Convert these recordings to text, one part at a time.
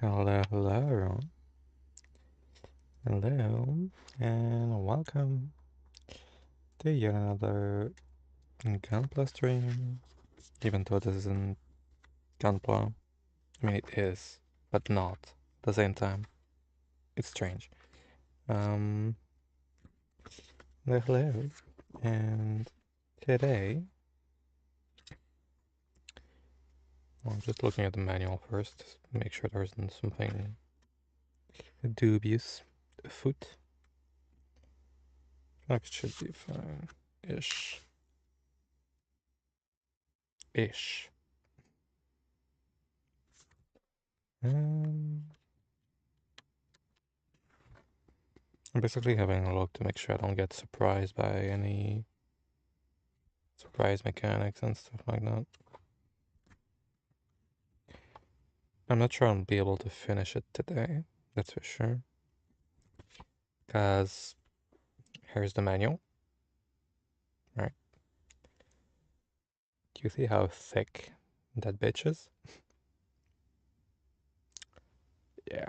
Hello, hello, hello, and welcome to yet another Gunpla stream. Even though this isn't Gunpla, I mean it is, but not at the same time. It's strange. Um, hello, and today I'm just looking at the manual first, to make sure there isn't something dubious afoot. That should be fine, ish. Um, I'm basically having a look to make sure I don't get surprised by any surprise mechanics and stuff like that. I'm not sure I'll be able to finish it today, that's for sure. Because here's the manual. Right. Do you see how thick that bitch is? Yeah,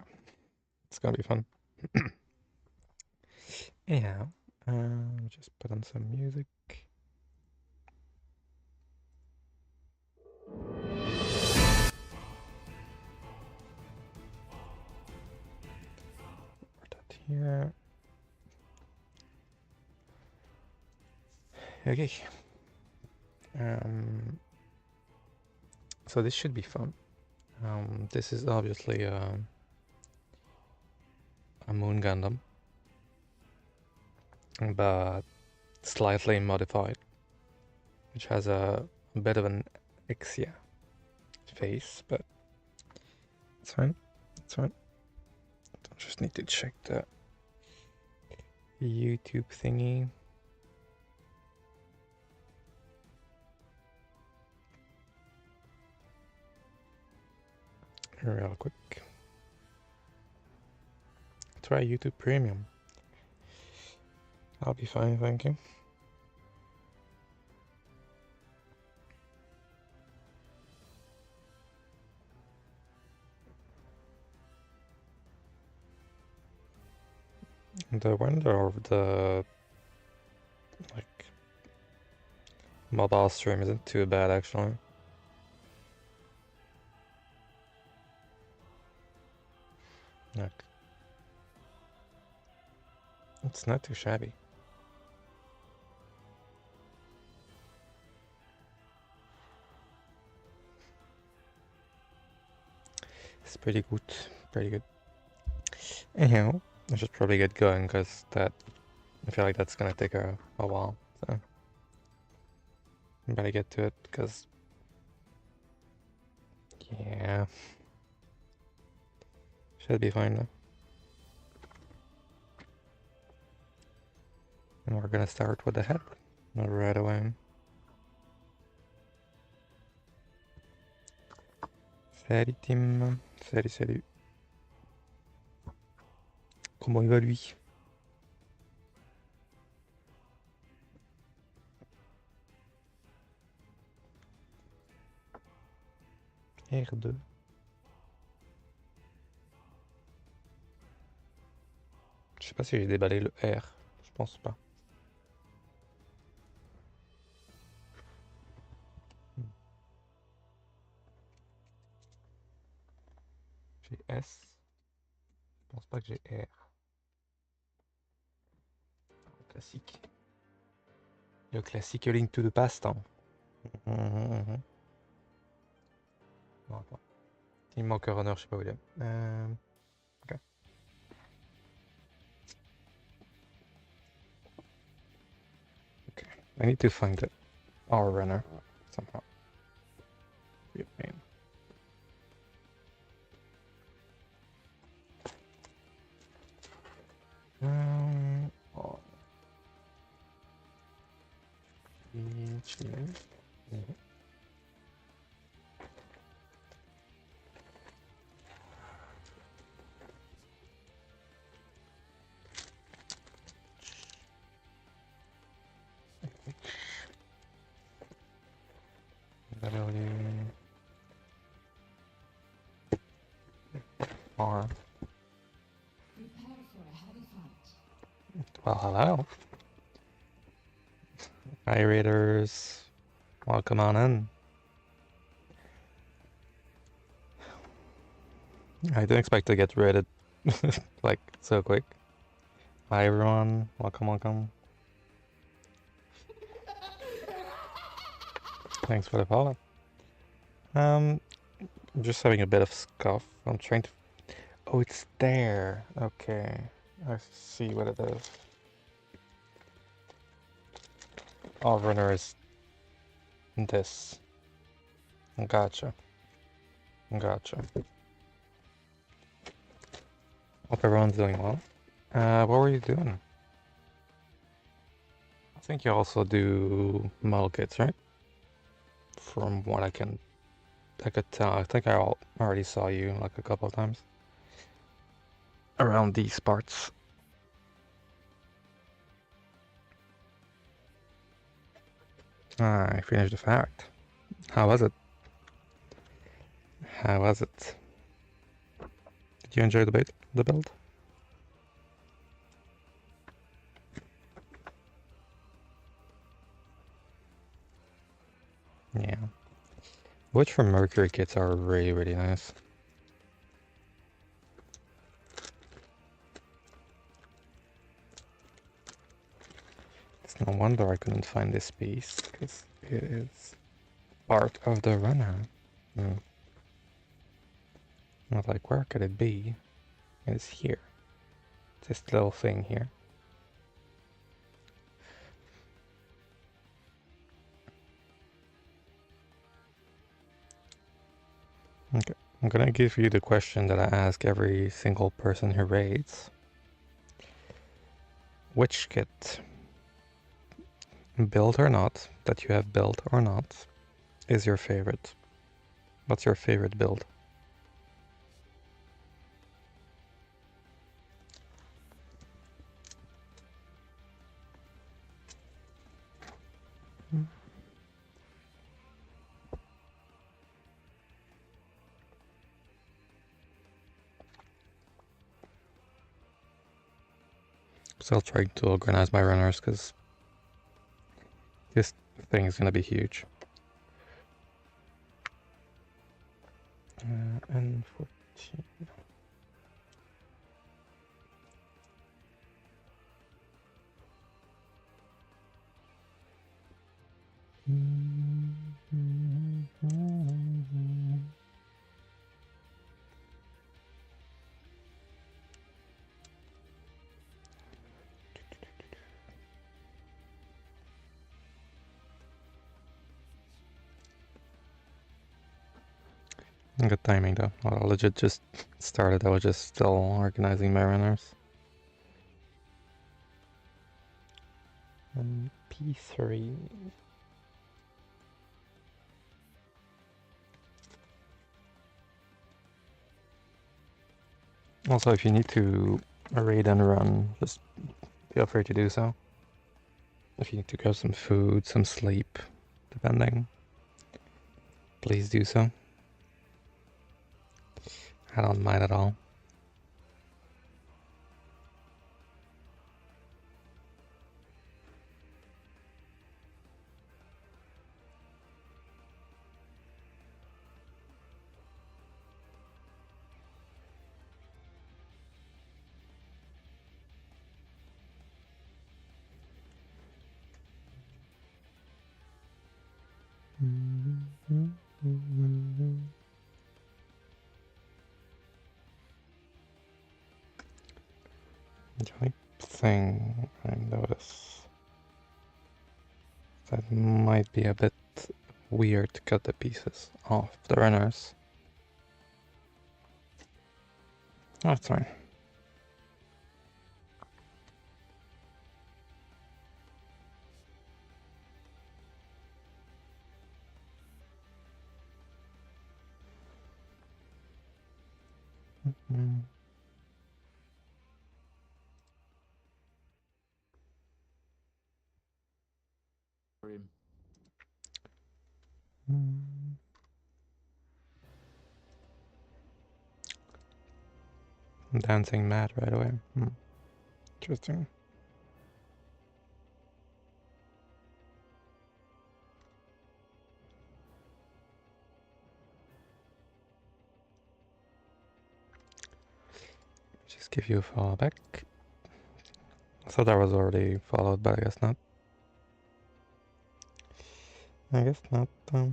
it's gonna be fun. Anyhow, just put on some music. Put that here. Okay. So this should be fun. This is obviously a Moon Gundam, but slightly modified, which has a bit of an Ixchel face, but it's fine. It's fine. I just need to check the YouTube thingy. Real quick. Try YouTube Premium. I'll be fine, thank you. The render of the like mobile stream isn't too bad actually. Look. It's not too shabby. It's pretty good. Pretty good. Anyhow, I should probably get going because that I feel like that's gonna take a while. So I better get to it because yeah. Should be fine though. And we're gonna start with the head right away. Salut Tim. Salut, salut. Comment il va lui? R2. Je sais pas si j'ai déballé le R. Je pense pas. J'ai S. Je pense pas que j'ai R. Classique. Le classique Link to the Past. Hein. Non, attends. Il me manque un runner, je sais pas où il est. Ok. Okay. I need to find our runner somehow. Be a pain. Oh. Ixchel. far. Well, hello. Hi, Raiders. Welcome on in. I didn't expect to get raided like so quick. Hi, everyone. Welcome, welcome. Thanks for the follow. I'm just having a bit of scuff. I'm trying to. Oh, it's there. Okay, I see what it is. Oh, runner is this. Gotcha. Gotcha. Hope everyone's doing well. What were you doing? I think you also do model kits, right? From what I could tell. I think I already saw you like a couple of times around these parts. I finished the fact. How was it? How was it? Did you enjoy the build? Yeah. Which from Mercury kits are really, really nice. It's no wonder I couldn't find this piece, because it is part of the runner. I was like, where could it be? It's here. This little thing here. Okay, I'm gonna give you the question that I ask every single person who raids. Which kit, built or not, that you have built or not, is your favorite? What's your favorite build? Still trying to organize my runners because this thing is gonna be huge. And 14. Good timing though. I legit just started. I was just still organizing my runners. And P3. Also, if you need to raid and run, just feel free to do so. If you need to grab some food, some sleep, depending, please do so. I don't mind at all. The only thing I notice that might be a bit weird to cut the pieces off the runners. Oh, that's fine. Dancing mad right away. Interesting. Just give you a follow back. I thought that was already followed, but I guess not. I guess not. I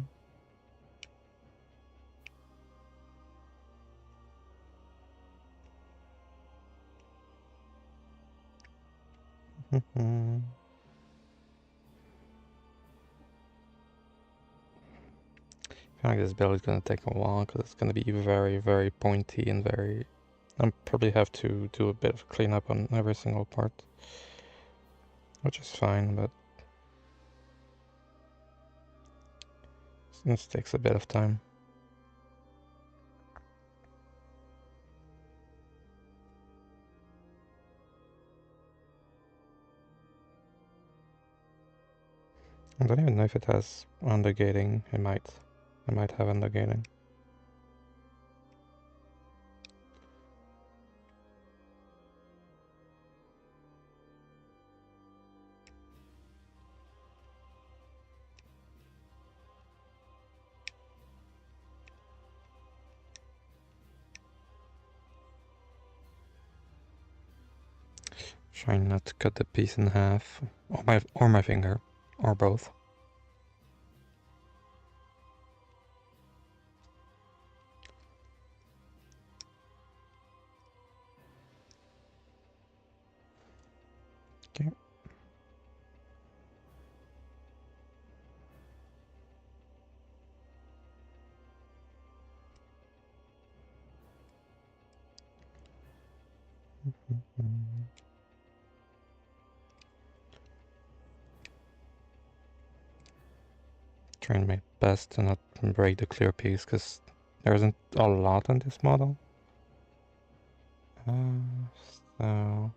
feel like this build is gonna take a while because it's gonna be very, very pointy and very. I'll probably have to do a bit of cleanup on every single part, which is fine, but this takes a bit of time. I don't even know if it has undergating. It might. I might have undergating. Trying not to cut the piece in half, or my finger, or both. Okay. Trying my best to not break the clear piece because there isn't a lot on this model. So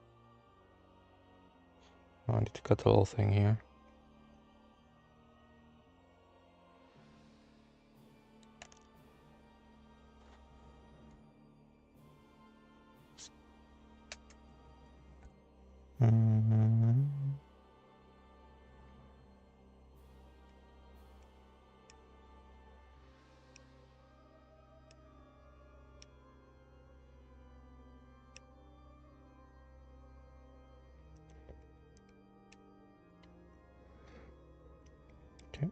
I need to cut the whole thing here. Okay.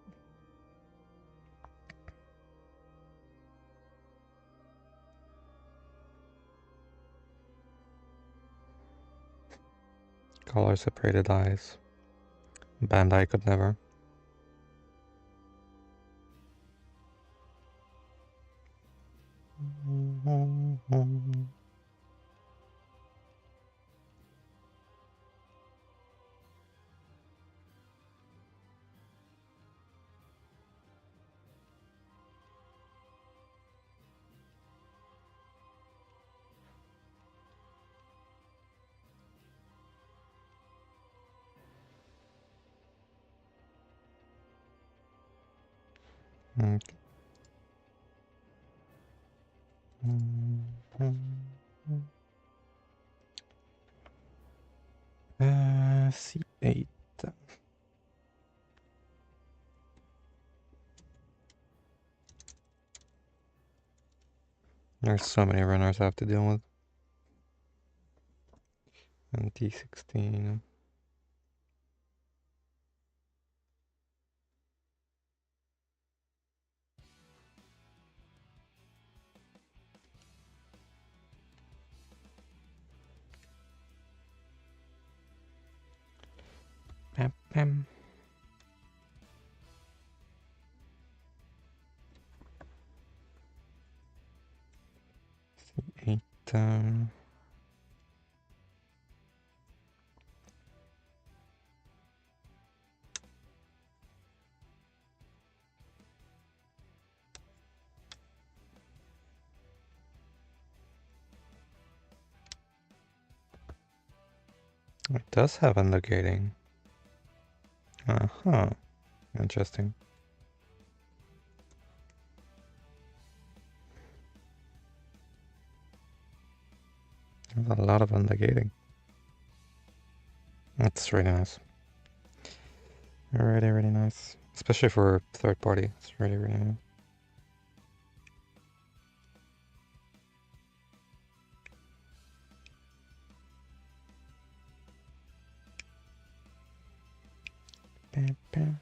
Color separated eyes. Bandai could never. C8. There's so many runners I have to deal with. And D16. Bam, bam. C8. It does have undergating. Uh-huh. Interesting. a lot of unnegating. That's really nice. Really, really nice. Especially for third party. It's really, really nice. Bam, bam.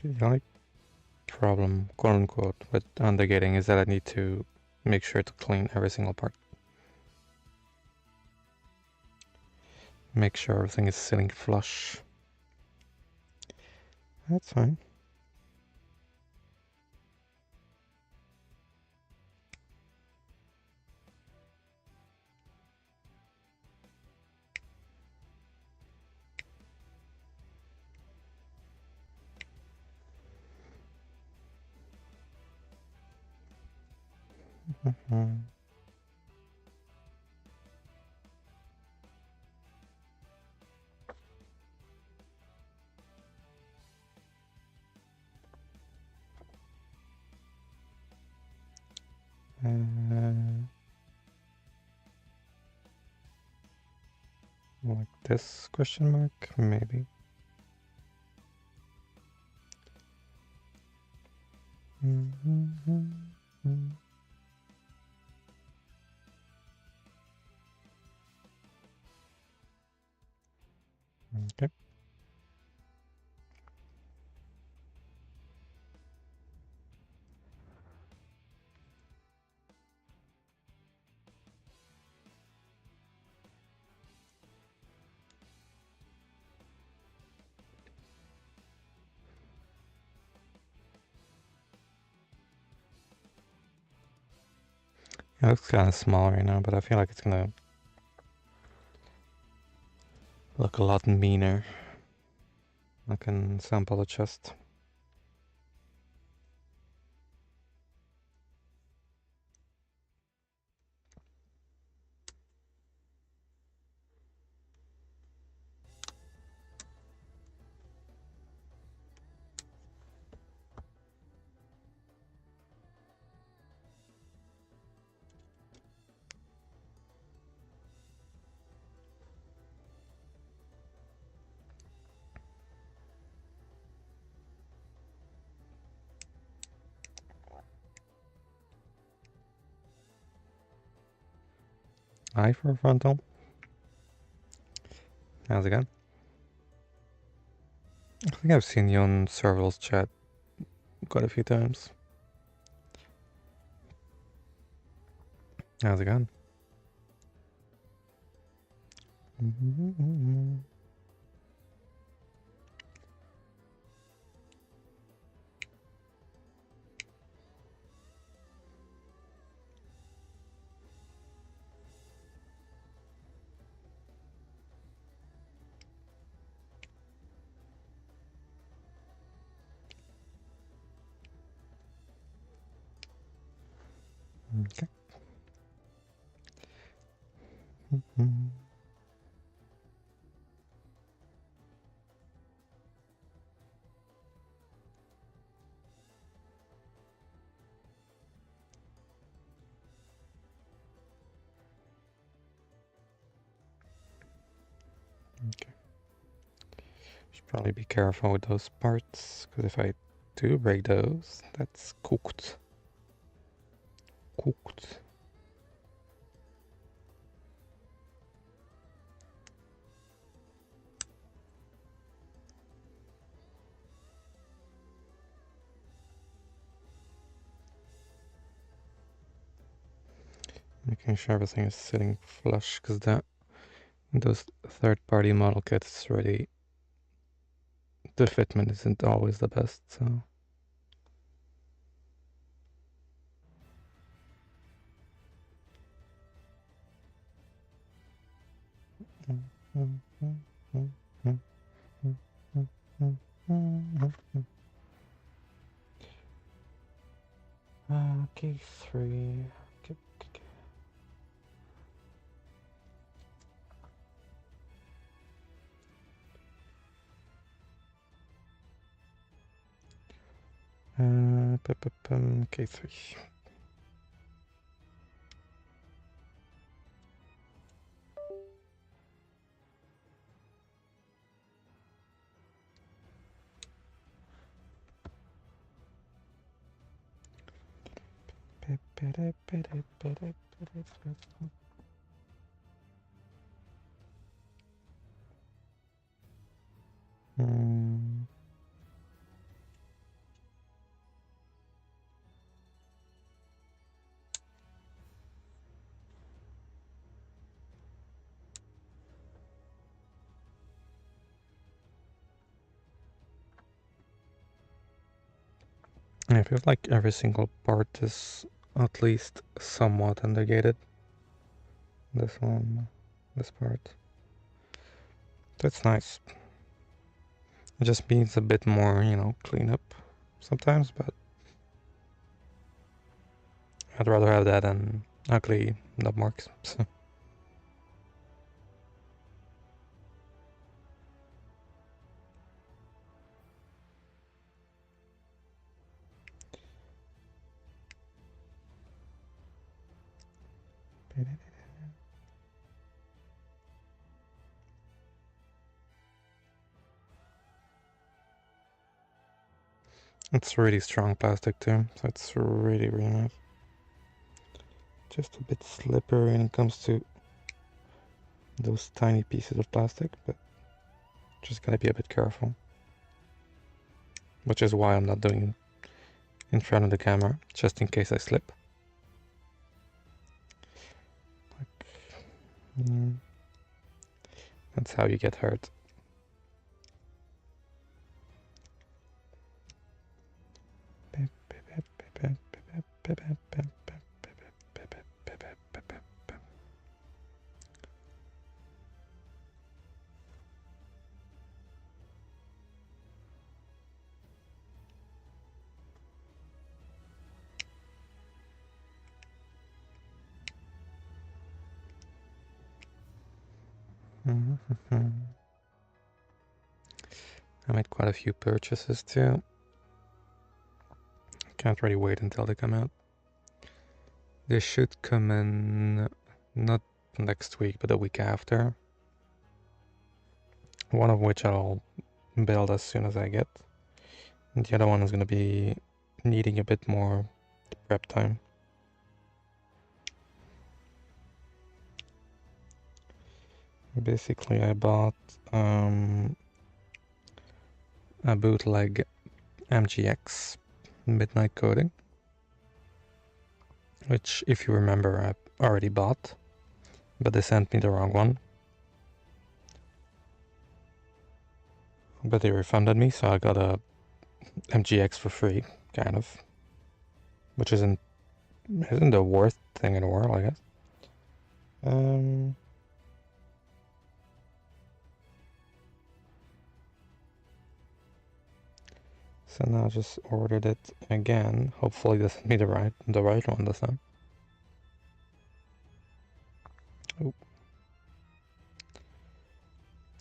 The only problem, quote unquote, with undergating is that I need to make sure to clean every single part. Make sure everything is sitting flush. That's fine. Mm-hmm. Like this question mark, maybe. Okay. It looks kind of small right now, but I feel like it's gonna look a lot meaner. I can sample the chest. Eye for a frontal. How's it going? I think I've seen you on Serval's chat quite a few times. How's it going? Okay. Okay. Should probably be careful with those parts, because if I do break those, that's cooked. Cooked. Making sure everything is sitting flush, because that those third-party model kits already, the fitment isn't always the best, so. K3. I feel like every single part is at least somewhat indicated. This one, this part. That's nice. It just needs a bit more, you know, cleanup sometimes, but I'd rather have that than ugly knob marks. So. It's really strong plastic too, so it's really, really nice. Just a bit slippery when it comes to those tiny pieces of plastic, but just gotta be a bit careful. Which is why I'm not doing it in front of the camera, just in case I slip. That's how you get hurt. I made quite a few purchases too. Can't really wait until they come out. They should come in not next week, but the week after. One of which I'll build as soon as I get. And the other one is going to be needing a bit more prep time. Basically, I bought a bootleg MGX Midnight Coding, which, if you remember, I already bought, but they sent me the wrong one. But they refunded me, so I got a MGX for free, kind of, which isn't the worst thing in the world, I guess. So now I just ordered it again. Hopefully this will be the right one this time. Oop.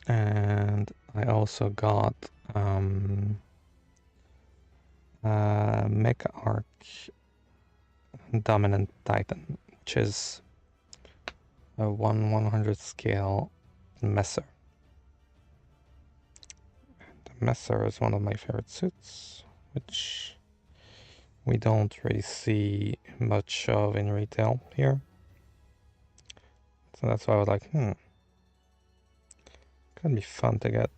And I also got Mecha Arch Dominant Titan, which is a 1/100 scale messer. The messer is one of my favorite suits, which we don't really see much of in retail here. So that's why I was like, could be fun to get.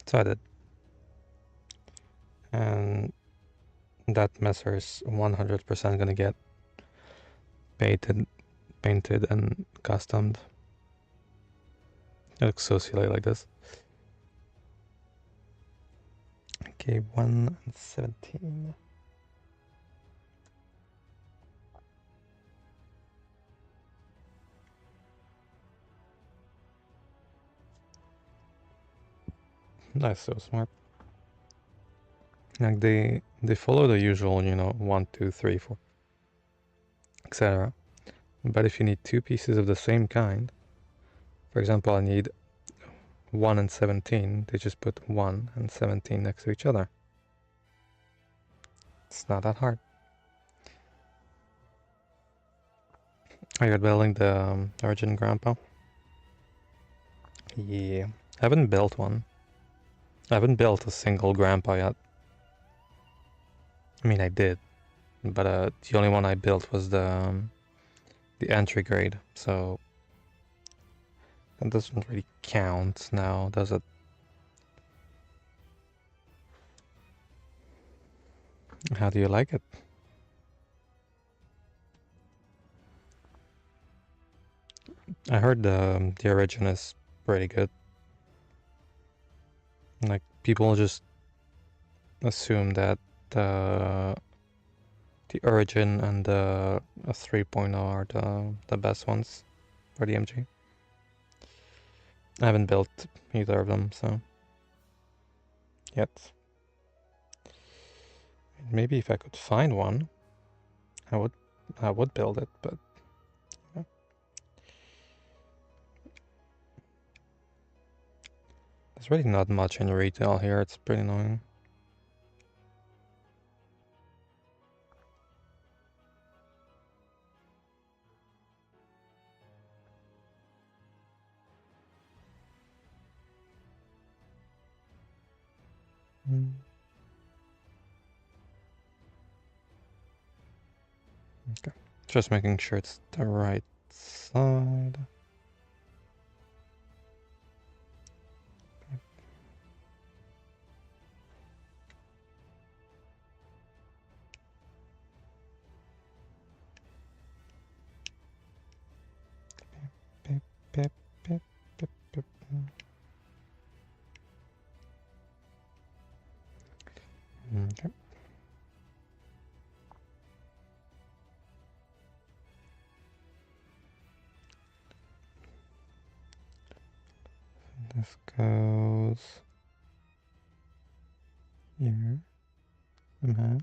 So I did. And that messer is 100% gonna get painted and customed. It looks so silly like this. Okay, 117. That's so smart. Like they follow the usual, you know, 1, 2, 3, 4, etc. But if you need two pieces of the same kind, for example, I need 1 and 17, they just put 1 and 17 next to each other. It's not that hard. Are you building the Origin Grandpa? Yeah, I haven't built one. I haven't built a single Grandpa yet. I mean, I did, but the only one I built was the entry grade, so that doesn't really count now, does it? How do you like it? I heard the Origin is pretty good. Like, people just assume that the Origin and the 3.0 are the best ones for the MG. I haven't built either of them, so yet. Maybe if I could find one, I would build it, but yeah. There's really not much in retail here. It's pretty annoying. Okay, just making sure it's the right side. Pip, pip, pip, pip, pip. Okay. This goes here. Somehow.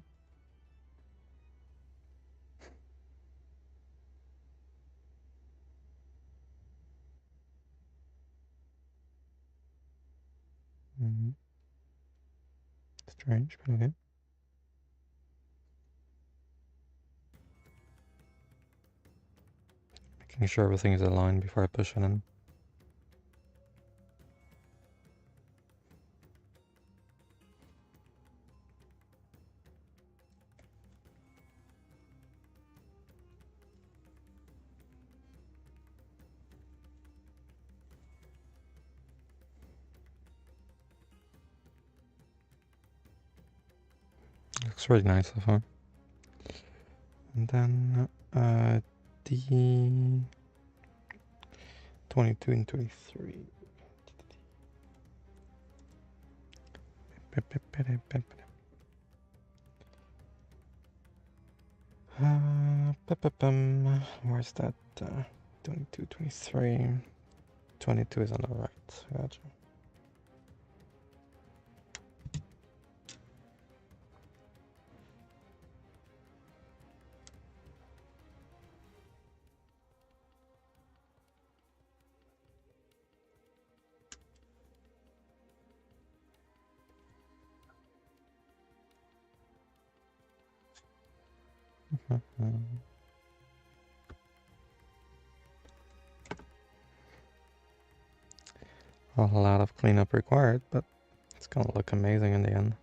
Strange, but okay. Making sure everything is aligned before I push it in. Looks really nice so far. And then the 22 and 23. Where's that? 22, 23. 22 is on the right. Gotcha. A lot of cleanup required, but it's gonna look amazing in the end.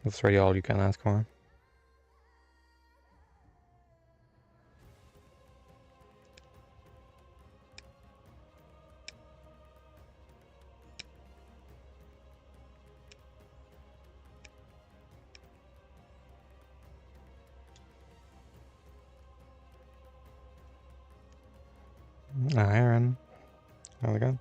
That's really all you can ask for. Aaron, how's it going?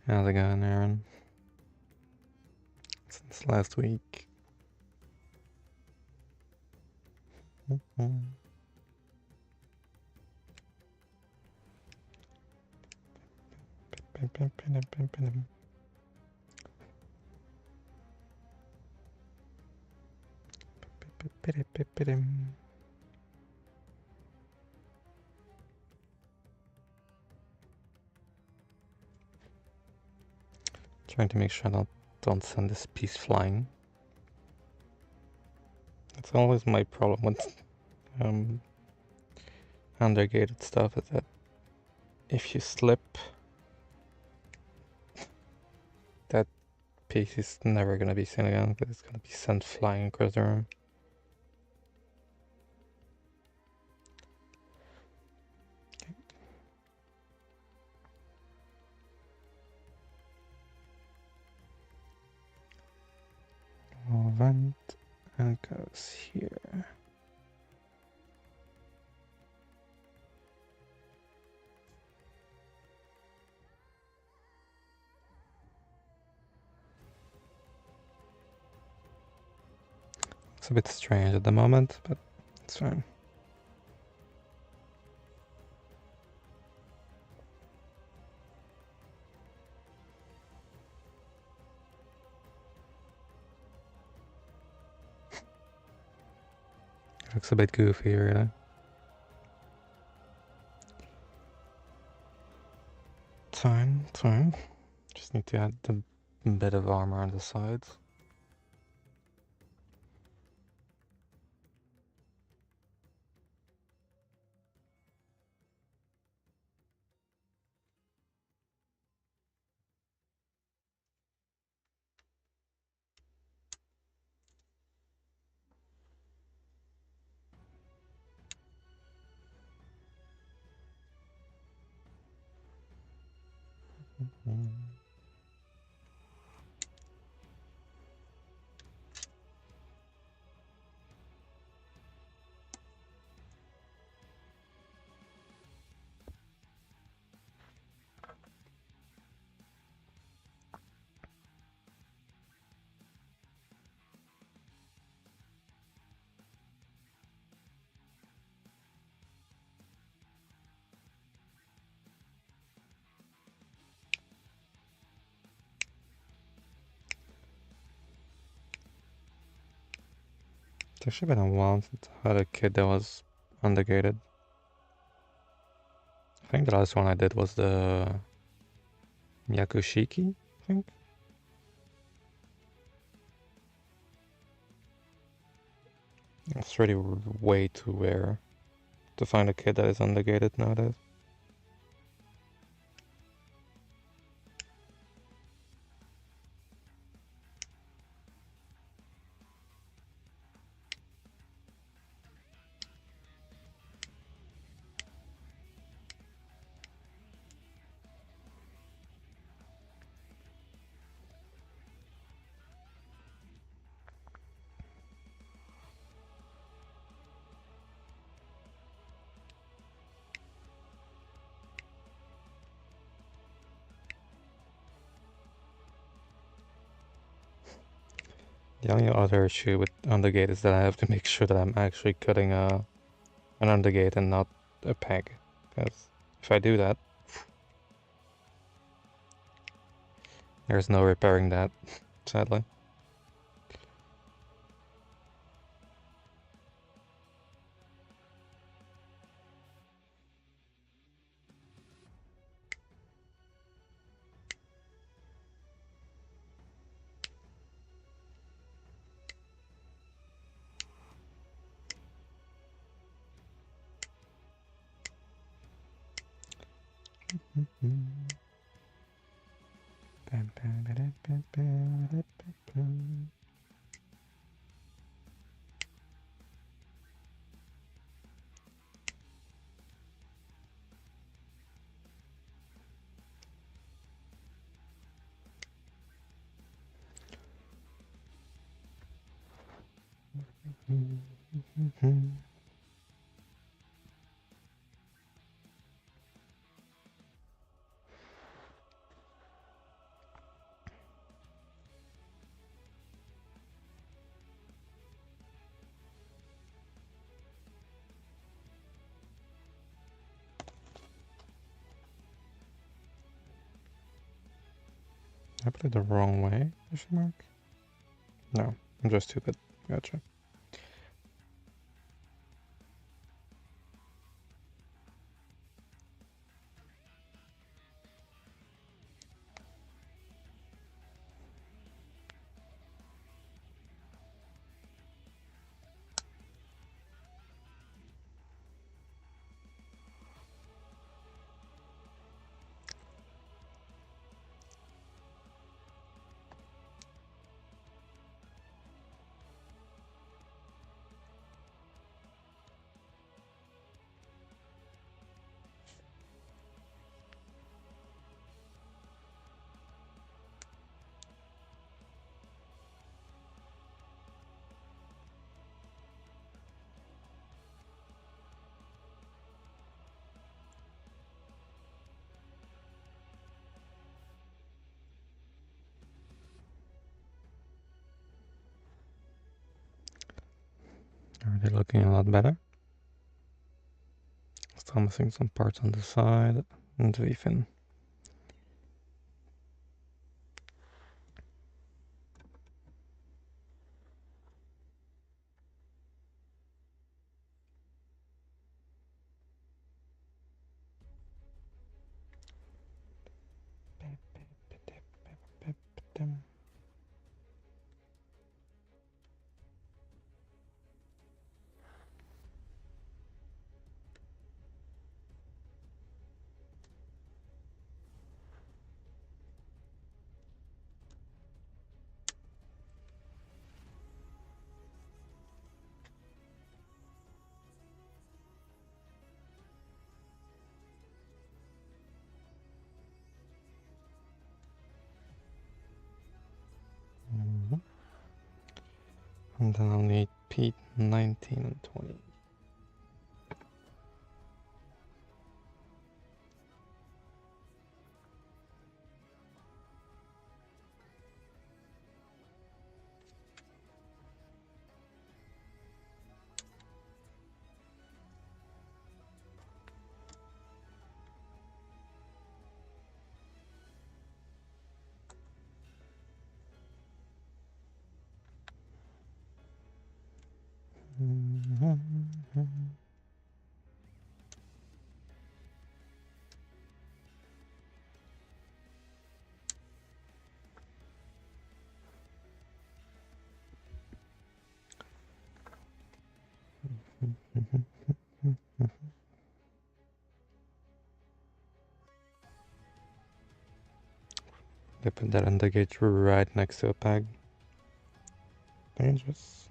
How's it going, Aaron? last week. Trying to make sure I don't send this piece flying. It's always my problem with undergated stuff, is that if you slip, that piece is never gonna be seen again, because it's gonna be sent flying across the room. Vent and goes here. It's a bit strange at the moment, but it's fine. Looks a bit goofy, really. Fine, fine. Just need to add a bit of armor on the sides. It's actually been a while since I had a kid that was undergated. I think the last one I did was the Yakushiki, I think. It's really way too rare to find a kid that is undergated nowadays. The only other issue with undergate is that I have to make sure that I'm actually cutting an undergate and not a peg. Because if I do that, there's no repairing that, sadly. I put it the wrong way? Question mark? No, I'm just stupid. Gotcha. Already looking a lot better. Still missing some parts on the side and the fin. And then I'll need P 19 and 20. They put that in the gauge right next to a peg. Dangerous.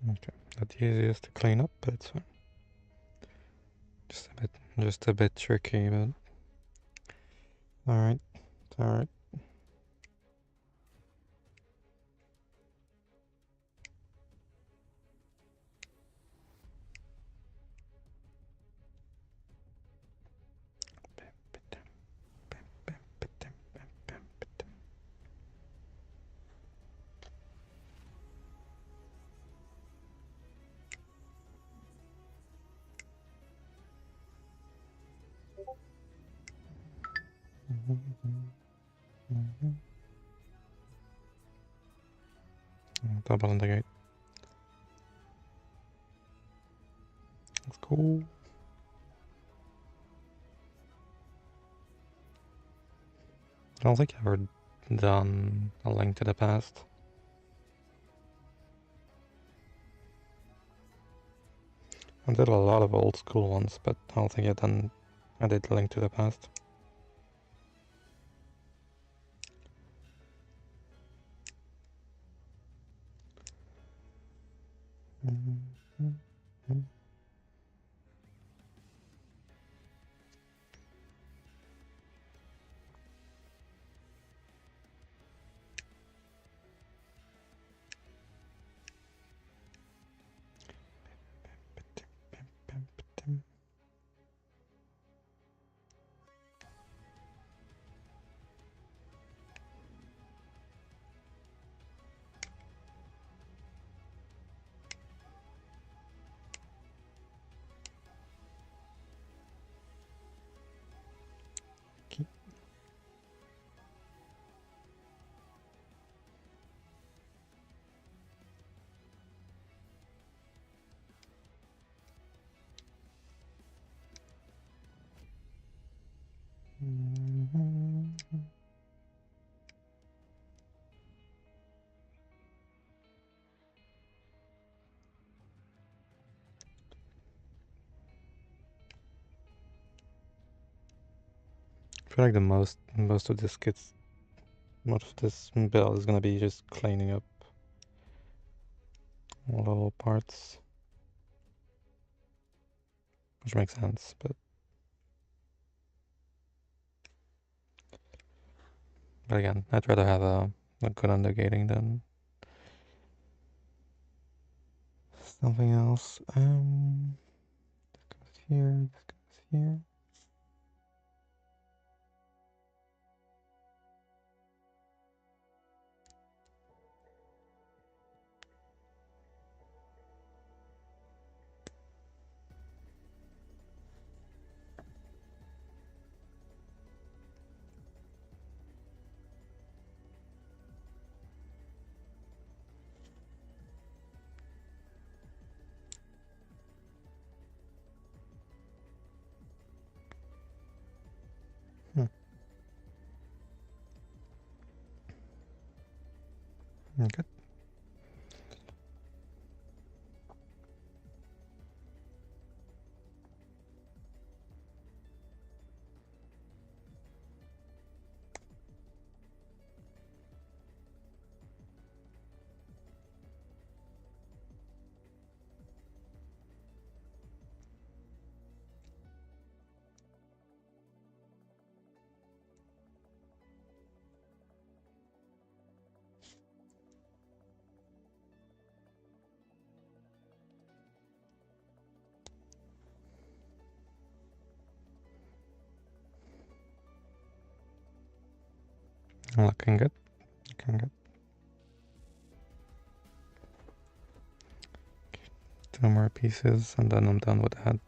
Okay, not the easiest to clean up, but it's fine. Just a bit tricky, but alright, it's alright. Double in the gate. That's cool. I don't think I've ever done A Link to the Past. I did a lot of old school ones, but I don't think I did A Link to the Past. I feel like the most of this kits, most of this build is gonna be just cleaning up little parts, which makes sense, but again, I'd rather have a good undergating than something else. This goes here, this goes here. Okay. Looking good. Looking good. Two more pieces and then I'm done with that.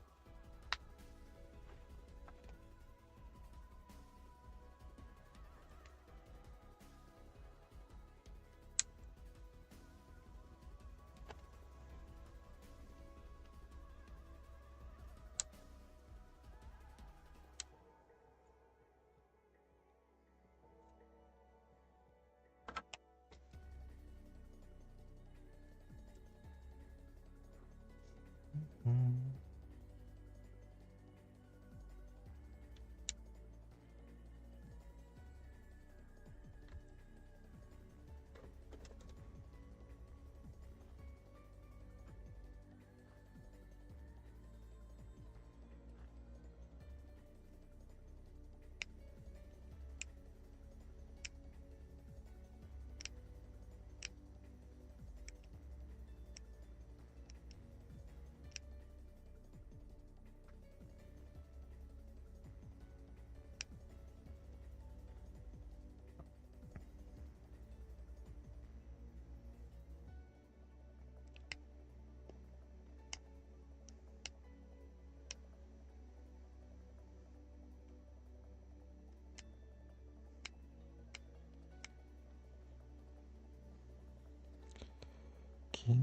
Okay.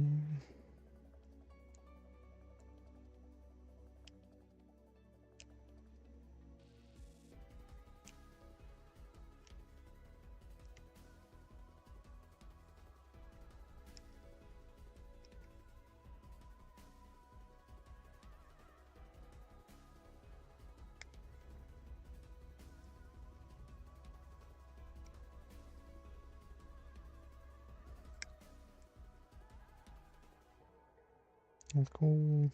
That's cool.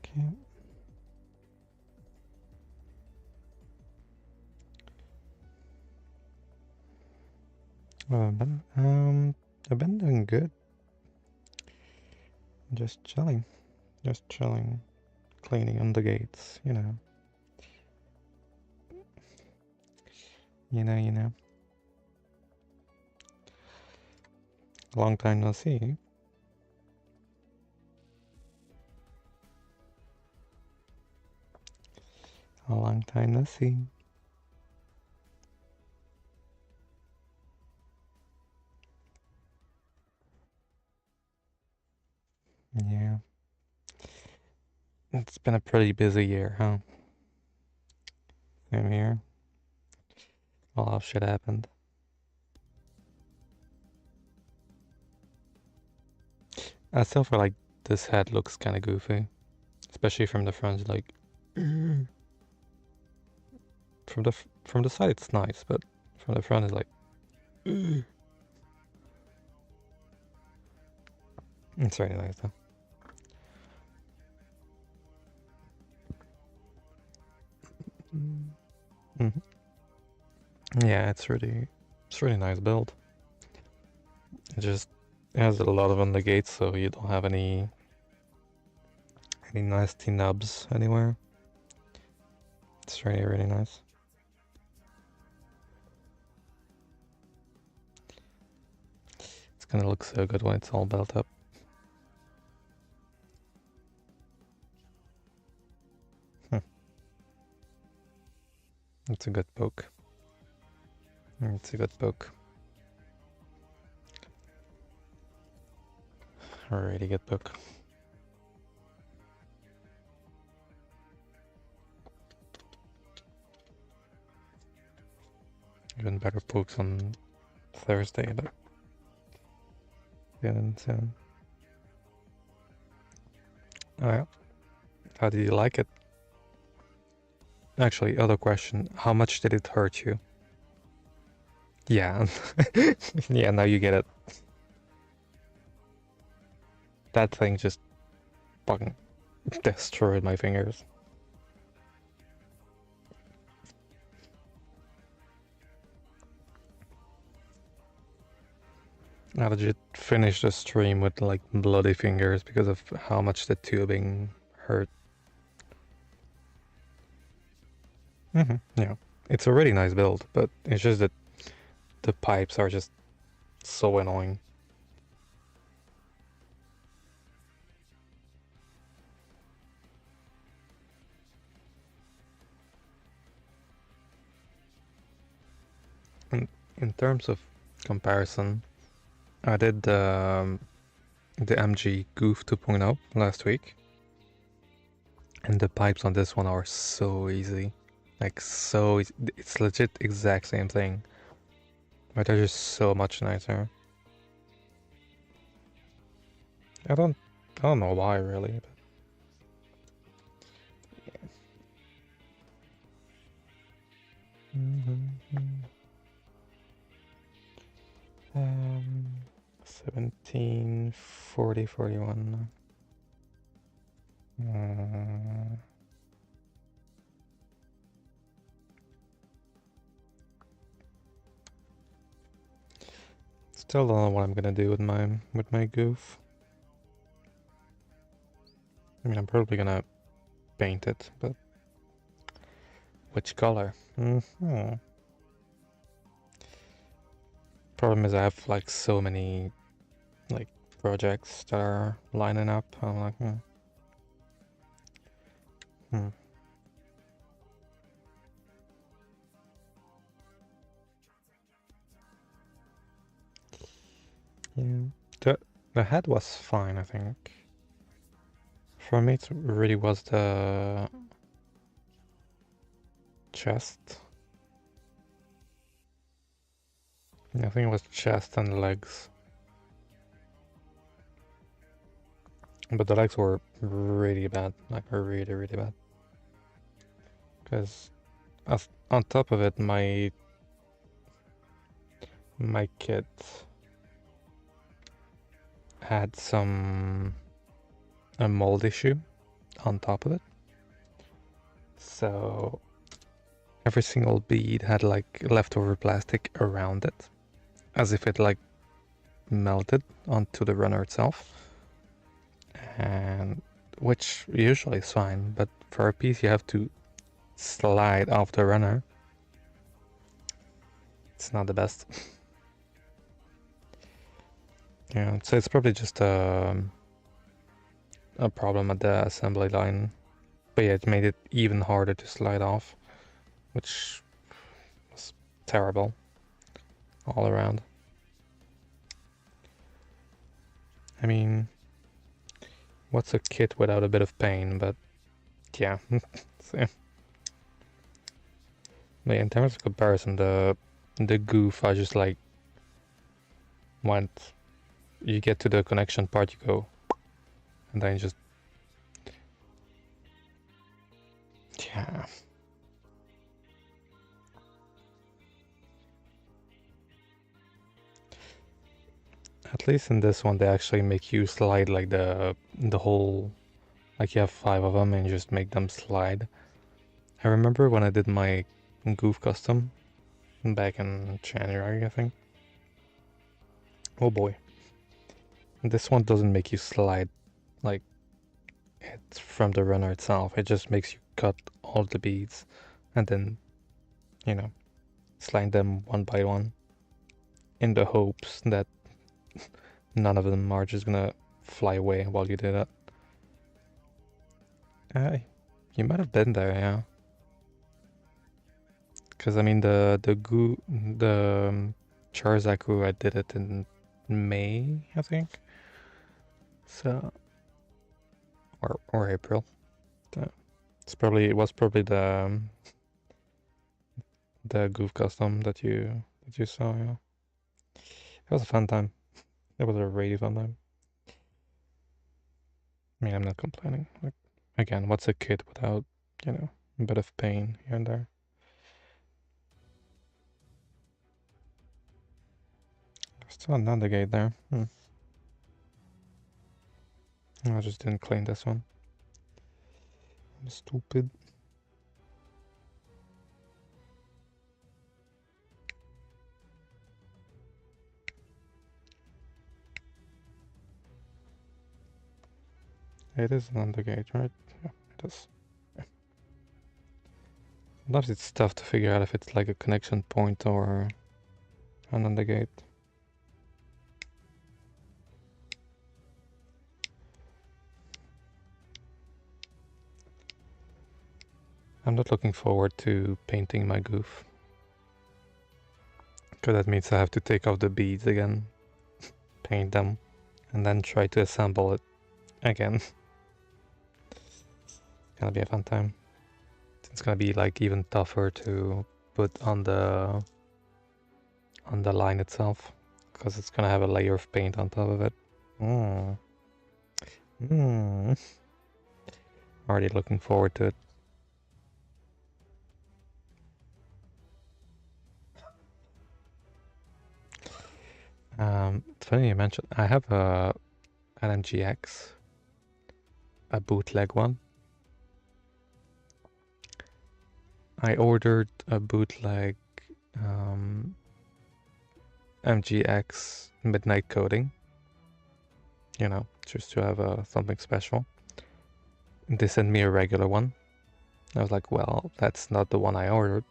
Okay. I've been doing good. Just chilling. Just chilling. Cleaning on the gates, you know. You know. Long time no see. A long time no see. Yeah. It's been a pretty busy year, huh? Same here. A lot of shit happened. I still feel like this head looks kind of goofy, especially from the front. Like from the side, it's nice, but from the front, it's like it's really nice though. Mm-hmm. Yeah, it's really nice build. It just has a lot of undergates, so you don't have any nasty nubs anywhere. It's really nice. It's gonna look so good when it's all built up. It's a good poke. It's a good poke. A really good poke. Even better pokes on Thursday, but getting soon. Oh yeah. How did you like it? Actually, other question. How much did it hurt you? Yeah. Yeah, now you get it. That thing just fucking destroyed my fingers. I legit finished the stream with like bloody fingers because of how much the tubing hurt. Yeah, it's a really nice build, but it's just that the pipes are just so annoying. In terms of comparison, I did the MG Goof 2.0 last week, and the pipes on this one are so easy. Like, so easy. It's legit exact same thing, but they're just so much nicer. I don't know why really. But... 17, 40, 41. Still don't know what I'm gonna do with my goof. I mean, I'm probably gonna paint it, but which color? Problem is I have like so many like projects that are lining up. I'm like, Yeah, the head was fine, I think. For me, it really was the chest. I think it was chest and legs. But the legs were really bad, like really bad. Because on top of it, my kit had a mold issue on top of it. So every single bead had like leftover plastic around it, as if it like melted onto the runner itself. And which usually is fine, but for a piece you have to slide off the runner. It's not the best. Yeah, so it's probably just a problem at the assembly line. But yeah, it made it even harder to slide off, which was terrible all around. I mean, what's a kit without a bit of pain? But yeah. So, yeah, in terms of comparison, the goof, I just like went. You get to the connection part, you go, and then you just yeah. At least in this one, they actually make you slide like the whole, like you have 5 of them and you just make them slide. I remember when I did my goof custom back in January, I think. Oh boy. This one doesn't make you slide like it's from the runner itself. It just makes you cut all the beads and then, you know, slide them one by one in the hopes that none of them are just gonna fly away while you do that. You might have been there, yeah. Because I mean the Charzaku, I did it in May, I think. So or April. So it was probably the goof custom that you saw. Yeah, it was a fun time. It was a really fun time. I mean, I'm not complaining. Like again, what's a kid without a bit of pain here and there? Still another gate there. I just didn't clean this one. I'm stupid. It is an undergate, right? Yeah, it is. Sometimes it's tough to figure out if it's like a connection point or an undergate. I'm not looking forward to painting my goof. Because that means I have to take off the beads again, paint them, and then try to assemble it again. It's gonna be a fun time. It's gonna be like even tougher to put on the line itself, because it's gonna have a layer of paint on top of it. Already looking forward to it. It's funny you mentioned. I have an MGX, a bootleg one. I ordered a bootleg MGX Midnight Coding, just to have something special. They sent me a regular one. I was like, well, that's not the one I ordered.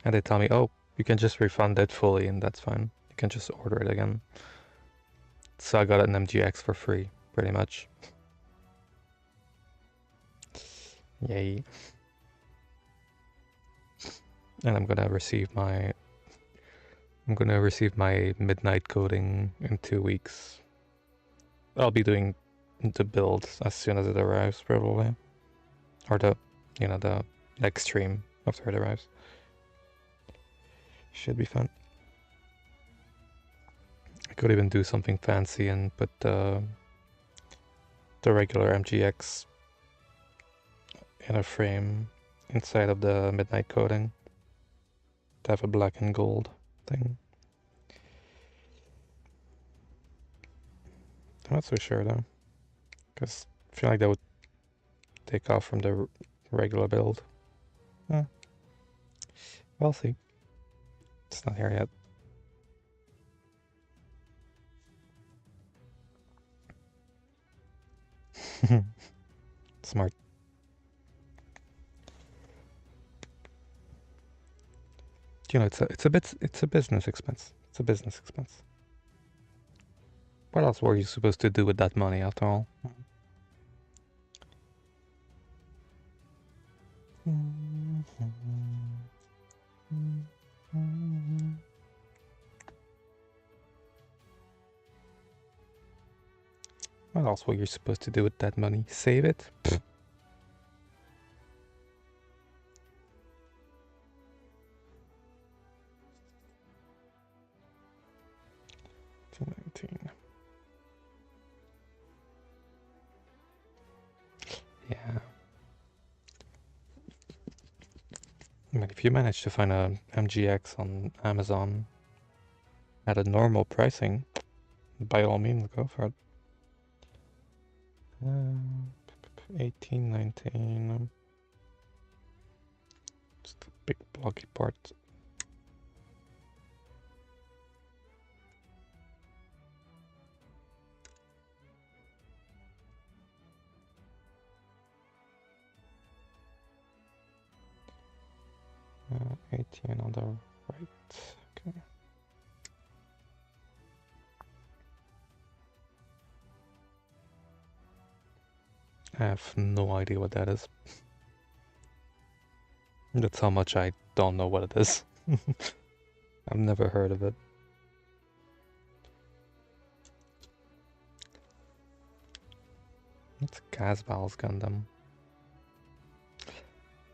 And they tell me, oh, you can just refund it fully and that's fine. You can just order it again. So I got an MGX for free, pretty much. Yay. And I'm gonna receive my midnight coding in 2 weeks. I'll be doing the build as soon as it arrives, probably. Or the next stream after it arrives. Should be fun. I could even do something fancy and put the regular MGX in a frame inside of the midnight coding to have a black and gold thing. I'm not so sure though, because I feel like that would take off from the regular build. We'll see. It's not here yet. Smart. You know, it's a business expense. It's a business expense. What else were you supposed to do with that money after all? What else were you supposed to do with that money? Save it? Pfft. 219. Yeah. I mean, if you manage to find a MGX on Amazon at a normal pricing, by all means, go for it. 18, 19. Just a big blocky part. Uh, 18 on the right. Okay. I have no idea what that is. That's how much I don't know what it is. I've never heard of it. It's Casval's Gundam.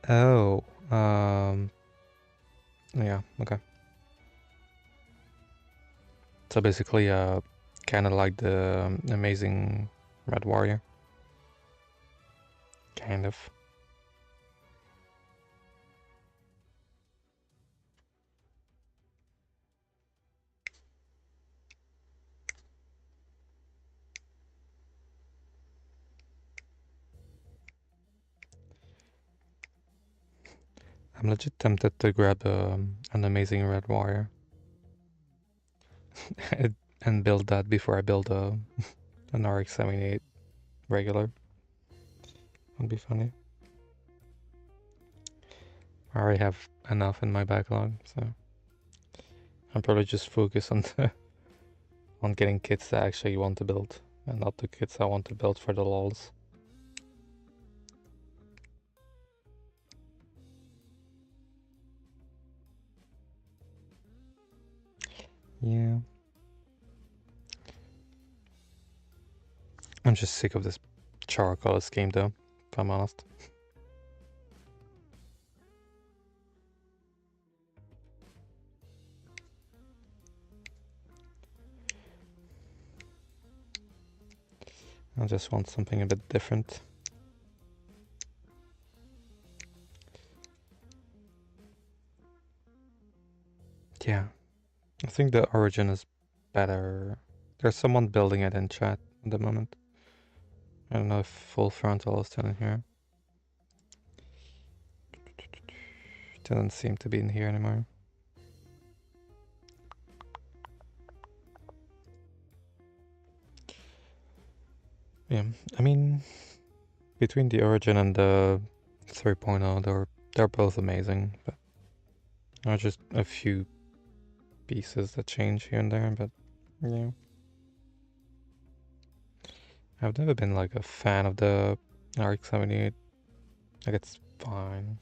Oh, yeah, okay. So basically, kind of like the Amazing Red Warrior. Kind of. I'm legit tempted to grab an Amazing Red Warrior and build that before I build an RX-78 regular. Would be funny. I already have enough in my backlog, so I'm probably just focus on on getting kits that I actually want to build, and not the kits I want to build for the lols. Yeah. I'm just sick of this charcoal scheme though, if I'm honest. I just want something a bit different. Yeah, I think the origin is better. There's someone building it in chat at the moment. I don't know if full frontal is still in here. Doesn't seem to be in here anymore. Yeah, I mean, between the origin and the 3.0, they're both amazing, but there are just a few pieces that change here and there, but yeah. I've never been like a fan of the RX-78. Like, it's fine.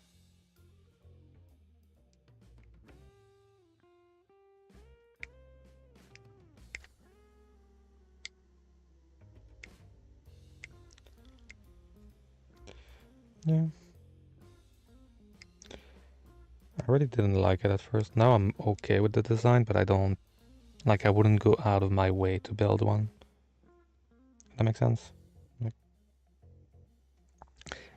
Yeah. I really didn't like it at first. Now I'm okay with the design, but I don't... Like, I wouldn't go out of my way to build one. That makes sense? Like,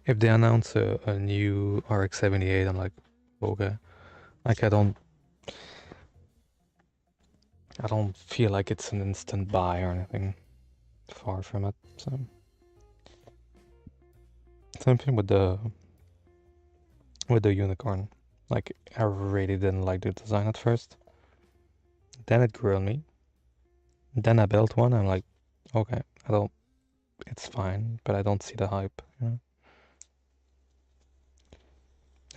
if they announce a new RX-78, I'm like, okay. Like, I don't feel like it's an instant buy or anything. Far from it, so... Same thing with the unicorn. Like, I really didn't like the design at first. Then it grew on me. Then I built one, I'm like, okay, it's fine, but I don't see the hype, you know?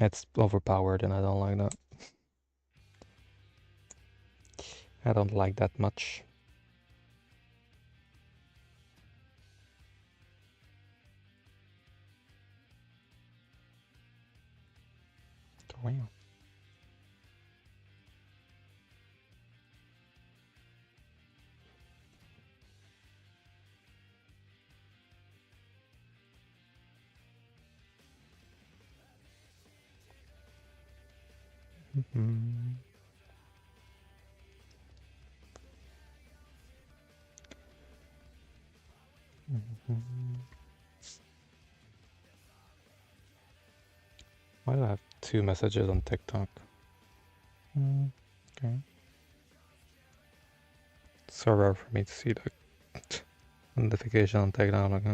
It's overpowered and I don't like that. I don't like that much. Wow. Mm-hmm. Mm-hmm. Why do I have 2 messages on TikTok? Okay. It's so rare for me to see the notification on TikTok. Like,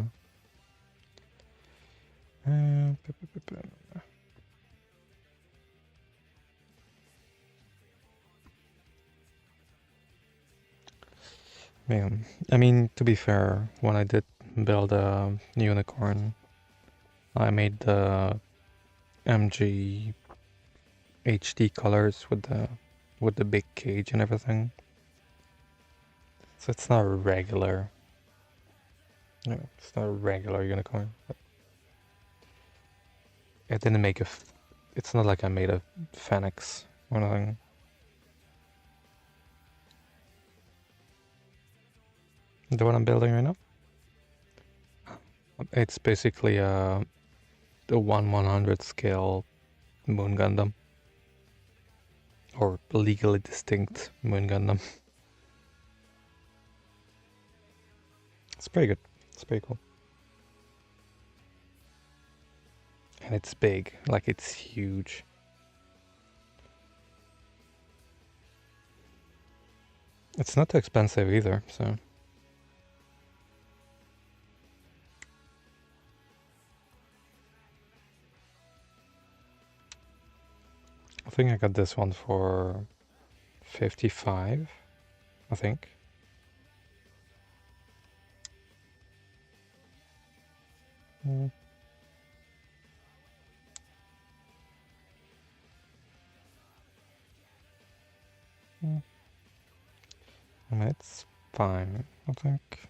yeah, I mean, to be fair, when I did build a unicorn, I made the MG HD colors with the big cage and everything. So it's not a regular. No, it's not a regular unicorn. It didn't make it's not like I made a Phoenix or anything. The one I'm building right now? It's basically the 1/100 scale Moon Gundam. Or legally distinct Moon Gundam. It's pretty good. It's pretty cool. And it's big, like it's huge. It's not too expensive either, so. I think I got this one for 55, I think. Mm. Mm. I mean, it's fine, I think.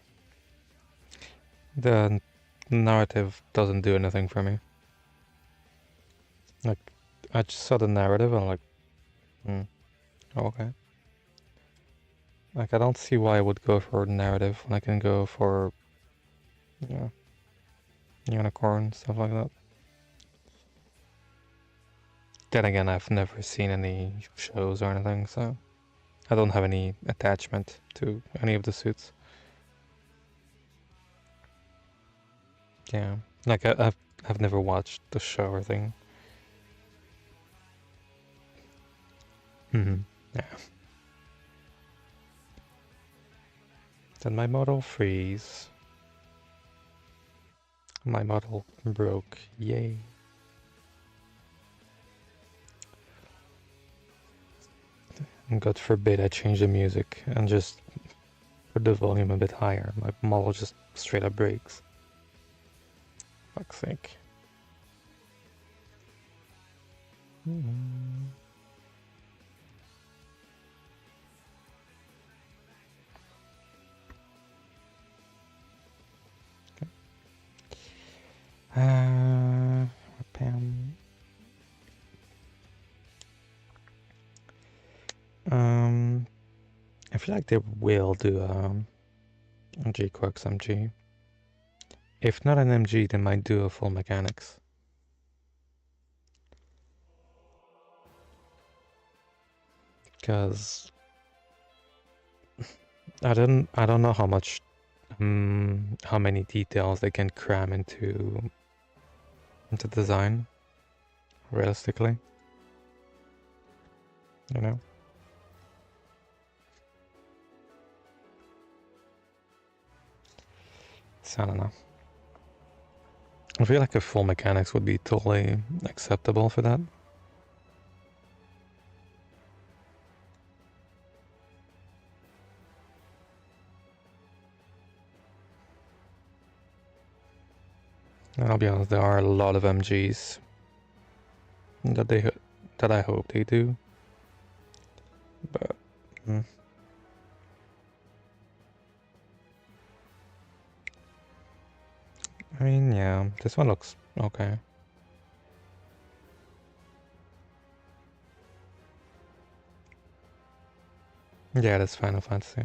The narrative doesn't do anything for me. Like, I just saw the narrative and I'm like, okay. Like, I don't see why I would go for narrative when I can go for, you know, unicorn, stuff like that. Then again, I've never seen any shows or anything, so I don't have any attachment to any of the suits. Yeah, like I've never watched the show or thing. Yeah. Then my model freeze. My model broke. Yay. And God forbid I change the music and just put the volume a bit higher. My model just straight up breaks. Fuck's sake. Okay. Pam. I feel like they will do G-Quirks MG. If not an MG, they might do a full mechanics. Because I don't know how much how many details they can cram into design realistically. You know? So I don't know. I feel like a full mechanics would be totally acceptable for that. And I'll be honest, there are a lot of MGs that I hope they do. But I mean, yeah, this one looks okay. Yeah, that's Final Fantasy.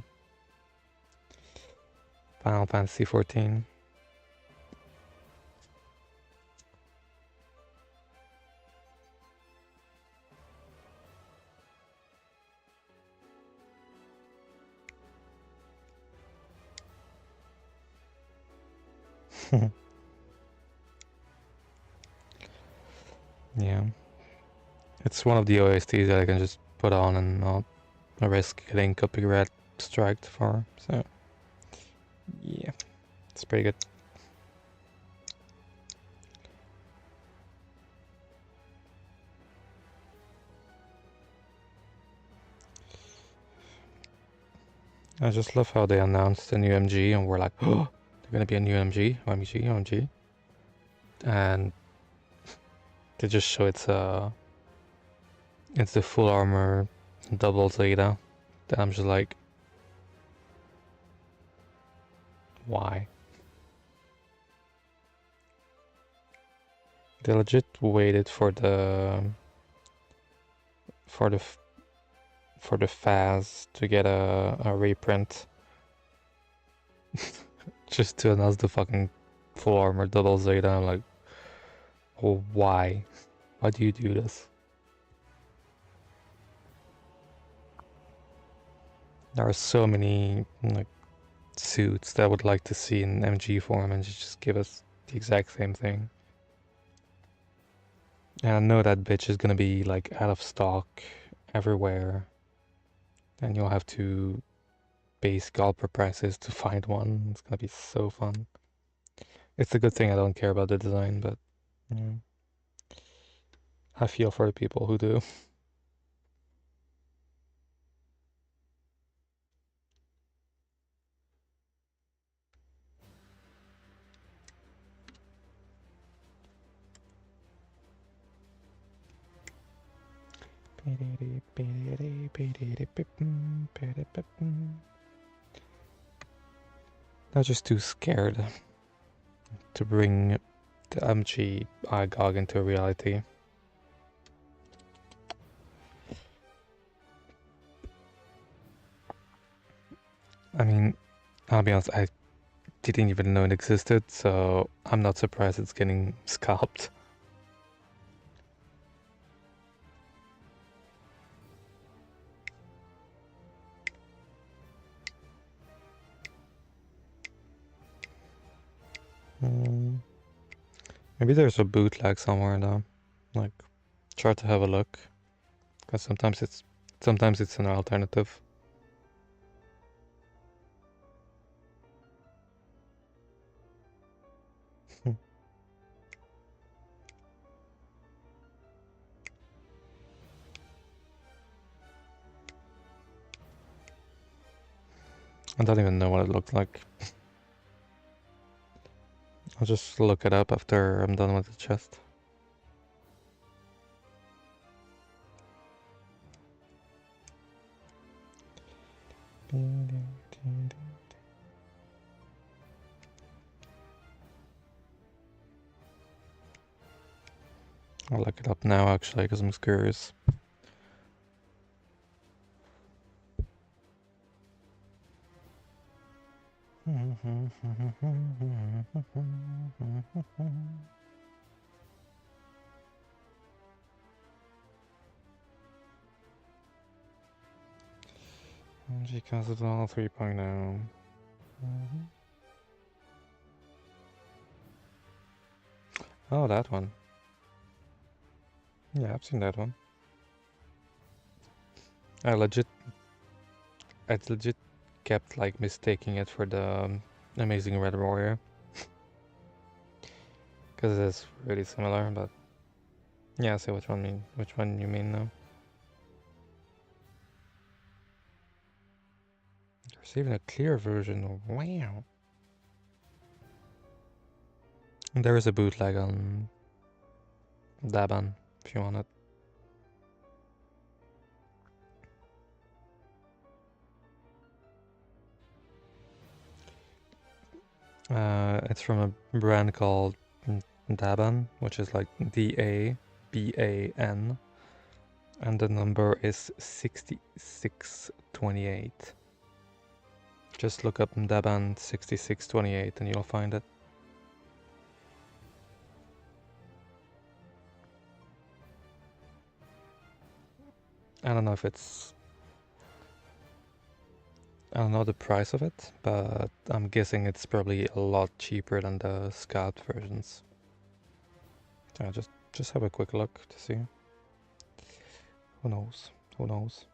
Final Fantasy 14. Yeah. It's one of the OSTs that I can just put on and not risk getting copyright striked for, so yeah, it's pretty good. I just love how they announced a new MG and we're like, oh, there's gonna be a new MG, OMG. And they just show it's the full armor double Zeta. Then I'm just like, why? They legit waited for the Faz to get a reprint just to announce the fucking full armor double Zeta. I'm like, oh, why? Why do you do this? There are so many like suits that I would like to see in MG form and just give us the exact same thing. And I know that bitch is gonna be like out of stock everywhere. And you'll have to pay scalper prices to find one. It's gonna be so fun. It's a good thing I don't care about the design, but yeah, I feel for the people who do. They're just too scared to bring the MG IGOG into reality. I mean, I'll be honest, I didn't even know it existed, so I'm not surprised it's getting scalped. Maybe there's a bootleg somewhere though. Like, try to have a look, because sometimes it's an alternative. I don't even know what it looked like. I'll just look it up after I'm done with the chest. I'll look it up now actually, because I'm curious. MG Castle 3.0. Oh, that one. Yeah, I've seen that one. I legit kept like mistaking it for the Amazing Red Warrior. Because it's really similar, but yeah, I see which one you mean now. There's even a clear version. Wow. There is a bootleg on Daban if you want it. It's from a brand called Daban, which is like DABAN, and the number is 6628. Just look up Daban 6628 and you'll find it. I don't know if it's... I don't know the price of it, but I'm guessing it's probably a lot cheaper than the Scout versions. Yeah, just have a quick look to see. Who knows? Who knows?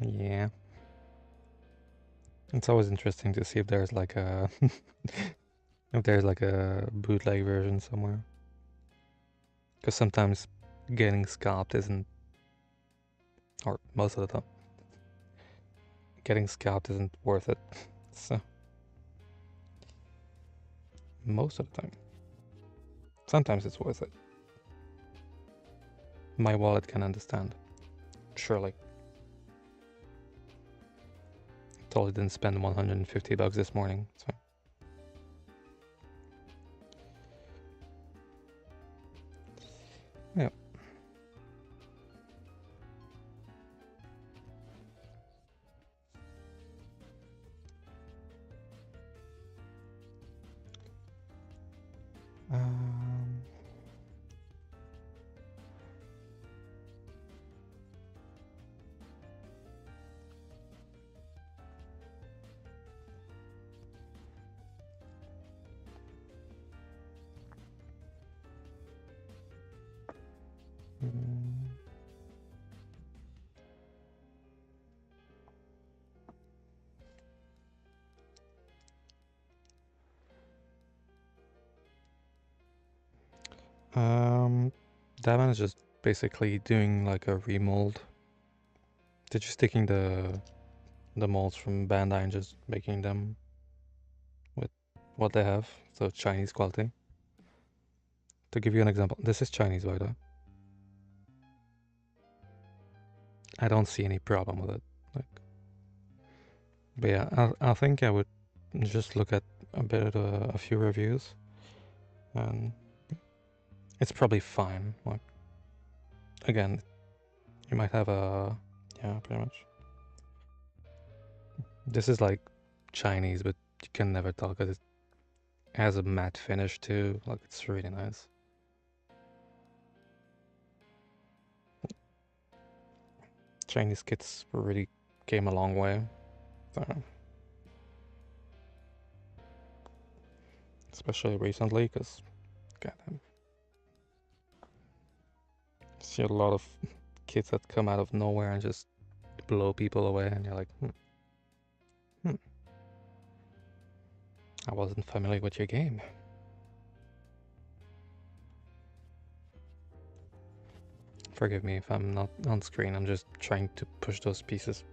Yeah. It's always interesting to see if there's like a if there's like a bootleg version somewhere. Because sometimes getting scalped isn't, or most of the time, getting scalped isn't worth it. So most of the time. Sometimes it's worth it. My wallet can understand. Surely. Totally didn't spend $150 this morning, so. Yeah. Um, that one is just basically doing like a remold. They're just taking the molds from Bandai and just making them with what they have, so Chinese quality. To give you an example, this is Chinese, by the way. I don't see any problem with it. Like, but yeah, I think I would just look at a few reviews, and it's probably fine. Like, again, you might have a... Yeah, pretty much. This is like Chinese, but you can never tell because it has a matte finish too. Like, it's really nice. Chinese kits really came a long way. So, especially recently, because goddamn, see a lot of kits that come out of nowhere and just blow people away, and you're like, I wasn't familiar with your game. Forgive me if I'm not on screen, I'm just trying to push those pieces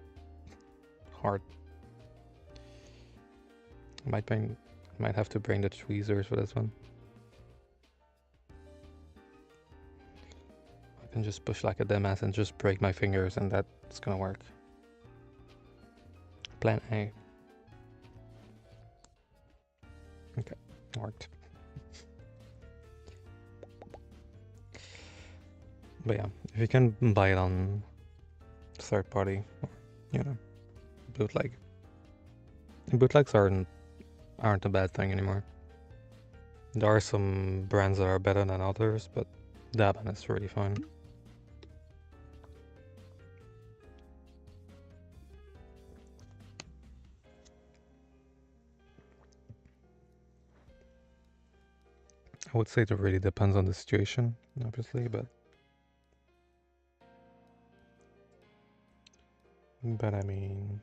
hard. Might have to bring the tweezers for this one. I can just push like a dumbass and just break my fingers, and that's gonna work. Plan A. Okay, worked. But yeah, if you can buy it on third party, or, you know, bootleg. Bootlegs aren't a bad thing anymore. There are some brands that are better than others, but that one is really fine. I would say it really depends on the situation, obviously, but I mean,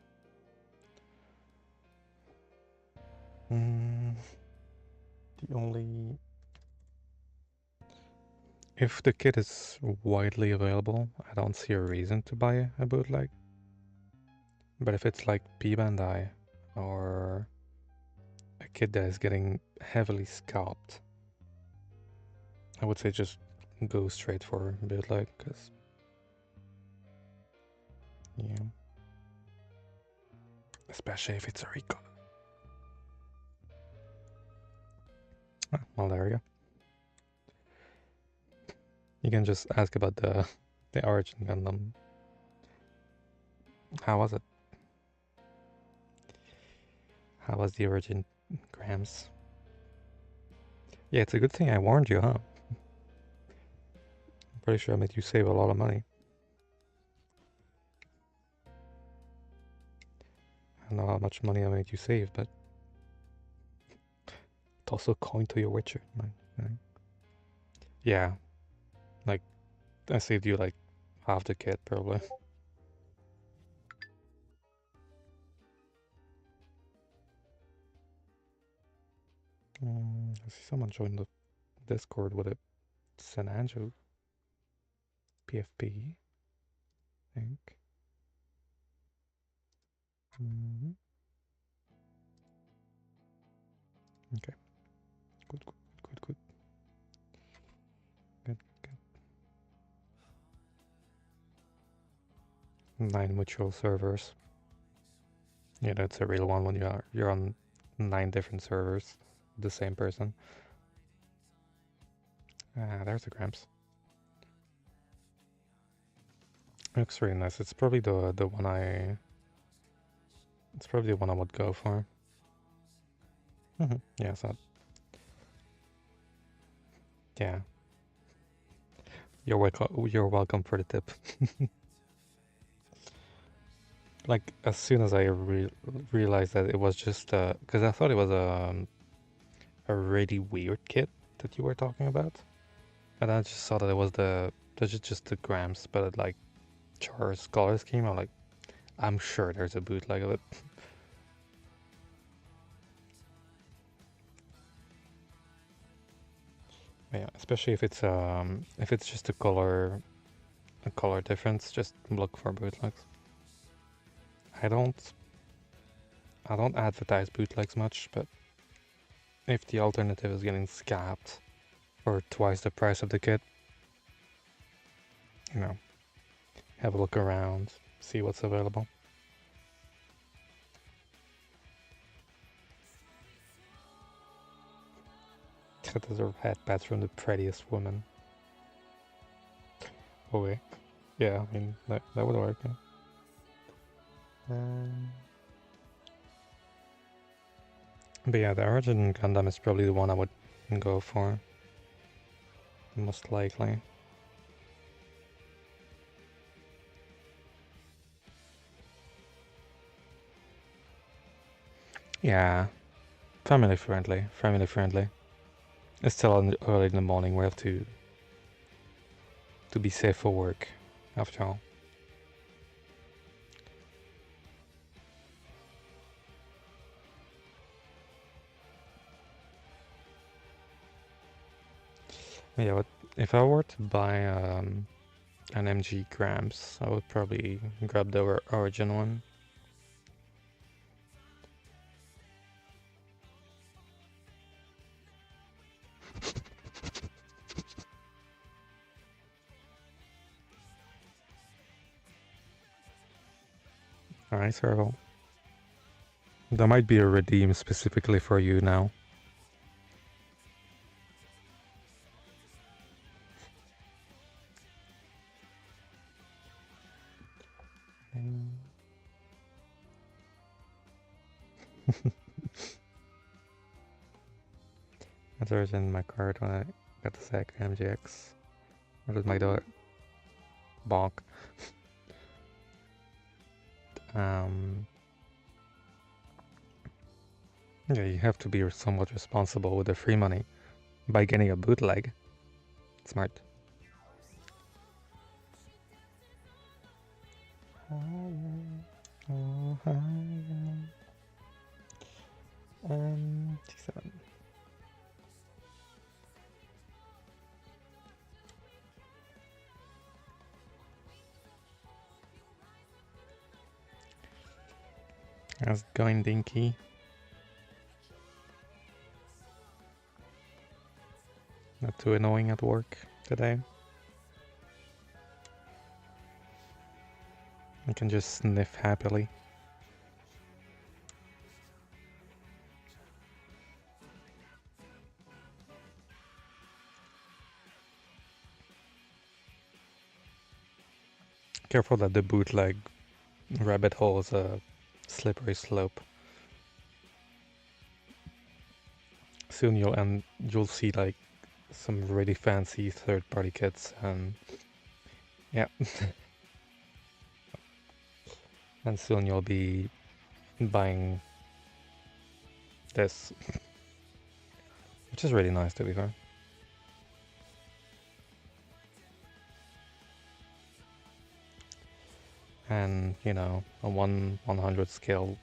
the only If the kit is widely available, I don't see a reason to buy a bootleg. But if it's like P-Bandai or a kit that is getting heavily scalped, I would say just go straight for bootleg, because yeah, especially if it's a recolor. Well, there we go. You can just ask about the Origin Gundam. How was it? How was the Origin, Grams? Yeah, it's a good thing I warned you, huh? I'm pretty sure I made you save a lot of money. I don't know how much money I made you save, but it's also a coin to your Witcher. Right? Yeah, like I saved you like half the kit probably. I see someone joined the Discord with a San Andrew PFP, I think. Okay. Good. Good. 9 mutual servers. Yeah, that's a real one when you're on 9 different servers, the same person. Ah, there's the Gramps. Looks really nice. It's probably the one it's probably the one I would go for. Yeah, it's not. Yeah. You're welcome for the tip. Like as soon as I realized that it was just because I thought it was a really weird kit that you were talking about, and I just saw that it was just the Grams, but it, like Char's color scheme. I'm like, I'm sure there's a bootleg of it. Yeah, especially if it's just a color difference, just look for bootlegs. I don't advertise bootlegs much, but if the alternative is getting scapped for twice the price of the kit, you know, have a look around, see what's available. I deserve headpats from the prettiest woman. Okay. Yeah, I mean, that would work, yeah. But yeah, the Origin Gundam is probably the one I would go for. Most likely. Yeah. Family friendly. It's still early in the morning, we have to be safe for work, after all. Yeah, but if I were to buy an MG Grams, I would probably grab the Origin one. Alright, Serval. There might be a redeem specifically for you now. That's always in my card when I got the sack MGX. What did my daughter? Bonk. Yeah, you have to be somewhat responsible with the free money by getting a bootleg. Smart. T7. How's it going, Dinky? Not too annoying at work today? I can just sniff happily. Careful that the bootleg rabbit hole is a slippery slope. Soon you'll see like some really fancy third-party kits and yeah. And soon you'll be buying this, which is really nice to be fair. And you know, a 1/100 scale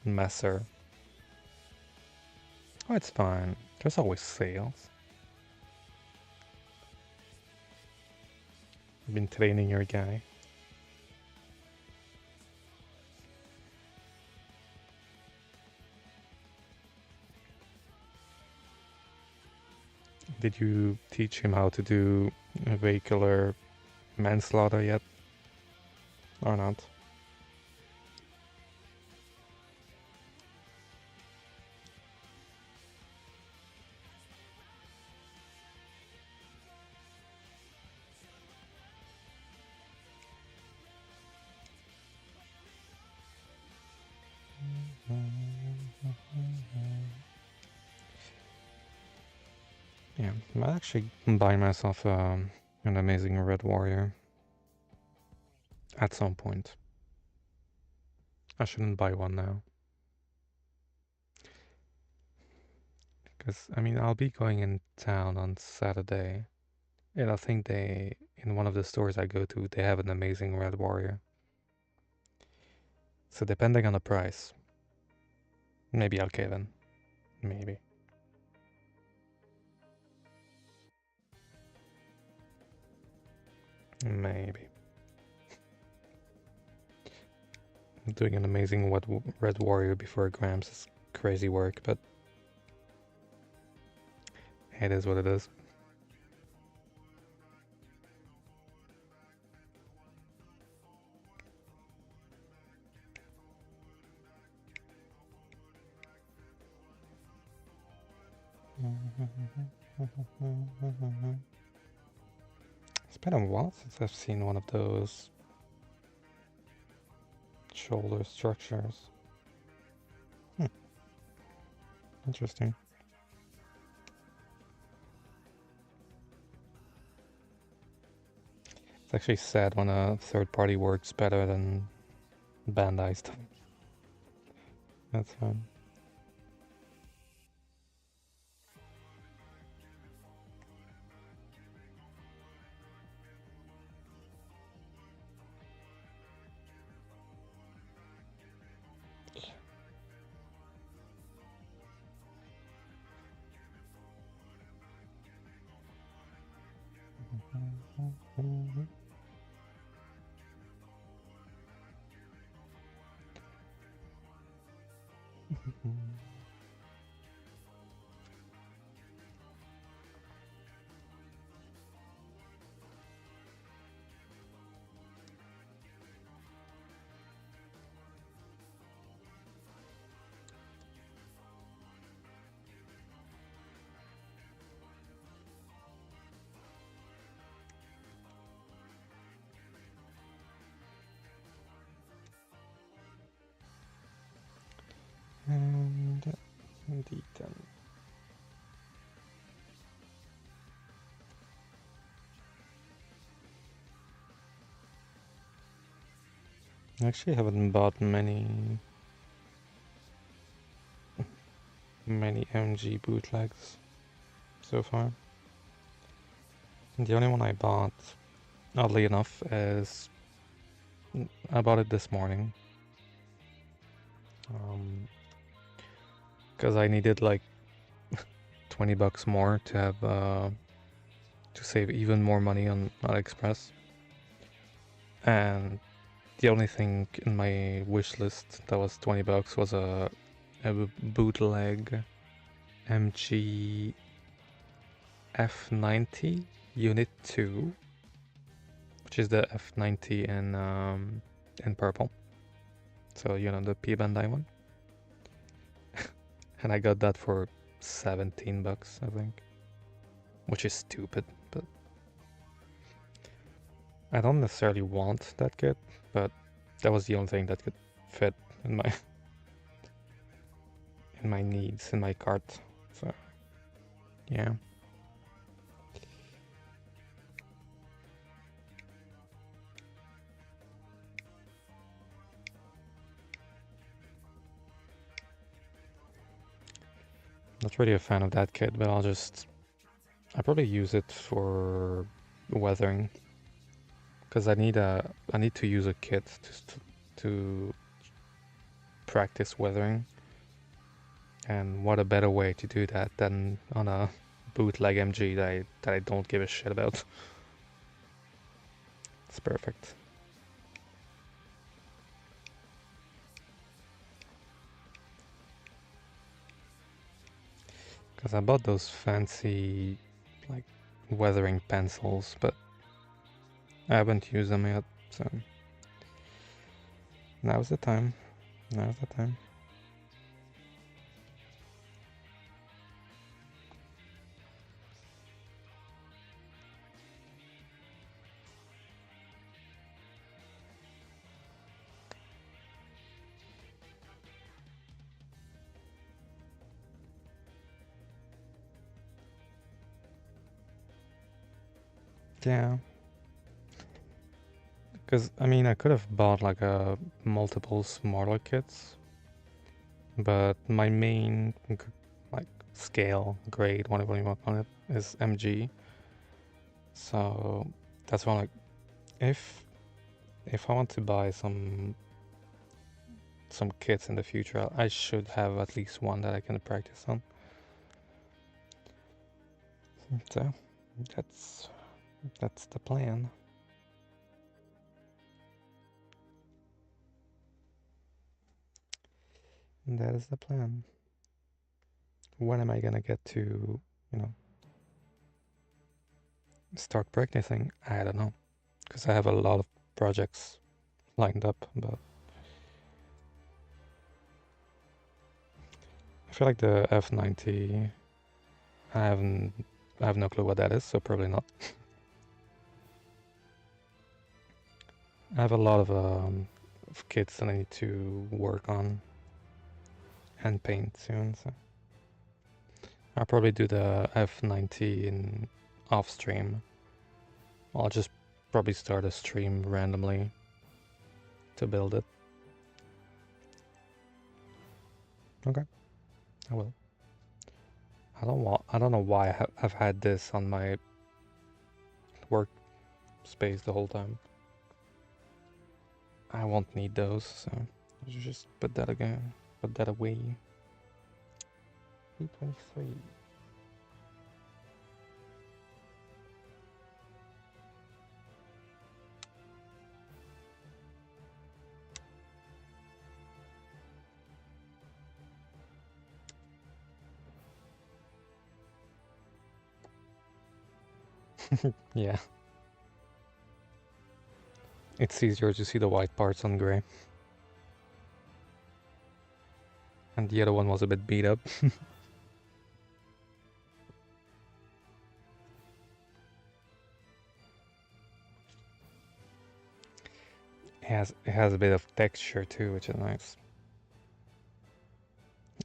messer. Oh, it's fine. There's always sales. I've been training your guy. Did you teach him how to do vehicular manslaughter yet? Or not? Yeah, I might actually buy myself an amazing red warrior at some point. I shouldn't buy one now. Because, I mean, I'll be going in town on Saturday. And I think in one of the stores I go to, they have an amazing red warrior. So depending on the price, maybe I'll cave in. Maybe. Maybe. Doing an amazing red warrior before Grams is crazy work, but it is what it is. It's been a while since I've seen one of those shoulder structures. Interesting. It's actually sad when a third party works better than Bandai stuff. That's fine. And indeed then. I actually haven't bought many MG bootlegs so far. And the only one I bought, oddly enough, is I bought it this morning. Because I needed like 20 bucks more to have to save even more money on AliExpress. And the only thing in my wish list that was $20 was a bootleg MG F90 Unit 2, which is the F90 in purple. So, you know, the P-Bandai one. And I got that for $17, I think. Which is stupid, but I don't necessarily want that kit, but that was the only thing that could fit in my needs, in my cart. So, yeah. Not really a fan of that kit, but I probably use it for weathering, because I need to use a kit to practice weathering, and what a better way to do that than on a bootleg MG that I don't give a shit about. It's perfect. Because I bought those fancy, like, weathering pencils, but I haven't used them yet, so now's the time. Now's the time. Yeah. Because, I mean, I could have bought like a multiple smaller kits, but my main like scale, grade, whatever you want on it, is MG. So that's why, like, if I want to buy some kits in the future, I should have at least one that I can practice on. So that's the plan. That is the plan. When am I gonna get to, you know, start practicing? I don't know, because I have a lot of projects lined up, but I feel like the F90, I have no clue what that is, so probably not. I have a lot of kits that I need to work on and paint soon, so I'll probably do the F90 in off stream. I'll just probably start a stream randomly to build it. Okay, I will. I don't know why I've had this on my workspace the whole time. I won't need those, so I'll just put that away. P23. Yeah. It's easier to see the white parts on gray. And the other one was a bit beat up. It has a bit of texture too, which is nice.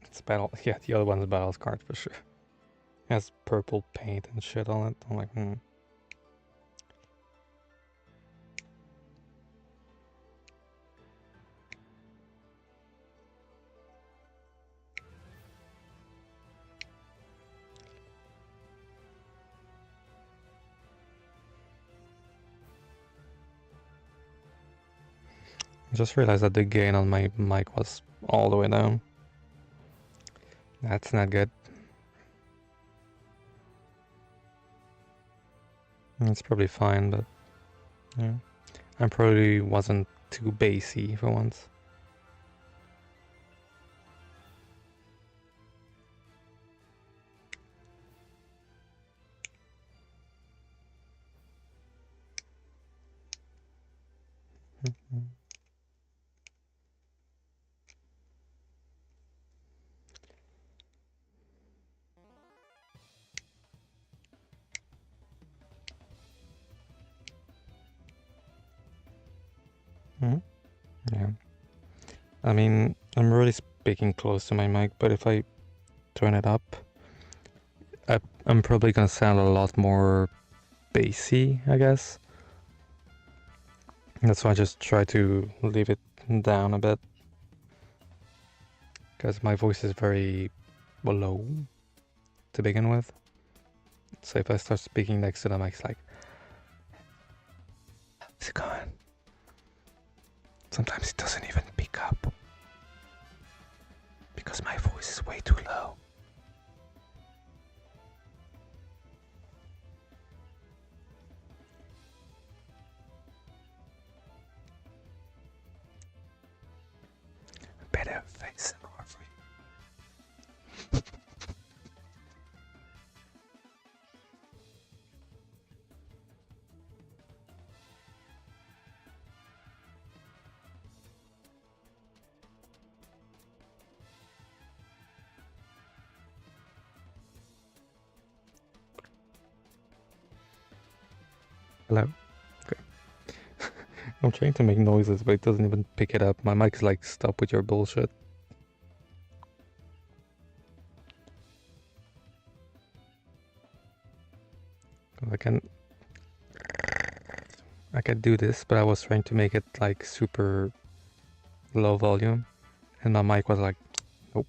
It's battle. Yeah, the other one's battle card for sure. It has purple paint and shit on it. I'm like, I just realized that the gain on my mic was all the way down. That's not good. It's probably fine, but yeah. I probably wasn't too bassy for once. Yeah. I mean, I'm really speaking close to my mic, but if I turn it up, I'm probably gonna sound a lot more bassy, I guess. That's why I just try to leave it down a bit. Because my voice is very low to begin with. So if I start speaking next to the mic, it's like, how's it going? Sometimes it doesn't even pick up. Because my voice is way too low. Better face more for you. Hello? Okay. I'm trying to make noises, but it doesn't even pick it up. My mic is like, stop with your bullshit. I can do this, but I was trying to make it like super low volume, and my mic was like, nope.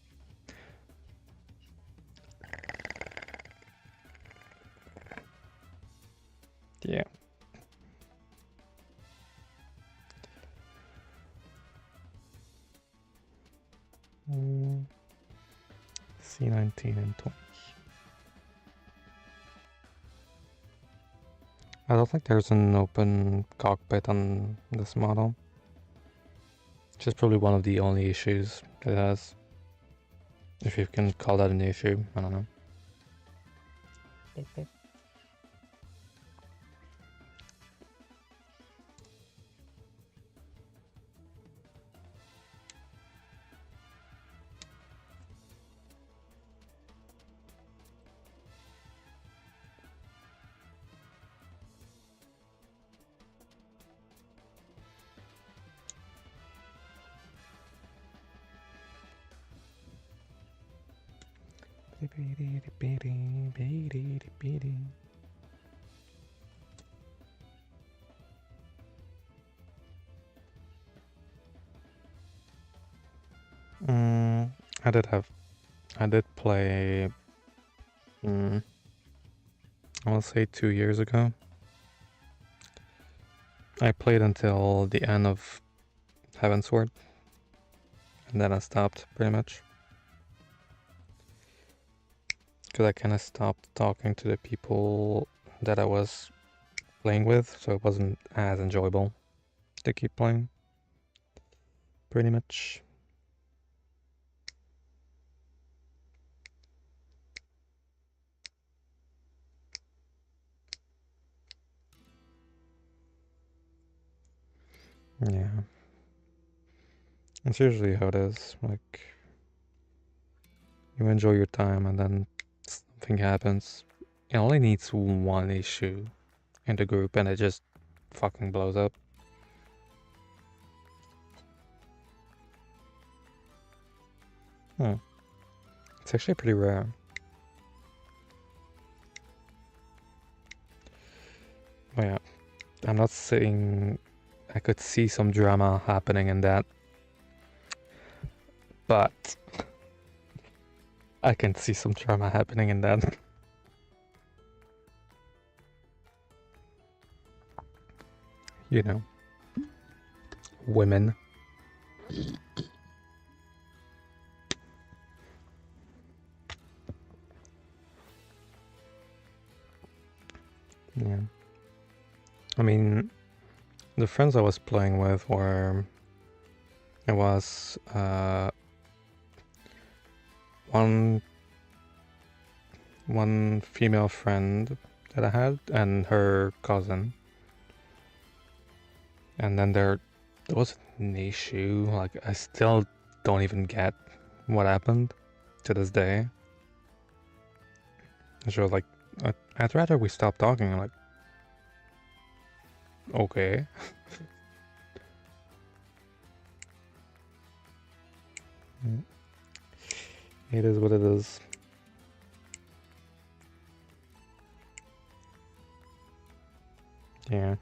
Yeah. C19 and 20. I don't think there's an open cockpit on this model. Which is probably one of the only issues it has. If you can call that an issue, I don't know. I did play, I'll say 2 years ago. I played until the end of Heavensward, and then I stopped pretty much. Because I kind of stopped talking to the people that I was playing with, so it wasn't as enjoyable to keep playing. Pretty much. Yeah. It's usually how it is. Like, you enjoy your time and then something happens. It only needs one issue in the group and it just fucking blows up. It's actually pretty rare. Oh yeah. I'm not saying I could see some drama happening in that, but I can see some drama happening in that. You know, women. Yeah. I mean, the friends I was playing with were, it was one female friend that I had and her cousin, and then there was an issue. Like, I still don't even get what happened to this day. And she was like, I'd rather we stop talking. I'm like, okay. It is what it is. Yeah.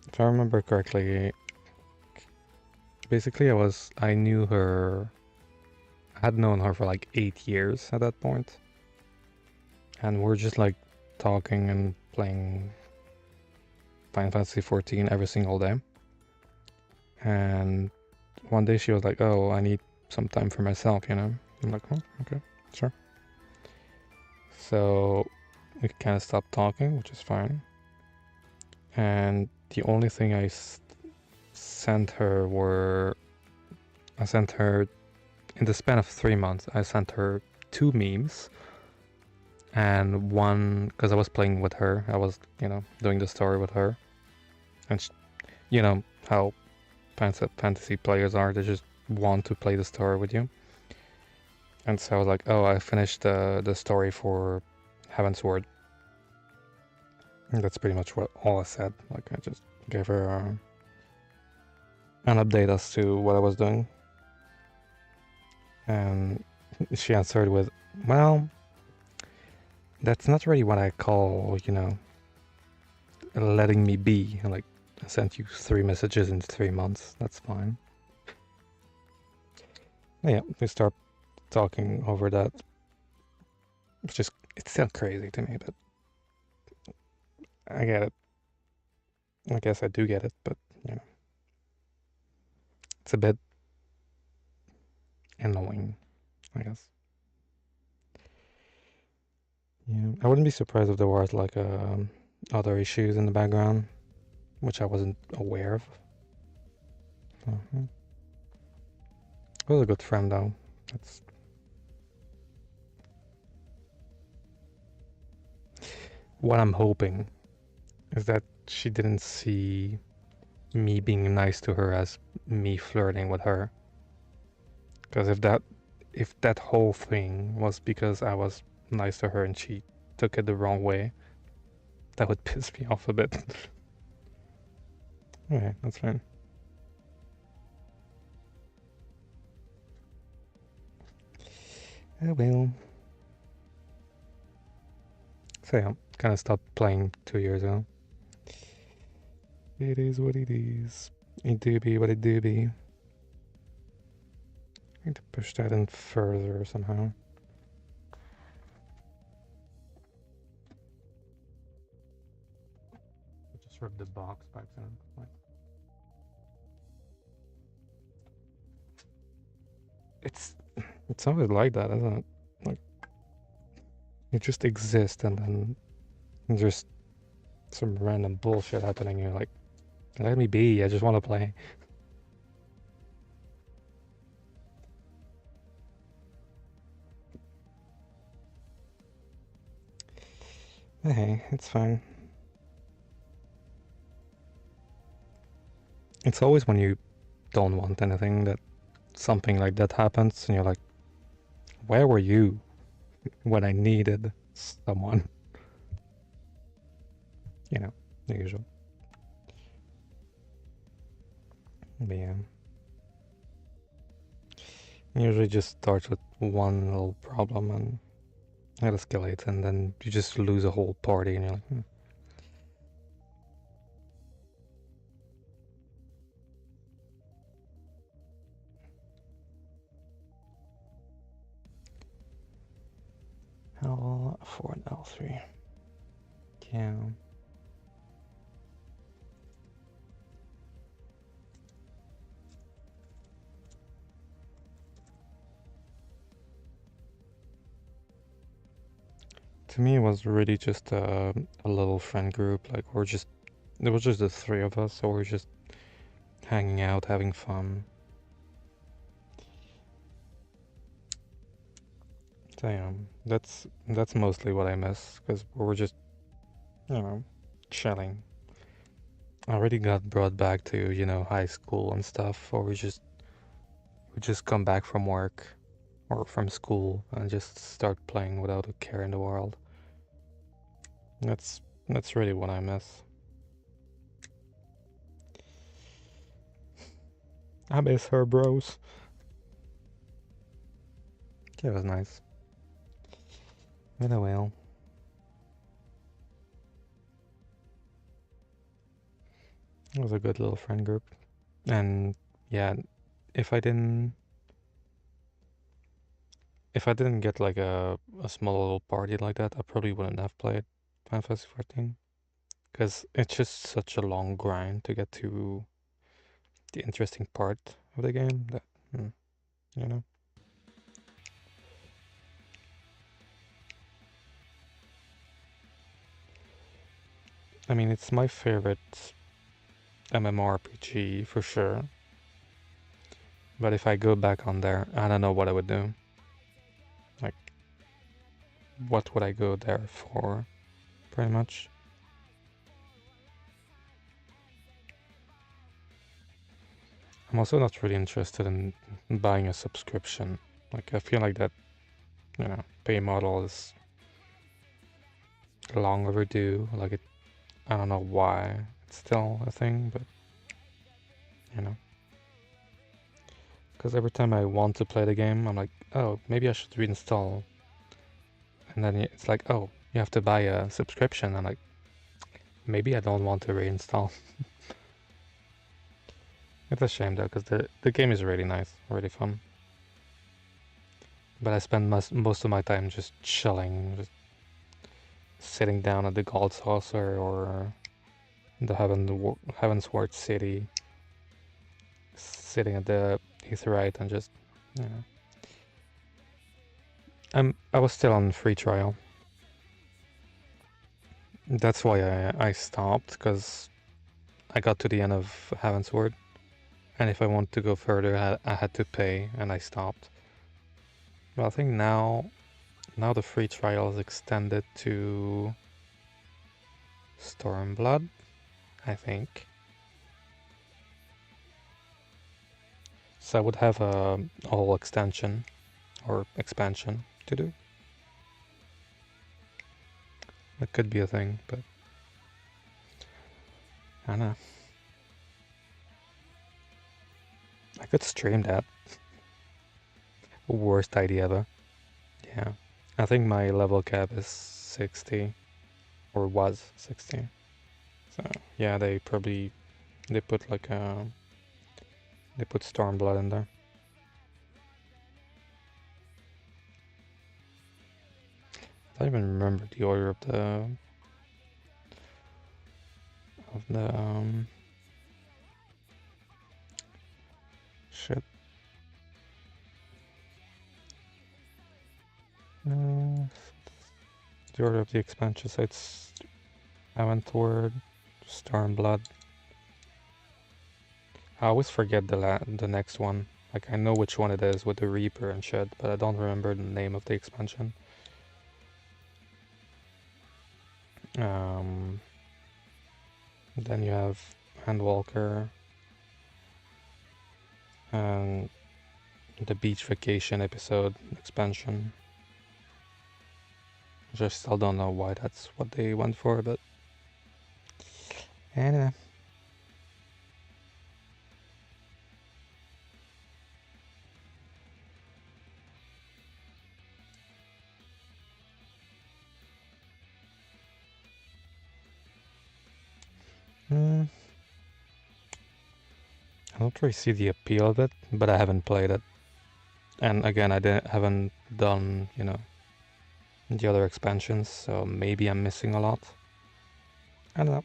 If I remember correctly, basically I knew her, I had known her for like 8 years at that point. And we're just like talking and playing Final Fantasy 14 every single day. And one day she was like, oh, I need some time for myself, you know? I'm like, oh, okay, sure. So we kind of stopped talking, which is fine. And the only thing I sent her in the span of 3 months, I sent her 2 memes and one, because I was playing with her, I was, you know, doing the story with her. And she, you know how fantasy players are, they just want to play the story with you. And so I was like, oh, I finished the story for Heavensward. And that's pretty much all I said. Like, I just gave her an update as to what I was doing. And she answered with, well, that's not really what I call, you know, letting me be. Like, I sent you 3 messages in 3 months. That's fine. Yeah, we start talking over that. It's still crazy to me, but I get it. I guess I do get it, but, you know, it's a bit annoying, I guess. Yeah, I wouldn't be surprised if there was like other issues in the background, which I wasn't aware of. It was a good friend, though. That's what I'm hoping, is that she didn't see me being nice to her as me flirting with her. Because if that whole thing was because I was nice to her and she took it the wrong way, that would piss me off a bit. Okay, that's fine. I will. So yeah, kind of stopped playing 2 years ago. It is what it is. It do be what it do be. I need to push that in further somehow. Just rip the box back then. It's always like that, isn't it? Like, you just exist and then there's some random bullshit happening. You're like, let me be. I just want to play. Hey, it's fine. It's always when you don't want anything that something like that happens, and you're like, where were you when I needed someone? You know, the usual. But yeah. Usually just starts with one little problem and it escalates, and then you just lose a whole party, and you're like, L4 and L3. Yeah. To me, it was really just a little friend group. Like, it was just the three of us, so we're just hanging out, having fun. So yeah, that's mostly what I miss, because we were just, you know, chilling. I already got brought back to, high school and stuff, or we just come back from work or from school and just start playing without a care in the world. That's that's really what I miss. I miss her, bros. It was nice. But oh well. It was a good little friend group. And yeah, if I didn't if I didn't get like a small little party like that, I probably wouldn't have played Final Fantasy 14. Because it's just such a long grind to get to the interesting part of the game that, you know. I mean, it's my favorite MMORPG for sure. But if I go back on there, I don't know what I would do. Like, what would I go there for? Pretty much. I'm also not really interested in buying a subscription. Like, I feel like that, pay model is long overdue. Like, I don't know why it's still a thing, but, you know. Because every time I want to play the game, I'm like, oh, maybe I should reinstall. And then it's like, oh, you have to buy a subscription. I'm like, maybe I don't want to reinstall. It's a shame though, because the game is really nice, really fun. But I spend most of my time just chilling, just sitting down at the Gold Saucer or the Heavensward City, sitting at the Aetheryte and just, you know. I was still on free trial. That's why I stopped, because I got to the end of Heavensward. And if I want to go further, I had to pay, and I stopped. Well, I think now the free trial is extended to Stormblood, I think. So I would have a whole extension or expansion to do. That could be a thing, but I don't know. I could stream that. Worst idea ever. Yeah. I think my level cap is 60, or was 60. So yeah, they put like they put Stormblood in there. I don't even remember the order of the shit. The order of the expansion. So it's Aventward, Stormblood. I always forget the next one. Like, I know which one it is with the Reaper and shit, but I don't remember the name of the expansion. Then you have Handwalker and the Beach Vacation episode expansion. Which I still don't know why that's what they went for, but anyway. I don't really see the appeal of it, but I haven't played it. And again, haven't done, the other expansions, so maybe I'm missing a lot. I don't know.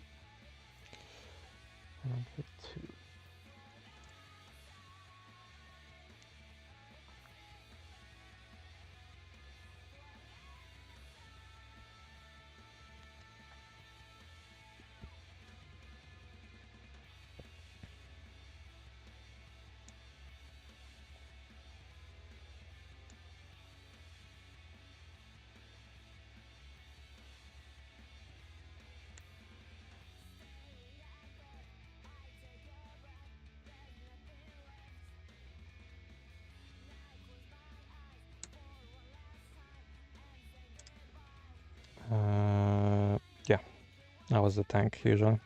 I was a tank usually.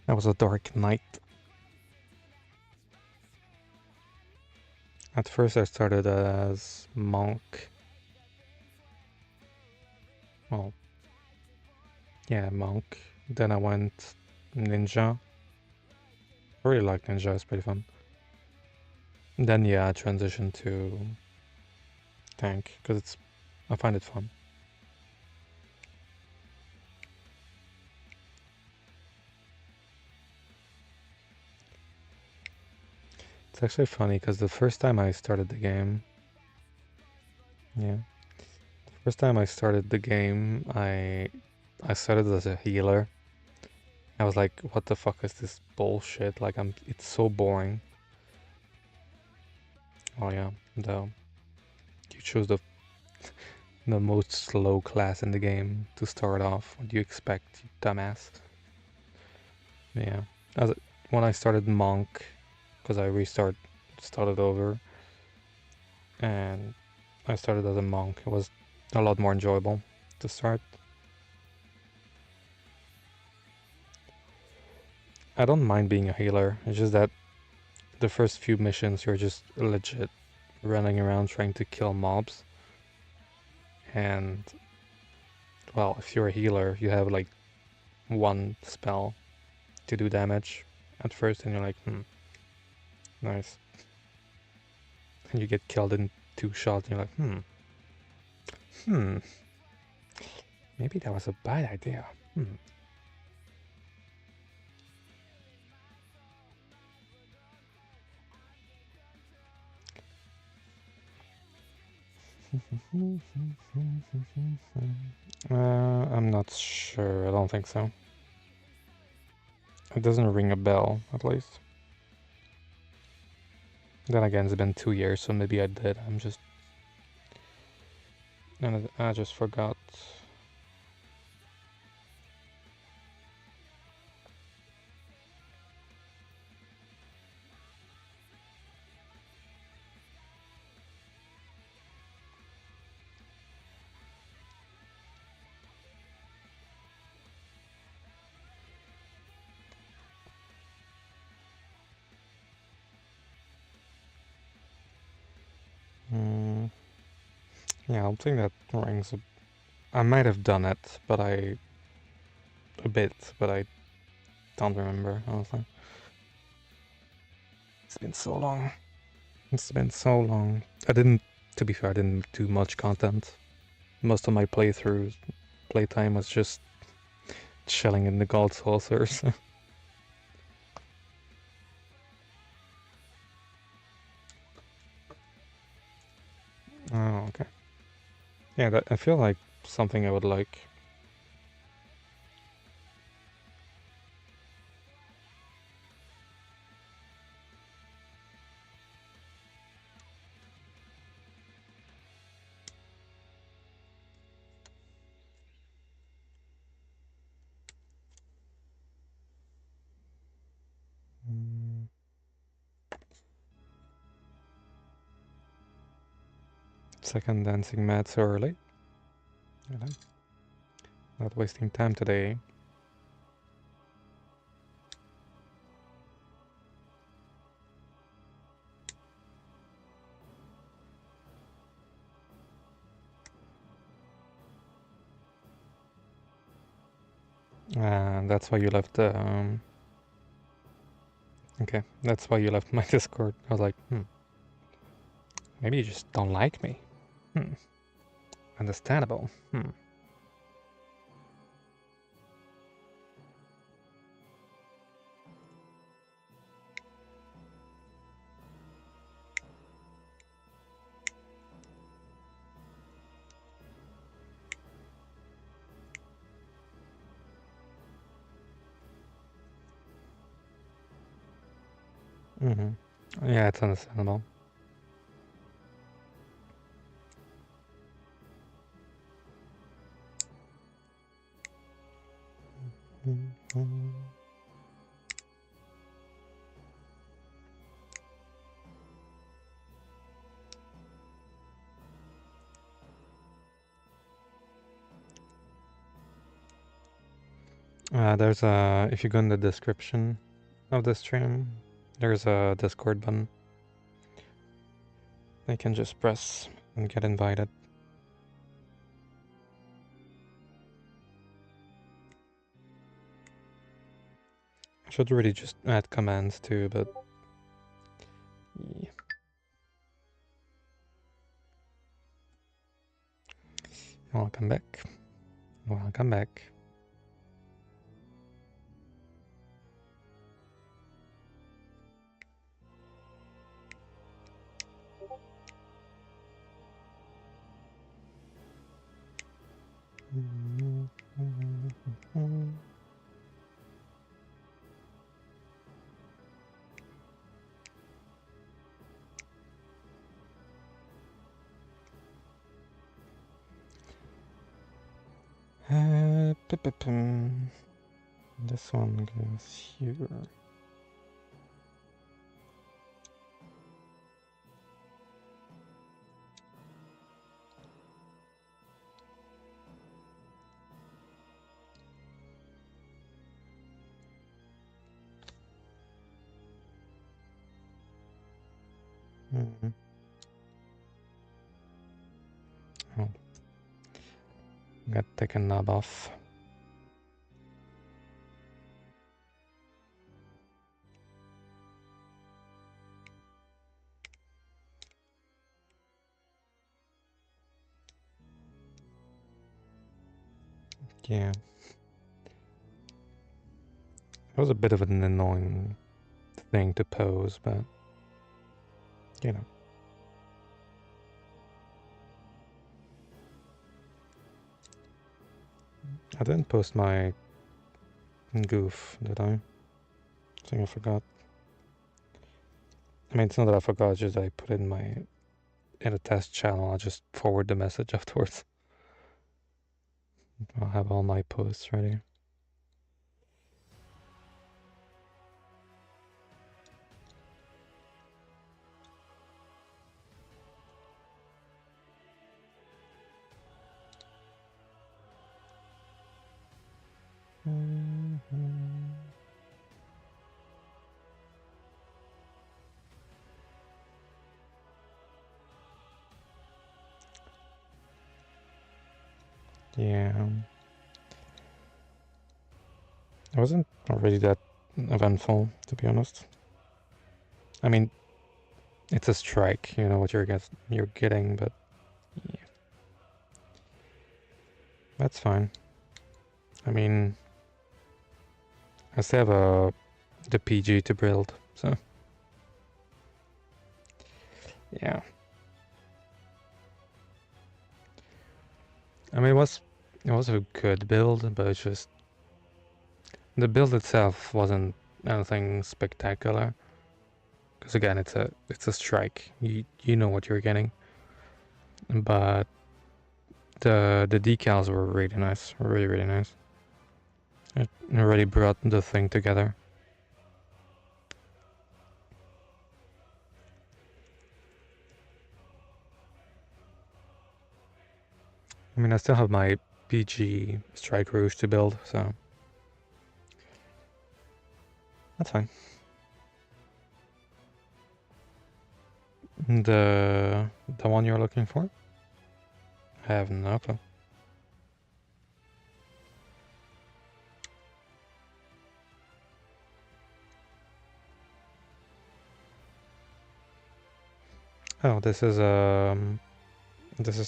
I was a dark knight. At first I started as monk. Well, yeah, monk. Then I went ninja. I really like ninja, it's pretty fun. Then yeah, I transitioned to tank because I find it fun. It's actually funny because the first time I started the game, yeah, the first time I started the game, I started as a healer. I was like, what the fuck is this bullshit? Like, it's so boring. Oh yeah, you chose the most slow class in the game to start off. What do you expect, you dumbass? Yeah, when I started monk, because I started over, and I started as a monk. It was a lot more enjoyable to start. I don't mind being a healer. It's just that the first few missions you're just legit running around trying to kill mobs. And well, if you're a healer, you have like one spell to do damage at first, and you're like, nice. And you get killed in 2 shots, and you're like, maybe that was a bad idea. I'm not sure. I don't think so. It doesn't ring a bell, at least. Then again, it's been 2 years, so maybe I did. I just forgot. Yeah, I don't think that rings a... I might have done it, but a bit, but I don't remember, honestly. It's been so long. It's been so long. To be fair, I didn't do much content. Most of my playtime was just chilling in the gold saucers. Oh, okay. Yeah, I feel like something I would like. Second dancing mat so early. Not wasting time today. And that's why you left. Okay, that's why you left my Discord. I was like, maybe you just don't like me. Understandable. Yeah, it's understandable. There's a, if you go in the description of the stream, there's a Discord button. You can just press and get invited. I should really just add commands too, but yeah. Welcome back. Welcome back. This one goes here. Oh, got to take a knob off. Yeah. It was a bit of an annoying thing to pose, but you know. I didn't post my goof, did I? I think I forgot. I mean, it's not that I forgot, it's just I put it in a test channel. I'll just forward the message afterwards. I'll have all my posts ready. Yeah. It wasn't really that eventful, to be honest. I mean, it's a strike, you know what you're getting, but yeah. That's fine. I mean, I still have the PG to build, so yeah. I mean, it was a good build, but it's just the build itself wasn't anything spectacular. Because again, it's a strike. You know what you're getting, but the decals were really nice, really nice. It really brought the thing together. I mean, I still have my PG Strike Rouge to build, so that's fine. The one you're looking for? I have no clue. Oh, this is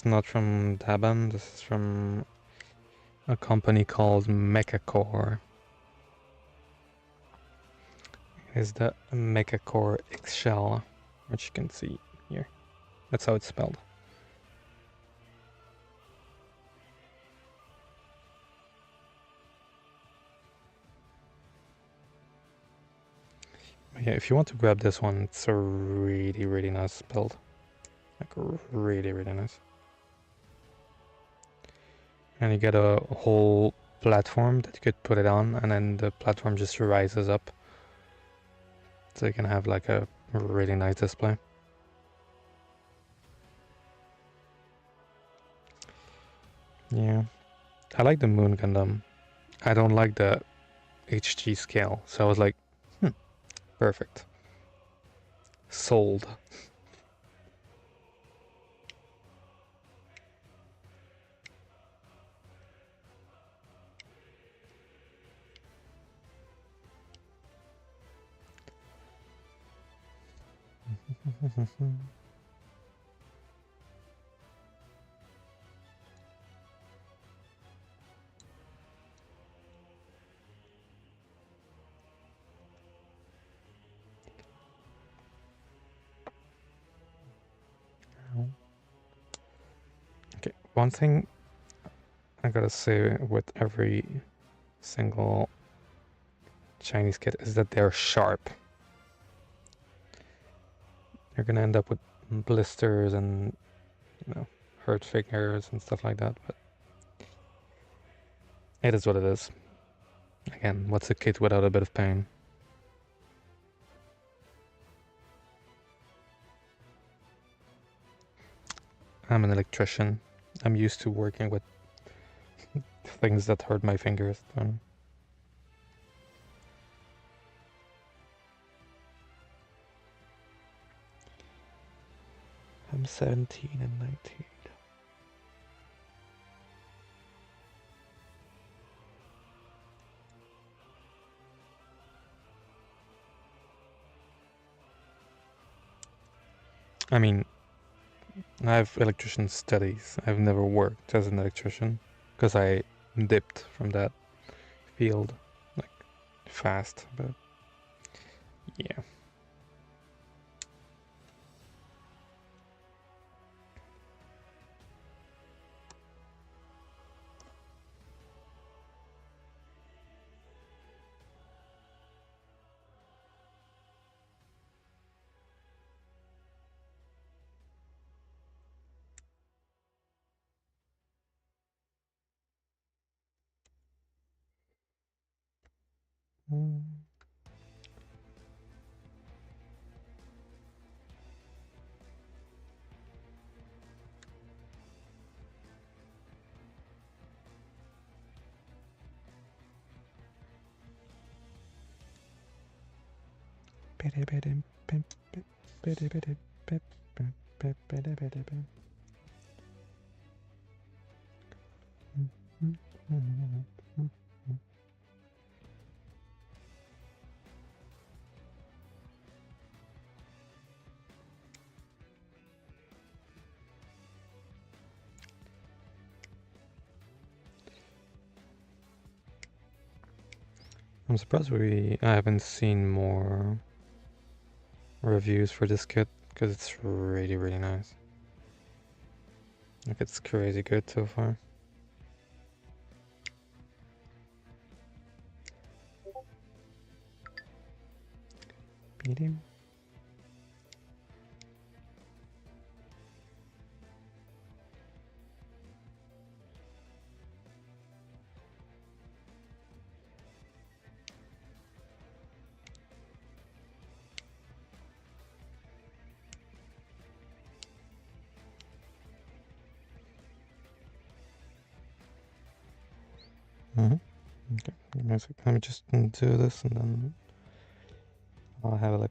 not from Daban. This is from a company called Mecha. Is the Mecha Ixchel, which you can see here. That's how it's spelled. Yeah, if you want to grab this one, it's a really nice build. Like really nice. And you get a whole platform that you could put it on, and then the platform just rises up. So you can have like a really nice display. Yeah. I like the Moon Gundam. I don't like the HG scale. So I was like, perfect. Sold. Okay, one thing I gotta say with every single Chinese kit is that they're sharp. You're gonna end up with blisters and, you know, hurt fingers and stuff like that, but it is what it is. Again, what's a kit without a bit of pain? I'm an electrician. I'm used to working with things that hurt my fingers. I'm 17 and 19. I mean, I have electrician studies. I've never worked as an electrician because I dipped from that field like fast, but yeah. I'm surprised I haven't seen more reviews for this kit because it's really, really nice. Like, it's crazy good so far. Beat him. Okay, give me a second. Let me just do this and then I'll have a look.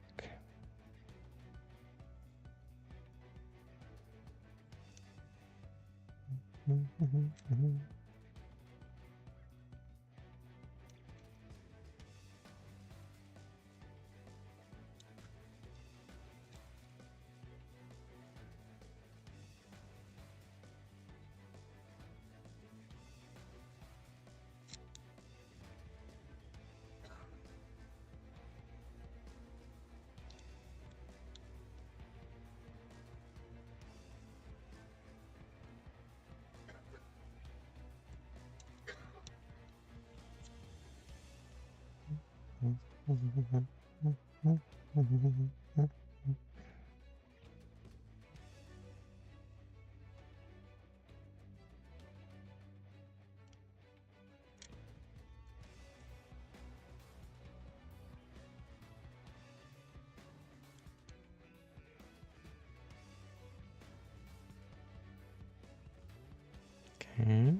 Okay.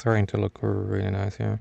starting to look really nice here.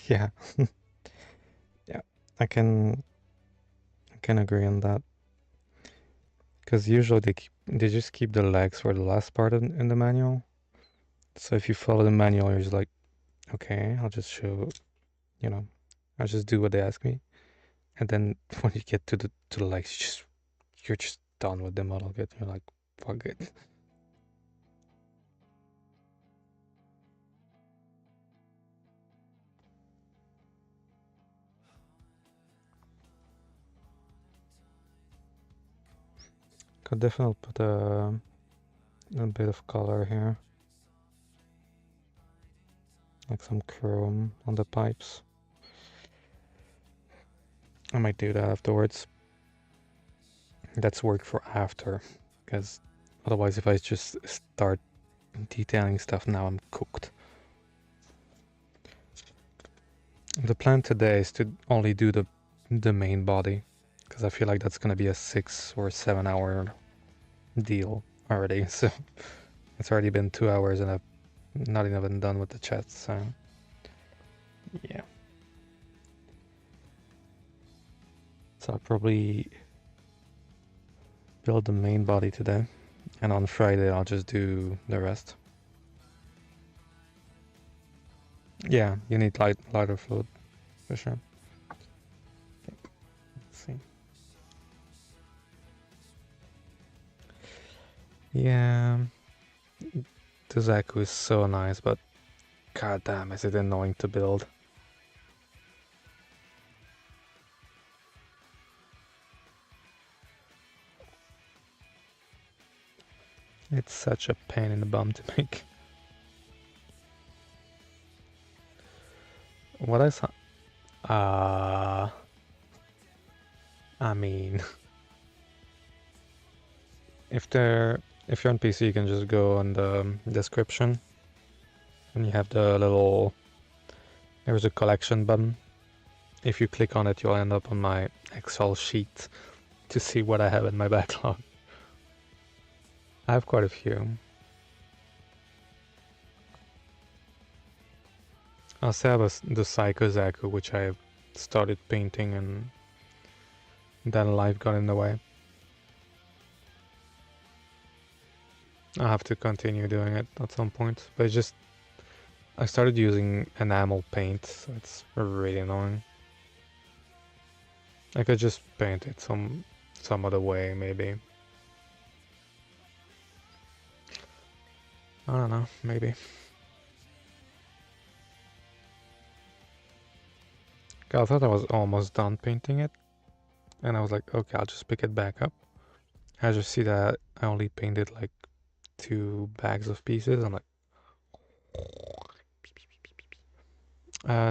Yeah. Yeah, I can agree on that. Because usually they just keep the legs for the last part in the manual. So if you follow the manual, you're just like, okay, I'll just show, you know, I'll just do what they ask me. And then when you get to the legs, you're just done with the model kit. You're like, fuck it. Could definitely put a bit of color here. Like some chrome on the pipes. I might do that afterwards. That's work for after. Because otherwise if I just start detailing stuff now, I'm cooked. The plan today is to only do the main body. Because I feel like that's going to be a 6 or 7 hour deal already. So it's already been 2 hours and I've not even done with the chat, so yeah. So I'll probably build the main body today, and on Friday I'll just do the rest. Yeah, you need lighter fluid for sure. Okay. Let's see. Yeah, the Zaku is so nice, but god damn, is it annoying to build. It's such a pain in the bum to make. What I saw... I mean... if you're on PC, you can just go on the description. And you have the little... There's a collection button. If you click on it, you'll end up on my Excel sheet to see what I have in my backlog. I have quite a few. I'll say I was the Psycho Zaku, which I started painting, and then life got in the way. I'll have to continue doing it at some point, but it's just... I started using enamel paint, so it's really annoying. I could just paint it some other way, maybe. I don't know, maybe. I thought I was almost done painting it, and I was like, okay, I'll just pick it back up. I just see that I only painted like 2 bags of pieces. I'm like,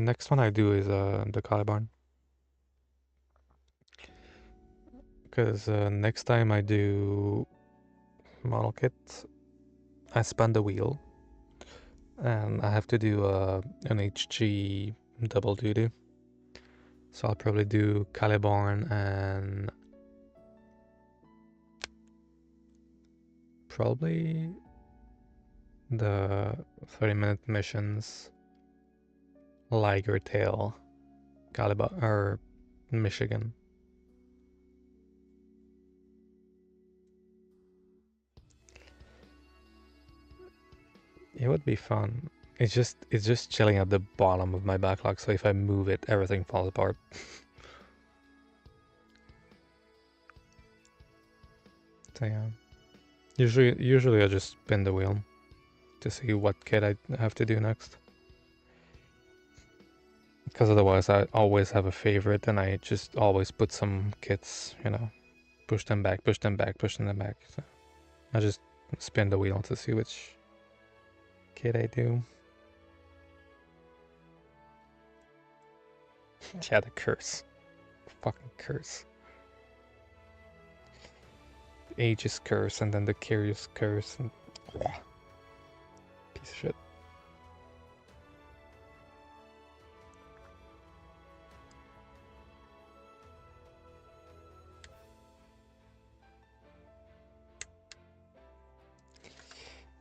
next one I do is the Caliban. Because next time I do model kit, I spun the wheel, and I have to do an HG double duty. So I'll probably do Caliborn and probably the 30-minute missions, Liger Tail, Caliban, or Michigan. It would be fun. It's just chilling at the bottom of my backlog, so if I move it, everything falls apart. So yeah. Usually I just spin the wheel to see what kit I have to do next. Because otherwise I always have a favorite and I just always put some kits, you know, push them back, push them back, push them back. So I just spin the wheel to see which kit I do. Yeah, the curse. Fucking curse. The Aegis curse and then the Curious curse and piece of shit.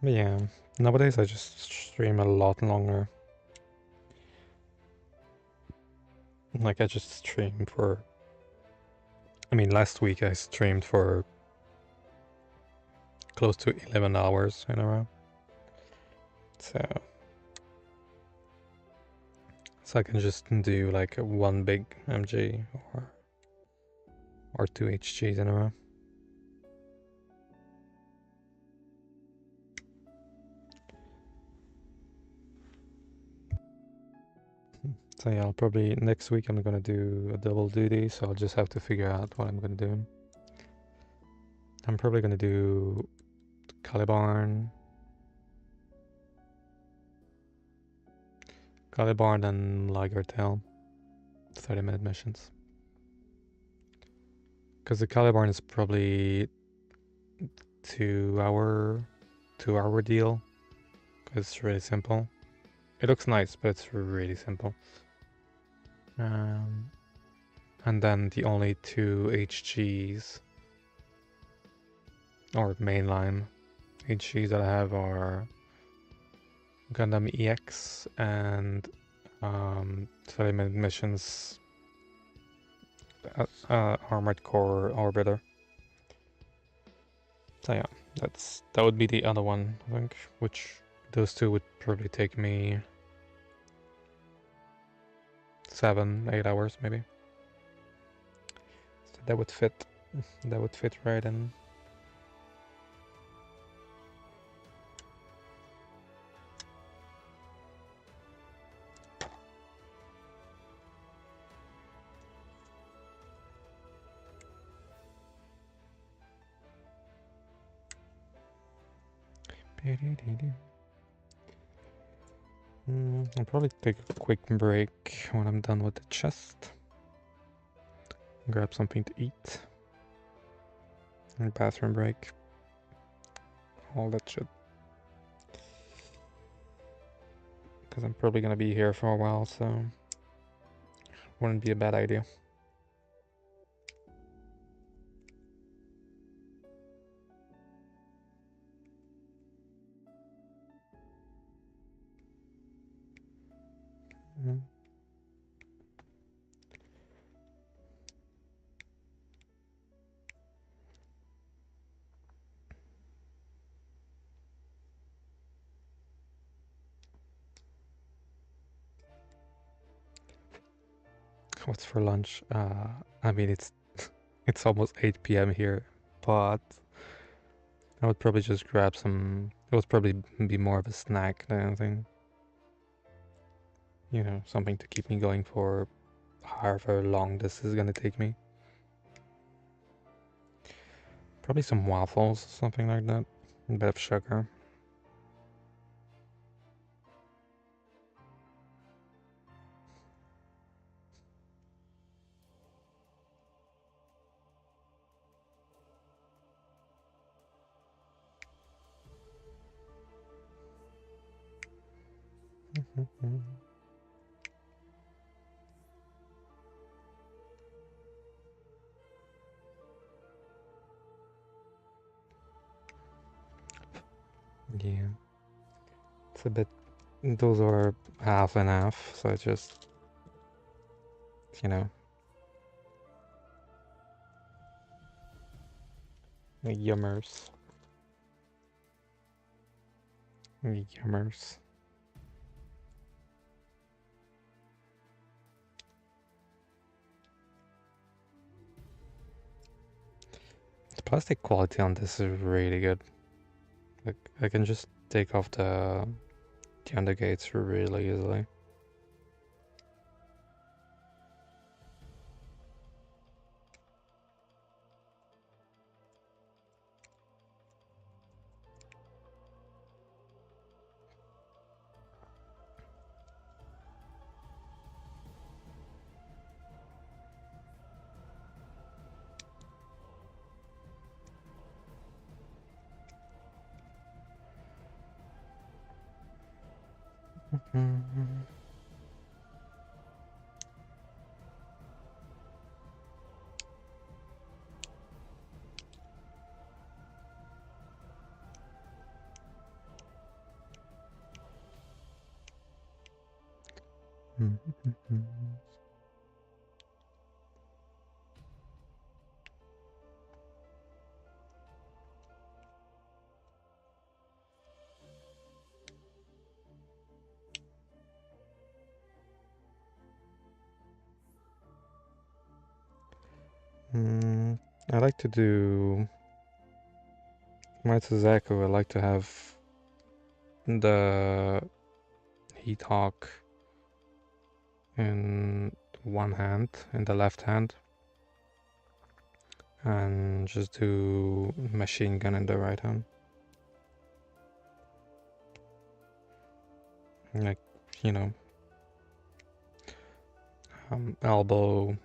But yeah, nowadays I just stream a lot longer. Like I just streamed for, I mean last week I streamed for close to 11 hours in a row. So I can just do like one big MG or two HGs in a row. So yeah, I'll probably next week I'm gonna do a double duty, so I'll just have to figure out what I'm gonna do. I'm probably gonna do Calibarn and Lagertail, 30-minute missions. Because the Calibarn is probably 2 hour deal. It's really simple. It looks nice, but it's really simple. And then the only two HGs or mainline HGs that I have are Gundam EX and 30-minute missions Armored Core Orbiter. So yeah, that would be the other one, I think, which those two would probably take me 7-8 hours maybe. So that would fit right in. I'll probably take a quick break when I'm done with the chest. Grab something to eat. And bathroom break. All that shit. Because I'm probably gonna be here for a while, so wouldn't be a bad idea. What's for lunch? I mean, it's almost 8 p.m. here, but I would probably just grab some. It would probably be more of a snack than anything. You know, something to keep me going for however long this is gonna take me. Probably some waffles, something like that. A bit of sugar. It's a bit... Those are half and half, so it's just... You know... Yummers. Yummers. The plastic quality on this is really good. Like, I can just take off the undergates really easily. I like to do my Suzaku. I like to have the Heat Hawk in one hand, in the left hand, and just do machine gun in the right hand. Like, you know, elbow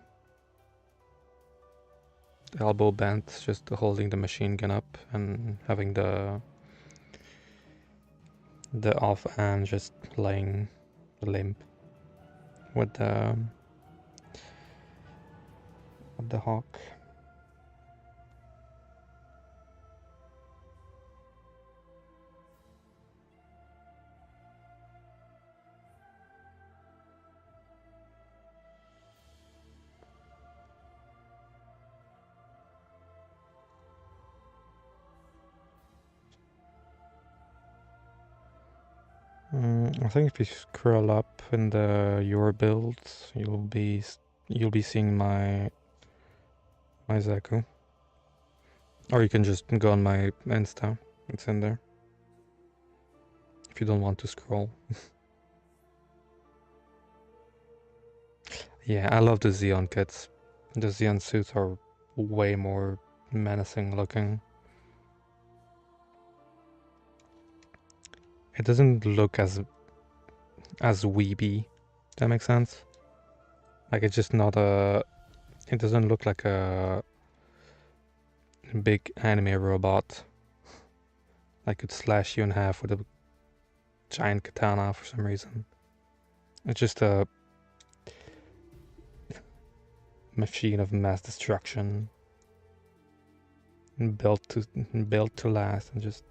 bent, just holding the machine gun up and having the off hand just laying limp with the hawk. I think if you scroll up in your builds, you'll be seeing my Zaku. Or you can just go on my Insta. It's in there. If you don't want to scroll. Yeah, I love the Xeon kits. The Xeon suits are way more menacing looking. It doesn't look as weeby. That makes sense? Like, it's just not a... It doesn't look like a big anime robot. I could slash you in half with a giant katana for some reason. It's just a machine of mass destruction, built to last and just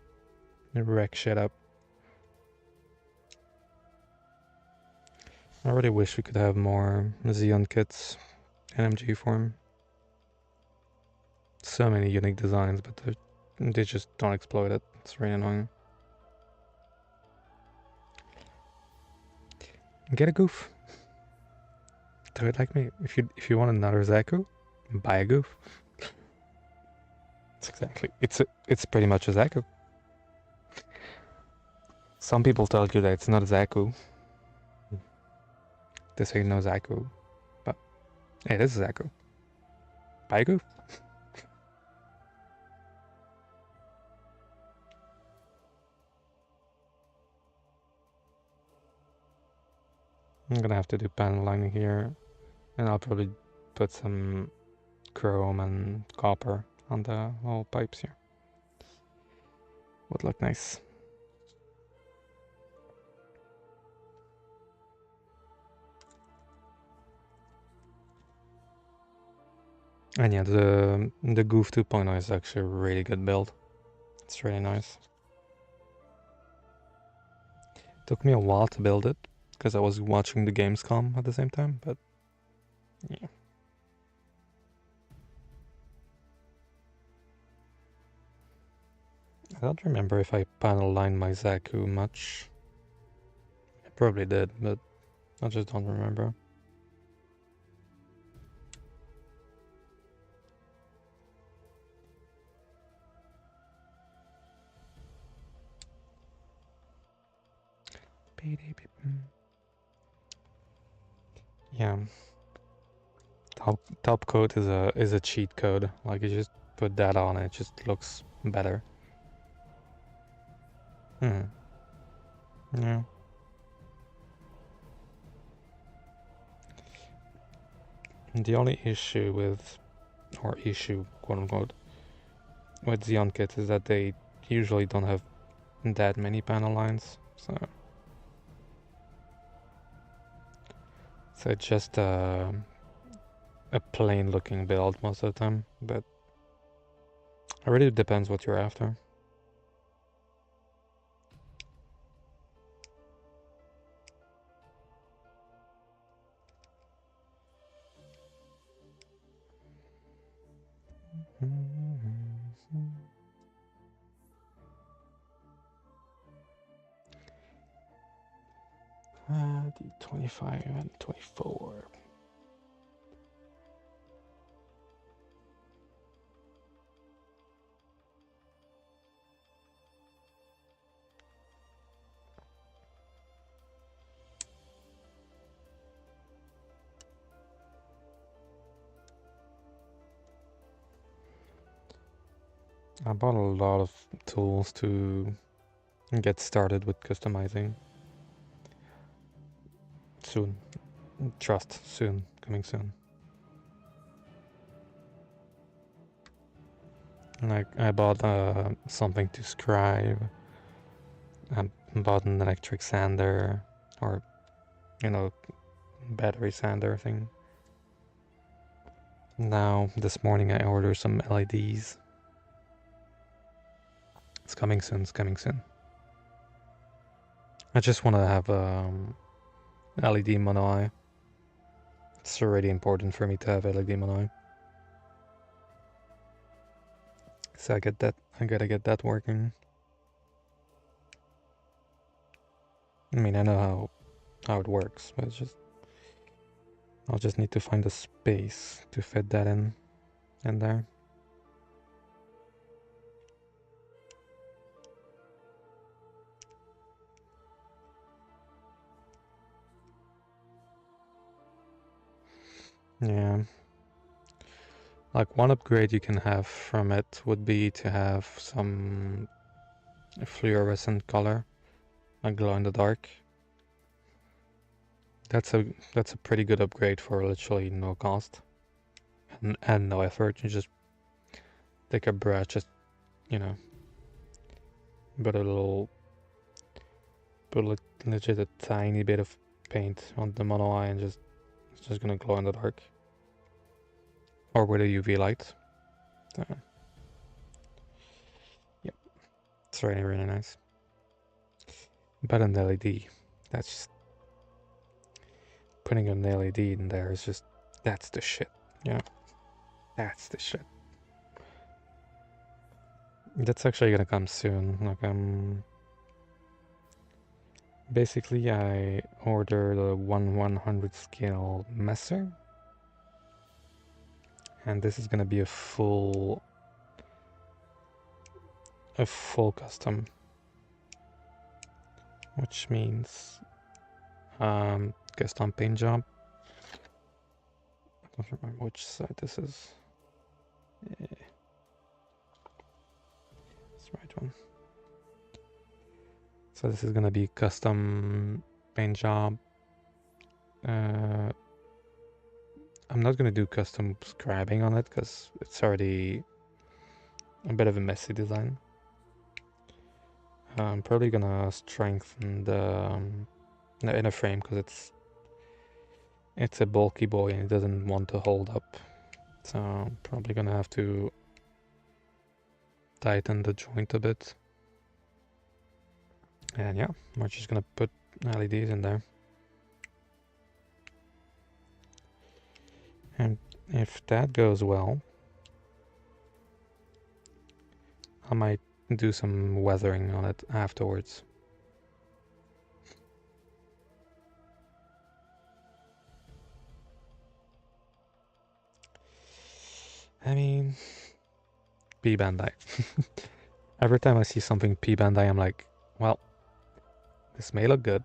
wreck shit up. I really wish we could have more Xeon kits in MG form. So many unique designs, but they just don't exploit it. It's really annoying. Get a goof. Do it like me. If you want another Zaku, buy a goof. It's pretty much a Zaku. Some people tell you that it's not a Zaku. They say no Zaku, but it is a Zaku. Buy a goof. I'm gonna have to do panel lining here, and I'll probably put some chrome and copper on the whole pipes here. Would look nice. And yeah, the Goof 2.0 is actually a really good build. It's really nice. Took me a while to build it because I was watching the Gamescom at the same time, but yeah. I don't remember if I panel lined my Zaku much. I probably did, but I just don't remember. Yeah. Top coat is a cheat code. Like you just put that on, it just looks better. Yeah. The only issue with, or issue, quote unquote, with Xeon kits is that they usually don't have that many panel lines, so it's just a plain looking build most of the time, but it really depends what you're after. The 25 and 24. I bought a lot of tools to get started with customizing. Soon. Trust, soon. Coming soon. And I bought something to scribe. I bought an electric sander, or, you know, battery sander thing. Now, this morning I ordered some LEDs. It's coming soon, it's coming soon. I just want to have LED mono eye. It's already important for me to have LED mono eye. So I gotta get that working. I mean, I know how it works, but it's just, I'll just need to find a space to fit that in there. Yeah. Like one upgrade you can have from it would be to have some fluorescent color, like glow in the dark. That's a pretty good upgrade for literally no cost and no effort. You just take a brush, just, you know, put legit a tiny bit of paint on the mono eye and it's just gonna glow in the dark. Or with a UV light. Yep, it's really, really nice. But an LED, that's just, putting an LED in there is just, that's the shit. Yeah, that's the shit. That's actually gonna come soon. Like, basically I ordered a 1/100 scale messer, and this is gonna be a full custom, which means custom paint job. I don't remember which side this is. Yeah. It's the right one. So this is gonna be custom paint job. I'm not gonna do custom scribing on it because it's already a bit of a messy design. I'm probably gonna strengthen the inner frame because it's a bulky boy and it doesn't want to hold up. So I'm probably gonna have to tighten the joint a bit. And yeah, we're just gonna put LEDs in there. And if that goes well, I might do some weathering on it afterwards. I mean, P Bandai. Every time I see something P Bandai, I'm like, well, this may look good.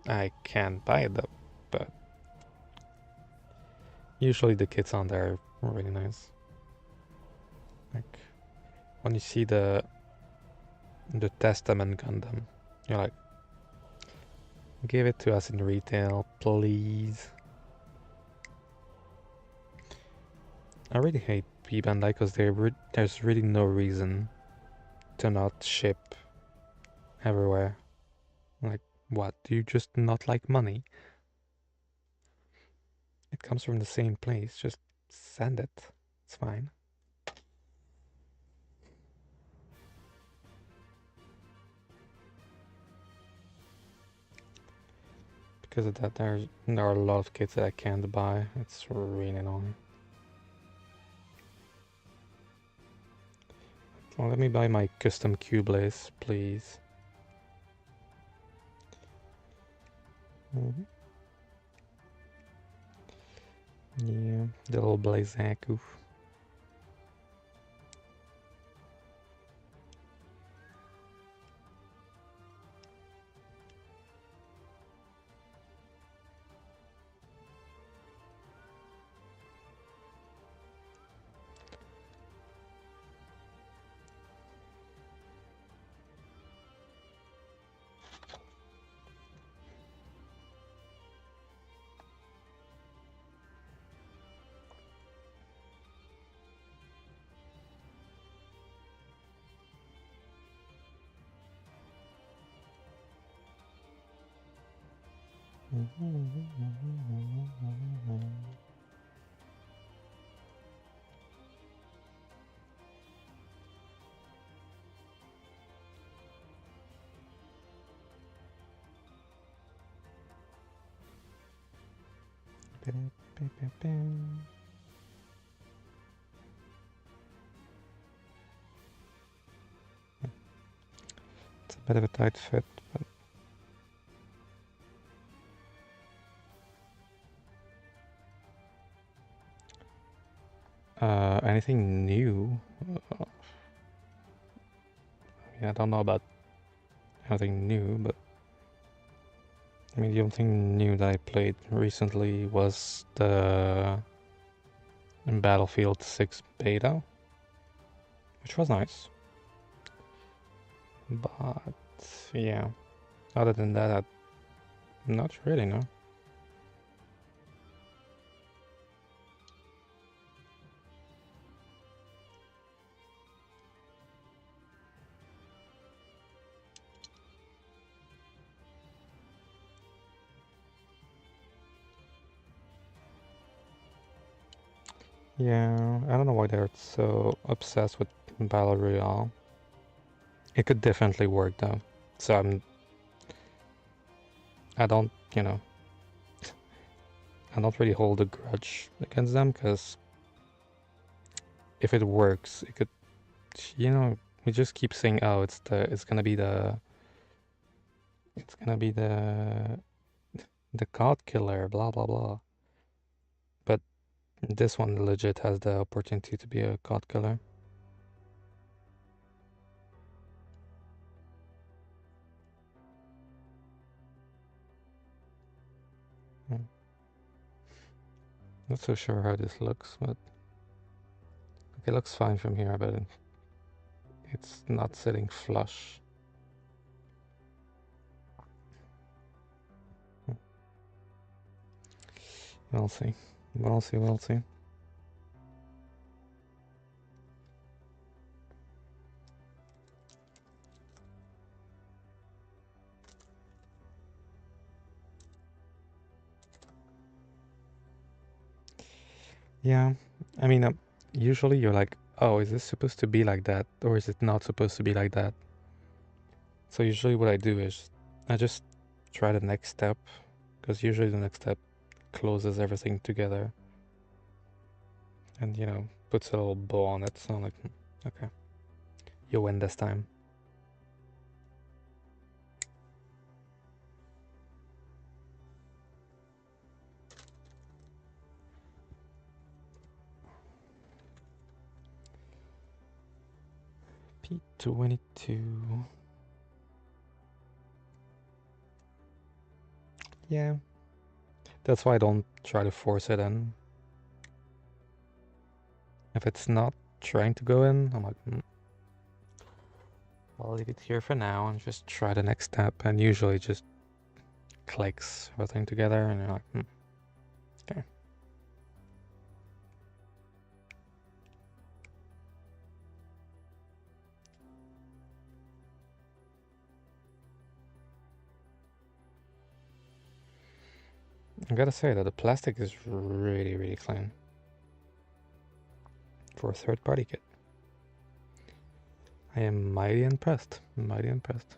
I can't buy it though, but usually the kits on there are really nice. Like when you see the Testament Gundam, you're like, give it to us in retail, please. I really hate P Bandai because there's really no reason to not ship everywhere. Like, what? Do you just not like money? It comes from the same place. Just send it. It's fine. Because of that, there are a lot of kits that I can't buy. It's really annoying. Well, let me buy my custom Q-Blaze, please. Yeah, the little Blazaku. It's a bit of a tight fit, but anything new? I don't know about anything new, but I mean, the only thing new that I played recently was the Battlefield 6 beta, which was nice. But yeah, other than that, not really, no. Yeah, I don't know why they're so obsessed with Battle Royale. It could definitely work though. So I don't, I don't really hold a grudge against them because if it works, it could, we just keep saying, oh, it's gonna be the COD killer, blah blah blah. But this one legit has the opportunity to be a COD killer. Not so sure how this looks, but it looks fine from here, but it's not sitting flush. We'll see. We'll see. We'll see. Yeah, I mean, usually you're like, oh, is this supposed to be like that, or is it not supposed to be like that? So usually what I do is I just try the next step, because usually the next step closes everything together and, you know, puts a little bow on it. So I'm like, okay, you win this time. P22. Yeah, that's why I don't try to force it in. If it's not trying to go in, I'm like, I'll leave it here for now and just try the next step. And usually just clicks everything together and you're like, okay. I gotta say that the plastic is really, really clean for a third-party kit. I am mighty impressed. Mighty impressed.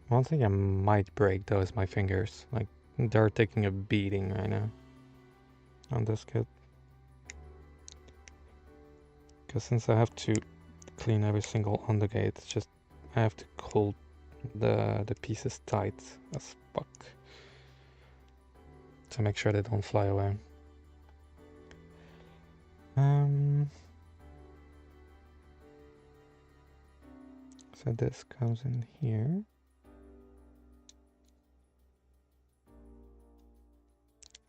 One thing I might break though is my fingers. Like, they're taking a beating right now on this kit. Because since I have to clean every single undergate, it's just I have to hold the pieces tight as fuck to make sure they don't fly away. So this comes in here.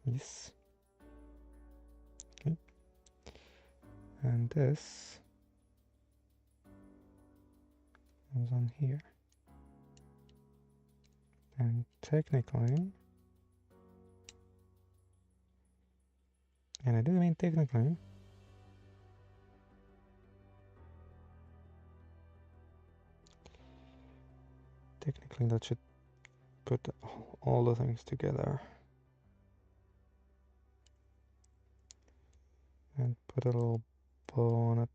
Yes. Okay. And this comes on here. And technically, and I do mean technically, that should put all the things together. And put a little bow on it.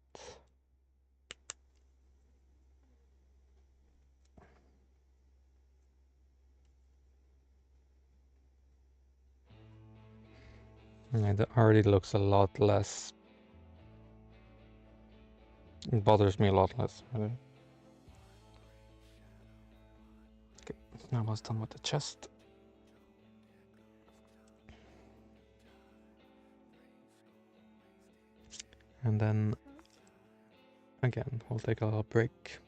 And it already looks a lot less. It bothers me a lot less. Really. Okay, almost done with the chest. And then again, we'll take a little break.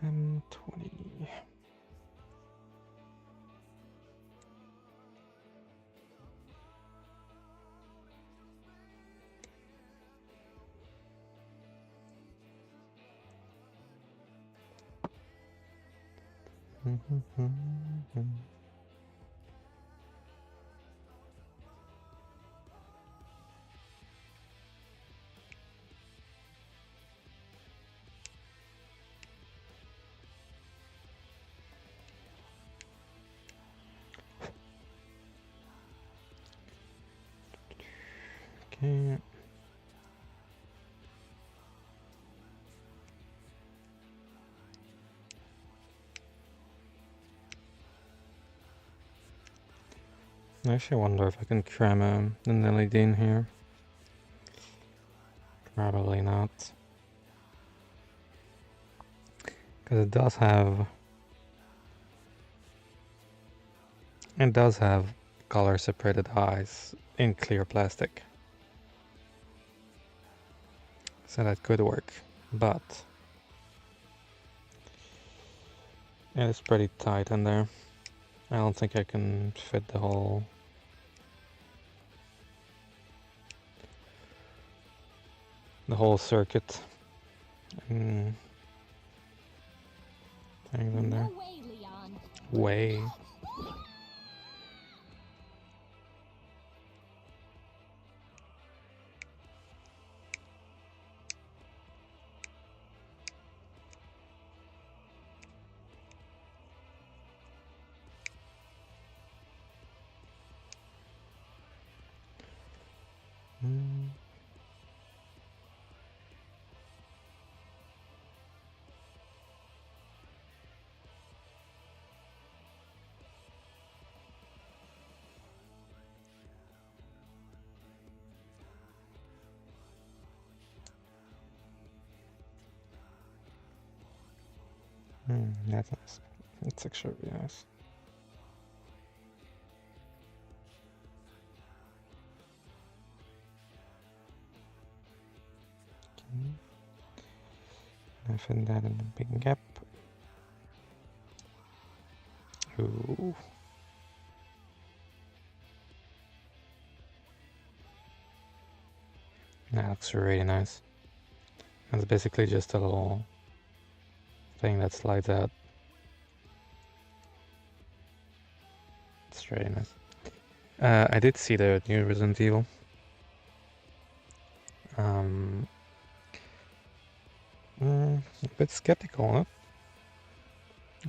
And 20. Okay. I actually wonder if I can cram an LED in here. Probably not. Because it does have color separated eyes in clear plastic. So that could work, but it's pretty tight in there. I don't think I can fit the whole circuit thing in there. No way, Leon. Way. That's nice. It's actually really nice. I fit that in the big gap. Ooh. That looks really nice. It's basically just a little thing that slides out. It's really nice. I did see the new Resident Evil. A bit skeptical on it.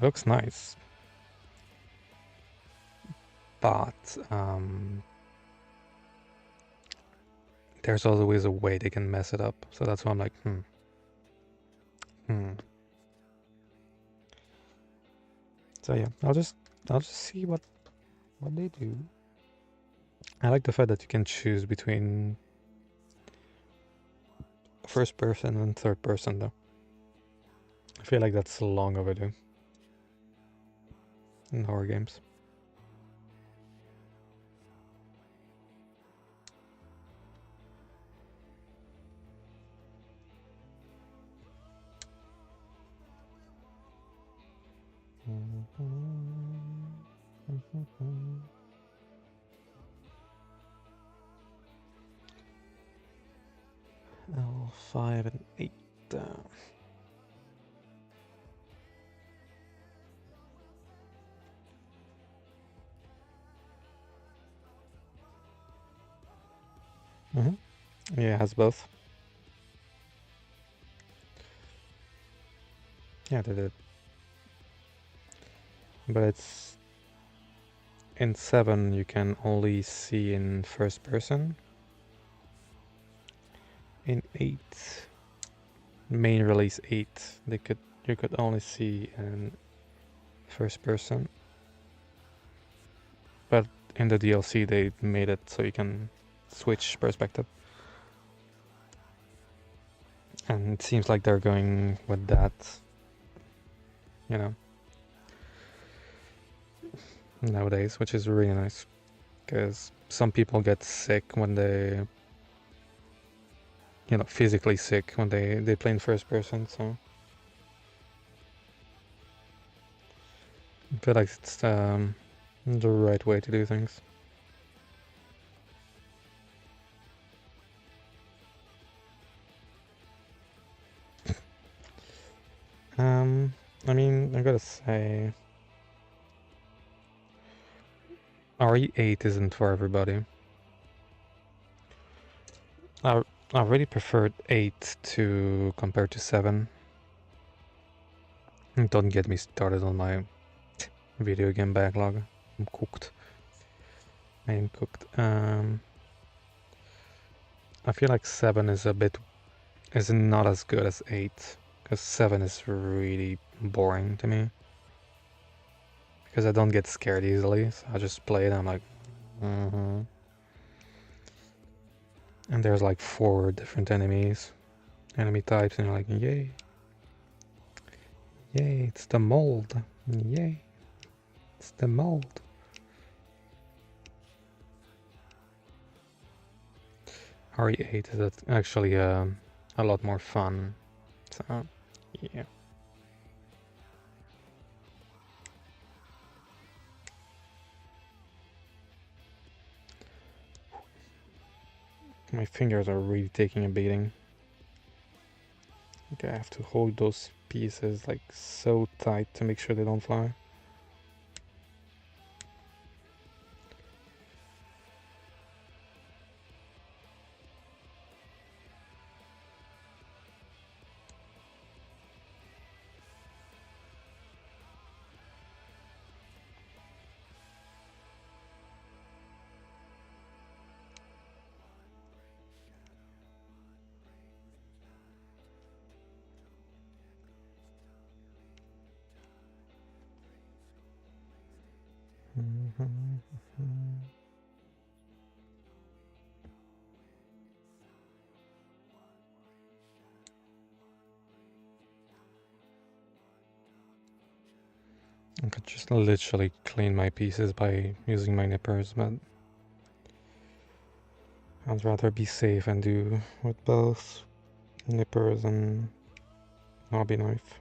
Looks nice. But there's always a way they can mess it up. So that's why I'm like, So yeah, I'll just see what they do. I like the fact that you can choose between first person and third person though. I feel like that's long overdue in horror games. L5 and 8. Yeah, it has both. Yeah, they did. But it's in 7 you can only see in first person. In 8, main release 8, you could only see in first person. But in the DLC they made it so you can switch perspective. And it seems like they're going with that, you know, nowadays, which is really nice. Because some people get sick when they, you know, physically sick when they play in first person, so I feel like it's the right way to do things. I mean, I gotta say, RE8 isn't for everybody. I really preferred 8 to compared to 7. Don't get me started on my video game backlog. I'm cooked. I am cooked. I feel like 7 is not as good as 8, because 7 is really boring to me. Because I don't get scared easily, so I just play it and I'm like, And there's like 4 different enemy types, and you're like, yay. Yay, it's the mold. Yay. It's the mold. RE8 is actually a a lot more fun. So, yeah. My fingers are really taking a beating. Okay, I have to hold those pieces like so tight to make sure they don't fly. I could just literally clean my pieces by using my nippers, but I'd rather be safe and do with both nippers and hobby knife.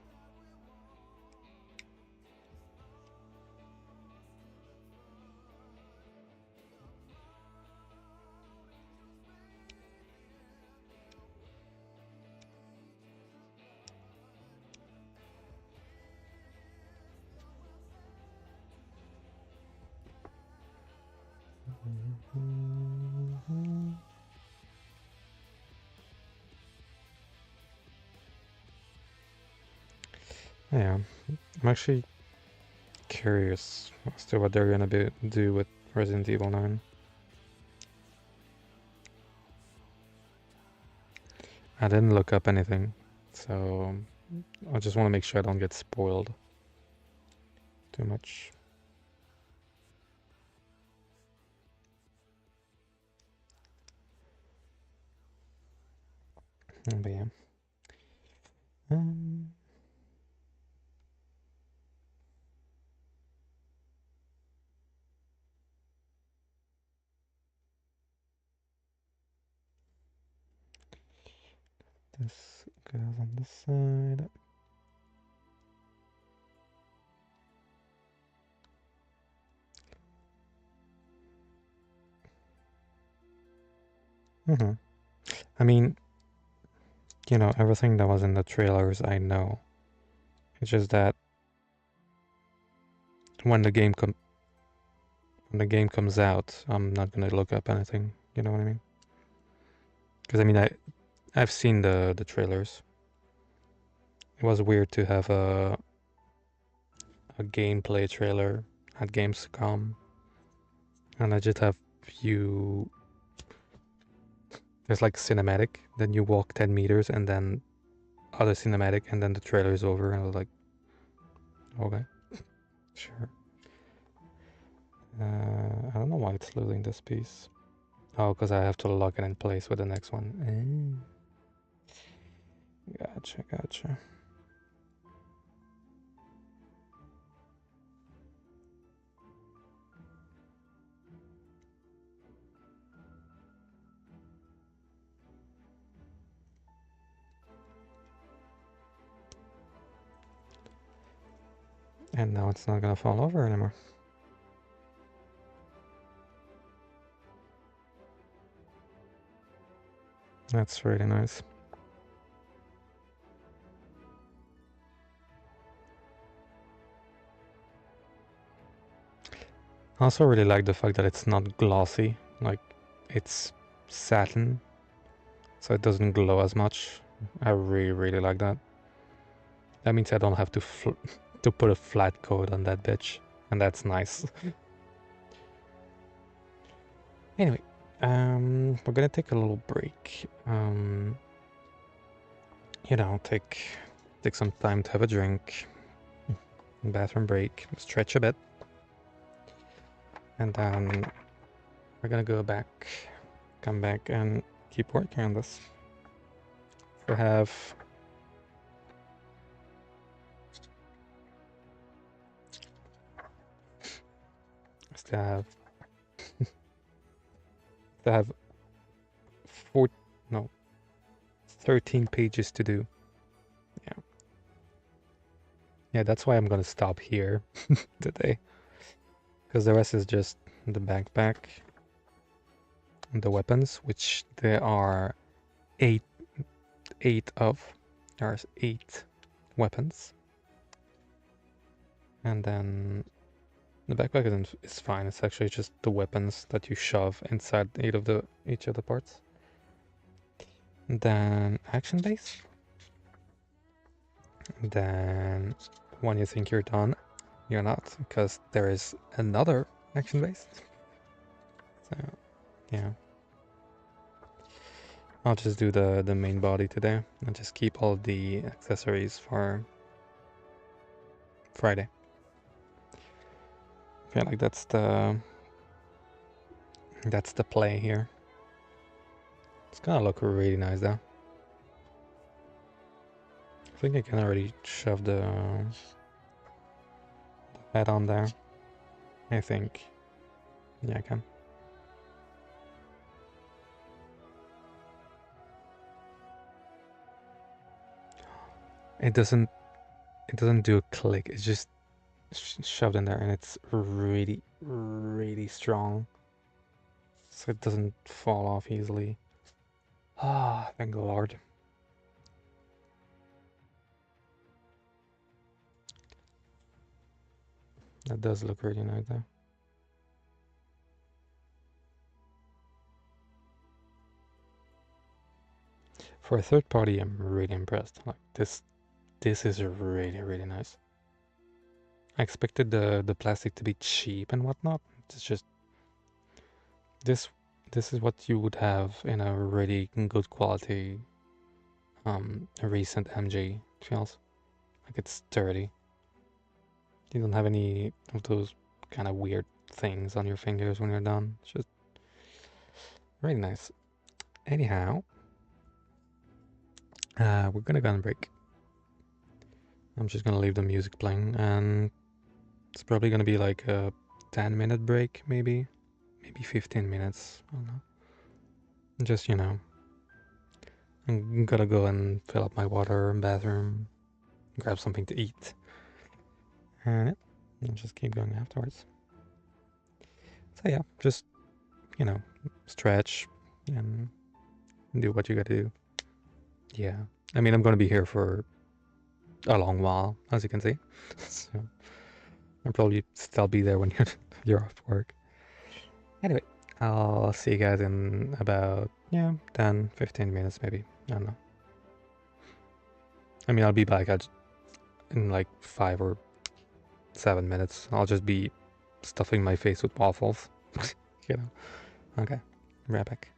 Yeah, I'm actually curious as to what they're gonna do with Resident Evil 9. I didn't look up anything, so I just want to make sure I don't get spoiled too much. But yeah. This goes on this side. I mean, you know, everything that was in the trailers I know. It's just that when the game comes out, I'm not gonna look up anything. You know what I mean? Because I mean, I've seen the trailers. It was weird to have a gameplay trailer at Gamescom, and I just have you. There's like cinematic, then you walk 10 meters, and then other cinematic, and then the trailer is over, and I was like, okay, sure. I don't know why it's losing this piece. Oh, because I have to lock it in place with the next one. Gotcha, gotcha. And now it's not gonna fall over anymore. That's really nice. I also really like the fact that it's not glossy, like it's satin, so it doesn't glow as much. I really like that. That means I don't have to to put a flat coat on that bitch, and that's nice. Anyway, we're gonna take a little break. You know, take some time to have a drink, bathroom break, stretch a bit, and then we're gonna come back and keep working on this. We have still have still have 13 pages to do. Yeah. Yeah, that's why I'm gonna stop here today. Because the rest is just the backpack and the weapons, which there are eight of. There's 8 weapons. And then the backpack is fine. It's actually just the weapons that you shove inside each of the parts. And then action base. And then when you think you're done, you're not, because there is another action base. So yeah. I'll just do the main body today and just keep all the accessories for Friday. I feel like that's the play here. It's gonna look really nice though. I think I can already shove the head on there. I think. Yeah, I can. It doesn't do a click. It's just shoved in there, and it's really, really strong. So it doesn't fall off easily. Ah, thank the Lord. That does look really nice though. For a third party, I'm really impressed. Like this is really, really nice. I expected the plastic to be cheap and whatnot. It's just this is what you would have in a really good quality recent MG. It feels like it's sturdy. You don't have any of those kind of weird things on your fingers when you're done. It's just really nice. Anyhow, we're gonna go on break. I'm just gonna leave the music playing, and it's probably gonna be like a 10-minute break, maybe 15 minutes. I don't know. Just, I'm gonna go and fill up my water and bathroom, grab something to eat, and I'll just keep going afterwards. So yeah, just, stretch and do what you gotta do. Yeah. I mean, I'm gonna be here for a long while, as you can see. So I'll probably still be there when you're off work. Anyway, I'll see you guys in about 10, 15 minutes maybe. I don't know. I mean, I'll be back in like 5 or 7 minutes. I'll just be stuffing my face with waffles. Okay. Right back.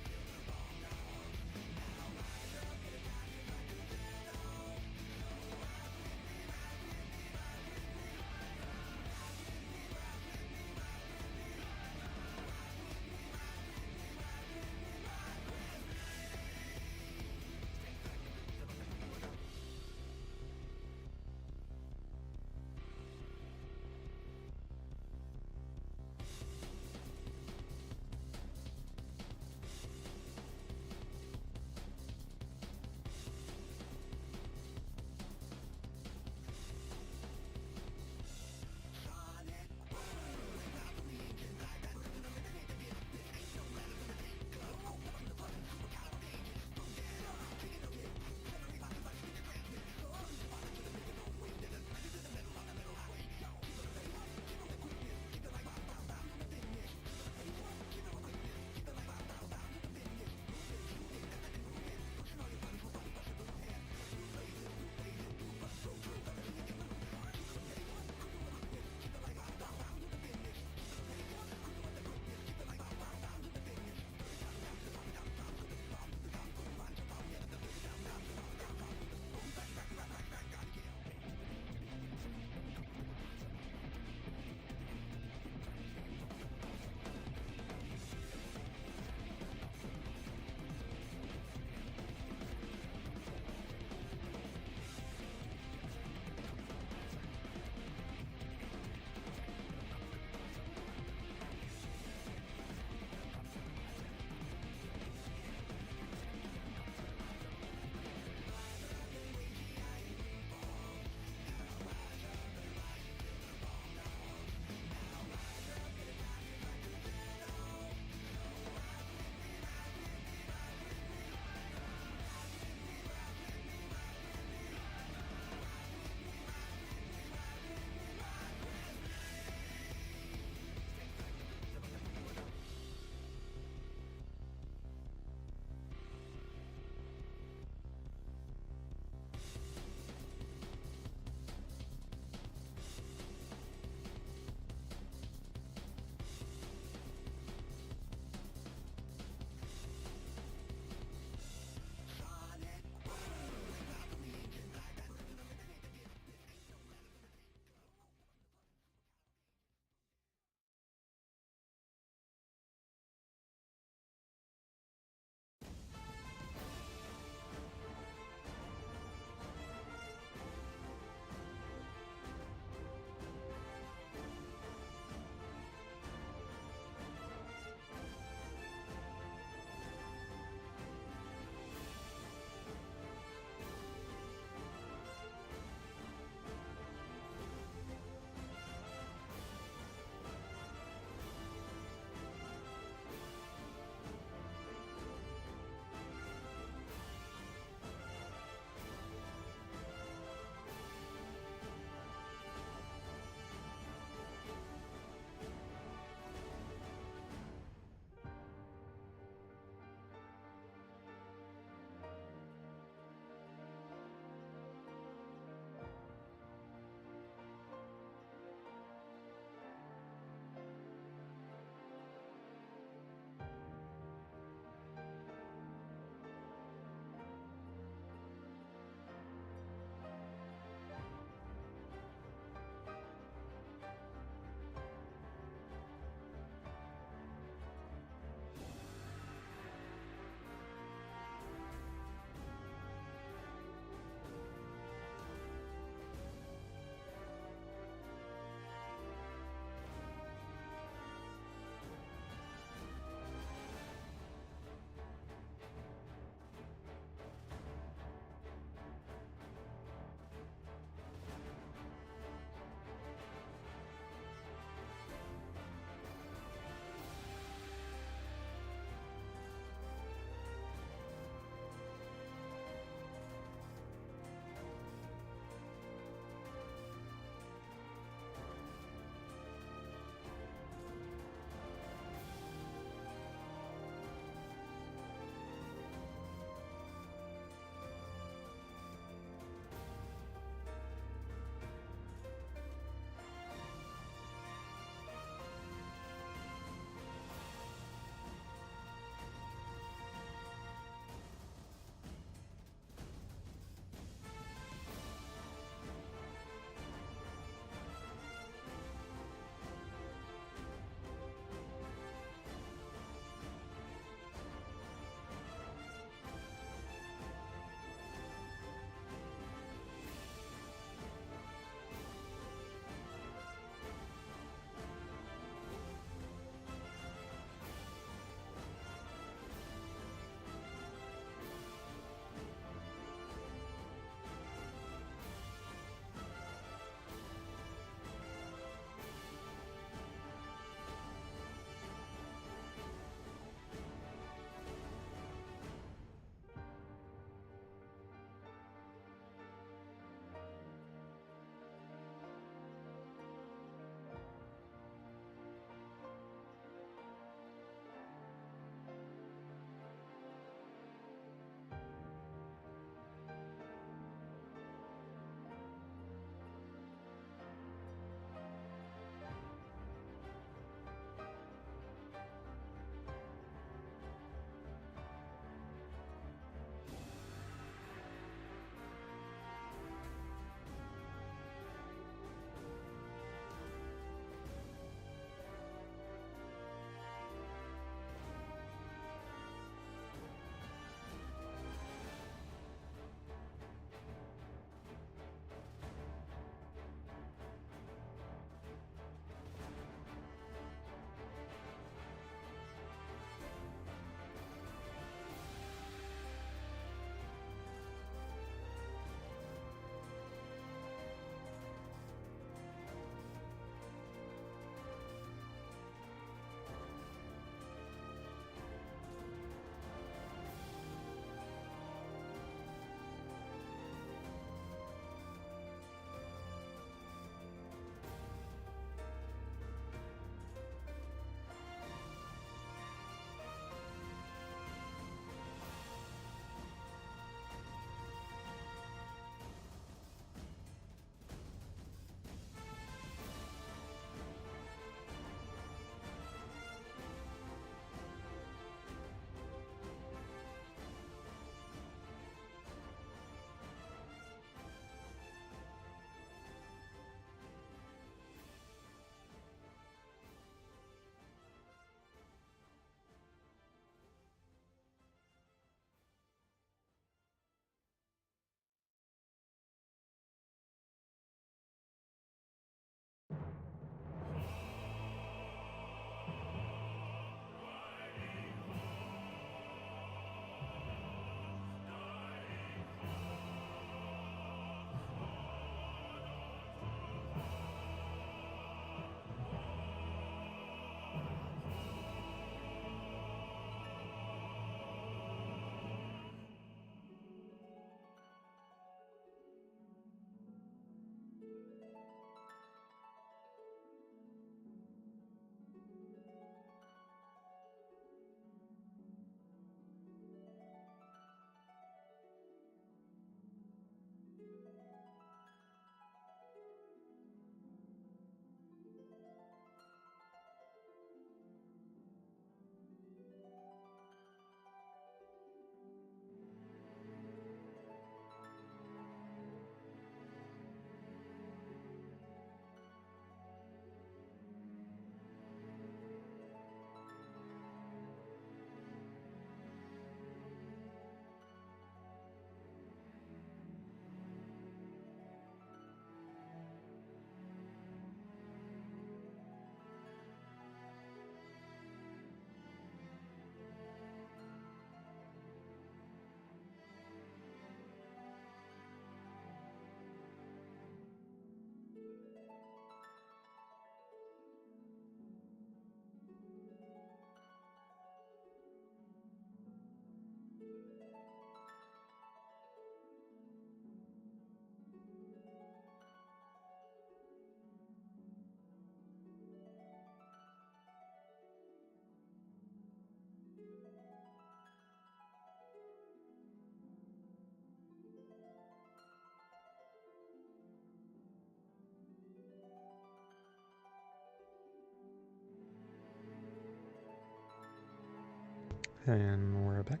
And we're back.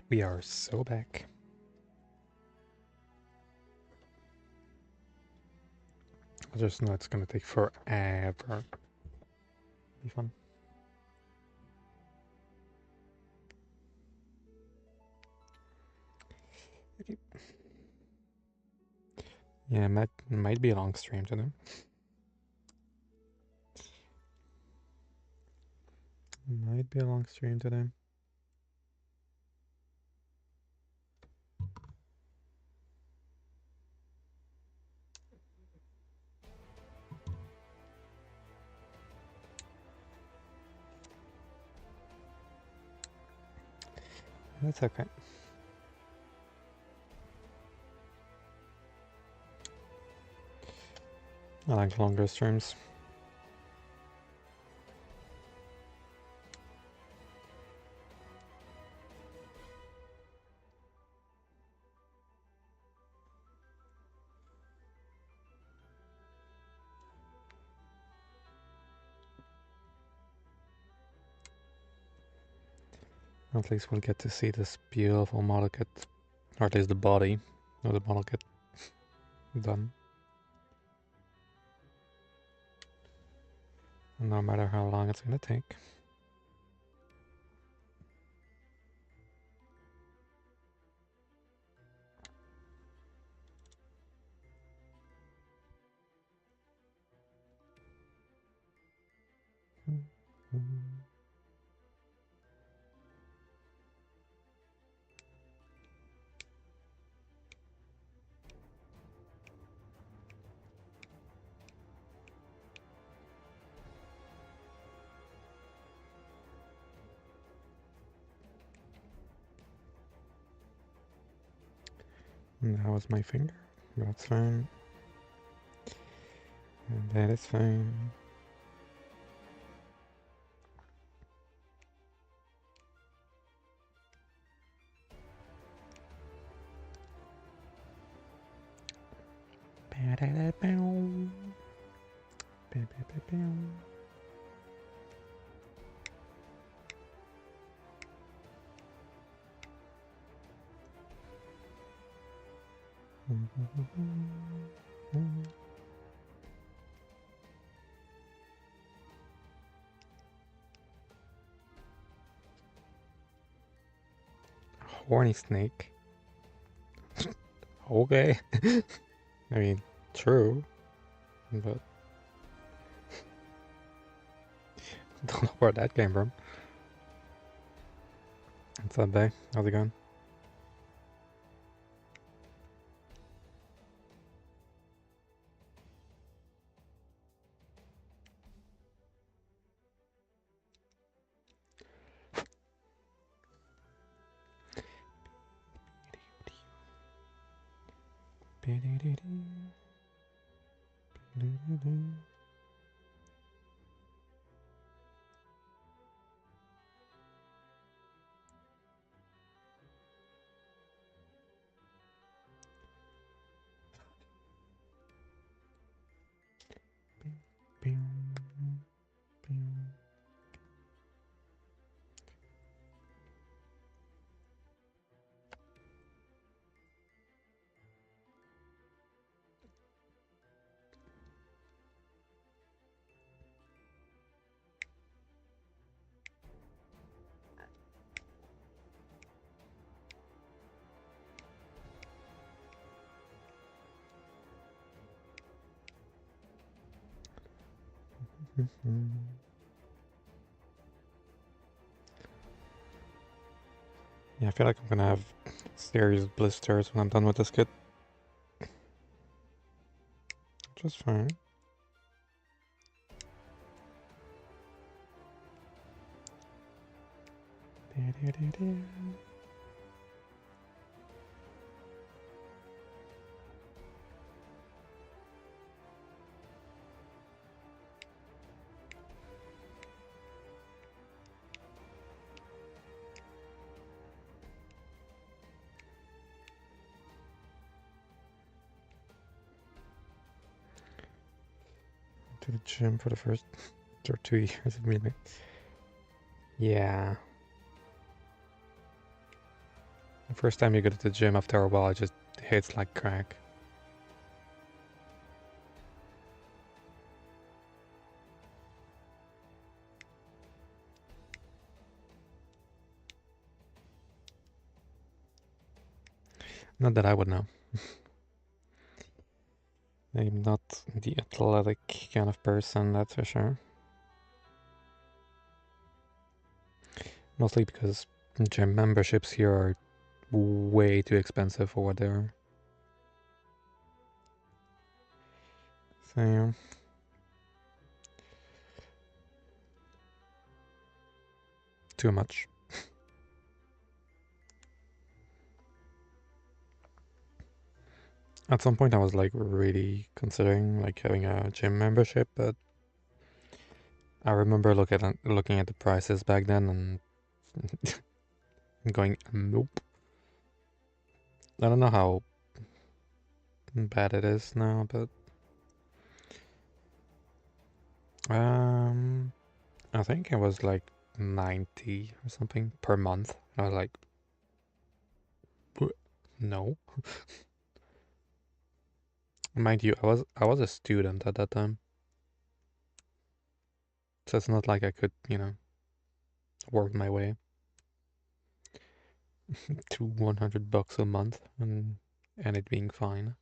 We are so back. I just know it's gonna take forever. Be fun. Okay. Yeah, might be a long stream today. Might be a long stream today. That's okay. I like longer streams. At least we'll get to see this beautiful model kit, or at least the body of the model kit done. No matter how long it's gonna take. That was my finger. That's fine. And that is fine. Horny snake. Okay. I mean, true, but don't know where that came from. What's up, Bay? How's it going? Yeah, I feel like I'm gonna have serious blisters when I'm done with this kit. Just fine. to the gym for the first or 2 years of melee. Yeah. The first time you go to the gym after a while, it just hits like crack. Not that I would know. I'm not the athletic kind of person, that's for sure. Mostly because gym memberships here are way too expensive for what they are. So yeah. Too much. At some point I was like really considering like having a gym membership, but I remember looking at the prices back then and going, nope. I don't know how bad it is now, but I think it was like 90 or something per month. I was like, no. Mind you, I was a student at that time, so it's not like I could, work my way to $100 a month and it being fine.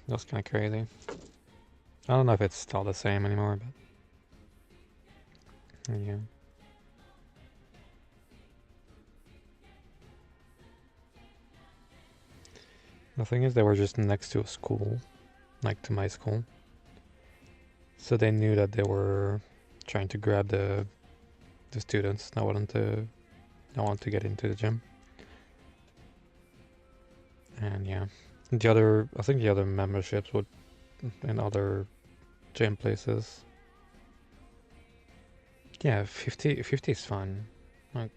That's kind of crazy. I don't know if it's still the same anymore, but yeah. The thing is, they were just next to a school, like to my school. So they knew that they were trying to grab the students that want to get into the gym. And yeah, I think the other memberships would in other gym places. Yeah, 50 is fine. Like,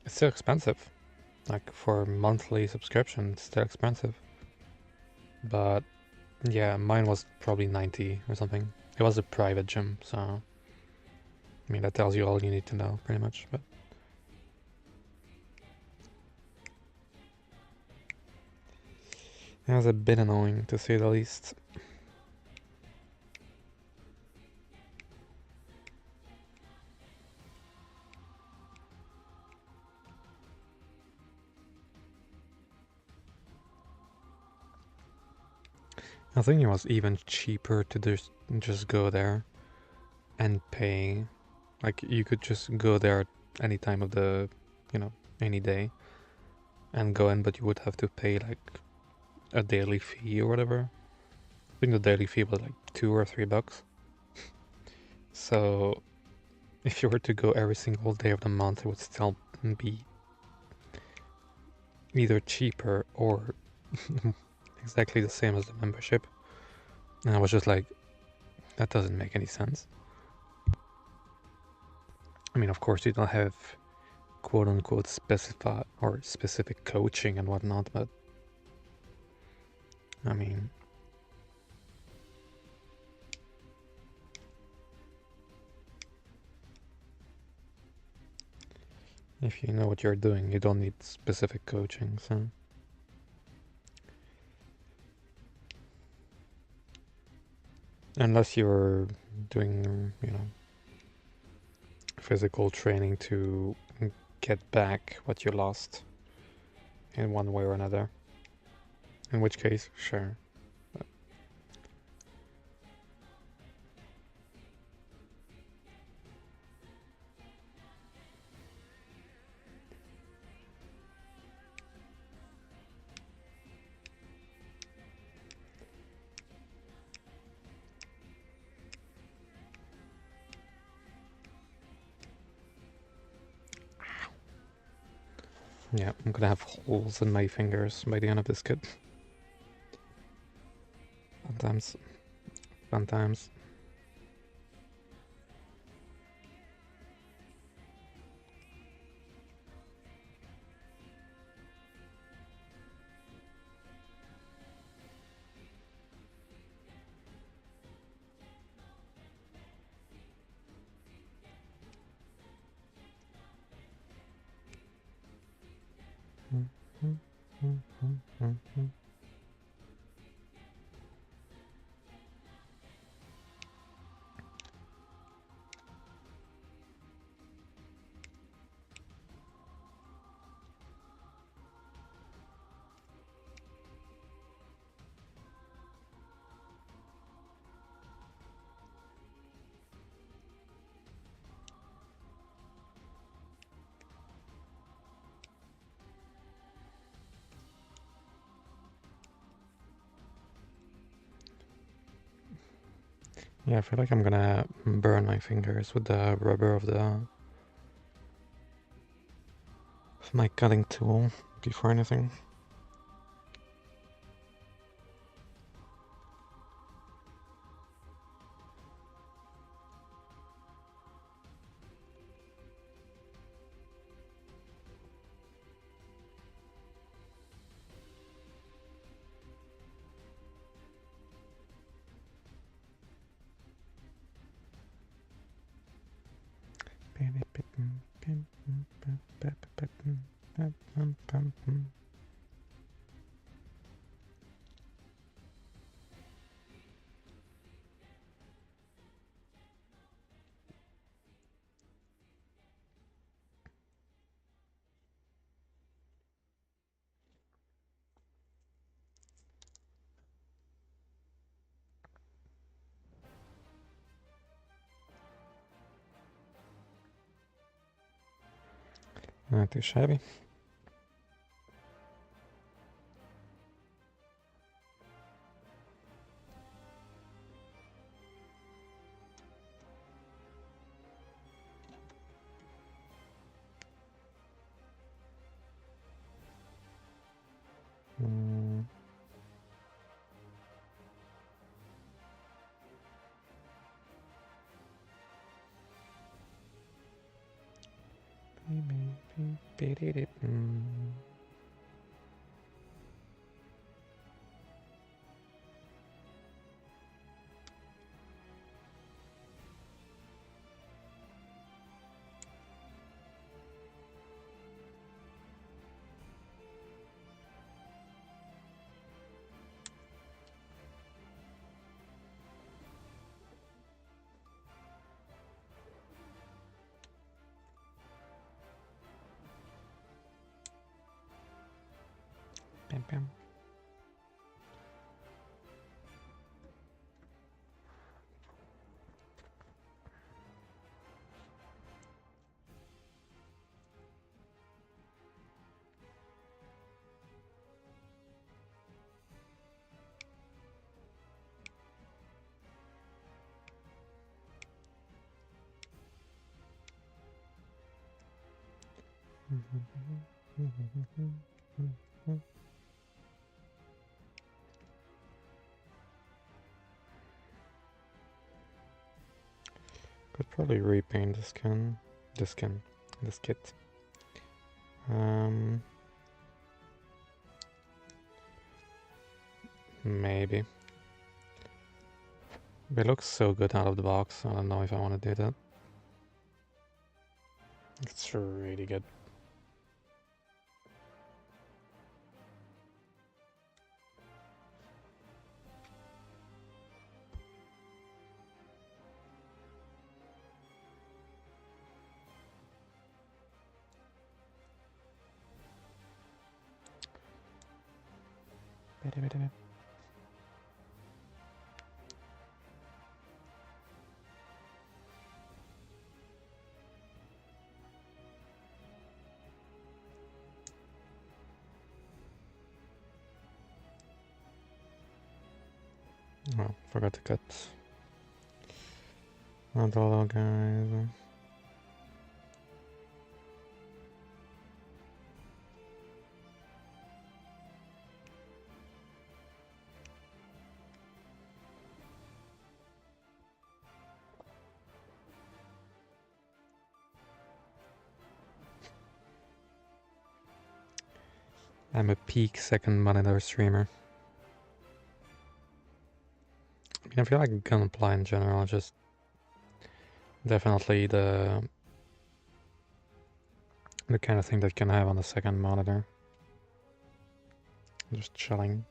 it's still expensive. Like for monthly subscription, it's still expensive. But yeah, mine was probably 90 or something. It was a private gym, so I mean that tells you all you need to know, pretty much. But it was a bit annoying to say the least. I think it was even cheaper to just go there and pay. Like you could just go there at any time of the, any day and go in, but you would have to pay like a daily fee or whatever. I think the daily fee was like $2 or $3. So if you were to go every single day of the month, it would still be either cheaper or exactly the same as the membership. And I was just like, that doesn't make any sense. I mean, of course, you don't have quote unquote specific coaching and whatnot, but I mean, if you know what you're doing, you don't need specific coaching, so. Unless you're doing, physical training to get back what you lost in one way or another. In which case, sure. But yeah, I'm gonna have holes in my fingers by the end of this kit. Fun times. Fun times. Yeah, I feel like I'm gonna burn my fingers with the rubber of my cutting tool before anything. Not too shabby. Bam, bam. Could probably repaint this kit. Maybe. But it looks so good out of the box. I don't know if I want to do that. It's really good. Oh, forgot to cut. Not all, guys. I'm a peak second monitor streamer. I mean, I feel like Gunpla in general, just definitely the kind of thing that you can have on the second monitor. Just chilling.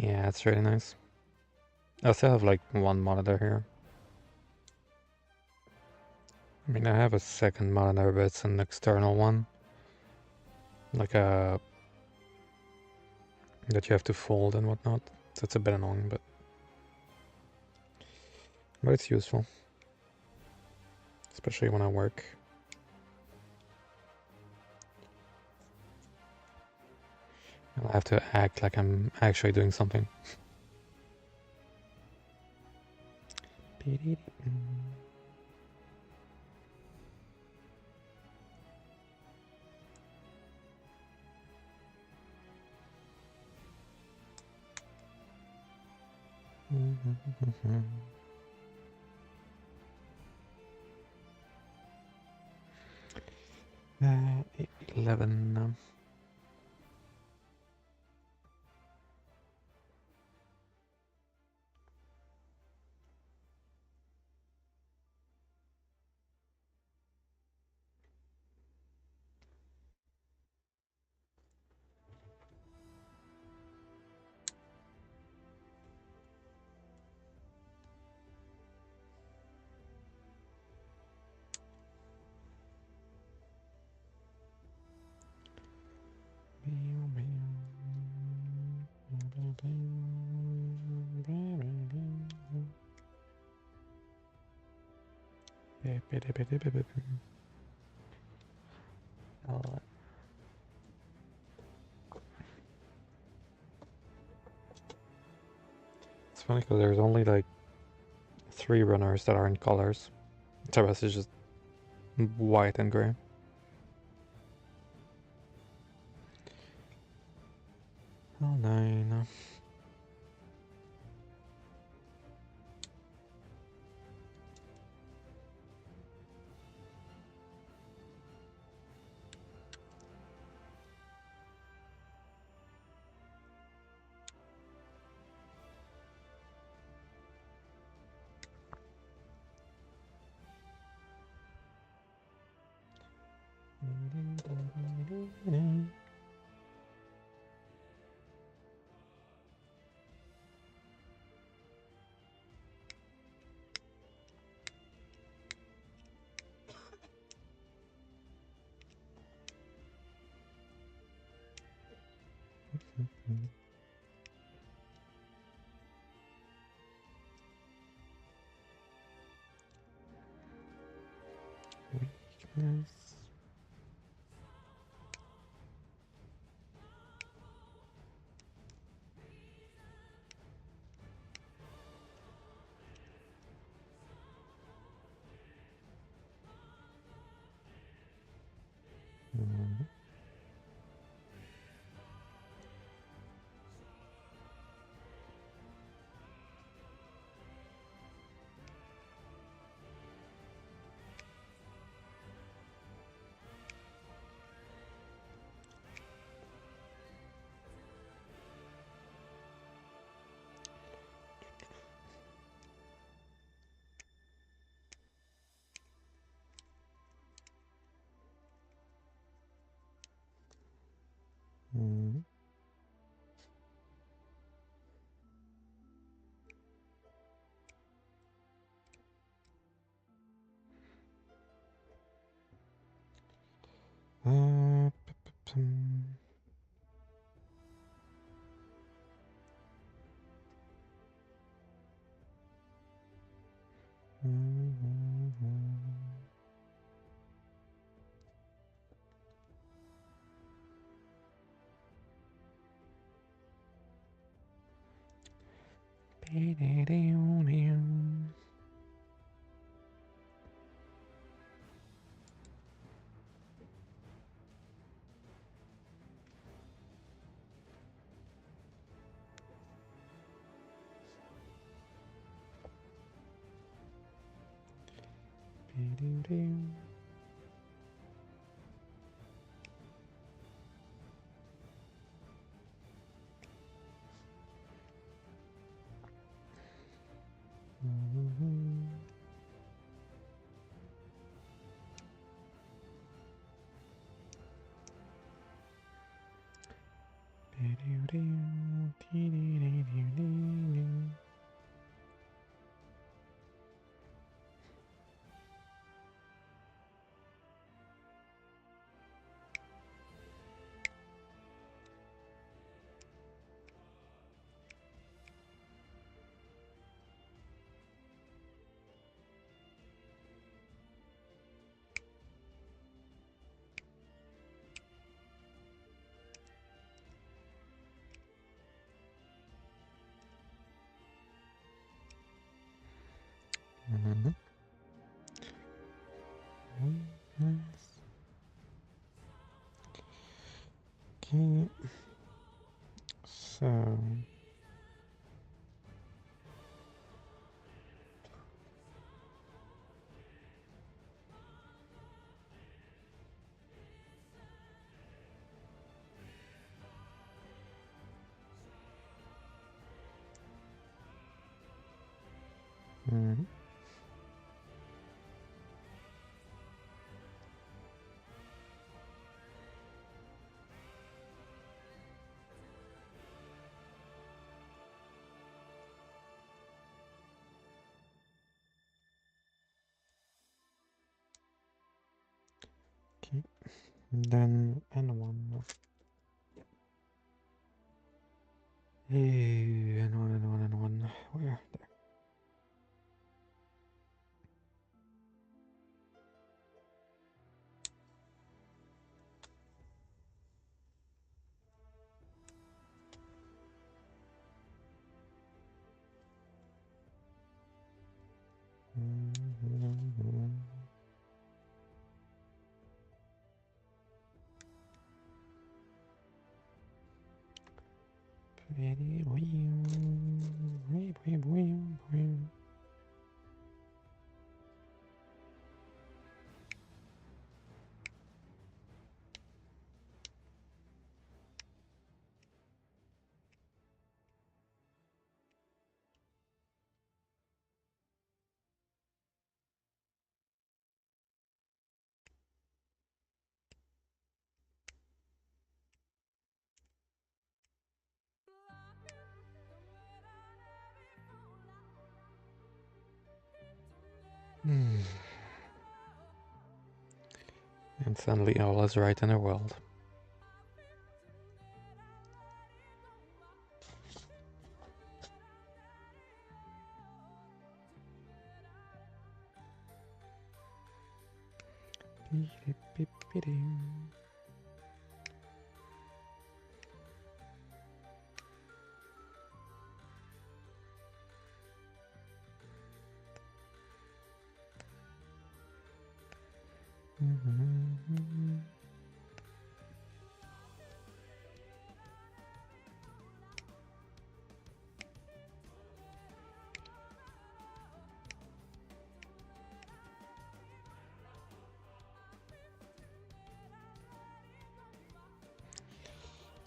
Yeah, it's really nice. I still have like one monitor here. I mean, I have a second monitor, but it's an external one. Like a... that you have to fold and whatnot. So it's a bit annoying, but it's useful. Especially when I work. And I have to act like I'm actually doing something. Mm-hmm. 11. It's funny because there's only like 3 runners that aren't colors. The rest is just white and gray. Oh, 9. Weakness. Mhm. Mhm. P-p-pum. Mhm. So... Mm-hmm. Okay, then N1. Hey, N1. Where? There. And suddenly all is right in the world.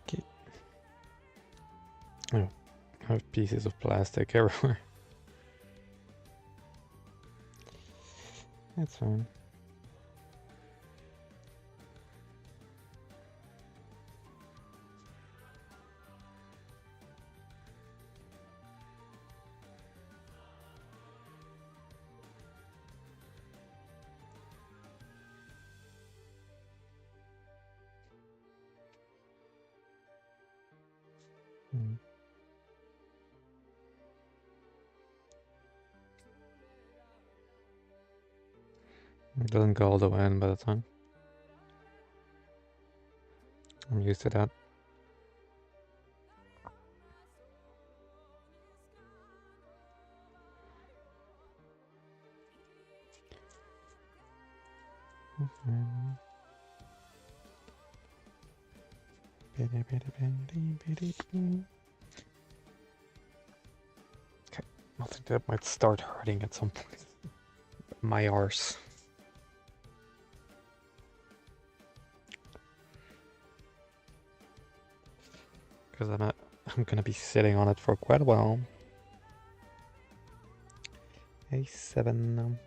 Okay. Oh, I have pieces of plastic everywhere. That's fine. It doesn't go all the way in by the time. I'm used to that. Okay, I think that might start hurting at some point. My arse. Because I'm gonna be sitting on it for quite a while. A7.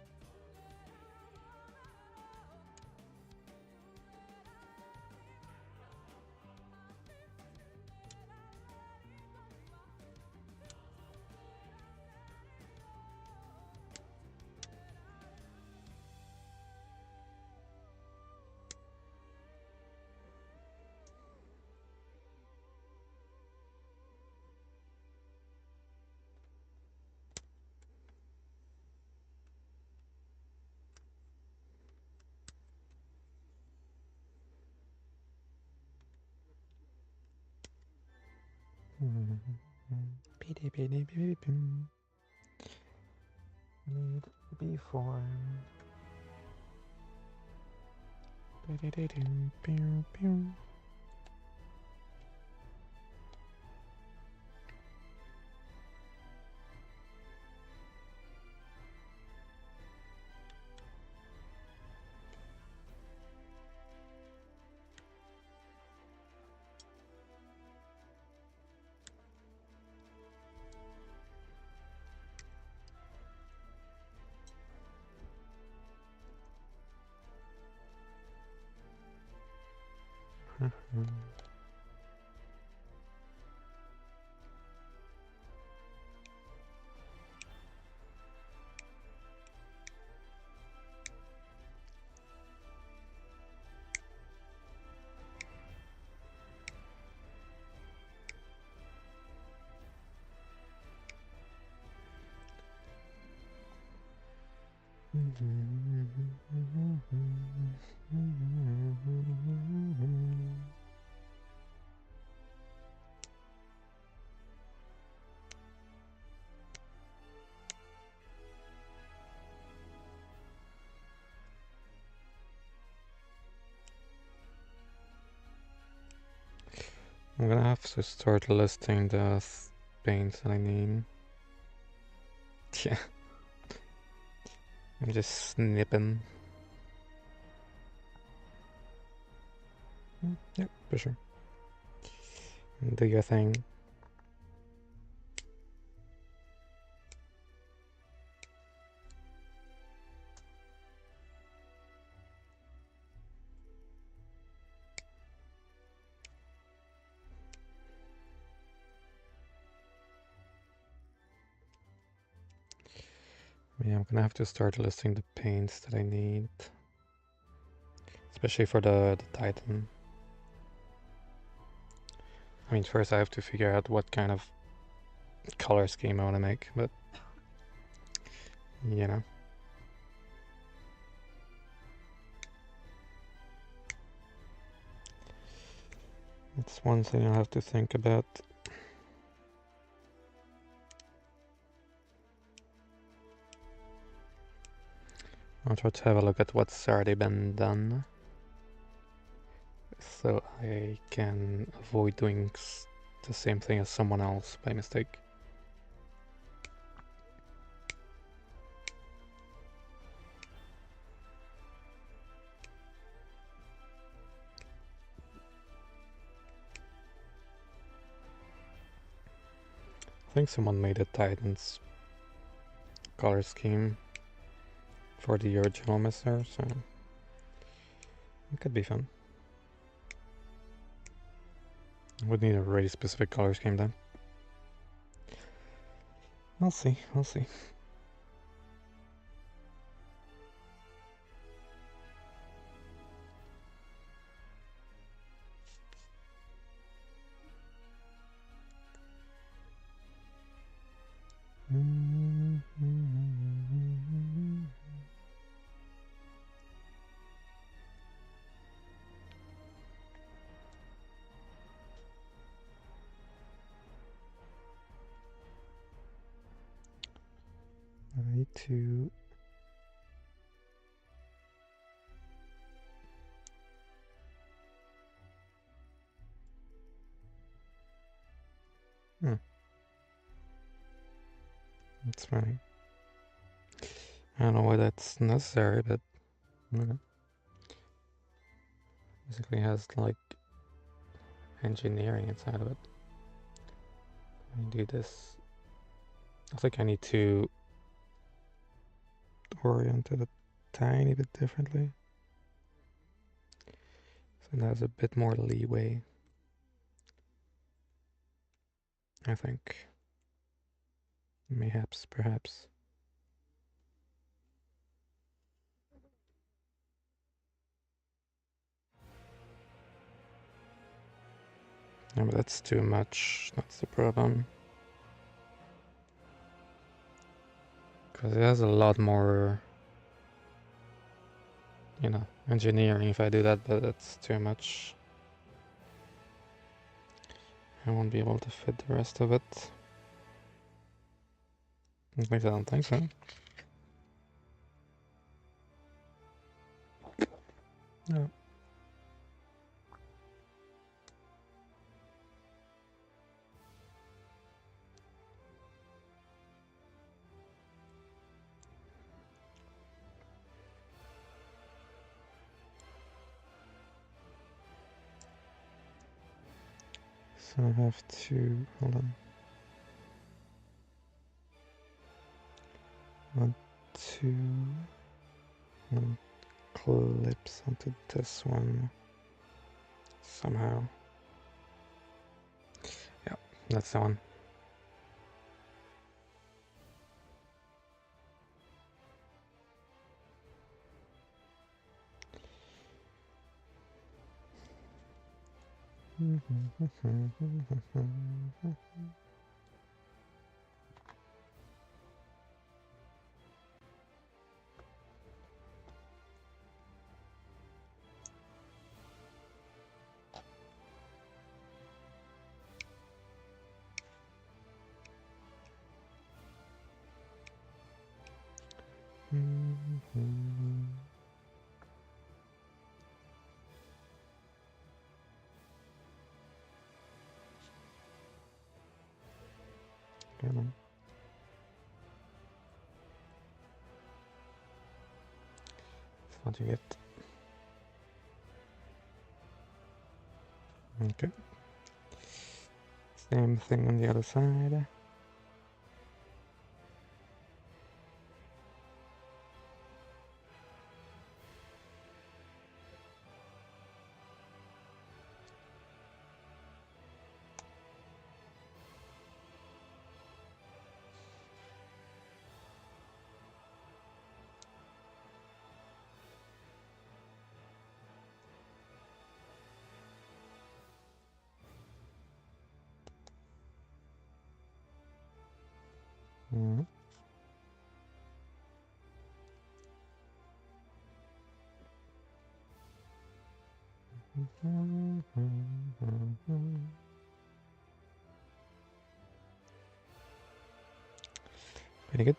B4. I'm gonna have to start listing the paints that I need. Yeah. I'm just snipping. Yep, for sure. Do your thing. Yeah, I'm gonna have to start listing the paints that I need. Especially for the Titan. I mean, first I have to figure out what kind of color scheme I want to make, but you know. It's one thing I'll have to think about. I'll try to have a look at what's already been done, so I can avoid doing the same thing as someone else by mistake. I think someone made a Titan's color scheme for the original mister, so it could be fun. Would need a really specific color scheme then. We'll see, we'll see. I need to that's funny. I don't know why that's necessary, but basically has like engineering inside of it. Let me do this. I think I need to orient it a tiny bit differently, so it has a bit more leeway, I think. Mayhaps, perhaps. Yeah, but that's too much. That's the problem. Because it has a lot more, you know, engineering if I do that, but that's too much. I won't be able to fit the rest of it. At least I don't think so. No. So I have to, hold on. 1, 2, and clips onto this one. somehow. Yep, that's the one. Come on. That's what you get. Okay. Same thing on the other side. Mm. Pretty good.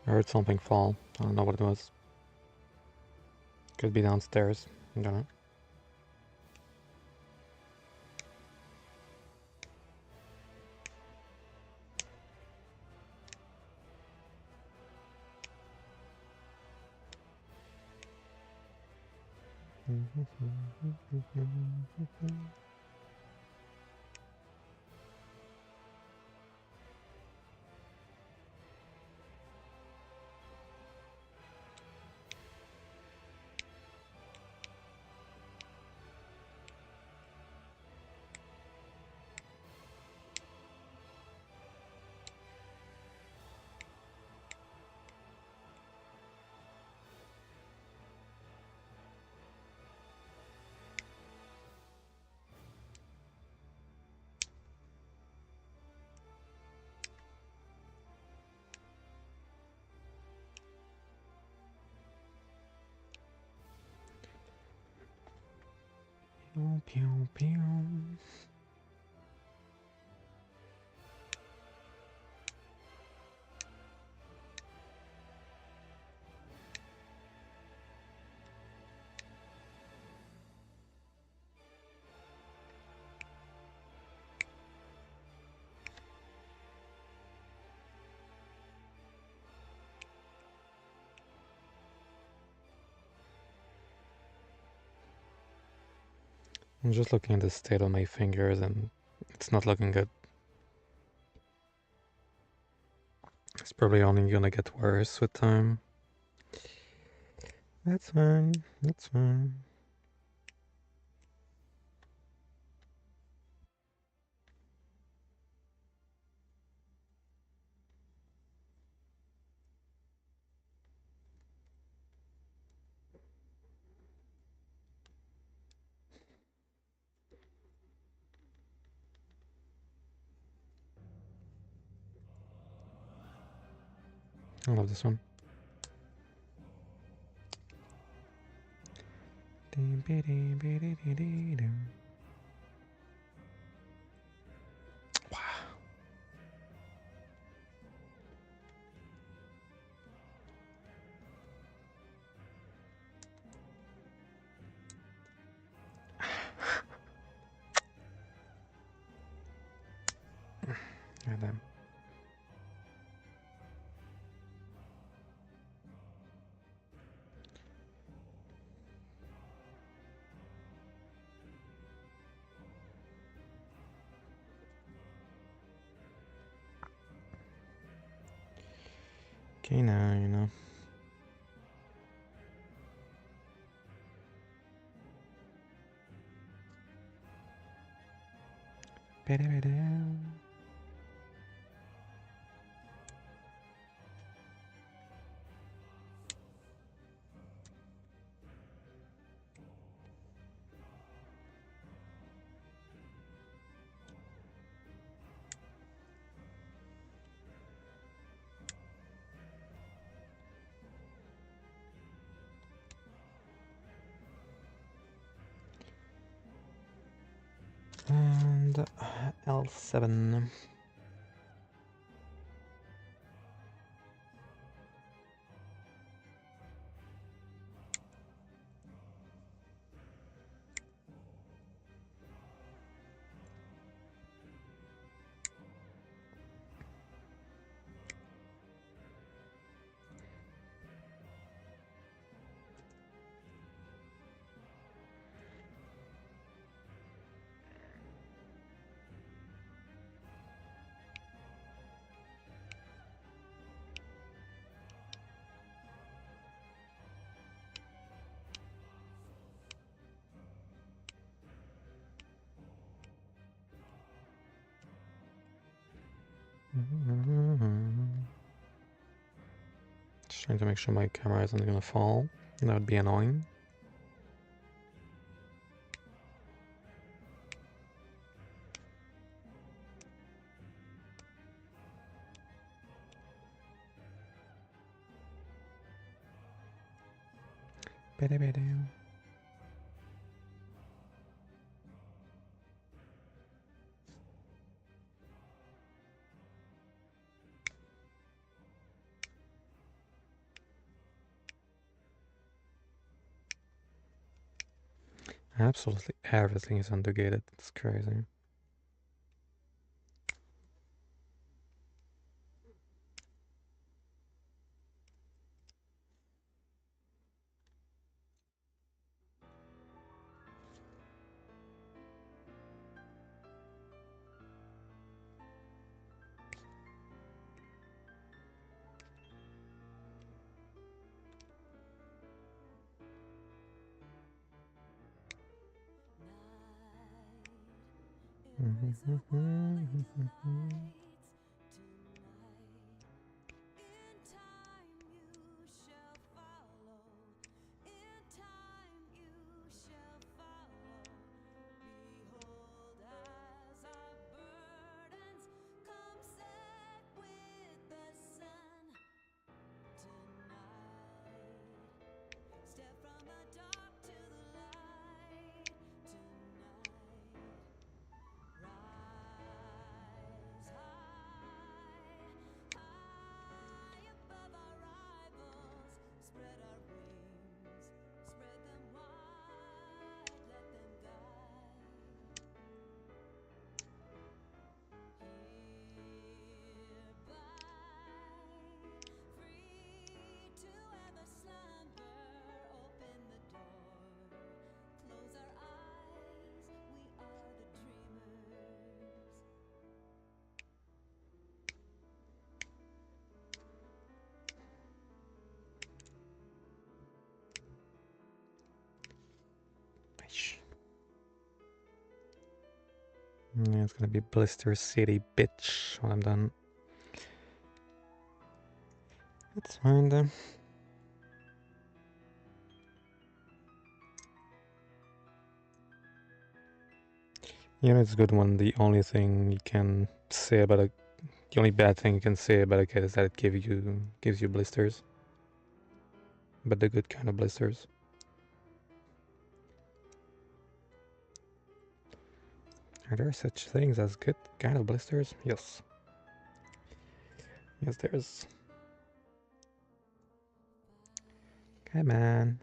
I heard something fall. I don't know what it was. Could be downstairs. I don't know. Pew, pew, pew. I'm just looking at the state of my fingers and it's not looking good. It's probably only gonna get worse with time. That's fine. That's fine. I love this one. Wow. God damn. Okay, now you know. And L7. Just trying to make sure my camera isn't gonna fall. That would be annoying. Absolutely everything is undergated. It's crazy. Yeah, it's gonna be Blister City, bitch, when I'm done. It's fine then. You know, it's good when the only thing you can say about a The only bad thing you can say about it is that it gives you blisters, but the good kind of blisters. Are there such things as good kind of blisters? Yes. Yes, there's. Come on.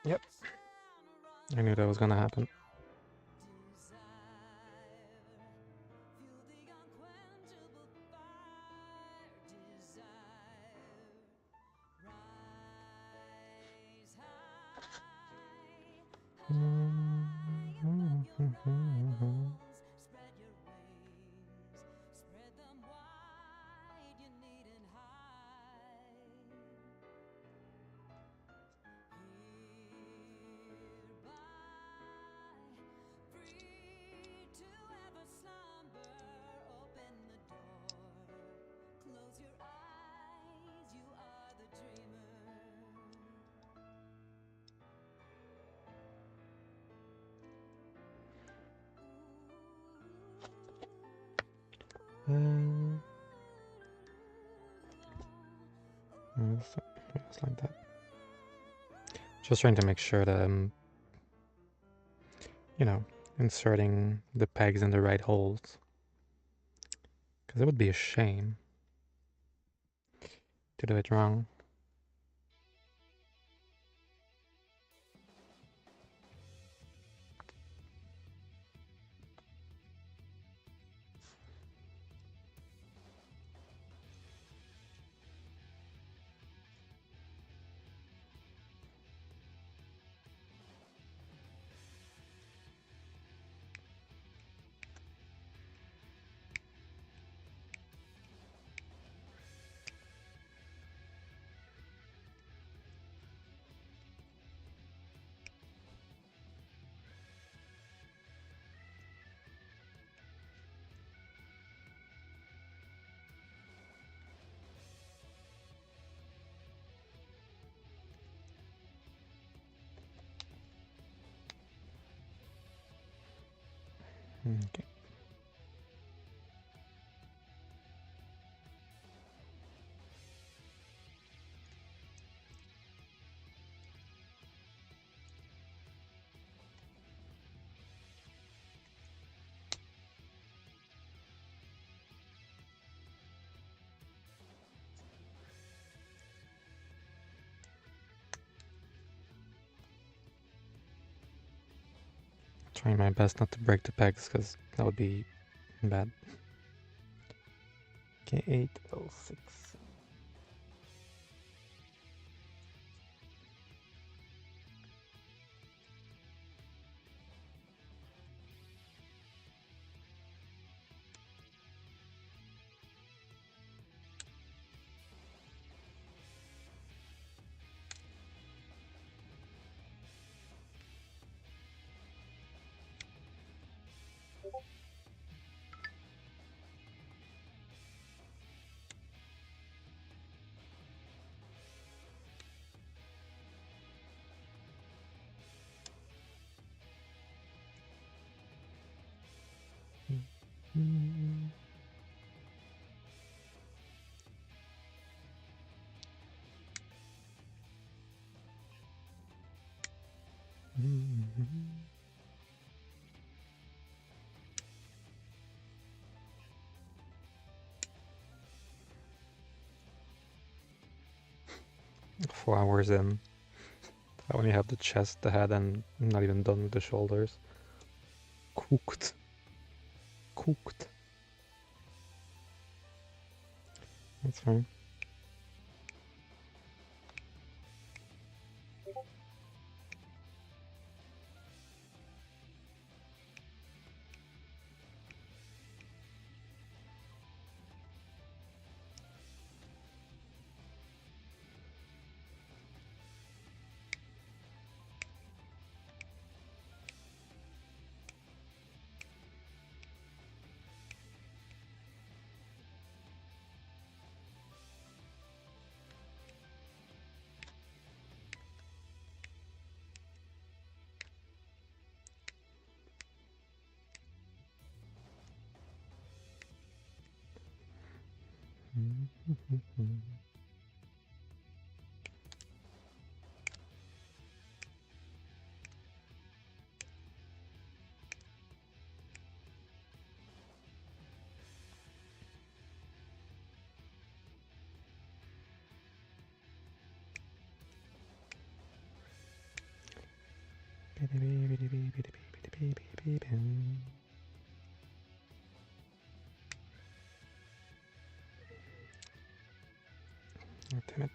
Yep. I knew that was gonna happen. It's like that. Just trying to make sure that I'm, inserting the pegs in the right holes. Because it would be a shame to do it wrong. Okay. Trying my best not to break the pegs because that would be bad. Okay, 806. .4 hours in. I only have the chest, the head, and I'm not even done with the shoulders. Cooked. Cooked. That's fine. Oh, damn it.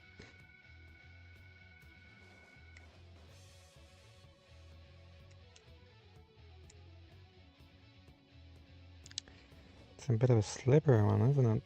It's a bit of a slippery one, isn't it?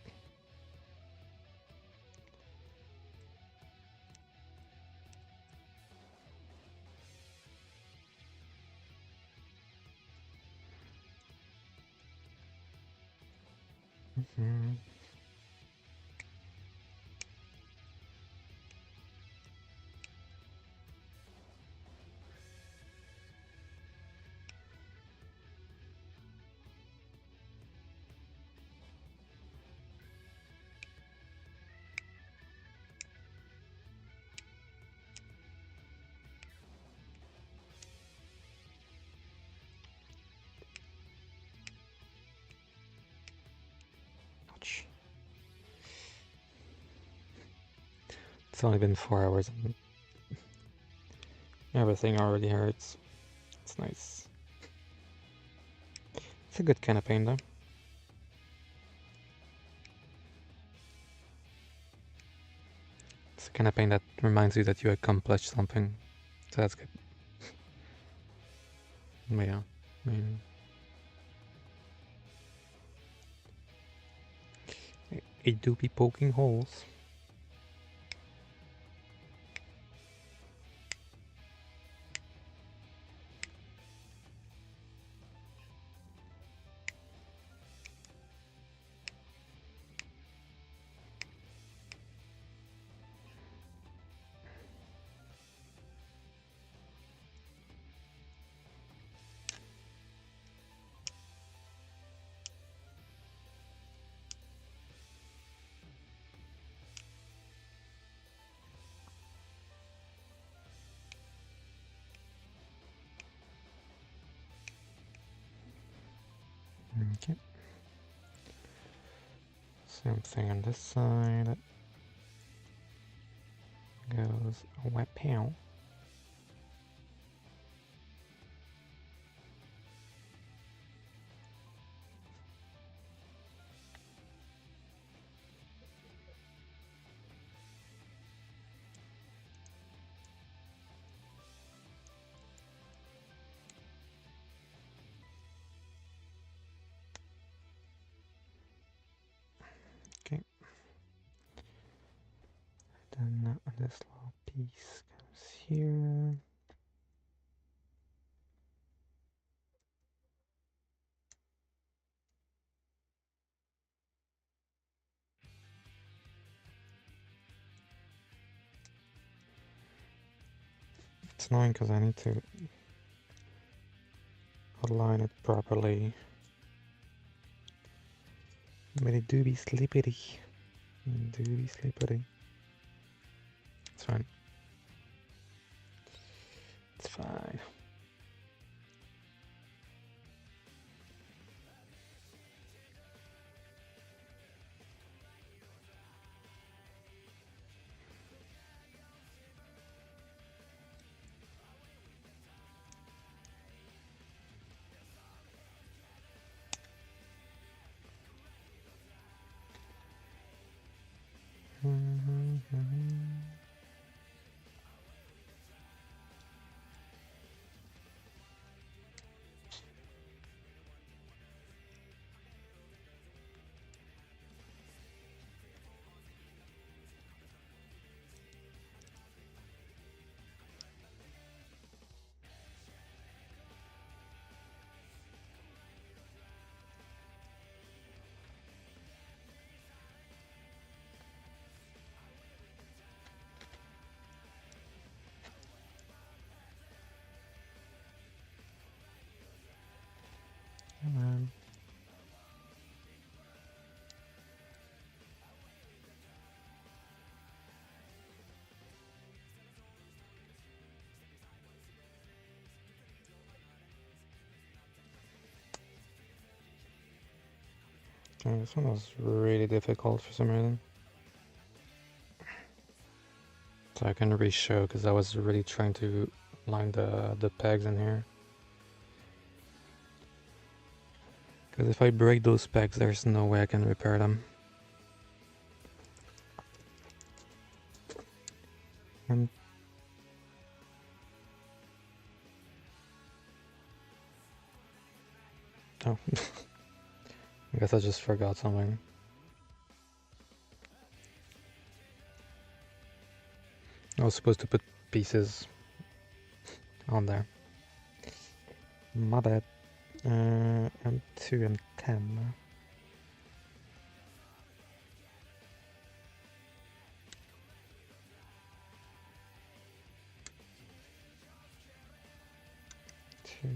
Ouch. It's only been 4 hours and everything already hurts. It's nice. It's a good kind of pain though. It's the kind of pain that reminds you that you accomplished something. So that's good. But yeah, I mean, it do be poking holes. Okay. Same thing on this side. Goes a weapon. Okay. Then this little piece comes here. It's annoying because I need to align it properly. But it do be slippery. It do be slippery. It's fine. It's fine. Oh, this one was really difficult for some reason. So I can re-show because I was really trying to line the pegs in here. Because if I break those pegs, there's no way I can repair them. And oh, I guess I just forgot something. I was supposed to put pieces on there. My bad. M2 and 10. Two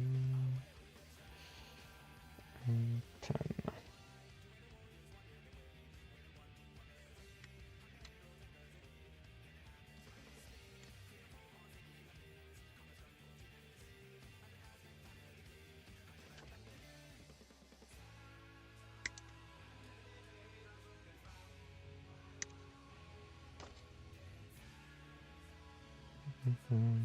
and 10. Mm-hmm.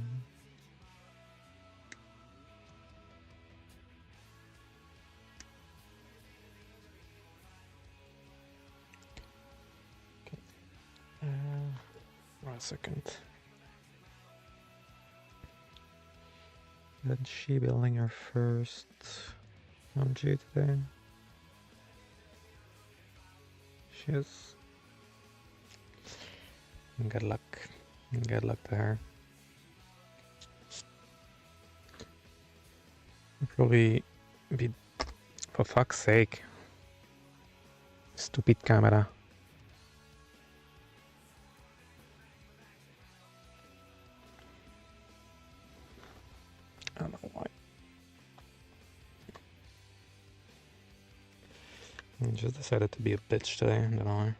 One second. Isn't she building her first MG today? She is. Good luck. Good luck to her. Probably be. For fuck's sake. Stupid camera. I don't know why. I just decided to be a bitch today, don't know.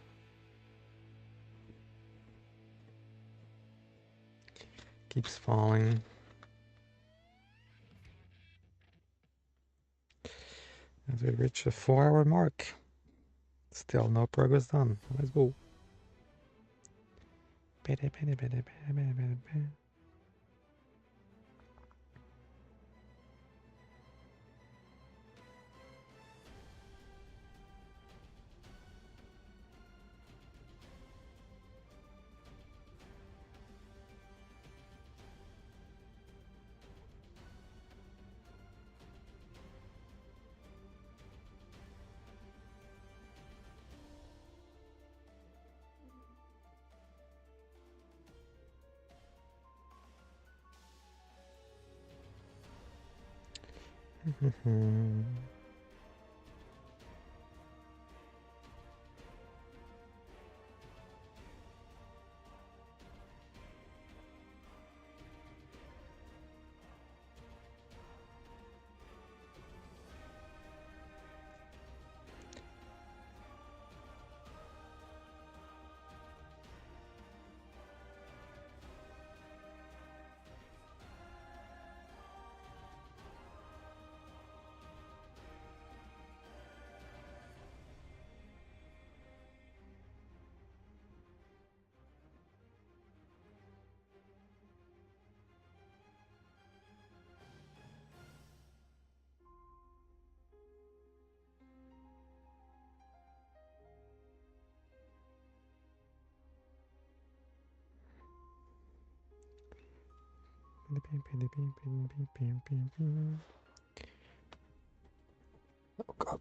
Keeps falling. As we reach the 4-hour mark. Still no progress done. Let's go. Oh god.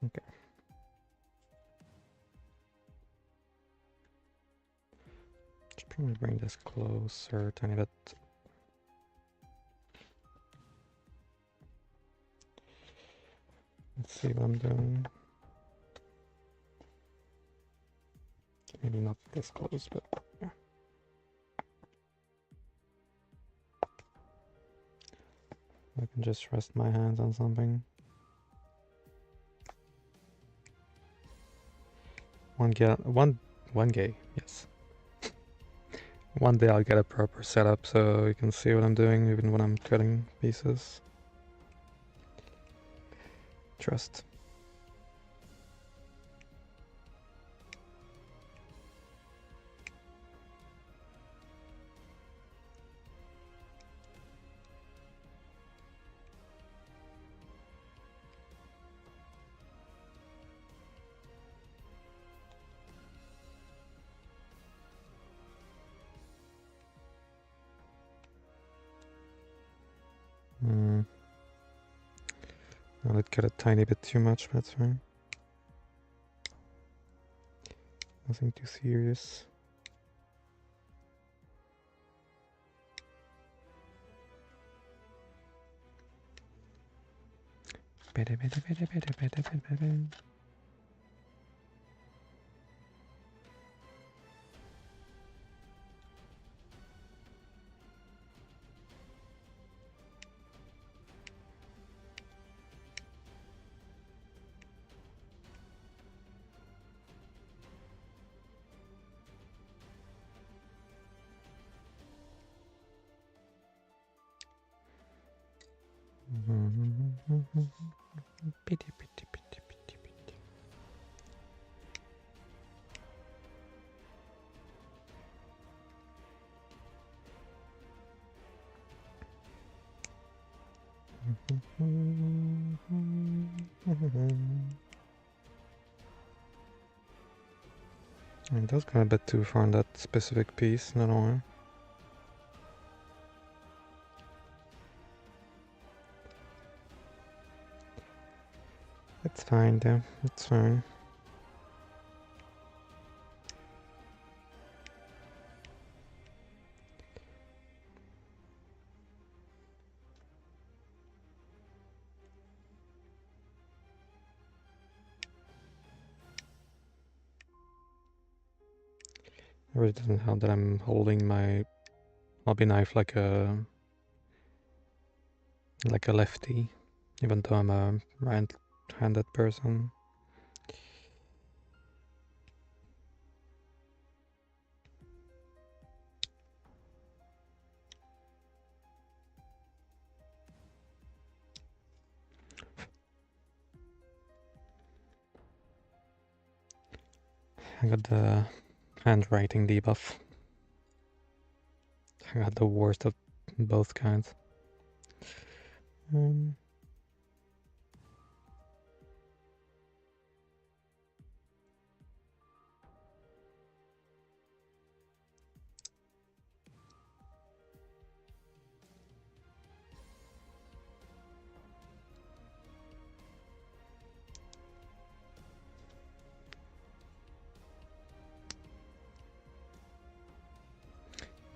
Okay. Should probably bring this closer a tiny bit. Let's see what I'm doing. Maybe not this close, but yeah. I can just rest my hands on something. One gay, yes. One day I'll get a proper setup so you can see what I'm doing even when I'm cutting pieces. trust. I did get a tiny bit too much, but that's fine. Nothing too serious. It does go a bit too far in that specific piece, not only. It's fine though, it's fine. It really doesn't help that I'm holding my hobby knife like a lefty, even though I'm a right-handed person. I got the handwriting debuff. I got the worst of both kinds.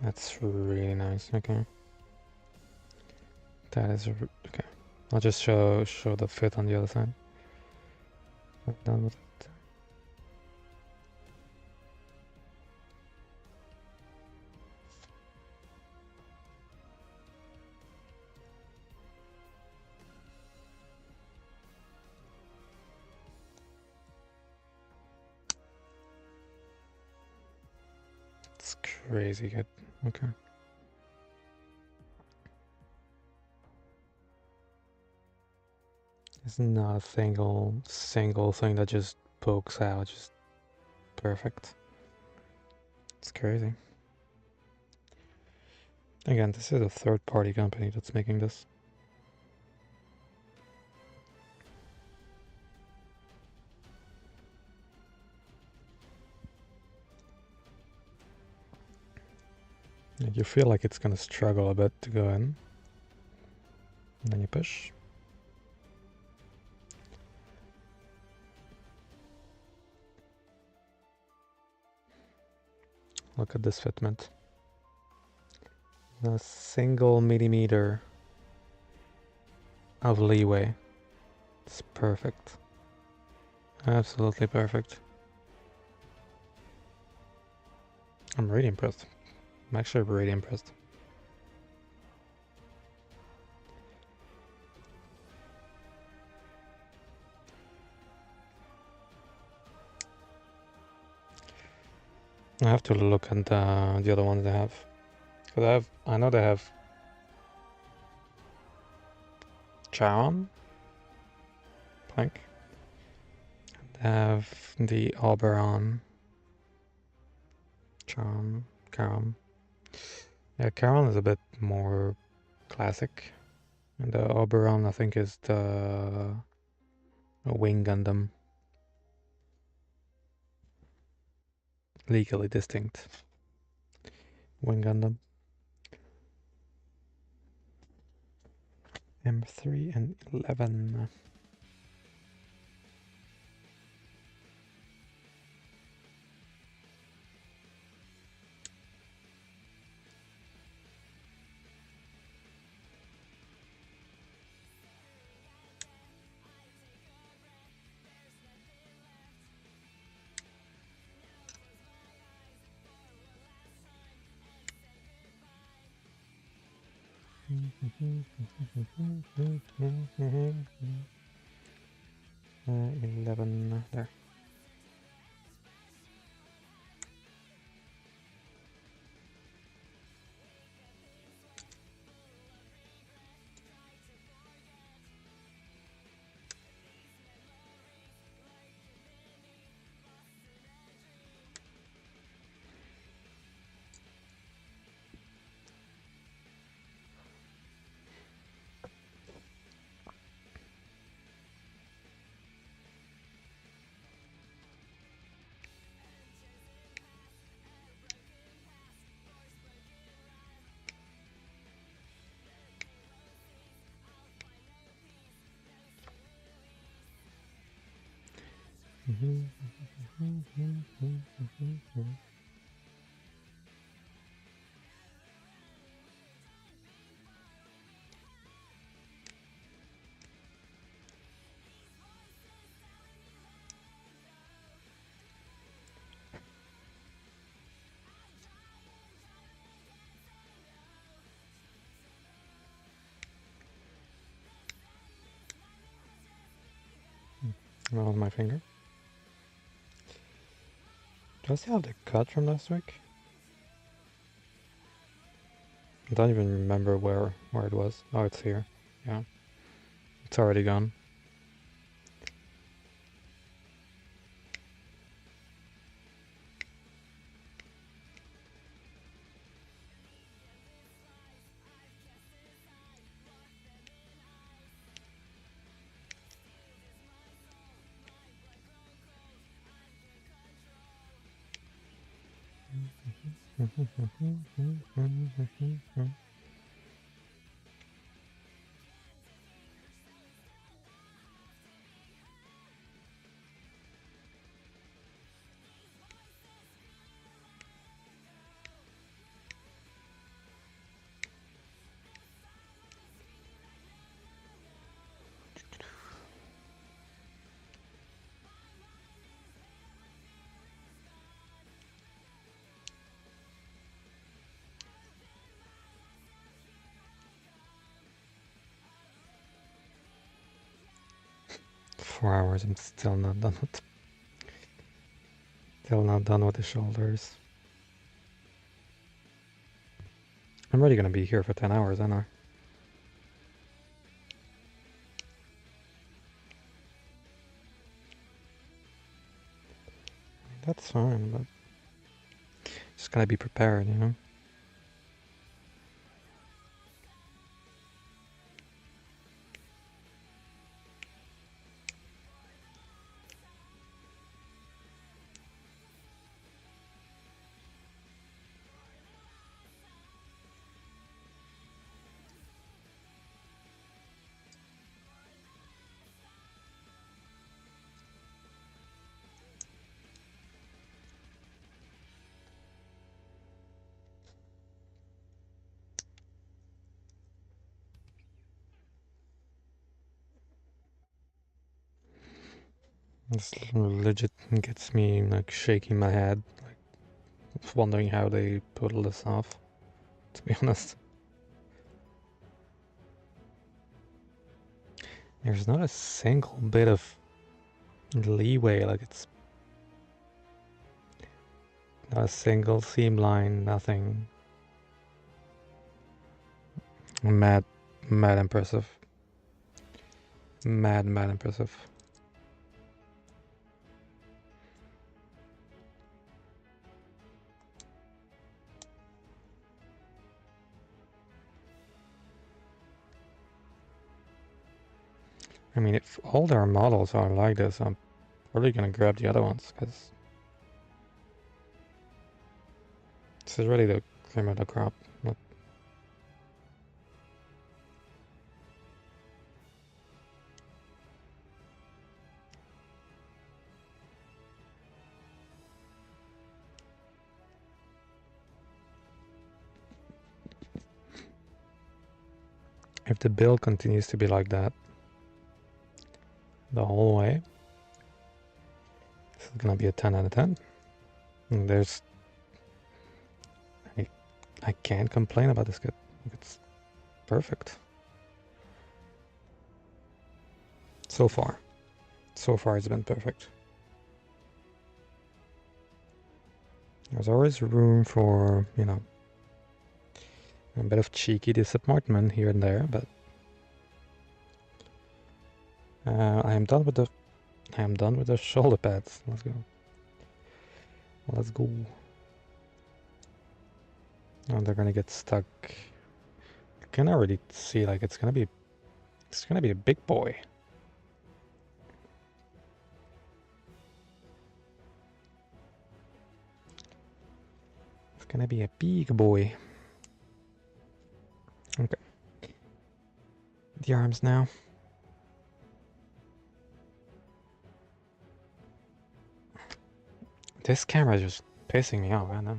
That's really nice. Okay, that is okay. I'll just show the fit on the other side. I'm done with it. It's crazy good. Okay. It's not a single thing that just pokes out, just perfect. It's crazy. Again, this is a third-party company that's making this. You feel like it's gonna struggle a bit to go in. And then you push. Look at this fitment. A single millimeter of leeway. It's perfect. Absolutely perfect. I'm really impressed. I'm actually really impressed. I have to look at the other ones they have. Because I know they have Charm, Plank. Have the Oberon. Charm. Carom. Yeah, Caron is a bit more classic. And the Oberon, I think, is the Wing Gundam. Legally distinct. Wing Gundam. M3 and 11. Eleven there. On my finger. Do I still have the cut from last week? I don't even remember where it was. Oh, it's here. Yeah. It's already gone. Four hours, I'm still not done with. Still not done with the shoulders. I'm already gonna be here for 10 hours, aren't I? That's fine, but just gotta be prepared, you know? This legit gets me like shaking my head, like wondering how they pull this off, to be honest. There's not a single bit of leeway, like it's not a single seam line, nothing. Mad impressive. Mad impressive. I mean, if all their models are like this, I'm probably gonna grab the other ones, because this is really the cream of the crop. If the build continues to be like that the whole way, this is gonna be a 10 out of 10. And there's... I can't complain about this kit. It's perfect. So far. So far it's been perfect. There's always room for, you know, a bit of cheeky disappointment here and there, but I am done with the shoulder pads. Let's go. Let's go. Oh, they're gonna get stuck. I can already see, like, it's gonna be a big boy. It's gonna be a big boy. Okay. The arms now. This camera is just pissing me off, man. I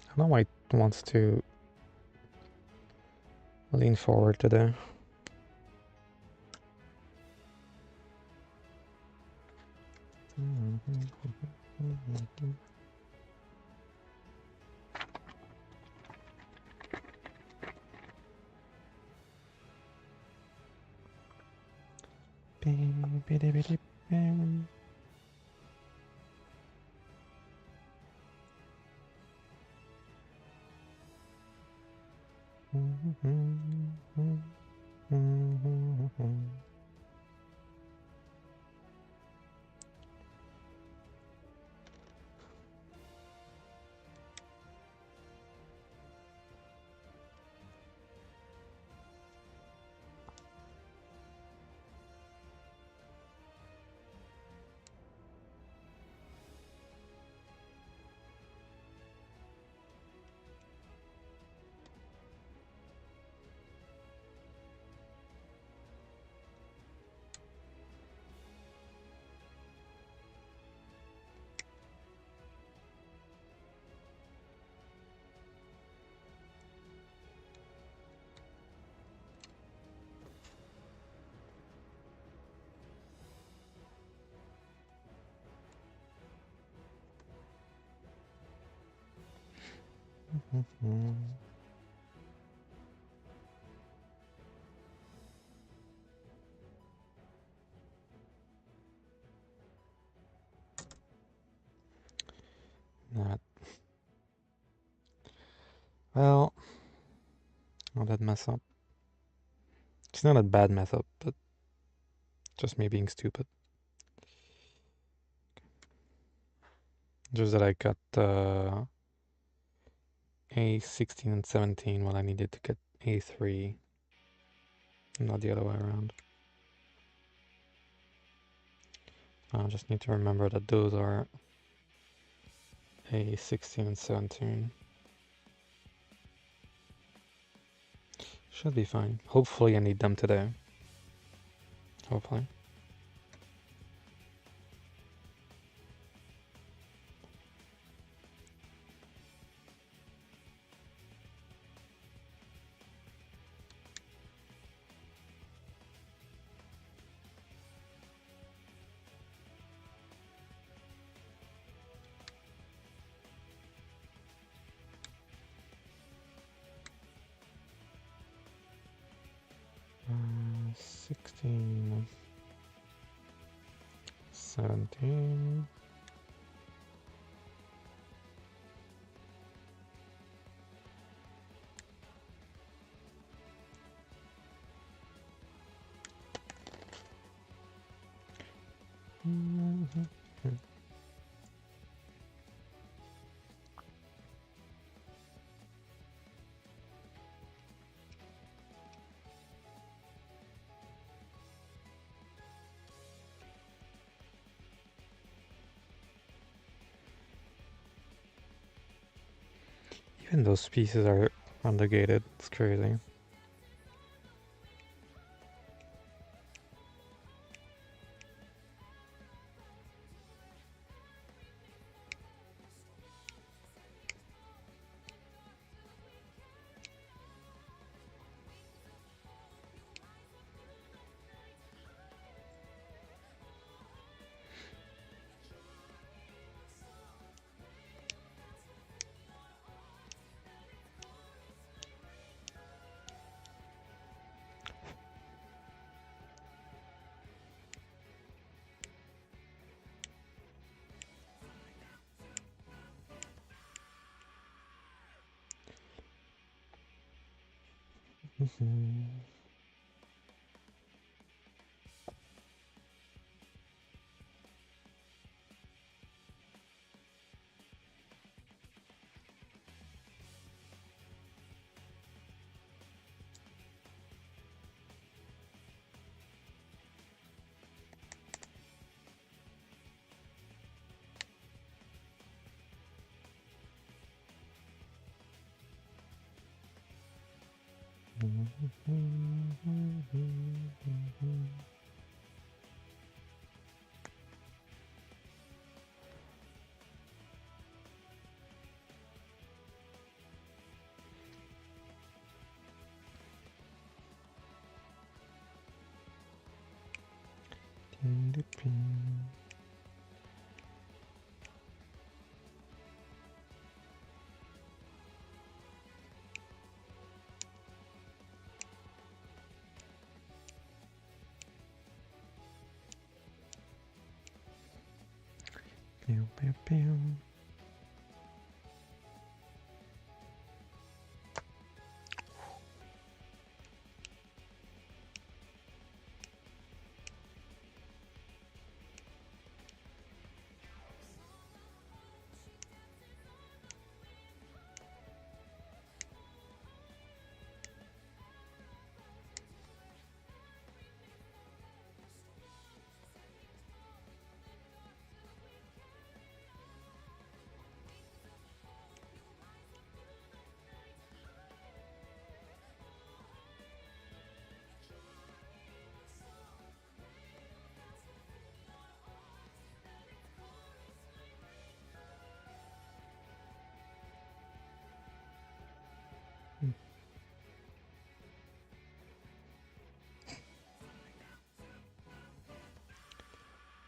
don't know why it wants to lean forward today. Not well. Not that mess up. It's not a bad mess up, but just me being stupid. Just that I got A16 and 17 when I needed to get A3, not the other way around. I just need to remember that those are A16 and 17. Should be fine. Hopefully I need them today. Hopefully. Uh, 16, 17. Even those pieces are undergated. It's crazy.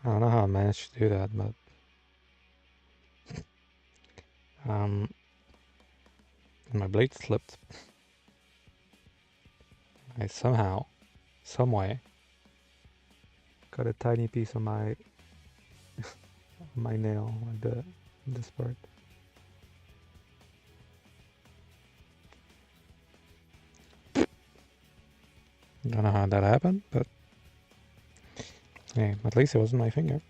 I don't know how I managed to do that, but my blade slipped. I somehow, some way, got a tiny piece of my nail, like this part. Don't know how that happened, but hey, at least it wasn't my finger.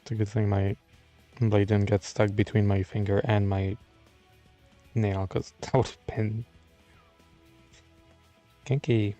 It's a good thing my blade didn't get stuck between my finger and my nail, because that would have been kinky.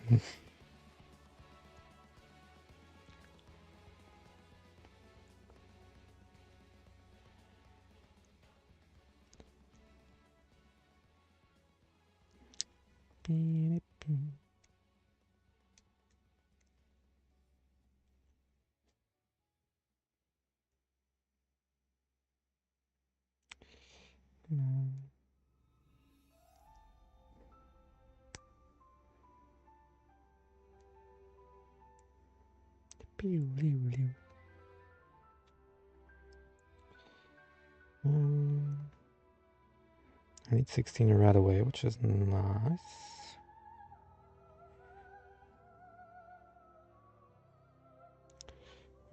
I need 16 right away, which is nice.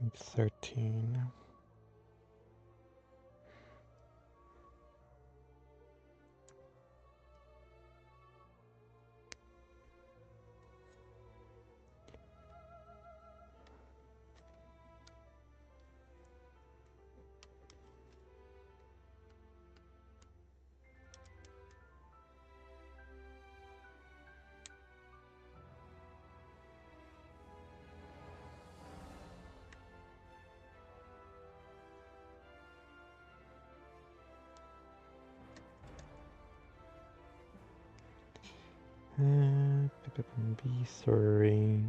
Need 13. B3.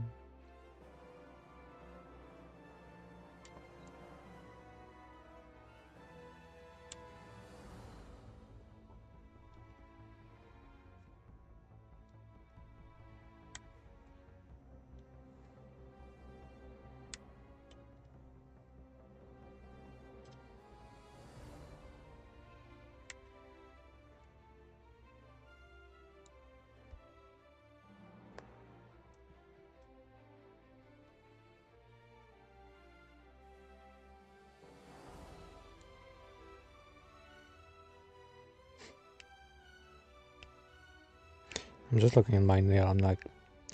I'm just looking at my nail. I'm like,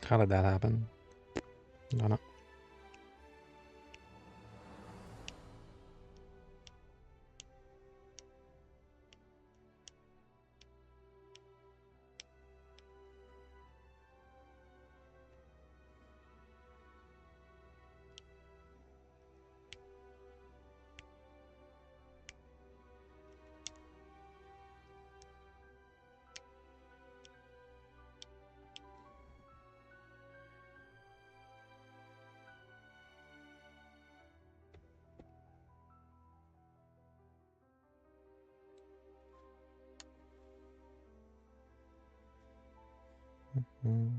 how did that happen? I don't know. Mm.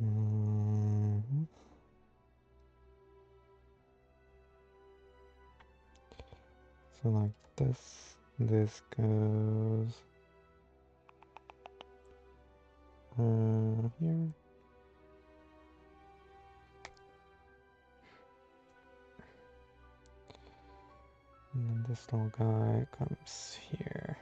Mm-hmm. So like this goes here. And then this little guy comes here.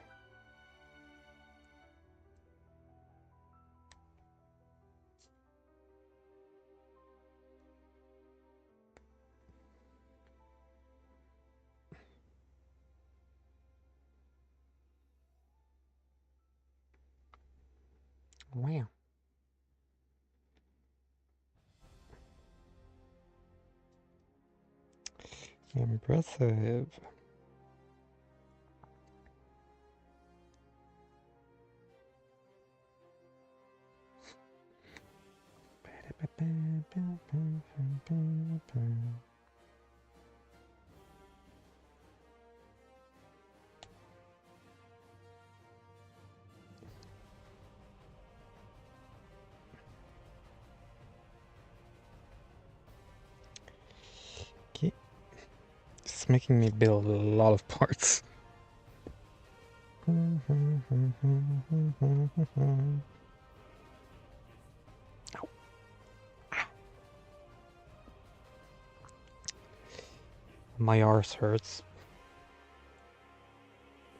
Wow. Impressive. Okay. It's making me build a lot of parts. My arse hurts.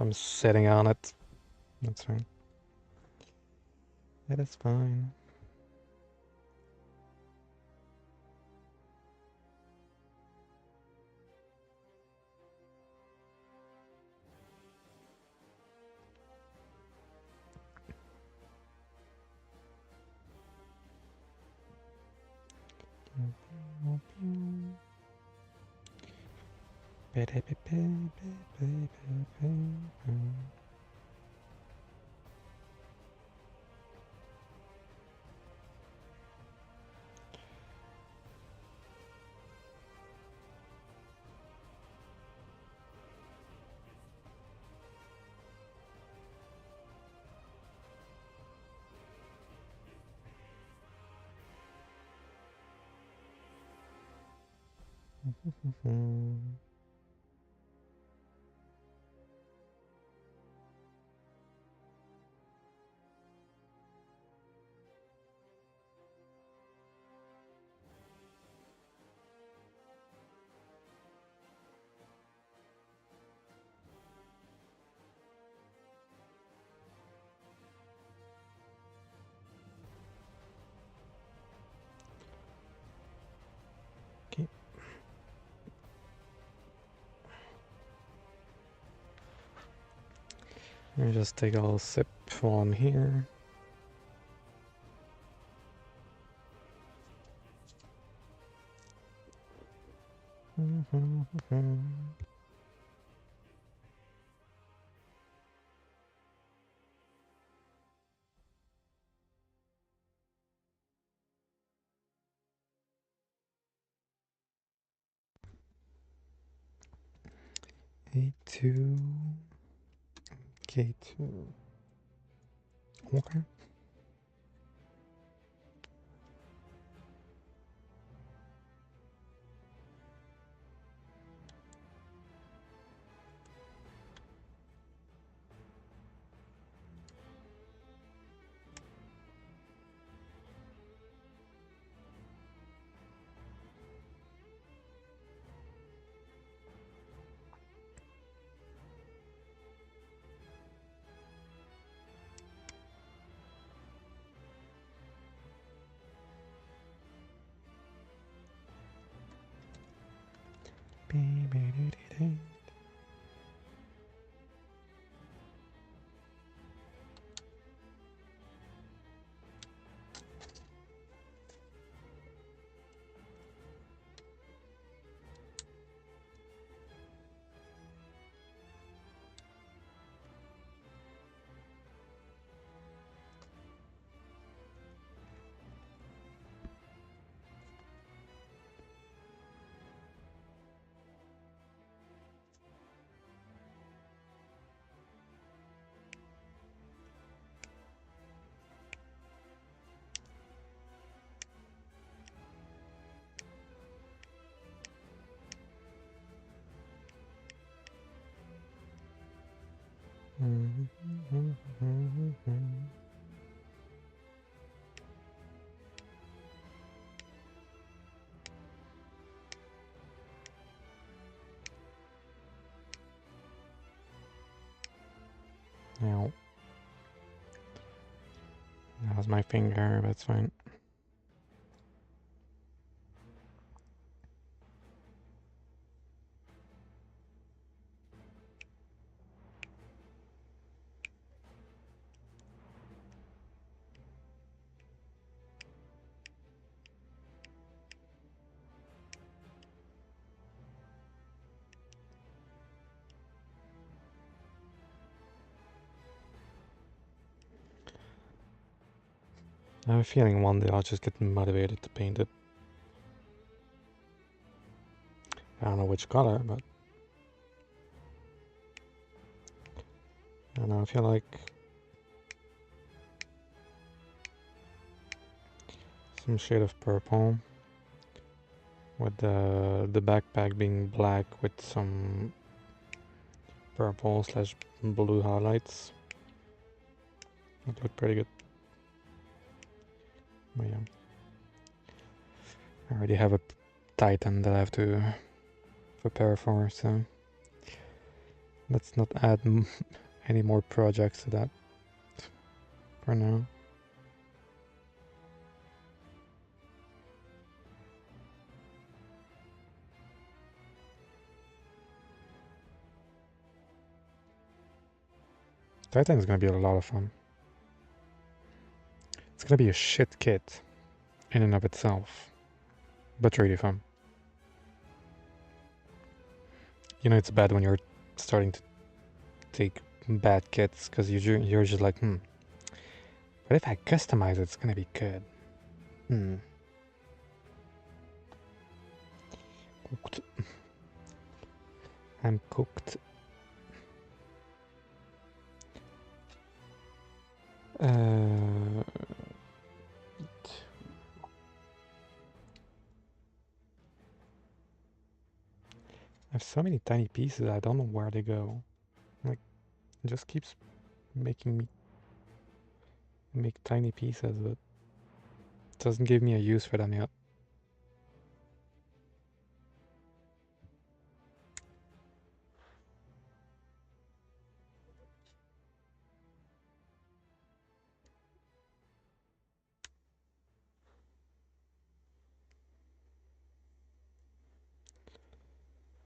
I'm sitting on it. That's fine. It is fine. Okay. Let me just take a little sip while I'm here. A2, K2. Okay. Now, that was my finger, that's fine. I have a feeling one day I'll just get motivated to paint it. I don't know which color, but I don't know, I feel like some shade of purple with the backpack being black with some purple slash blue highlights. It looked pretty good. But yeah. I already have a Titan that I have to prepare for, so let's not add any more projects to that for now. Titan is gonna be a lot of fun. It's gonna be a shit kit in and of itself, but really fun. You know, it's bad when you're starting to take bad kits because you're just like, but if I customize it, it's gonna be good. Cooked. I'm cooked. I have so many tiny pieces, I don't know where they go. Like, it just keeps making me make tiny pieces, but doesn't give me a use for them yet.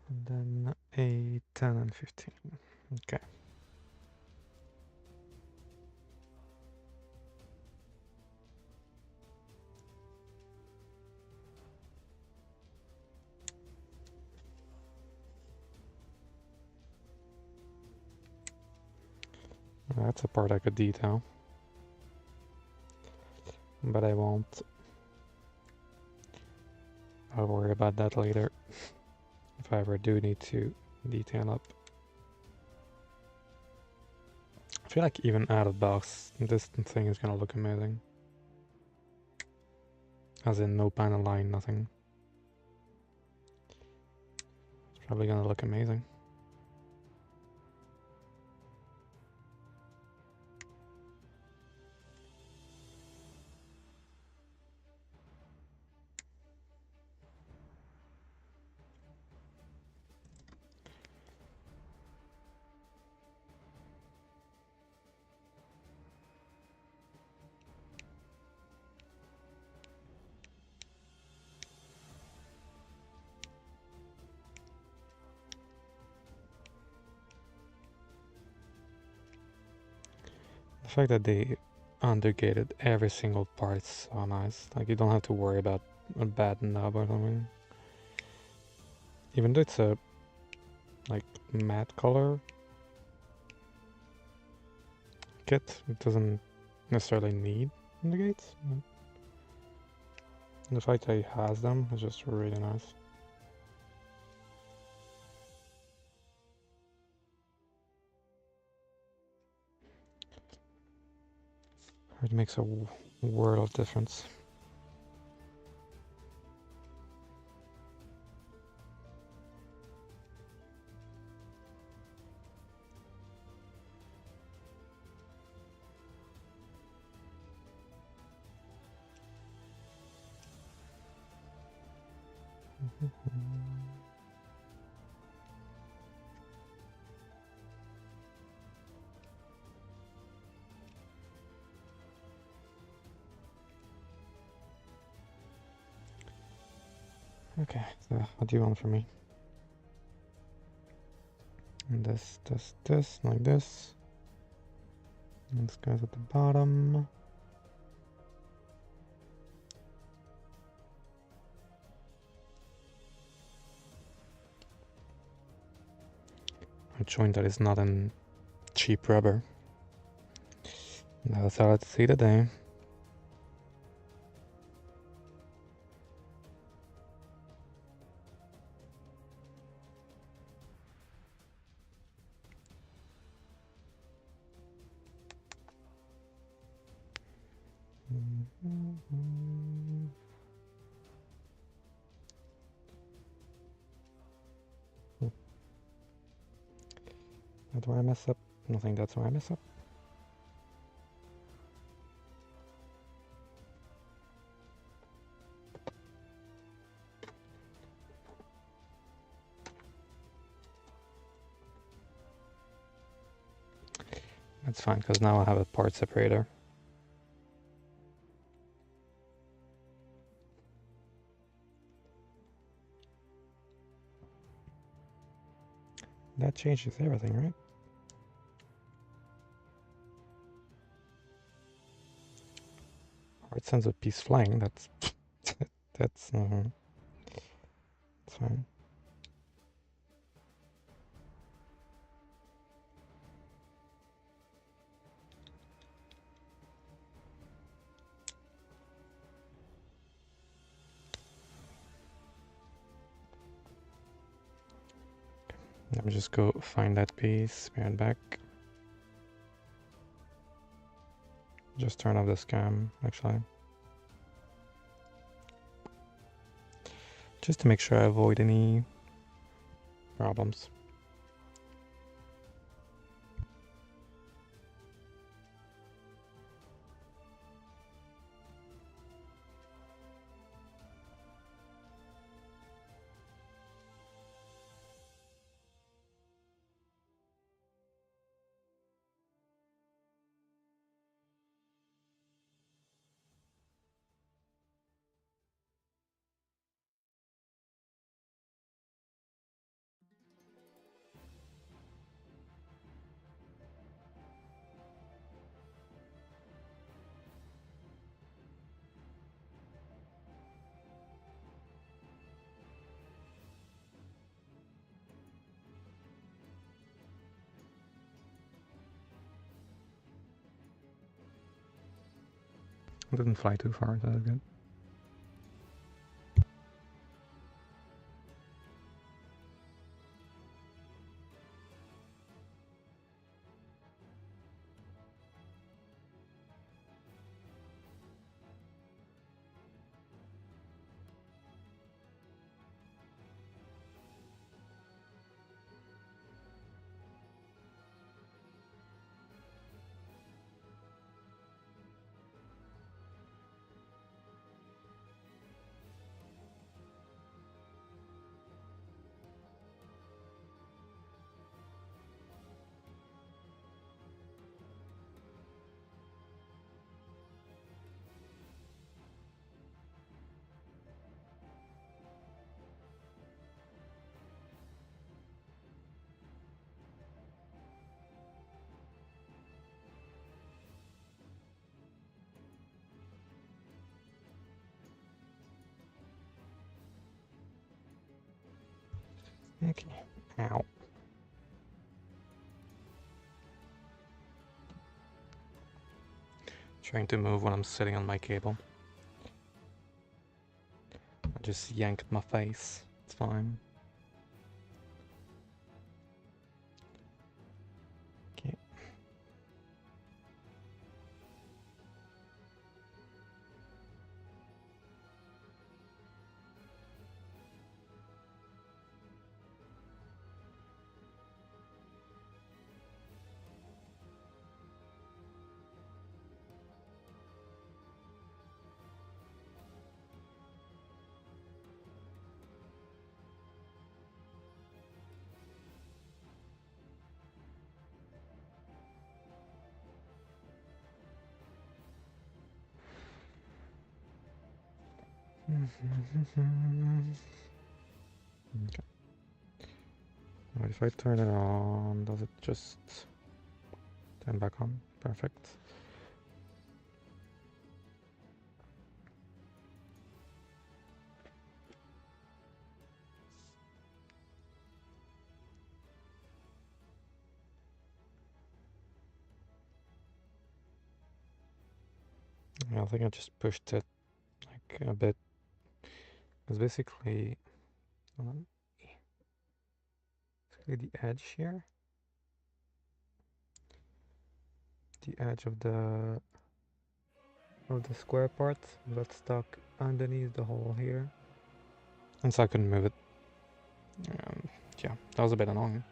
And then 8, 10, and 15. Okay. That's a part I could detail. But I won't. I'll worry about that later. If I ever do need to detail up. I feel like even out of box, this thing is gonna look amazing. As in no panel line, nothing. It's probably gonna look amazing. The fact that they undergated every single part is so nice. Like, you don't have to worry about a bad knob or something. Even though it's a like matte color kit, it doesn't necessarily need indicates. The fact that it has them is just really nice. It makes a world of difference. Okay, so what do you want from me? And this, like this. And this guy's at the bottom. A joint that is not in cheap rubber. That's how I'd see today. That's where I mess up. I think that's where I mess up. That's fine, because now I have a part separator. That changes everything, right? Or it sends a piece flying, that's... that's fine. Let me just go find that piece, bring it back. Just turn off the scam, actually. Just to make sure I avoid any problems. It didn't fly too far, so that's good. Okay. Ow. Trying to move when I'm sitting on my cable. I just yanked my face. It's fine. Okay. Okay. Now if I turn it on, does it just turn back on? Perfect. I think I just pushed it like a bit. Because basically the edge here, the edge of the square part got stuck underneath the hole here, and so I couldn't move it. Yeah, that was a bit annoying.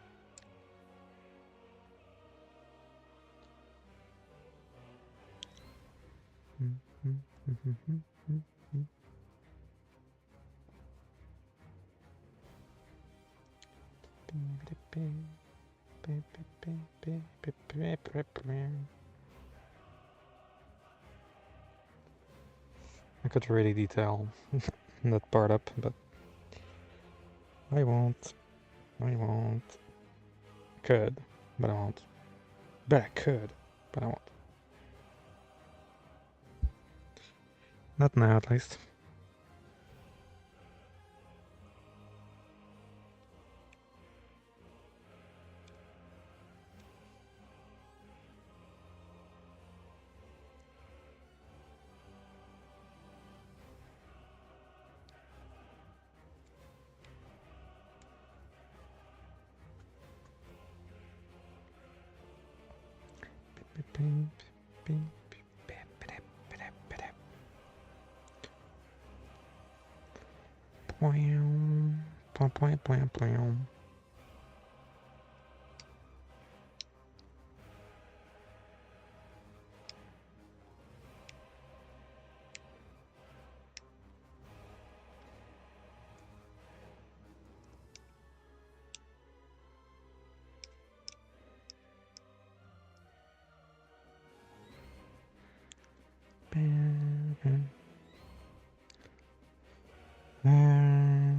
I could really detail that part up, but I won't. I won't. Could, but I won't. But I could, but I won't. Not now, at least.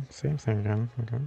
Same thing again. Okay.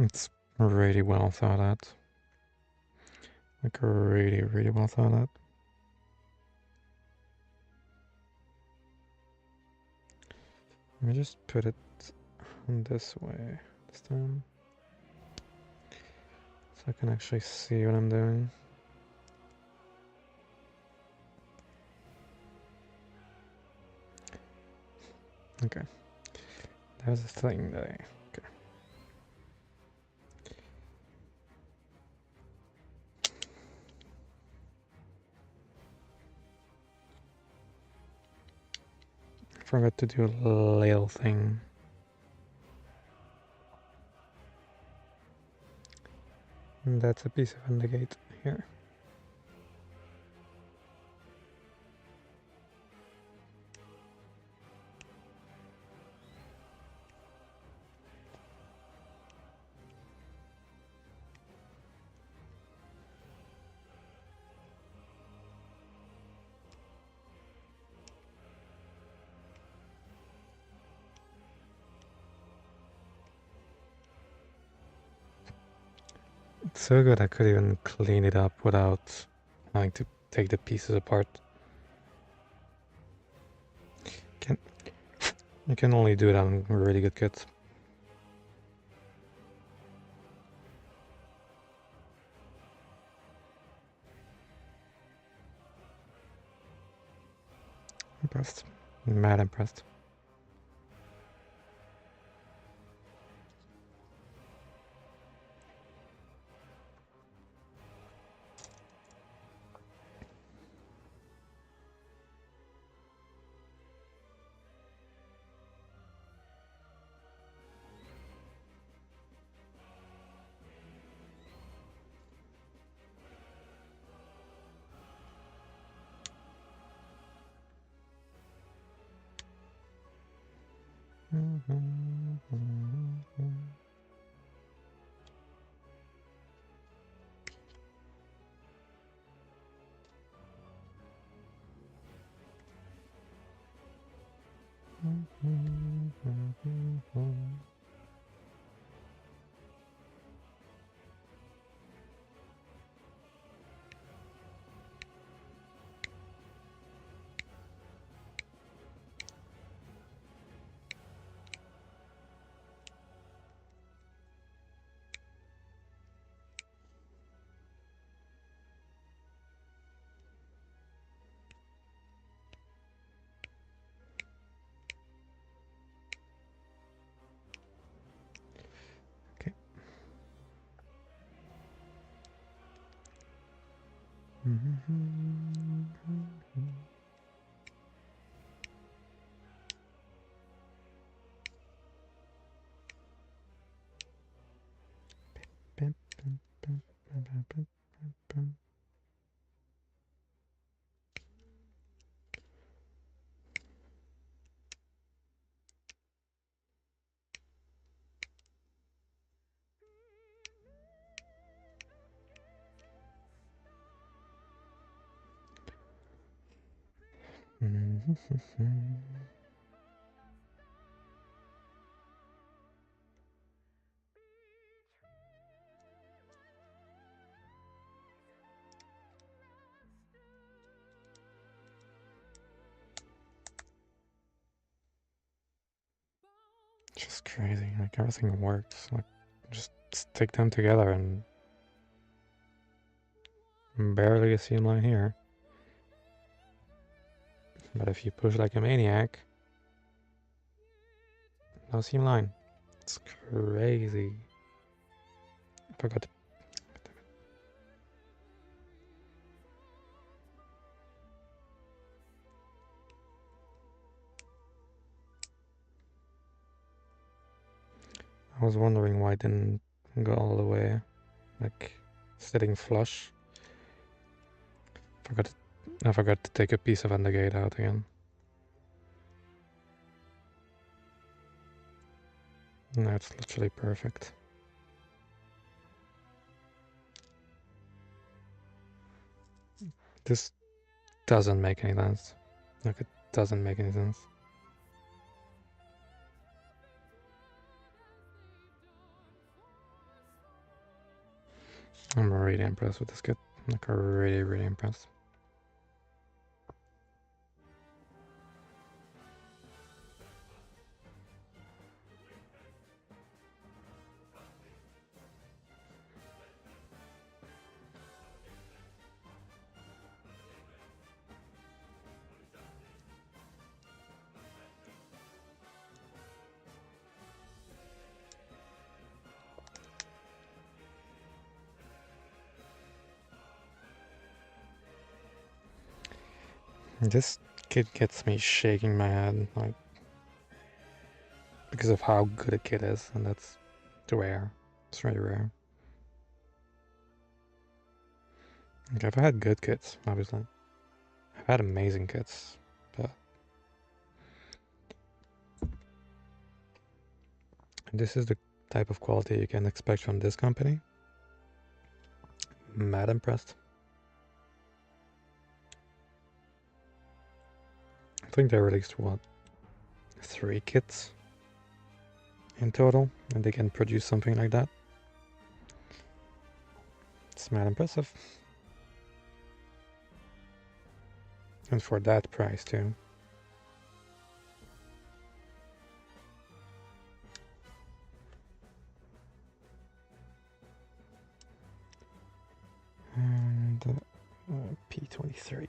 It's really well thought out. Like really, really well thought out. Let me just put it this way this time. So I can actually see what I'm doing. Okay. There's a thing there. Okay. Forgot to do a little thing. And that's a piece of indicate here. It's so good I could even clean it up without having to take the pieces apart. You can only do it on really good kits. Impressed. Mad impressed. Just crazy. Like everything works. Like just stick them together and barely a seam line here. But if you push like a maniac, no seam line. It's crazy. I forgot to... I was wondering why it didn't go all the way. Like sitting flush. I forgot to take a piece of undergate out again. No, it's literally perfect. This doesn't make any sense. Like it doesn't make any sense. I'm really impressed with this kit. Like really impressed. This kit gets me shaking my head, like, because of how good a kit is, and that's rare. It's really rare. Like, I've had good kits, obviously. I've had amazing kits, but this is the type of quality you can expect from this company. Mad impressed. I think they released, what, 3 kits in total, and they can produce something like that. It's mad impressive. And for that price, too. And P23.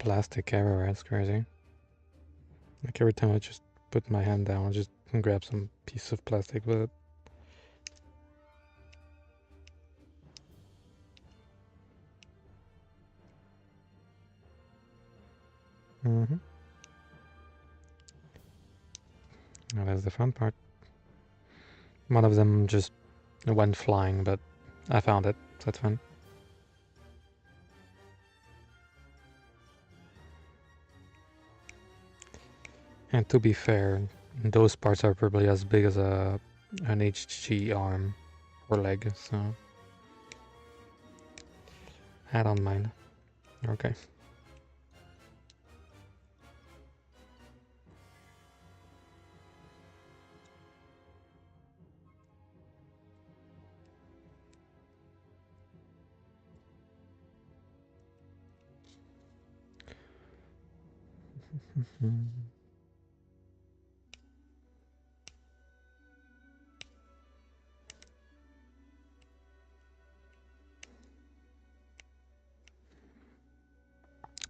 plastic everywhere. It's crazy. Like every time I just put my hand down, I just grab some piece of plastic with it. Mm-hmm. Now that's the fun part. One of them just went flying, but I found it, so that's fun. And to be fair, those parts are probably as big as an HG arm or leg, so I don't mind. Okay.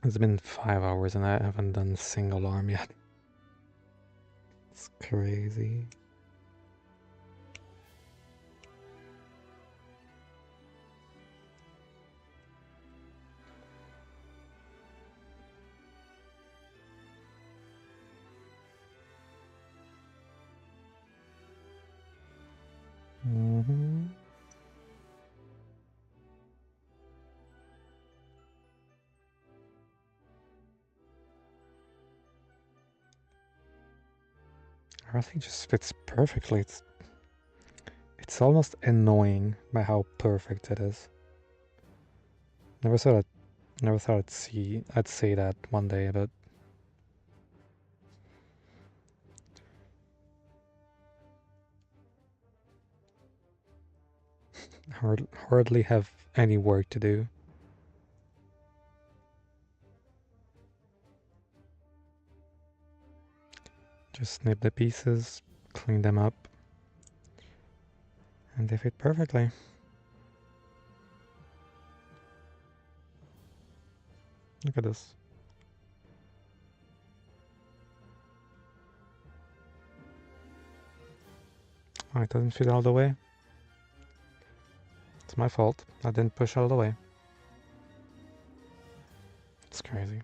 It's been 5 hours and I haven't done a single arm yet. It's crazy. Mm-hmm. Everything just fits perfectly. It's almost annoying by how perfect it is. Never thought I'd say that one day, but hardly have any work to do. Just snip the pieces, clean them up, and they fit perfectly. Look at this. Oh, it doesn't fit all the way. It's my fault. I didn't push all the way. It's crazy.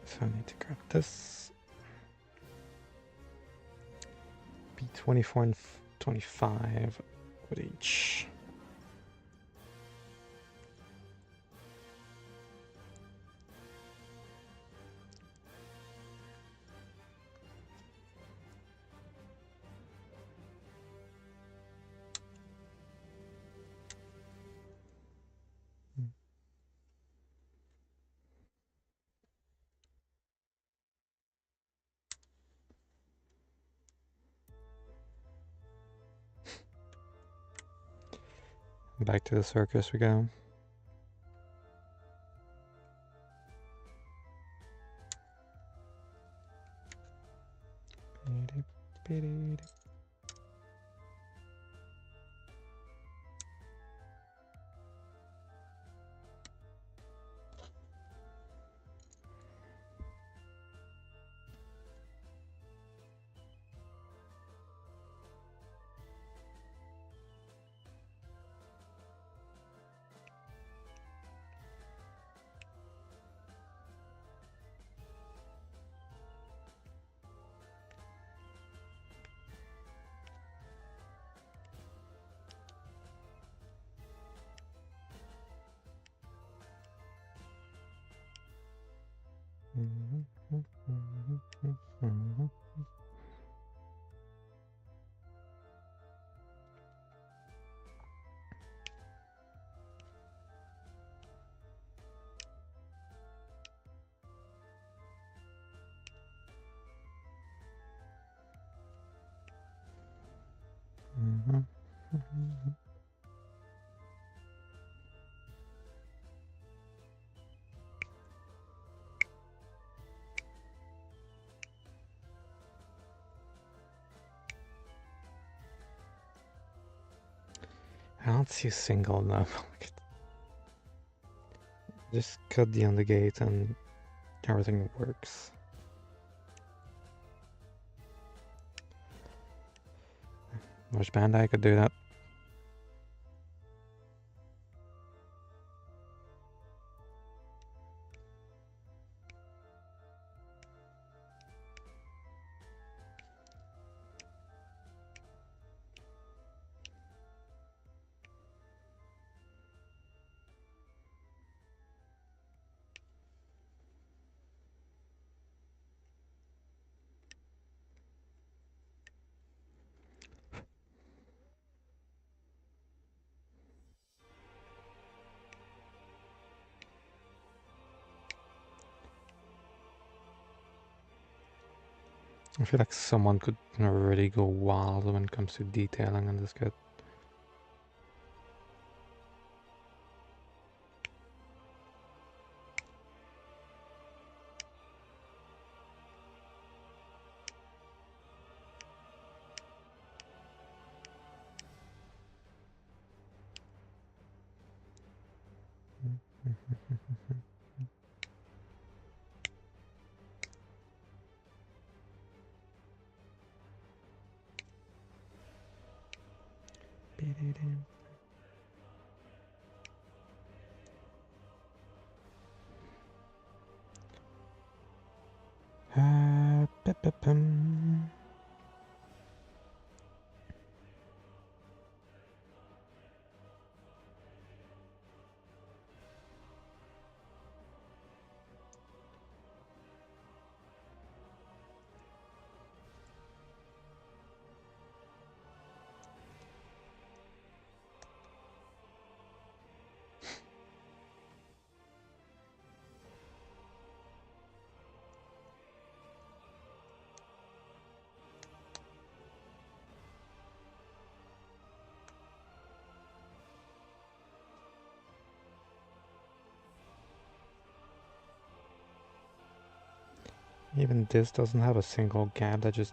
So I need to grab this. B24 and 25 with each. Back to the circus we go. I don't see a single knob. Just cut the under gate and everything works. Which Bandai could do that? I feel like someone could really go wild when it comes to detailing on this kit. Even this doesn't have a single gap that just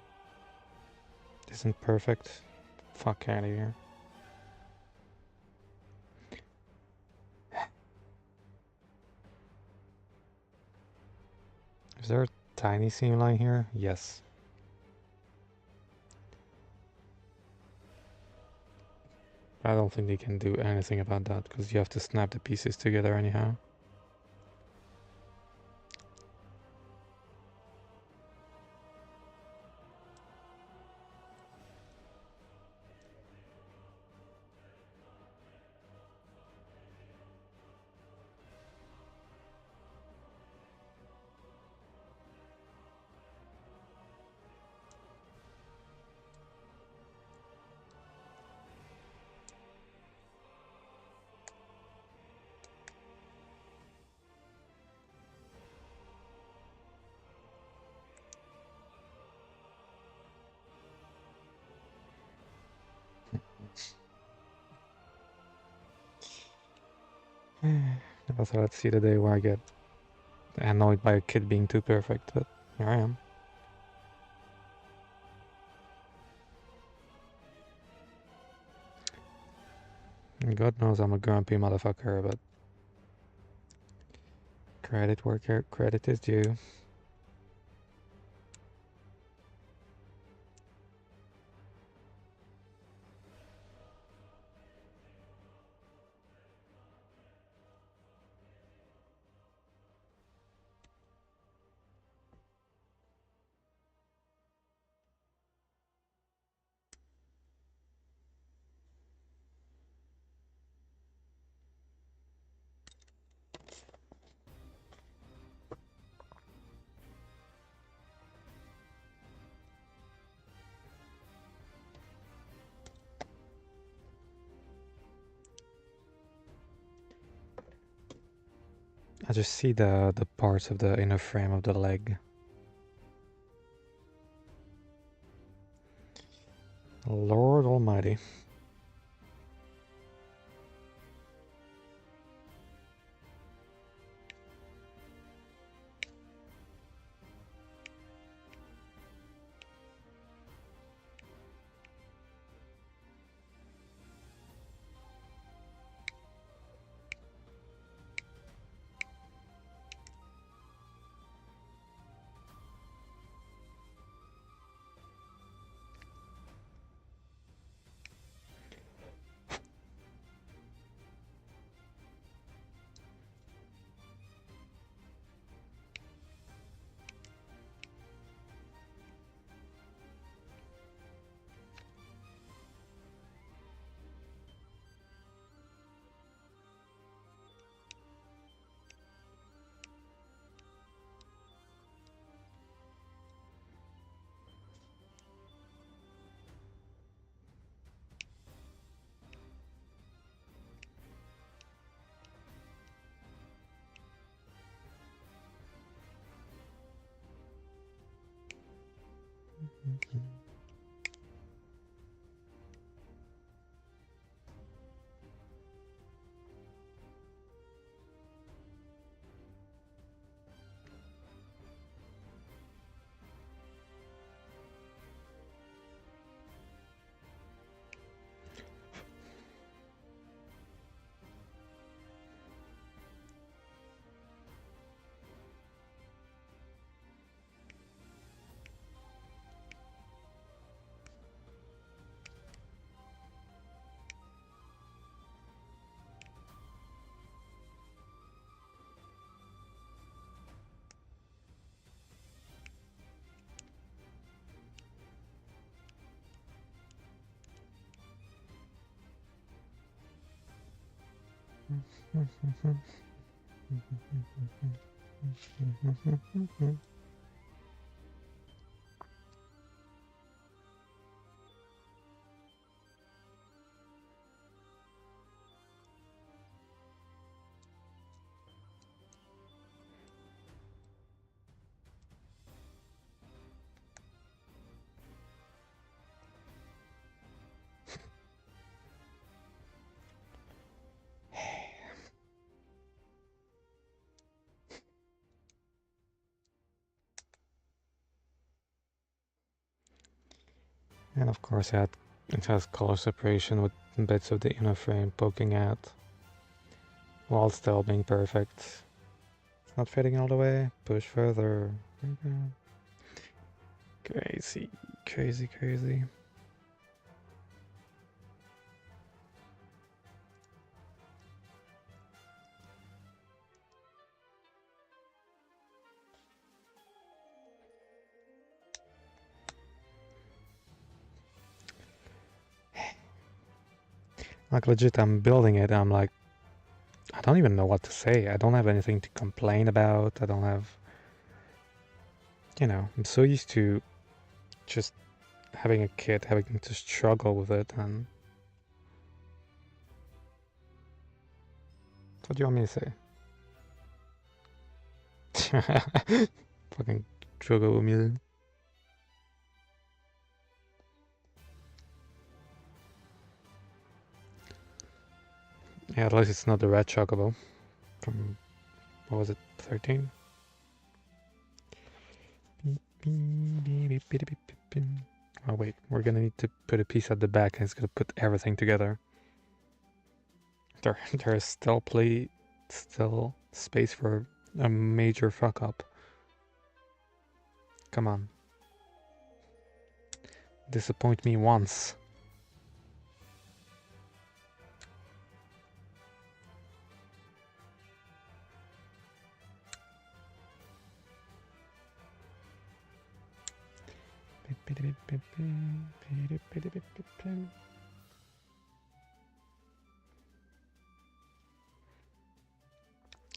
isn't perfect. Fuck out of here. Is there a tiny seam line here? Yes. I don't think they can do anything about that because you have to snap the pieces together anyhow. I thought I'd see the day where I get annoyed by a kid being too perfect, but here I am. And God knows I'm a grumpy motherfucker, but credit where credit is due. I just see the parts of the inner frame of the leg. Lord Almighty. And of course it has color separation with bits of the inner frame poking out, while still being perfect. It's not fading all the way. Push further. Crazy, crazy, crazy. Like legit, I'm building it. I'm like, I don't even know what to say. I don't have anything to complain about. I don't have, I'm so used to just having a kid, having to struggle with it. And what do you want me to say? Fucking struggle with music. Yeah, at least it's not the red chocobo from, what was it, 13? Oh wait, we're gonna need to put a piece at the back and it's gonna put everything together. There's still space for a major fuck up. Come on. Disappoint me once.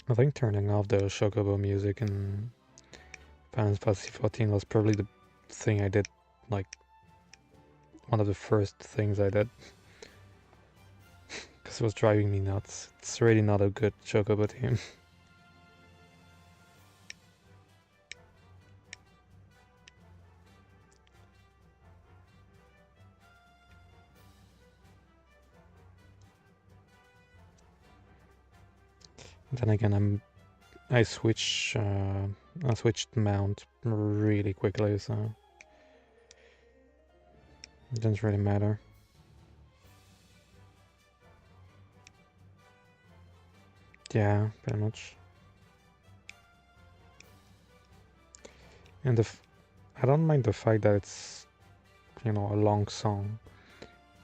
I think turning off the Chocobo music in Final Fantasy 14 was probably the thing I did, like, one of the first things I did. Because it was driving me nuts. It's really not a good Chocobo team. Then again, I switched mount really quickly, so it doesn't really matter. Yeah, pretty much. And I don't mind the fact that it's, a long song.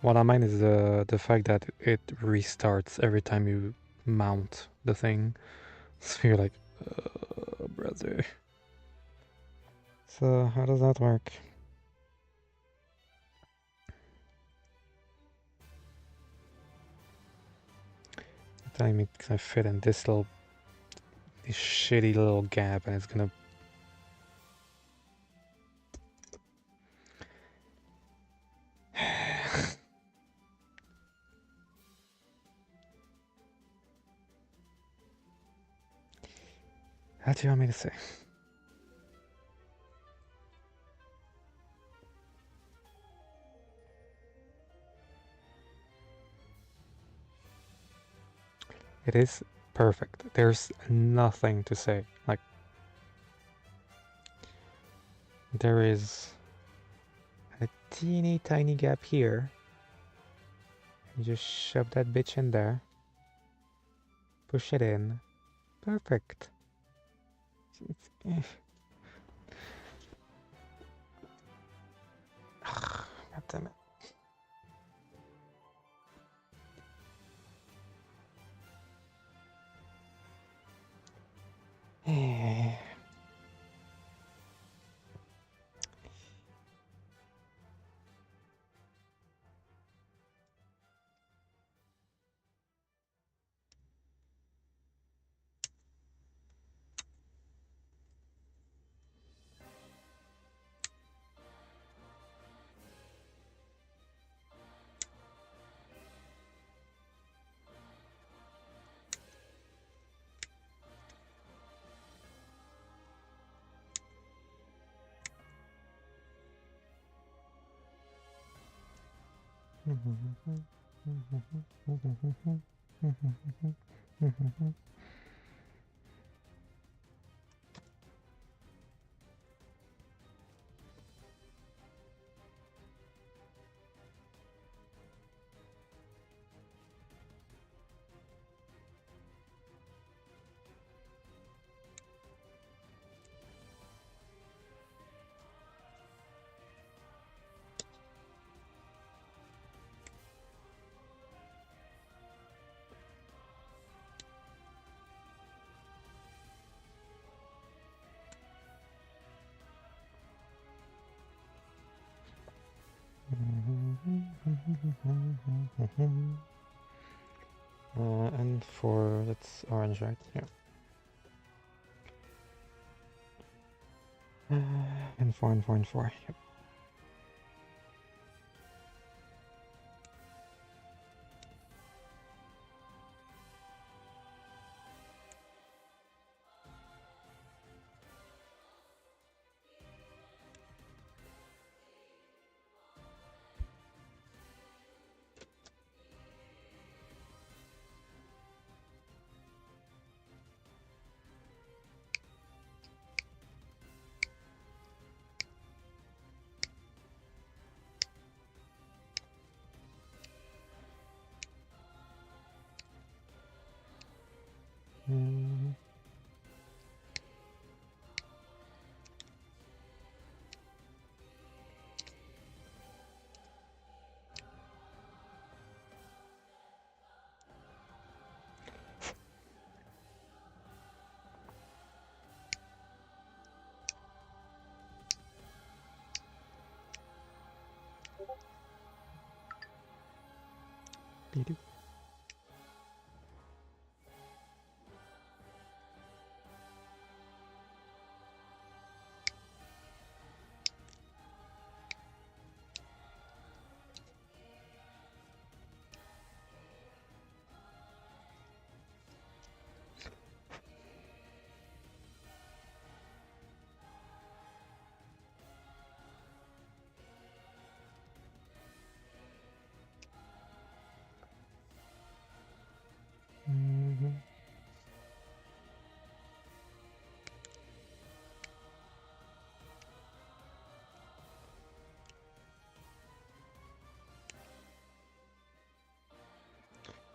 What I mind is the fact that it restarts every time you mount the thing. So you're like, brother. So how does that work? You're telling me I fit in this shitty little gap and it's gonna... How do you want me to say? It is perfect. There's nothing to say. Like, there is a teeny tiny gap here. You just shove that bitch in there. Push it in. Perfect. God damn it. And 4, that's orange, right? Yeah. And 4 and 4 and 4. Yep. Be-do.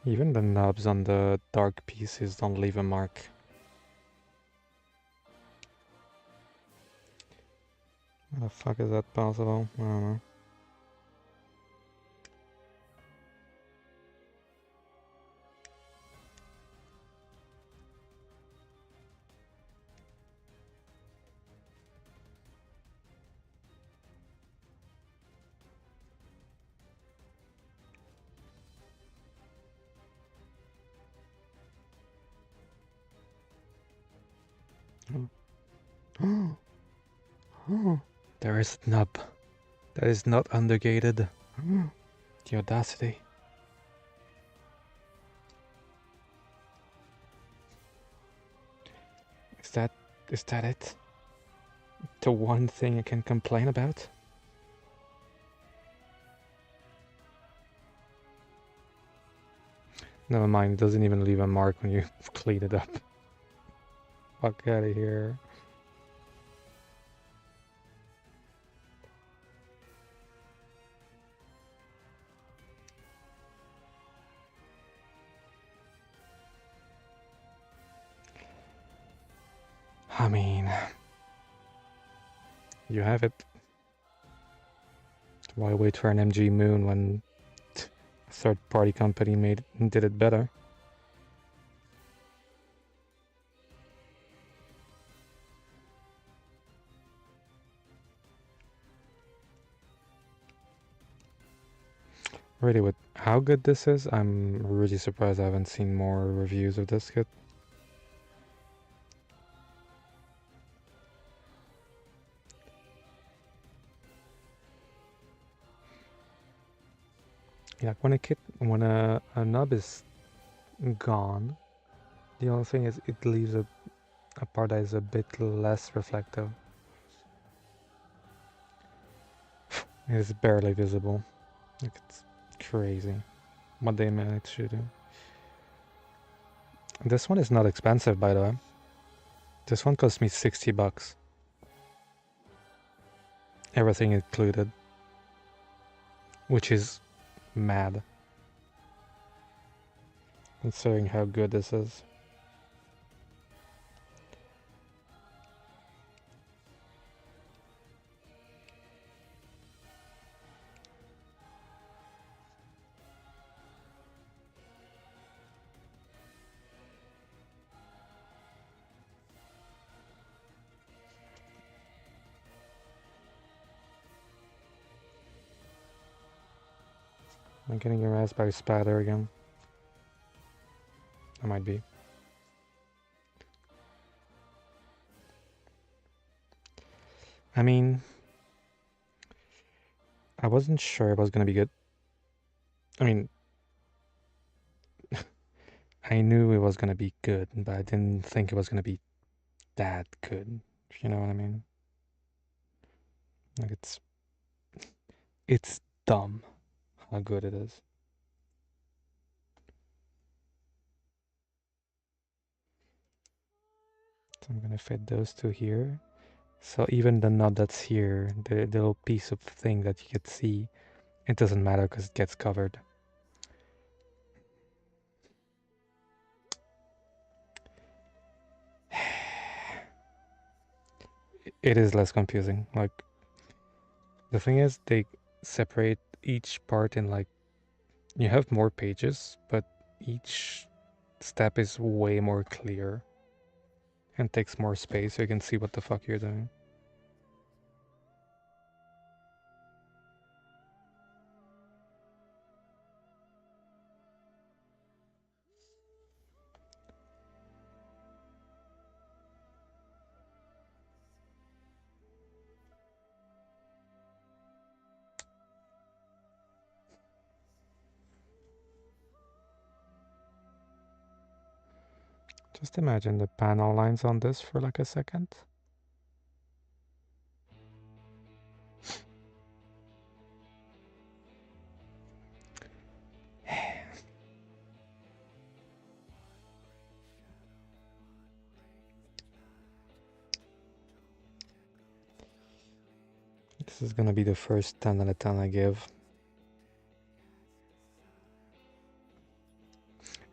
Even the knobs on the dark pieces don't leave a mark. How the fuck is that possible? I don't know. There is a nub that is not undergated. The audacity. Is that it? The one thing I can complain about? Never mind, it doesn't even leave a mark when you clean it up. Fuck out of here. I mean, you have it. Why wait for an MG Moon when a third-party company did it better? Really, with how good this is, I'm really surprised I haven't seen more reviews of this kit. Like when a nub is gone, the only thing is it leaves a part that is a bit less reflective. It is barely visible. Like, it's crazy what they managed to do. This one is not expensive, by the way. This one cost me 60 bucks. Everything included. Which is mad. Considering how good this is. I'm getting harassed by a spatter again. I might be. I mean, I wasn't sure it was gonna be good. I mean, I knew it was gonna be good, but I didn't think it was gonna be that good. If you know what I mean? Like, it's dumb how good it is. So I'm gonna fit those two here. So even the nut that's here, the little piece of thing that you could see, it doesn't matter because it gets covered. It is less confusing. Like, the thing is, they separate each part in, like, you have more pages, but each step is way more clear and takes more space so you can see what the fuck you're doing. Just imagine the panel lines on this for like a second. This is gonna be the first 10 out of 10 I give.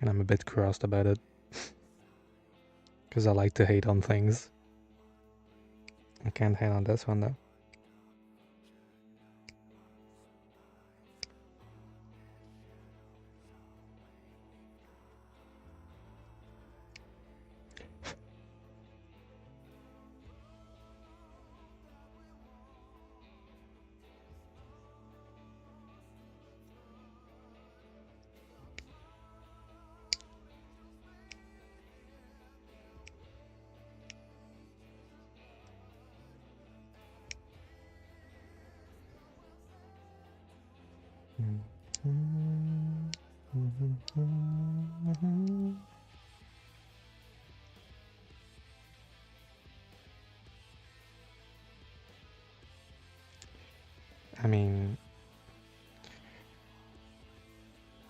And I'm a bit crossed about it. Because I like to hate on things. I can't hate on this one though. I mean,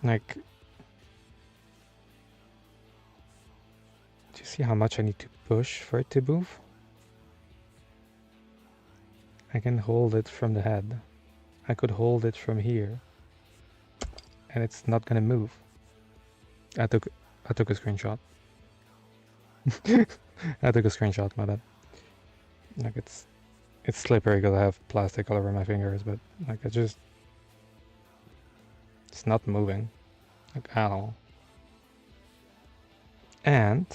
like, See how much I need to push for it to move? I can hold it from the head. I could hold it from here. And it's not gonna move. I took a screenshot. I took a screenshot, my bad. Like it's slippery because I have plastic all over my fingers, but like it's not moving. Like at all. And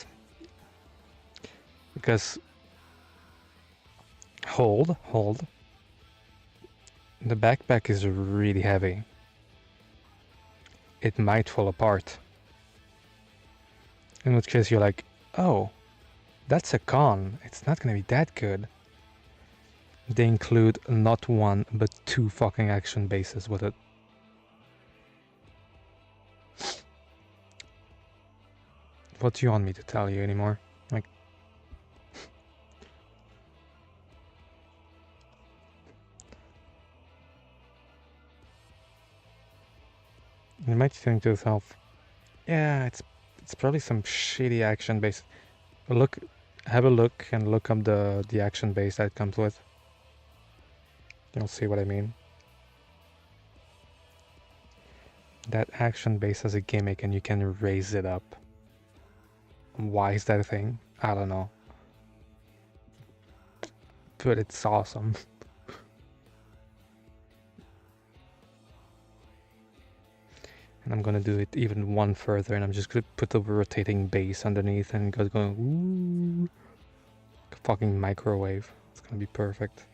because hold. The backpack is really heavy. It might fall apart. In which case you're like, oh, that's a con. It's not gonna be that good. They include not one, but 2 fucking action bases with it. What do you want me to tell you anymore? Like, you might think to yourself, yeah, it's probably some shitty action base. Have a look and look up the action base that it comes with. You'll see what I mean. That action base has a gimmick and you can raise it up. Why is that a thing? I don't know. But it's awesome. And I'm gonna do it even one further, and I'm just gonna put the rotating base underneath and go ooh, fucking microwave. It's gonna be perfect.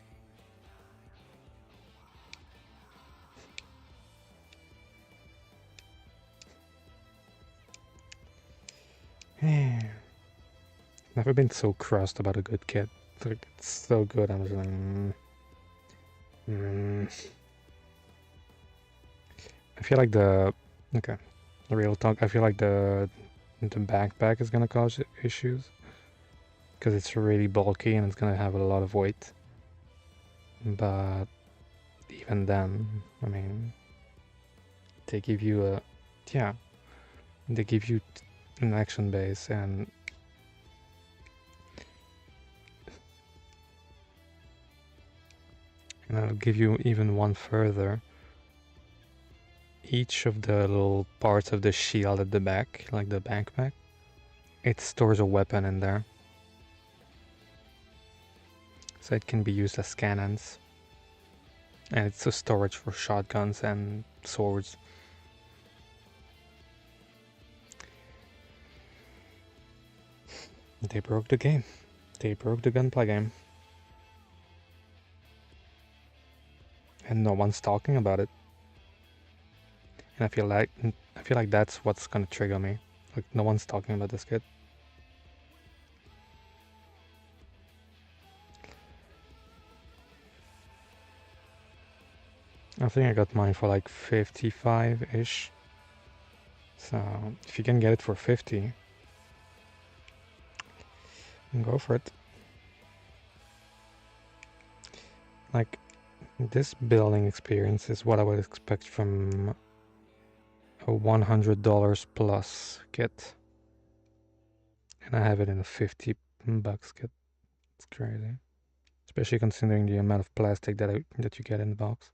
Never been so crossed about a good kit. Like, it's so good. I'm just like, I feel like the real talk. I feel like the backpack is gonna cause issues because it's really bulky and it's gonna have a lot of weight. But even then, I mean, they give you they give you an action base and I'll give you even one further. Each of the little parts of the shield at the back, like the backpack, it stores a weapon in there. So it can be used as cannons. And it's a storage for shotguns and swords. They broke the game. They broke the gunplay game. And no one's talking about it. And I feel like that's what's gonna trigger me. Like, no one's talking about this kit. I think I got mine for like 55-ish. So if you can get it for 50, go for it. Like, this building experience is what I would expect from a $100 plus kit. And I have it in a $50 kit. It's crazy. Especially considering the amount of plastic that you get in the box.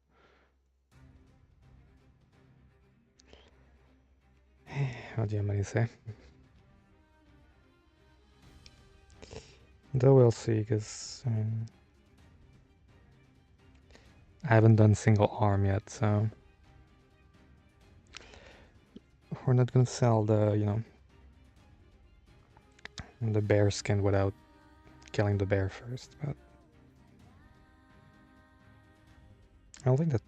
What do you say? Though we'll see, because I mean, I haven't done single arm yet, so we're not gonna sell the the bear skin without killing the bear first. But I don't think that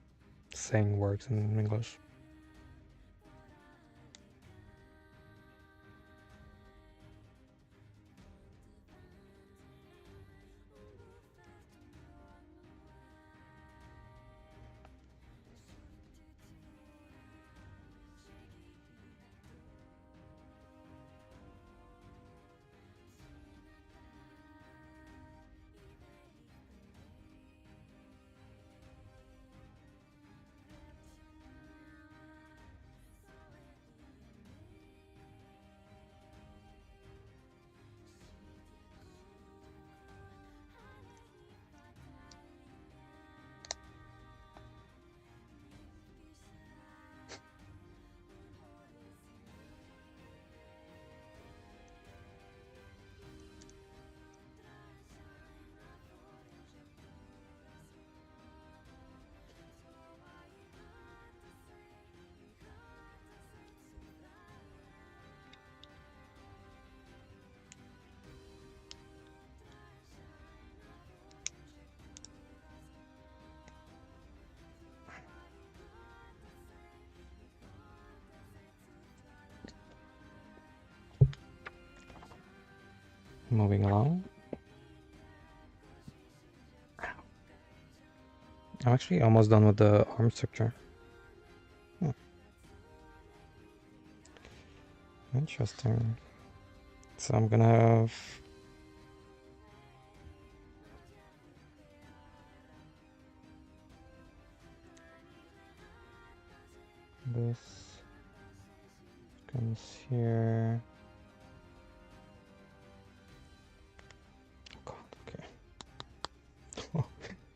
saying works in English. moving along. I'm actually almost done with the arm structure. Interesting. So I'm gonna have this comes here. Oh God, okay.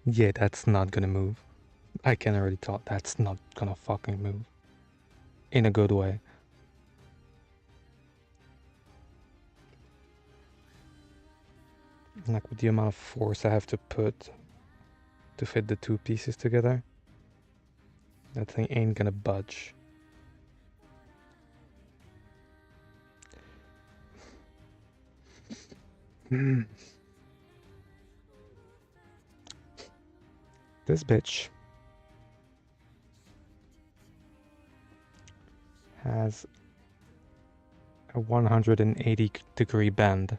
Yeah, that's not gonna move. I can already tell that's not gonna fucking move. In a good way. Like with the amount of force I have to put to fit the two pieces together, that thing ain't gonna budge. This bitch has a 180-degree bend.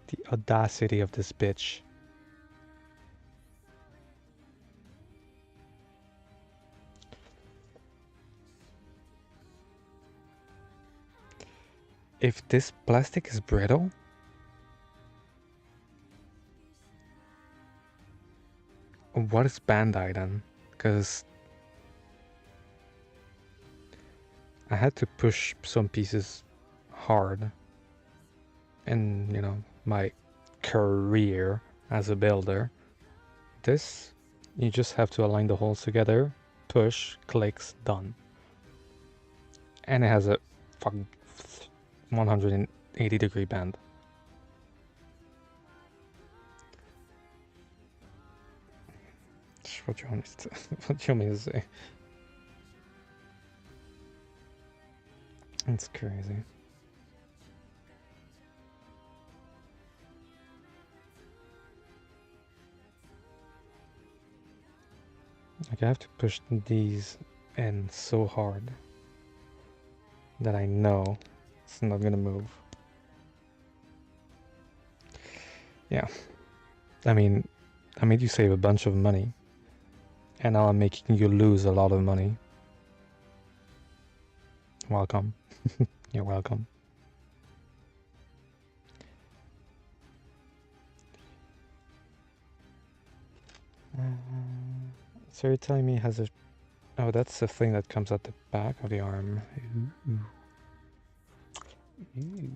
The audacity of this bitch. If this plastic is brittle, what is Bandai then? Because I had to push some pieces hard in, you know, my career as a builder. This, you just have to align the holes together, push, clicks, done. And it has a fucking 180-degree bend. What do you want me to, what do you want me to say? It's crazy. Like I have to push these in so hard that I know it's not gonna move. Yeah. I mean, I made you save a bunch of money. And now I'm making you lose a lot of money. Welcome. You're welcome. So you're telling me it has a... Oh, that's the thing that comes at the back of the arm. Ooh. Ooh.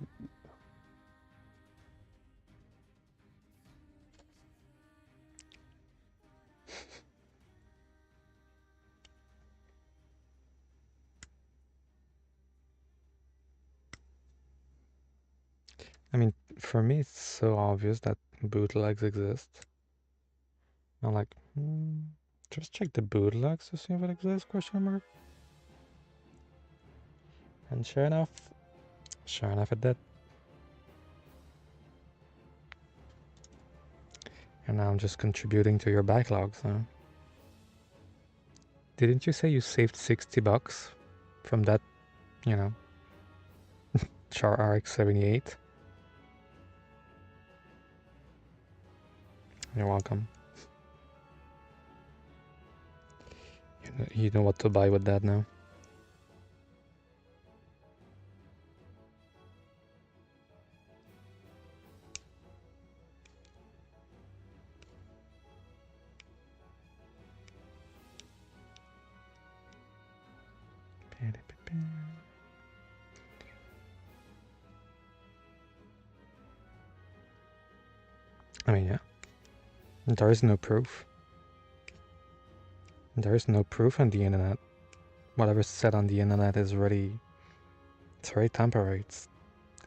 I mean, for me, it's so obvious that bootlegs exist. I'm like, just check the bootlegs to see if it exists, question mark. And sure enough it did. And now I'm just contributing to your backlog, so... Didn't you say you saved 60 bucks from that, you know, Char RX 78? You're welcome. You know what to buy with that now. I mean, yeah. There is no proof. There is no proof on the internet. Whatever's said on the internet is already... It's very temporary.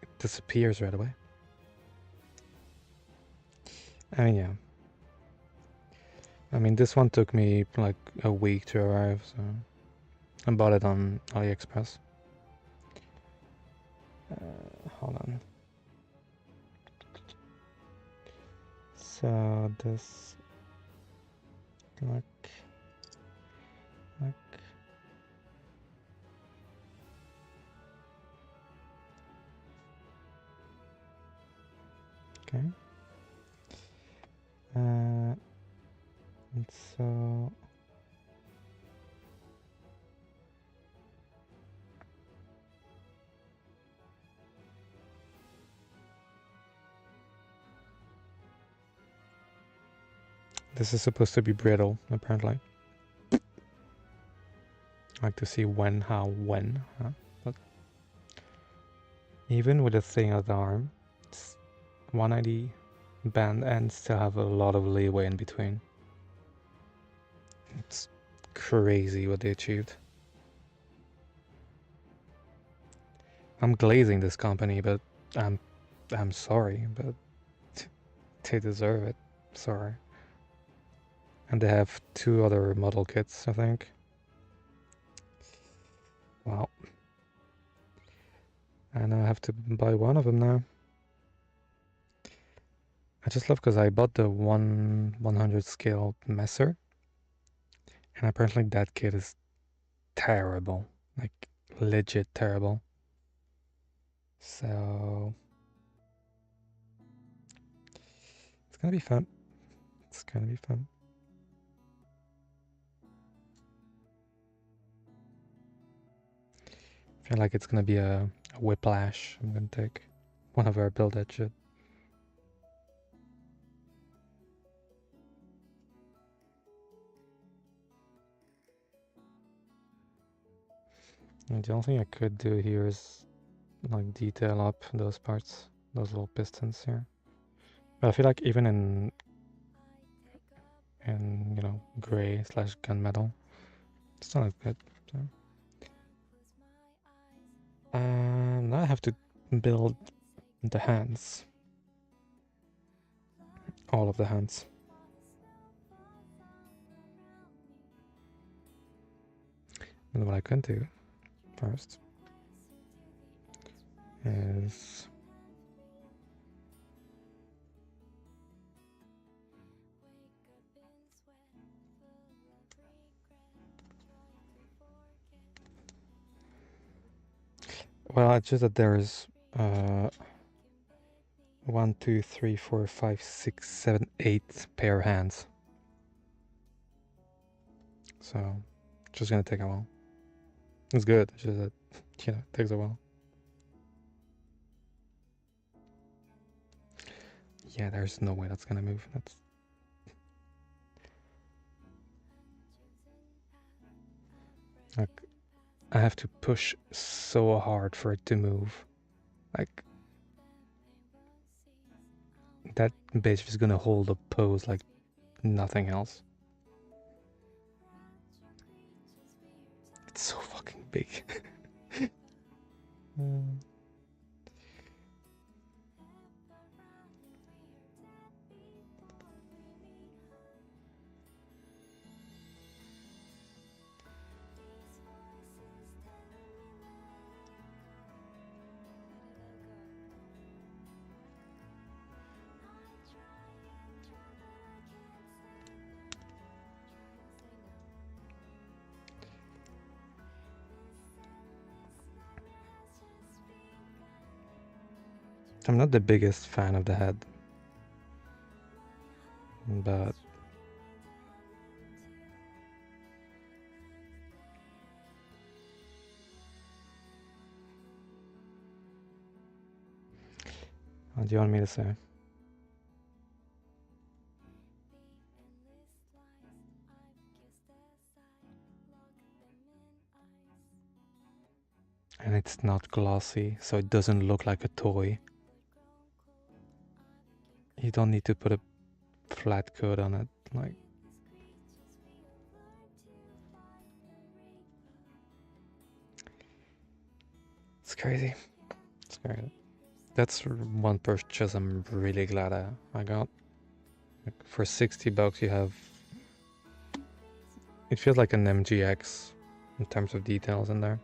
It disappears right away. I mean, yeah. I mean, this one took me like a week to arrive, so... I bought it on AliExpress. Hold on. So this... Look... Okay. And so this is supposed to be brittle, apparently. I like to see when, how, when. Huh? But even with a thing at the arm, it's 190 bend and still have a lot of leeway in between. It's crazy what they achieved. I'm glazing this company, but I'm sorry, but they deserve it. Sorry. And they have 2 other model kits, I think. Wow. And I have to buy one of them now. I just love because I bought the 100 scale Messer, and apparently that kit is terrible, like legit terrible. So it's gonna be fun. It's gonna be fun. I feel like it's gonna be a whiplash. I'm gonna take one of our build that shit. And the only thing I could do here is like detail up those parts, those little pistons here. But I feel like even in you know, gray / gunmetal, it's not as good. So. Now I have to build the hands. All of the hands. And what I can do first is well, it's just that there's 1, 2, 3, 4, 5, 6, 7, 8 pair hands. So it's just gonna take a while. It's good, it's just that, you know, it takes a while. Yeah, there's no way that's gonna move. That's like, I have to push so hard for it to move. Like, that bitch is gonna hold a pose like nothing else. It's so fucking big. I'm not the biggest fan of the head, but what do you want me to say? And it's not glossy, so it doesn't look like a toy. You don't need to put a flat coat on it, like. It's crazy. It's crazy. That's one purchase I'm really glad I got. Like, for 60 bucks you have... It feels like an MGX in terms of details in there.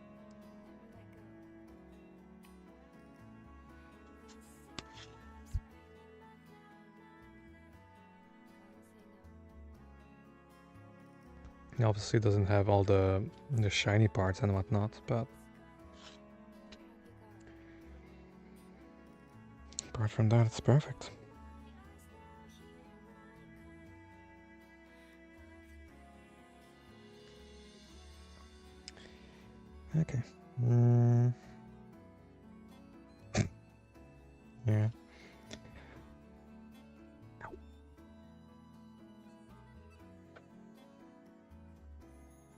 It obviously doesn't have all the shiny parts and whatnot, but apart from that, it's perfect. Okay. Yeah.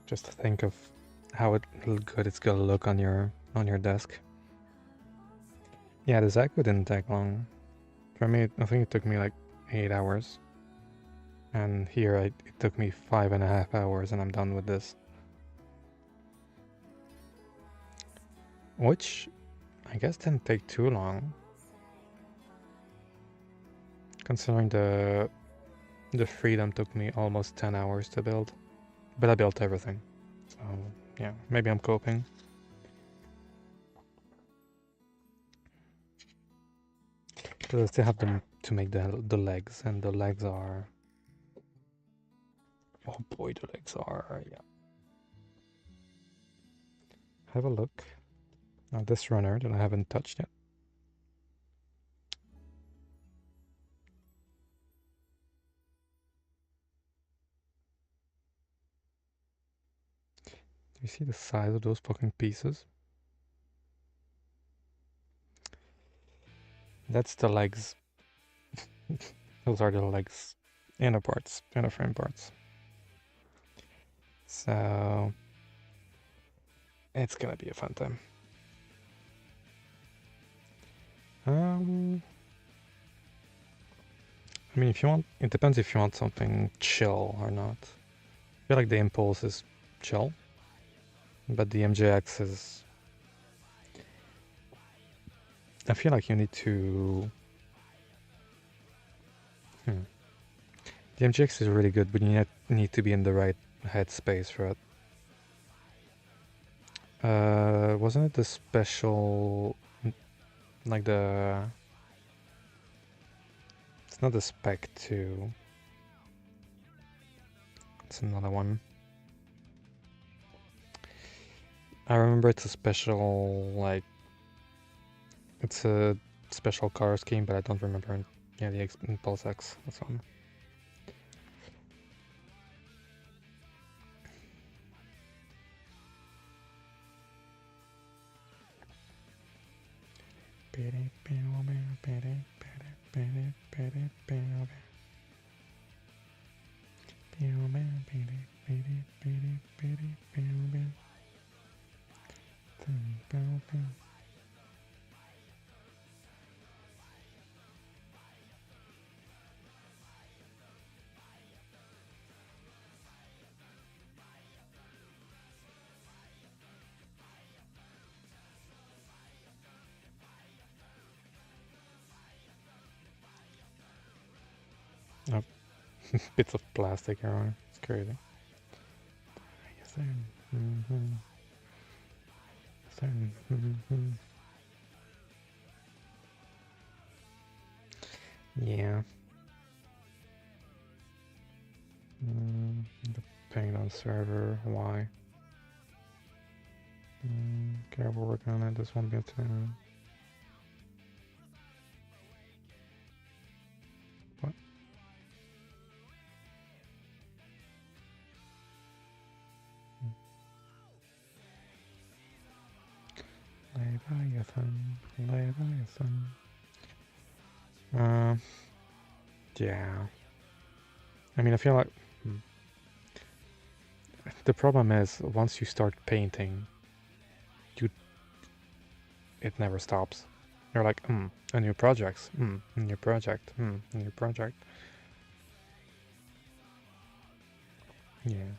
Just think of how good it's gonna look on your desk. Yeah, the Zaku didn't take long. For me, I think it took me like 8 hours. And here it took me 5.5 hours and I'm done with this. Which I guess didn't take too long. Considering the Freedom took me almost 10 hours to build. But I built everything. So yeah, maybe I'm coping. But I still have to make the legs, and the legs are... Oh boy, the legs are... yeah. Have a look at this runner that I haven't touched yet. Do you see the size of those fucking pieces? That's the legs. Those are the legs. Inner parts. Inner frame parts. So... it's gonna be a fun time. I mean, if you want... it depends if you want something chill or not. I feel like the Impulse is chill. But the MJX is... I feel like you need to... The MJX is really good, but you need to be in the right headspace for it. Wasn't it the special... like the... it's not the Spec 2. It's another one. I remember it's a special, like... it's a special color scheme, but I don't remember. Yeah, the Impulse X, that's one. Oh, bits of plastic around. It's crazy. Yeah. Depending on server, why? Okay, we're working on it. This won't get to... what? Leviathan. Yeah. I mean, I feel like... the problem is, once you start painting, it never stops. You're like, a new project, a new project, a new project. Yeah.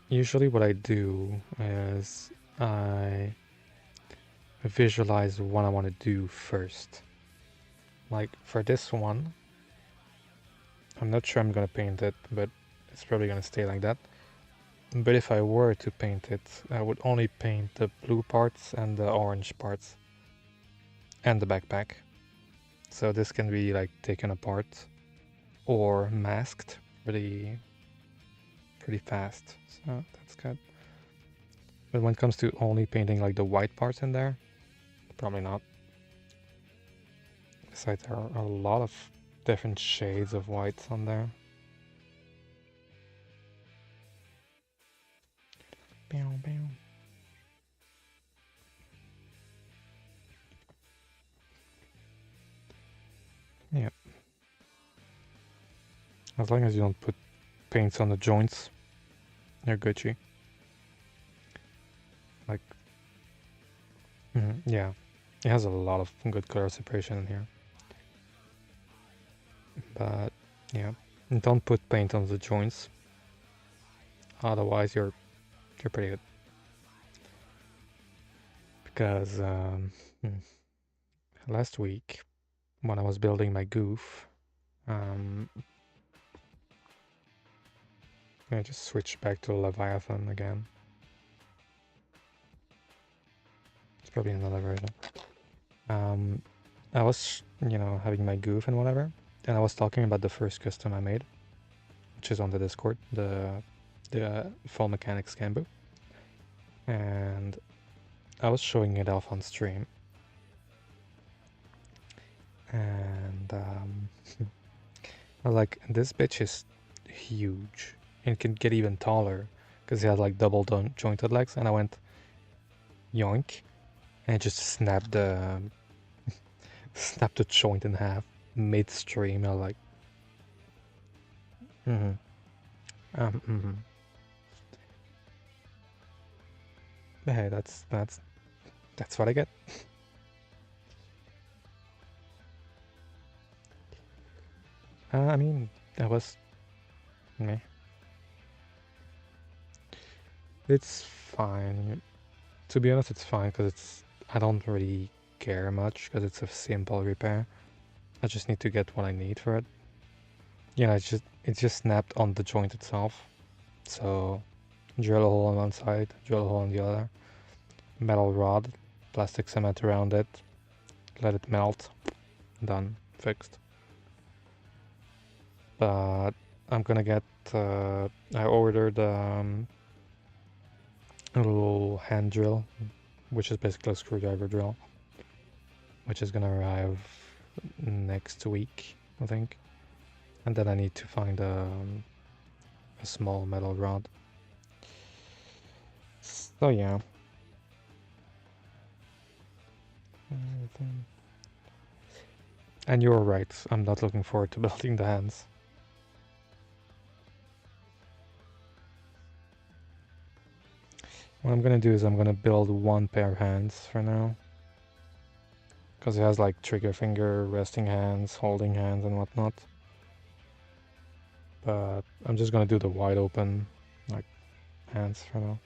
Usually what I do is I visualize what I want to do first. Like for this one, I'm not sure I'm gonna paint it, but it's probably gonna stay like that. But if I were to paint it, I would only paint the blue parts and the orange parts. And the backpack. So this can be like taken apart or masked pretty fast. So that's good. But when it comes to only painting like the white parts in there, probably not. Besides, there are a lot of different shades of whites on there. As long as you don't put paints on the joints, you're Gucci. Like, yeah, it has a lot of good color separation in here. But yeah, don't put paint on the joints. Otherwise, you're pretty good. Because last week when I was building my goof, I just switched back to Leviathan again. It's probably another version. I was, having my goof and whatever, and I was talking about the first custom I made, which is on the Discord, the Full Mechanics Cambu, and I was showing it off on stream, and I was like, this bitch is huge and can get even taller because he has like double jointed legs, and I went yoink, and it just snapped the joint in half midstream. I was like, Hey, that's what I get. I mean, that was meh. It's fine. To be honest, it's fine because I don't really care much because it's a simple repair. I just need to get what I need for it. Yeah, it's just snapped on the joint itself. So drill a hole on one side, drill a hole on the other. Metal rod, plastic cement around it, let it melt. Done, fixed. But I'm gonna get. I ordered a little hand drill, which is basically a screwdriver drill, which is gonna arrive next week, I think. And then I need to find a small metal rod. So yeah. And you're right, I'm not looking forward to building the hands. What I'm gonna do is I'm gonna build one pair of hands for now. Because it has like trigger finger, resting hands, holding hands and whatnot. But I'm just gonna do the wide open like hands for now.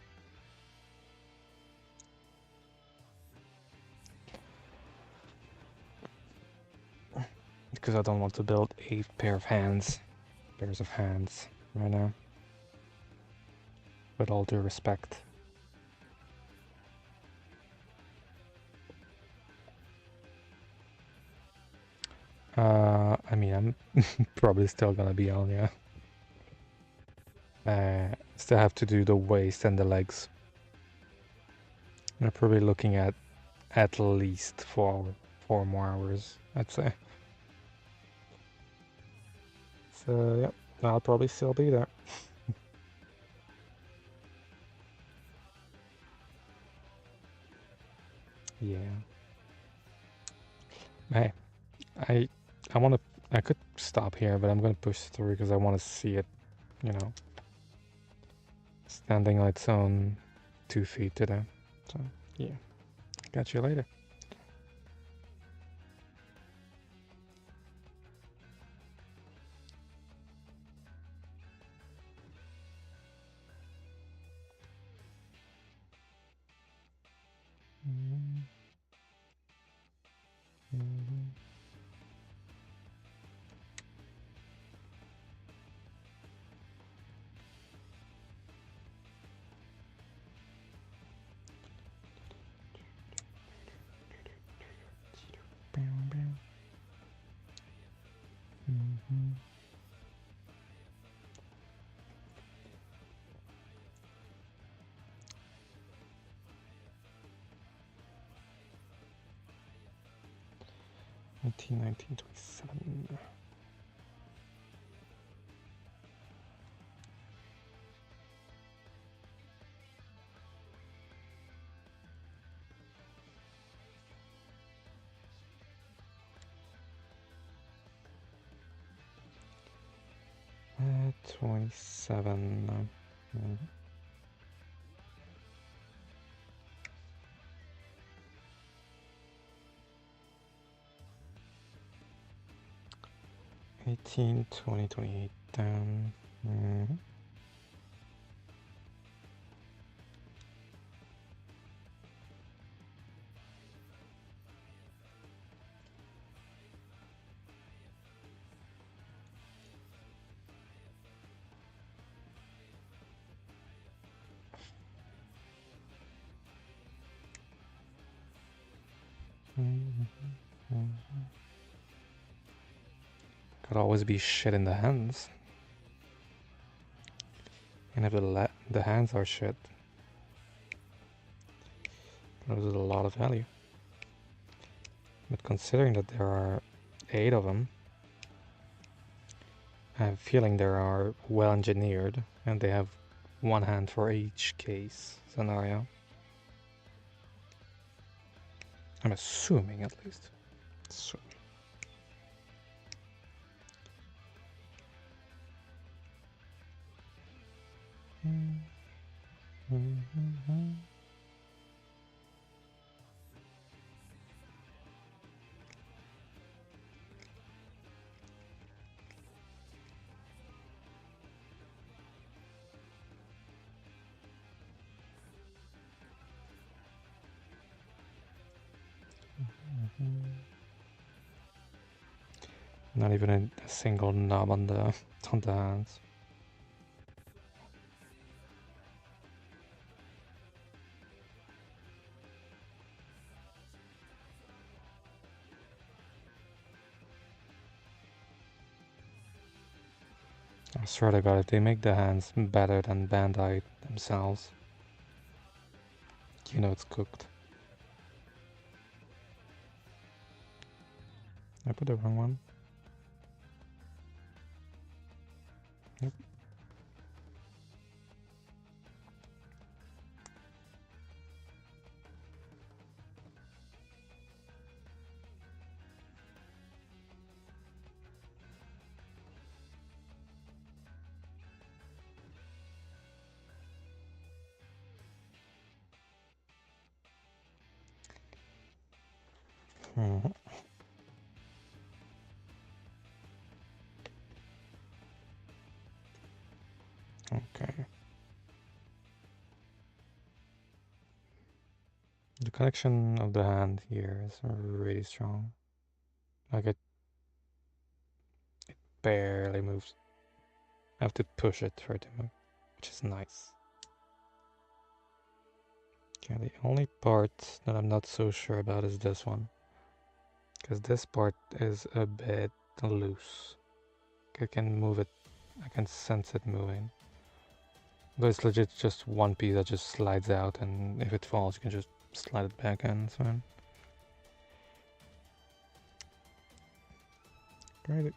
Because I don't want to build 8 pairs of hands right now. With all due respect. I mean, I'm probably still gonna be on, yeah. Still have to do the waist and the legs. I'm probably looking at least 4 more hours, I'd say. So, yep, I'll probably still be there. Yeah. Hey, I could stop here, but I'm gonna push through because I want to see it, standing on its own 2 feet today. So, yeah. Catch you later. Mm-hmm. 1927. 27. 18, 20, 28 down. Could always be shit in the hands. And if the hands are shit, loses a lot of value. But considering that there are 8 of them, I have a feeling they are well engineered and they have one hand for each case scenario. I'm assuming, at least. So. Not even a single knob on the hands. I swear to God, if they make the hands better than Bandai themselves, you know it's cooked. I put the wrong one. Yep. Okay. The connection of the hand here is really strong. Like it barely moves. I have to push it for it to move, which is nice. Okay, the only part that I'm not so sure about is this one. Because this part is a bit loose. I can move it, I can sense it moving. But it's legit just one piece that just slides out, and if it falls, you can just slide it back in, it's fine. Great.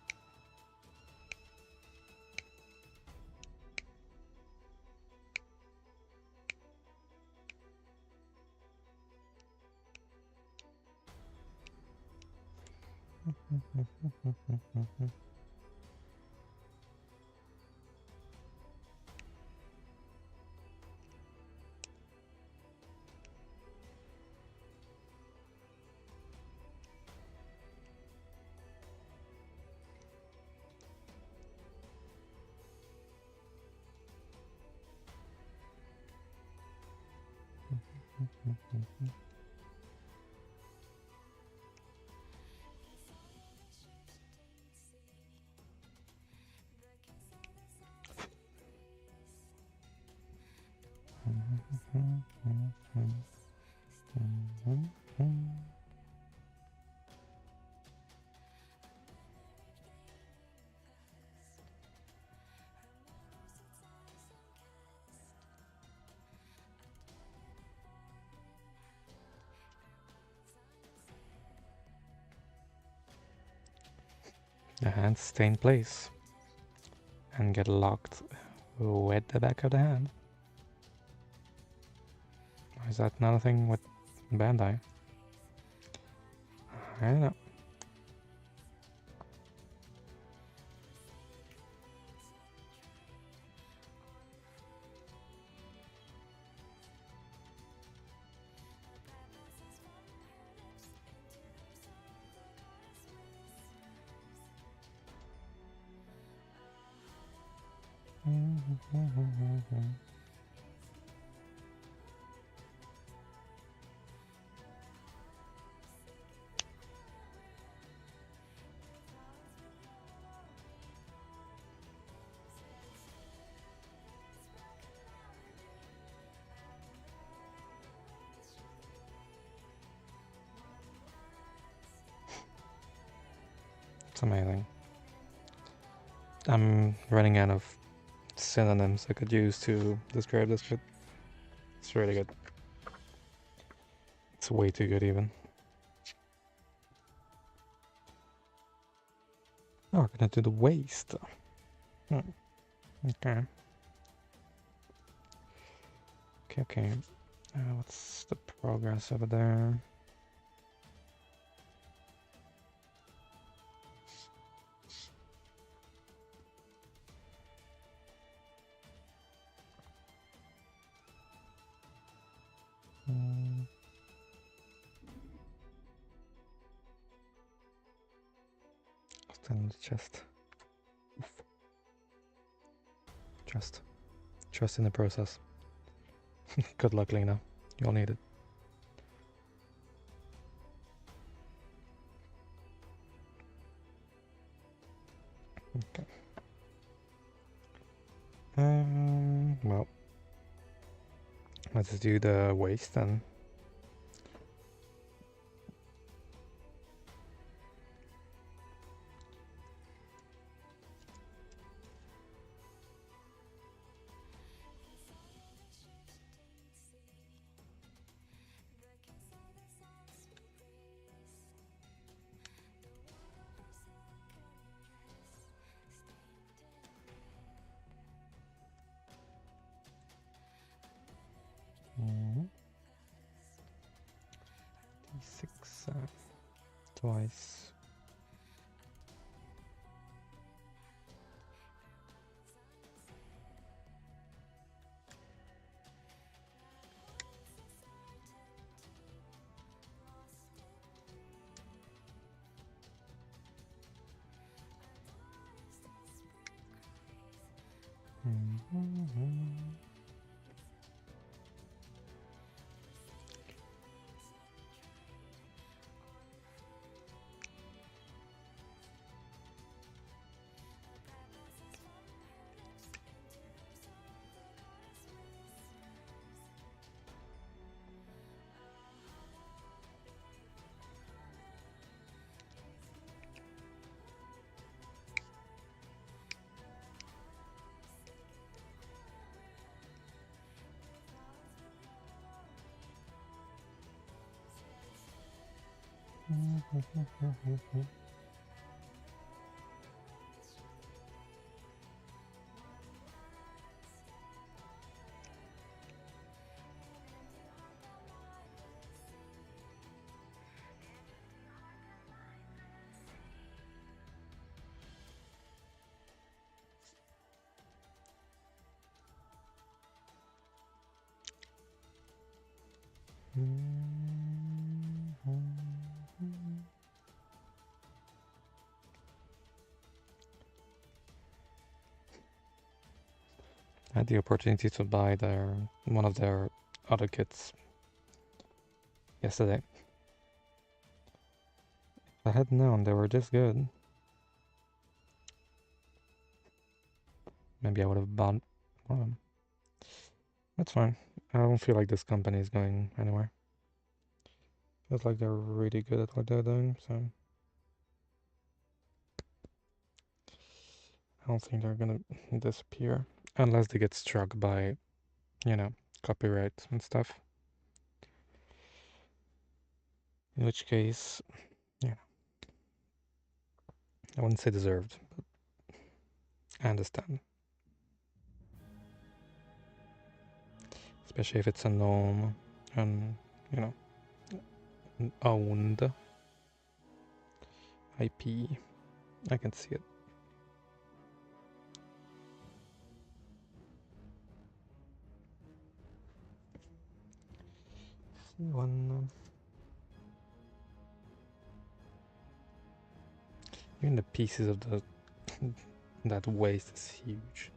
The hands stay in place and get locked with the back of the hand. Or is that not a thing with Bandai? I don't know. It's amazing. I'm running out of synonyms I could use to describe this, but it's really good. It's way too good, even. Oh, we're gonna do the waste. Okay. Okay. What's the progress over there? Stand in the chest. Oof. Trust in the process. Good luck, Lena. You'll need it. Okay. Well, let's do the waste then. D6 twice. I had the opportunity to buy one of their other kits yesterday. If I had known they were this good, maybe I would have bought one of them. That's fine. I don't feel like this company is going anywhere. Feels like they're really good at what they're doing, so I don't think they're gonna disappear unless they get struck by, copyright and stuff. In which case, yeah, I wouldn't say deserved, but I understand. Especially if it's a known and, owned IP. I can see it. See one. Even the pieces of the that waste is huge.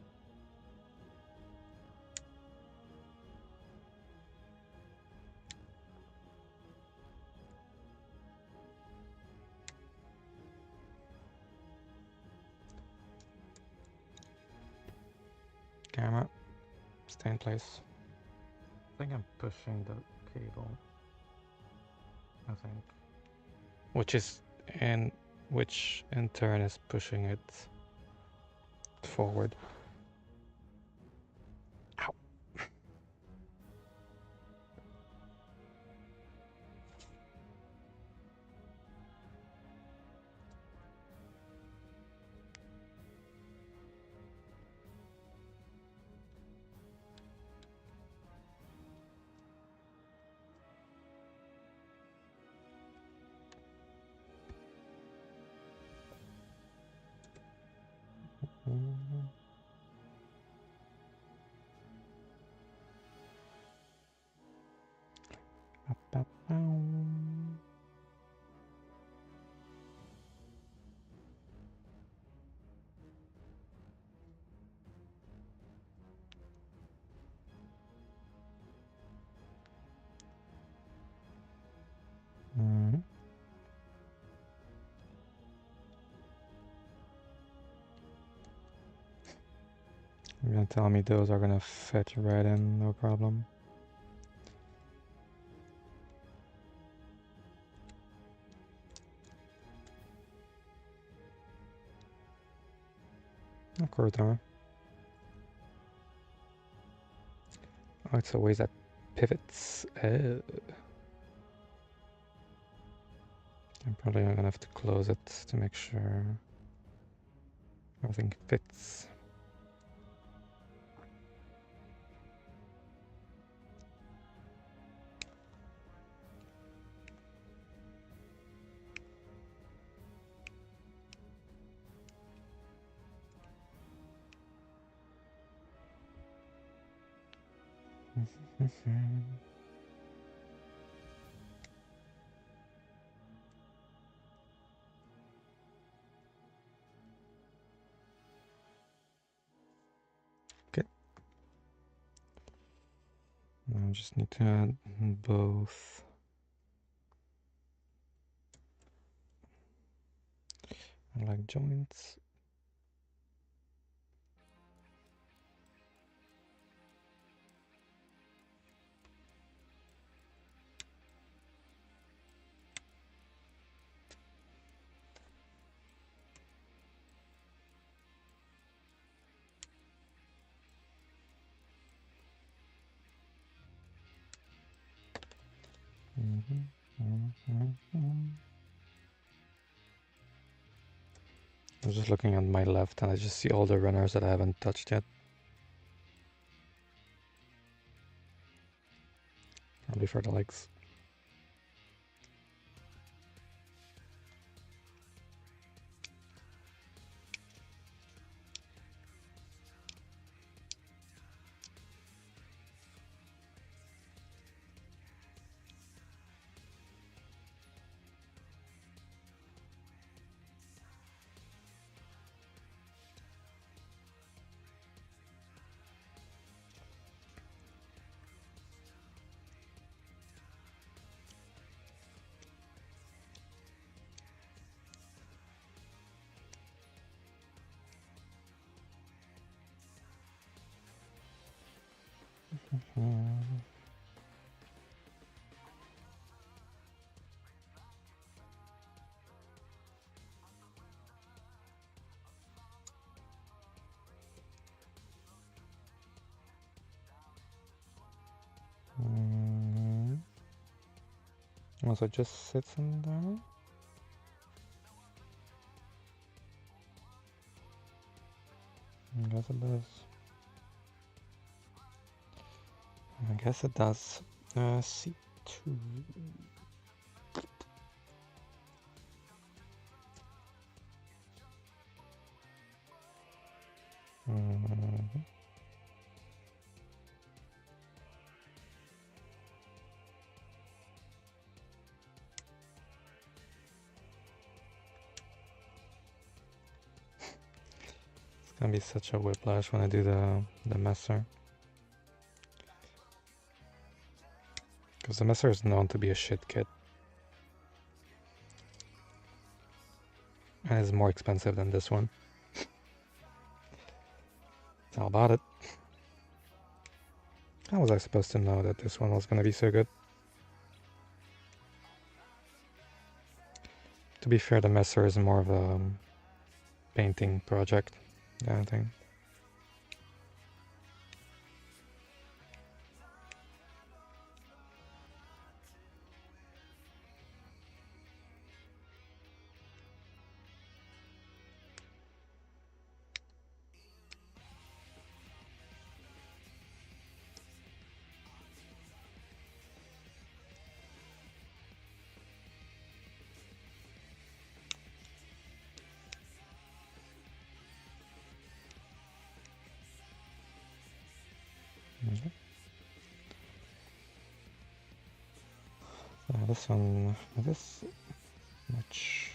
Camera, stay in place. I think I'm pushing the cable. I think. Which in turn is pushing it forward. Ow. You're gonna tell me those are gonna fit right in, no problem. Of course they are. Oh, it's always that pivots. I'm probably gonna have to close it to make sure everything fits. Okay. I just need to add both. I like joints. I was just looking on my left and I just see all the runners that I haven't touched yet. Probably for the legs. Also just sits in there. I guess it does. I guess it does. C2. It's gonna be such a whiplash when I do the messer. Because the messer is known to be a shit kit. And it's more expensive than this one. How about it? How was I supposed to know that this one was gonna be so good? To be fair, the Messer is more of a painting project, I think. Okay. This one, this much.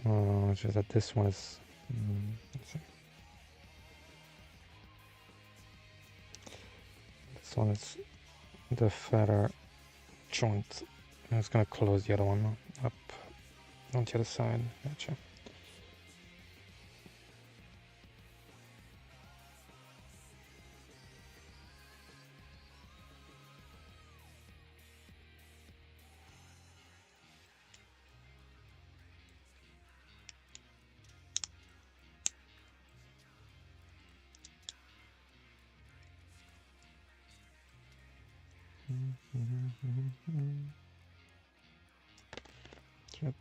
Oh, it's just that this one is. Let's see. This one is the fatter joint. And it's gonna close the other one up on the other side. Gotcha. Yep.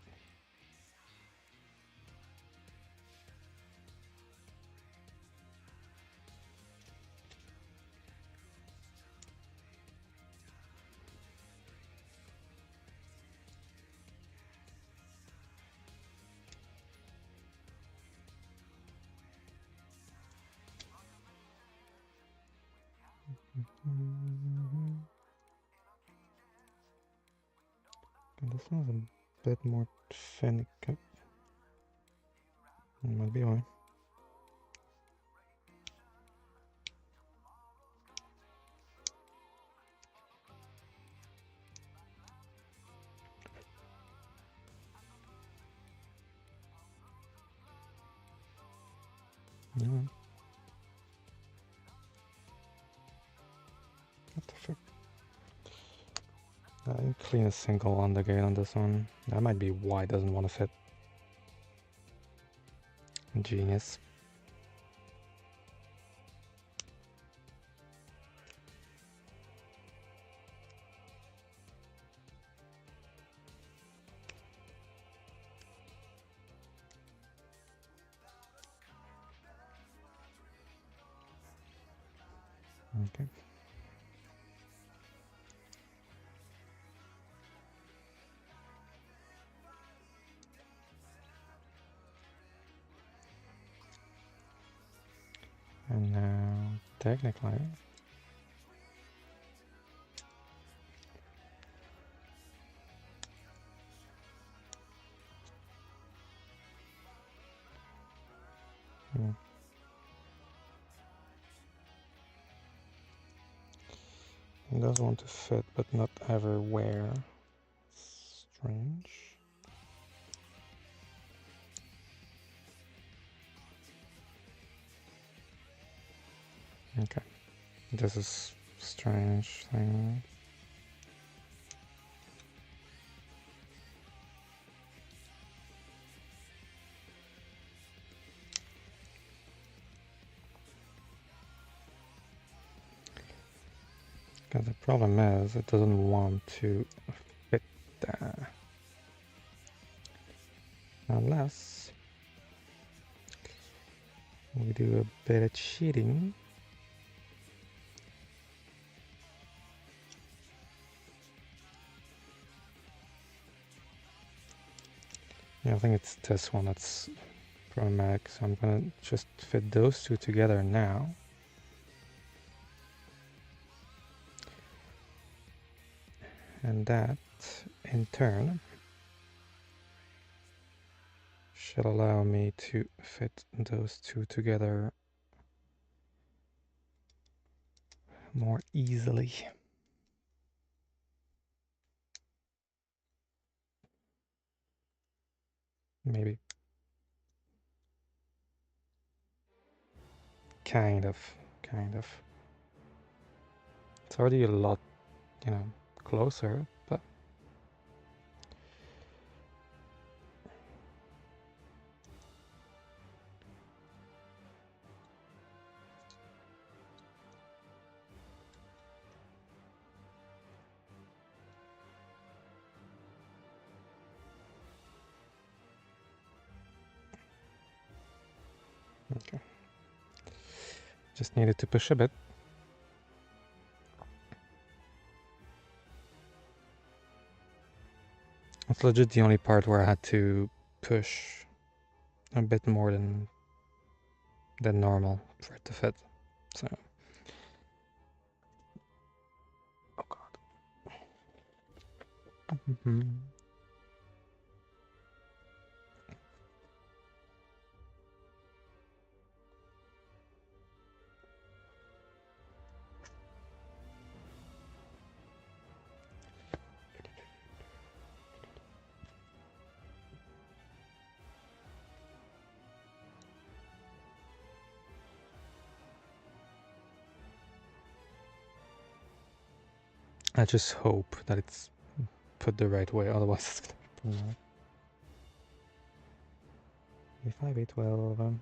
And this one's a bit more thin. Might be why. Yeah. What the fuck? I didn't clean a single on the gate on this one. That might be why it doesn't want to fit. Genius. Okay. And now, technically, hmm, it does want to fit, but not everywhere. Strange. Okay, this is strange thing. Because the problem is, it doesn't want to fit there. Unless we do a bit of cheating. Yeah, I think it's this one that's problematic, so I'm gonna just fit those two together now. And that, in turn, should allow me to fit those two together more easily. Maybe. Kind of. It's already a lot, closer, but... Okay. Just needed to push a bit. That's legit the only part where I had to push a bit more than normal for it to fit. So... Oh god. I just hope that it's put the right way, otherwise it's gonna be 5, 8, 12.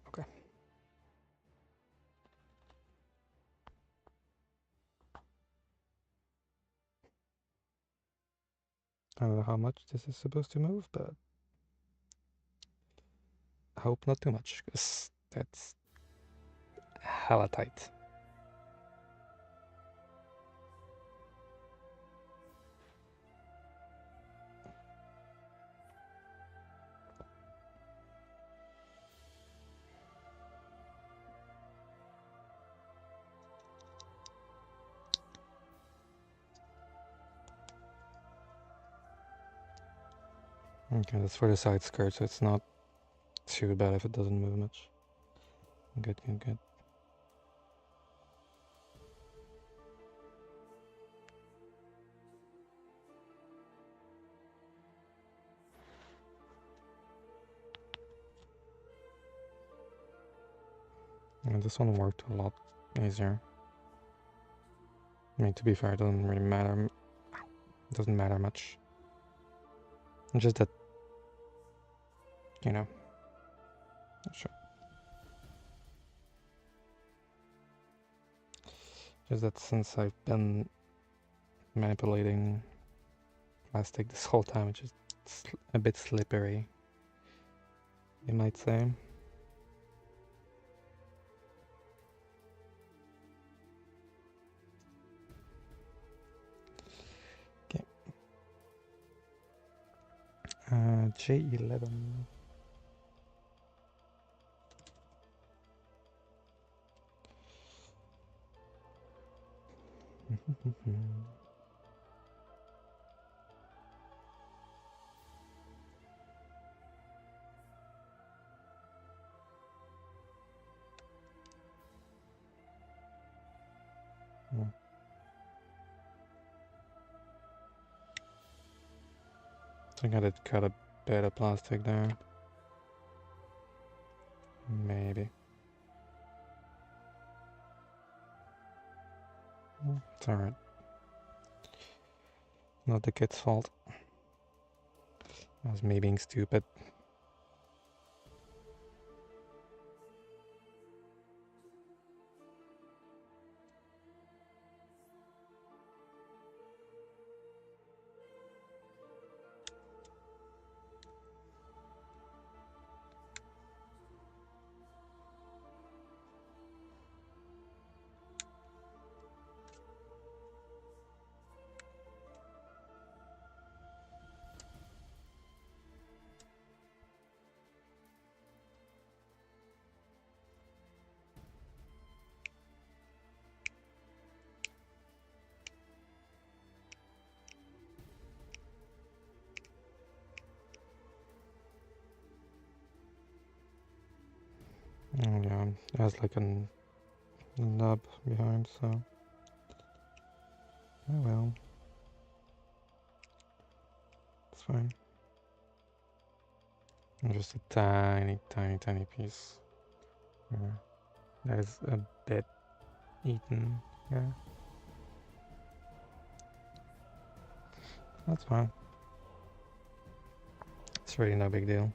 Okay. I don't know how much this is supposed to move, but I hope not too much, because that's hella tight. Okay, that's for the side skirt, so it's not too bad if it doesn't move much. Good. And this one worked a lot easier. I mean, to be fair, it doesn't really matter. It doesn't matter much. Just that, not sure. Just that since I've been manipulating plastic this whole time, it's just a bit slippery, you might say. Okay. J11. I think I did cut a bit of plastic there. Maybe. It's alright. Not the kid's fault. That was me being stupid. Oh, yeah, it has like a nub behind, so. Oh well. It's fine. Just a tiny, tiny, tiny piece. Yeah. There's a bit eaten. Yeah. That's fine. It's really no big deal.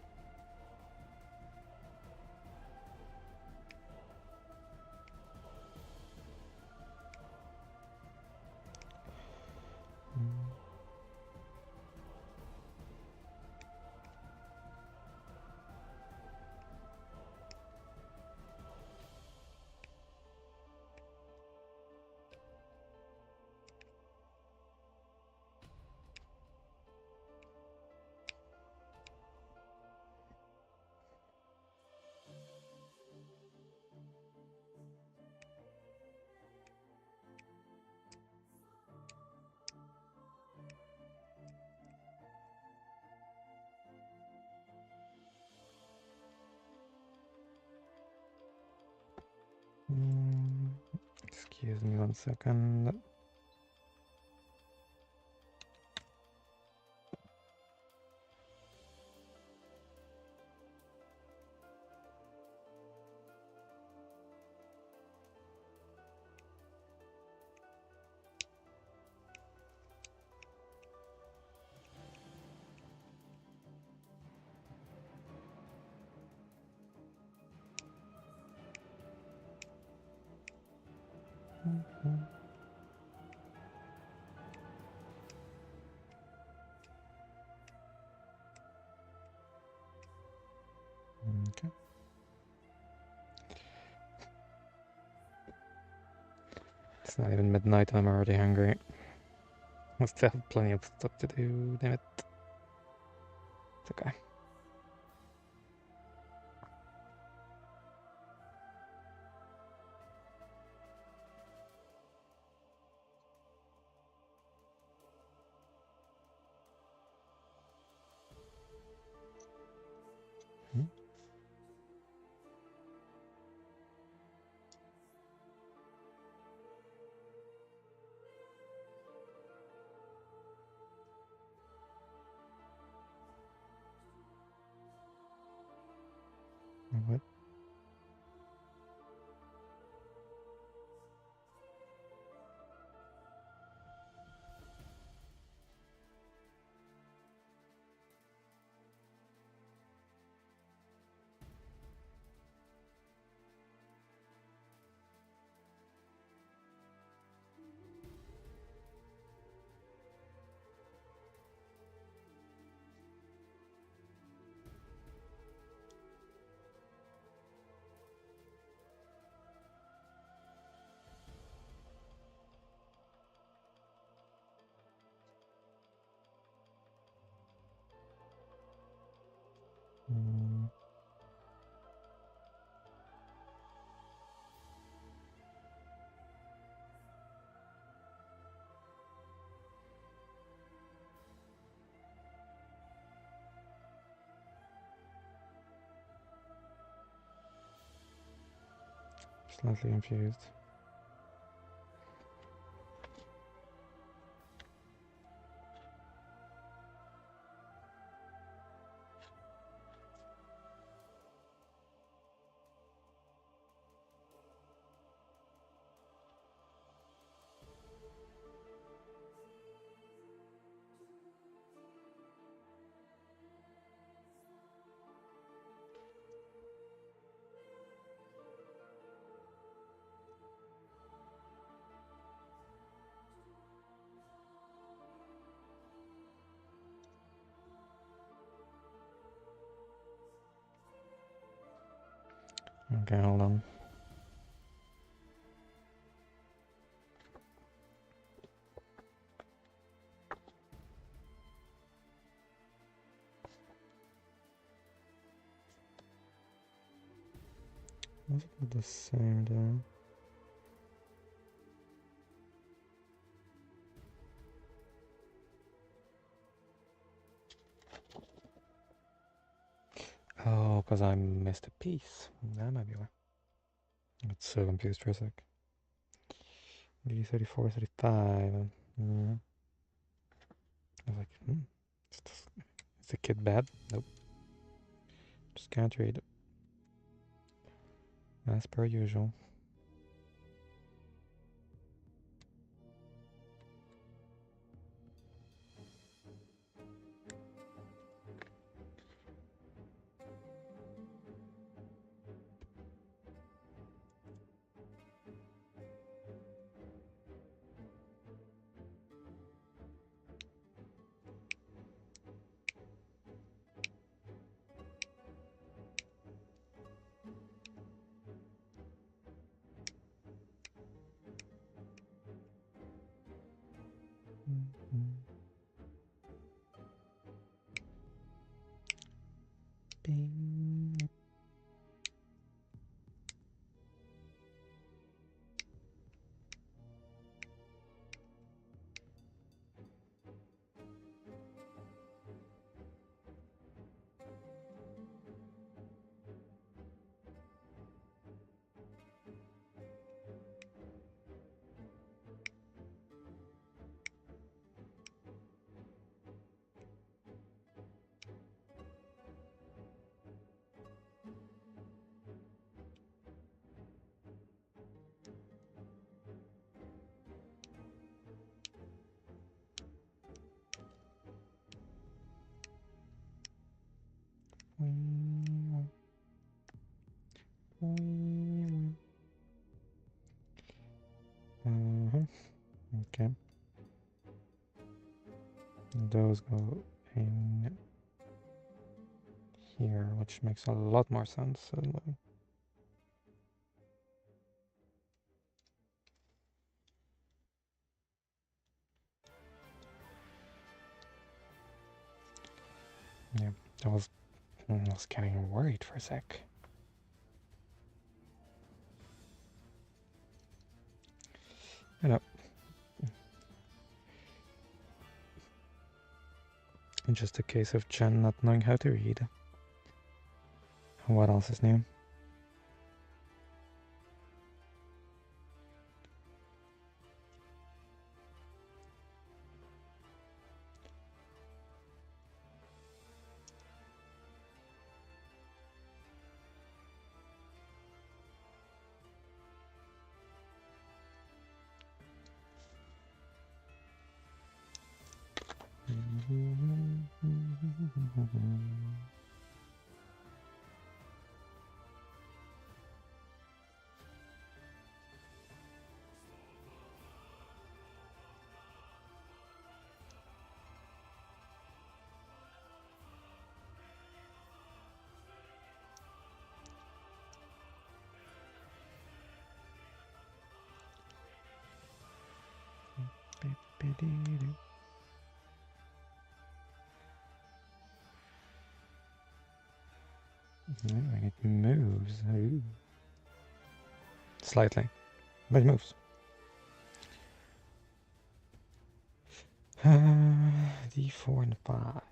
Excuse me 1 second. Okay. It's not even midnight and I'm already hungry. I still have plenty of stuff to do, damn it. It's okay. What? Slightly confused. Okay, hold on. Was it the same though? Oh, because I missed a piece. That might be why. I got so confused for a sec. D34, 35. I was like, is the kid bad? Nope. Just can't read. As per usual. Bing. Okay. Those go in here, which makes a lot more sense suddenly. Yeah, I was getting worried for a sec. I know. Just a case of Jen not knowing how to read. What else is new? It moves. Ooh. Slightly, but it moves. D4 and 5.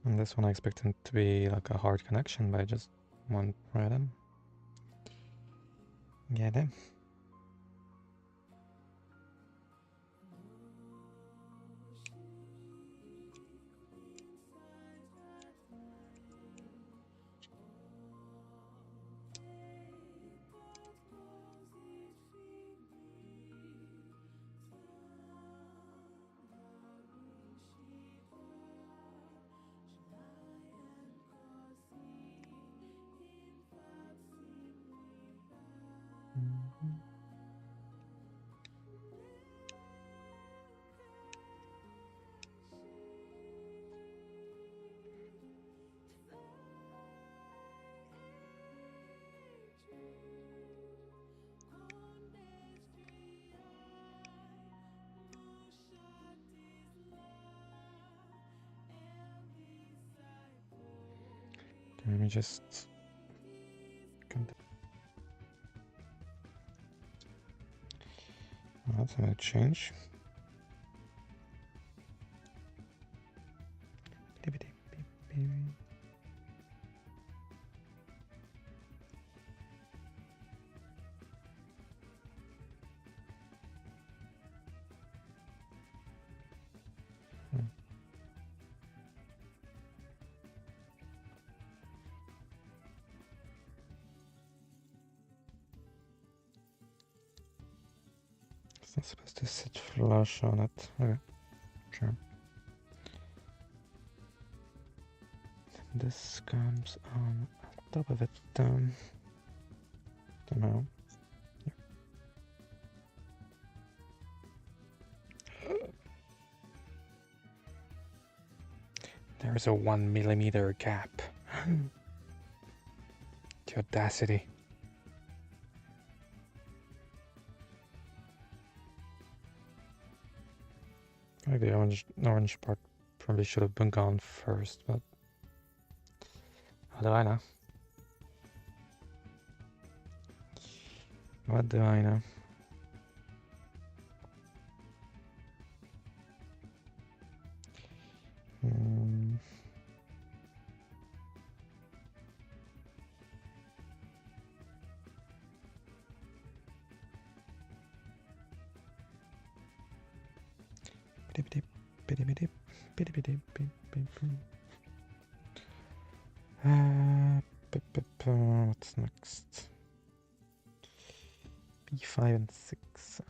And this one I expect it to be like a hard connection, but I just want right in. Get it? Let me just... That's gonna change. It's not supposed to sit flush on it. Okay, sure. This comes on top of it. Somehow. There's a 1 millimeter gap. The audacity. Like the orange part probably should have been gone first, but what do I know? What do I know? What's next? B5 and 6.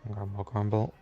Grumble, grumble.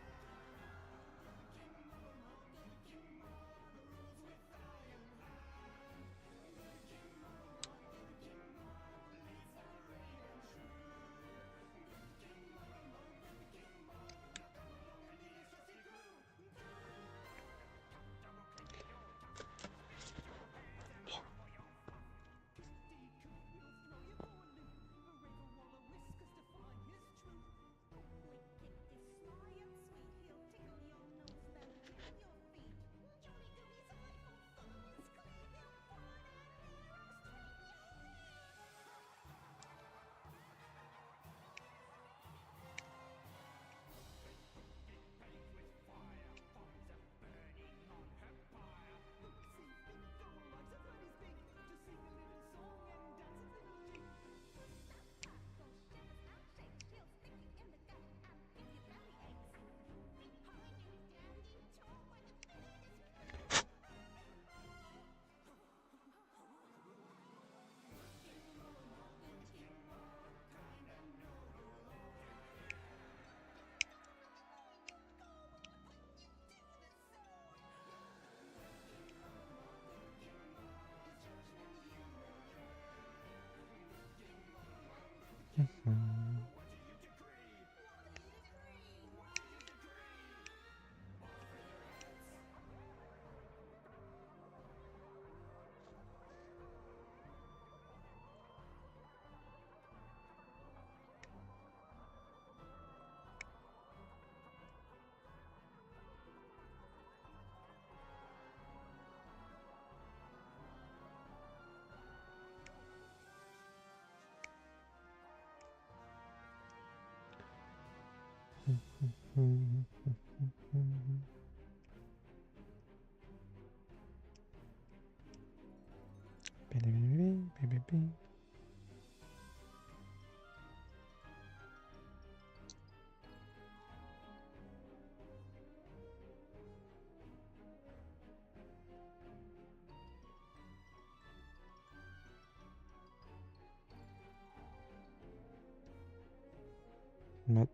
Not.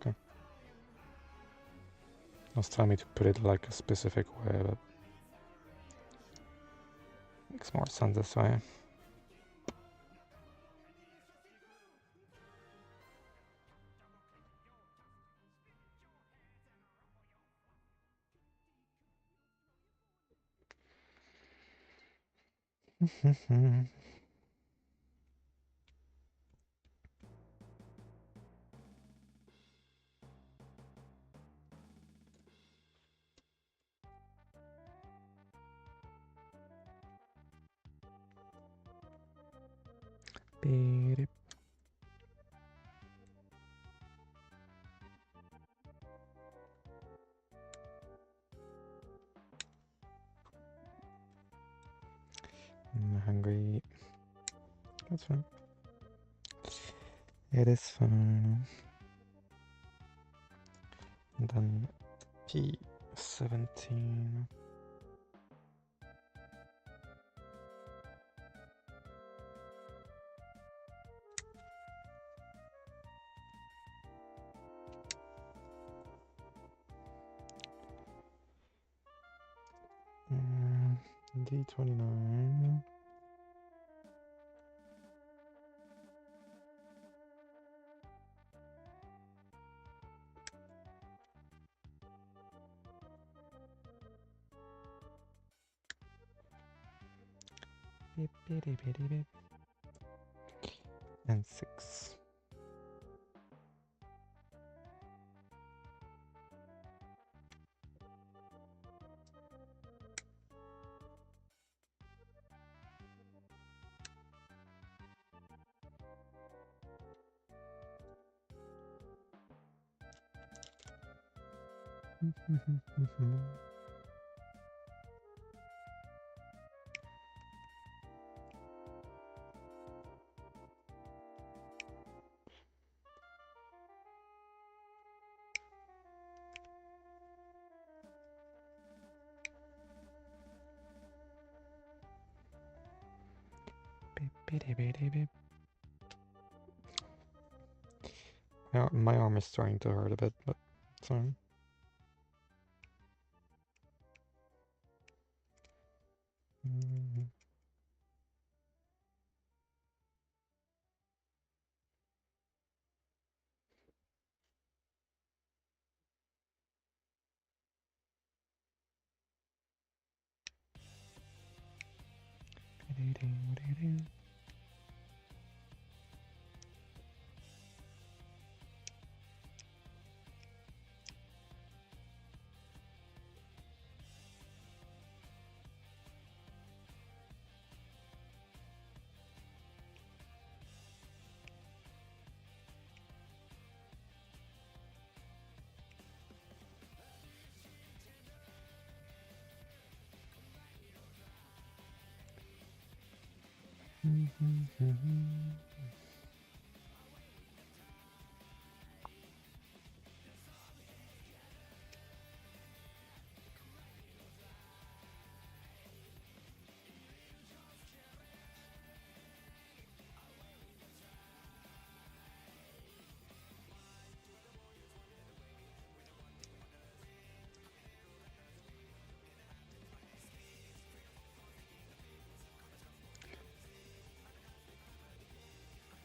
Okay. I was telling me to put it like a specific way, but makes more sense this way. Beep. I'm hungry. That's fine. It is fine. And then P17. D29. Beep, beep, beep, beep, beep. And 6. Beep, beep, beep, beep, beep. My arm is starting to hurt a bit, but it's fine.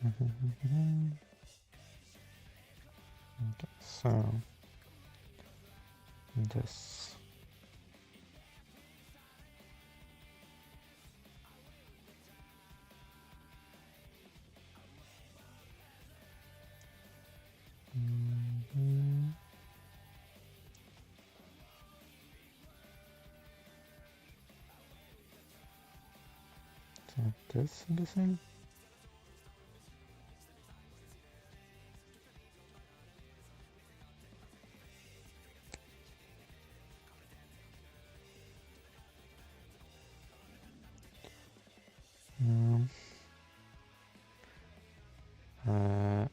Okay, so this. Like this, I'm guessing. Um, uh,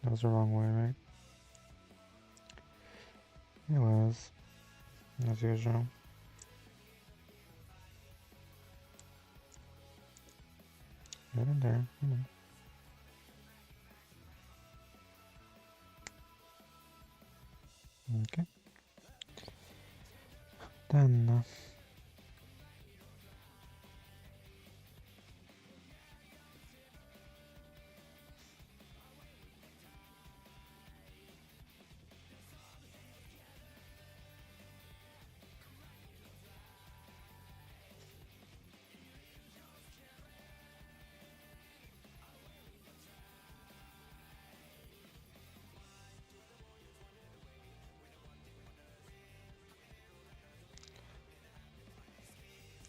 that was the wrong way, right? It was, as usual. Right in there. Okay. Then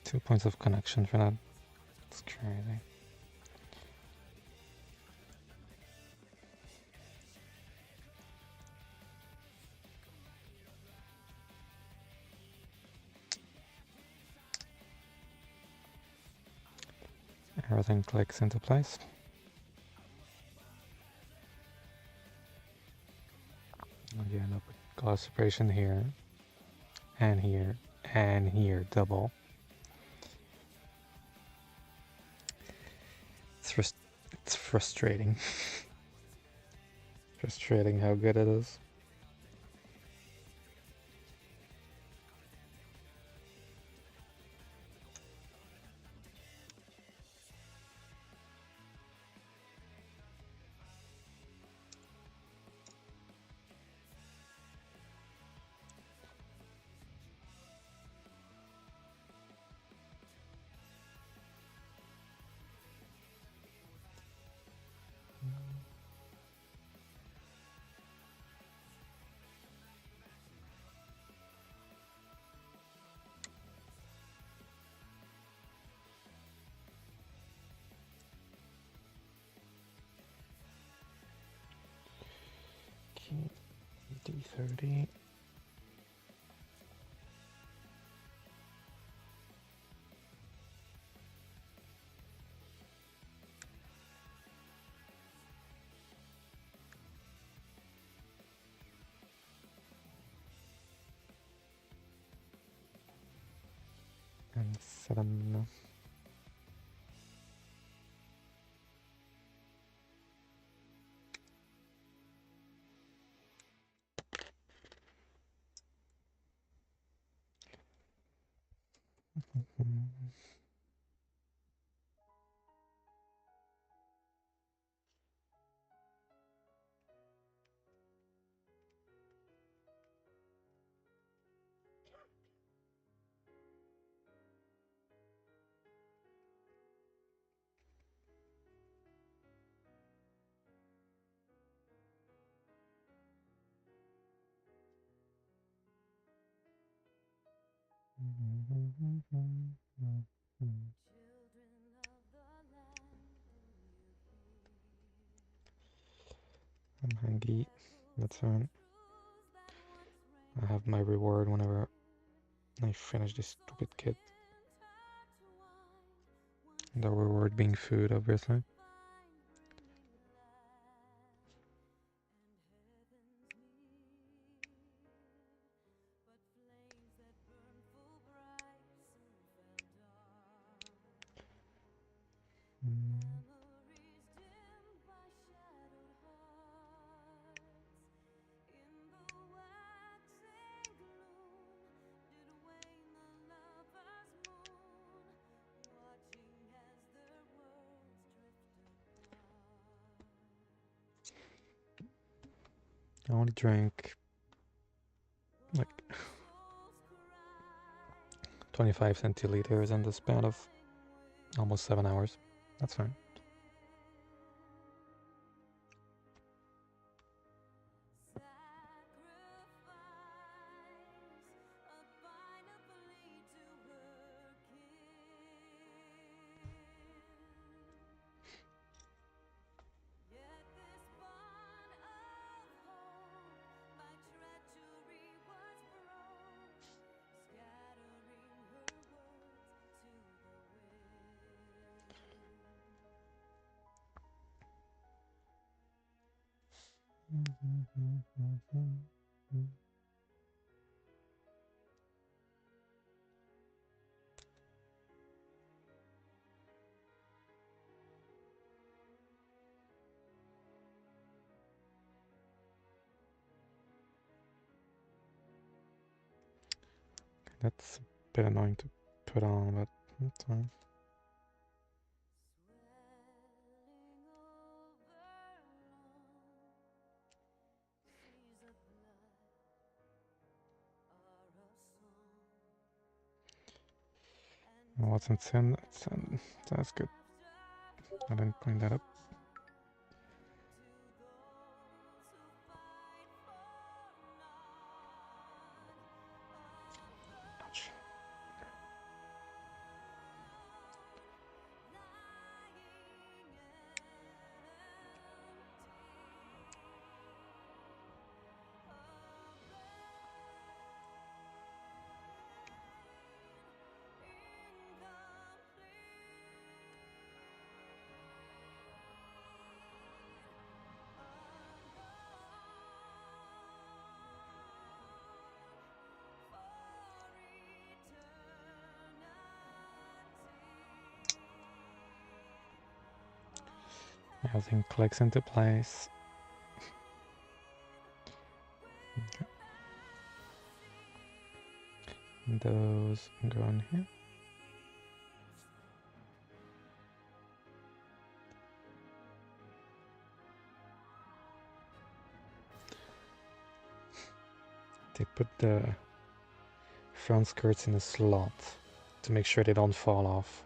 2 points of connection for that. It's crazy. Everything clicks into place. Again, up with glass separation here, and here, and here, double. It's frustrating. Frustrating how good it is. Okay, D30. And 7. I'm hungry. That's fine. I have my reward whenever I finish this stupid kit. The reward being food, obviously. I only drank like 25 centiliters in the span of almost 7 hours. That's fine. That's a bit annoying to put on, but it's fine. What's in 10? That's good. I didn't bring that up. Ouch. Everything clicks into place. Okay. Those go in here. They put the front skirts in a slot to make sure they don't fall off.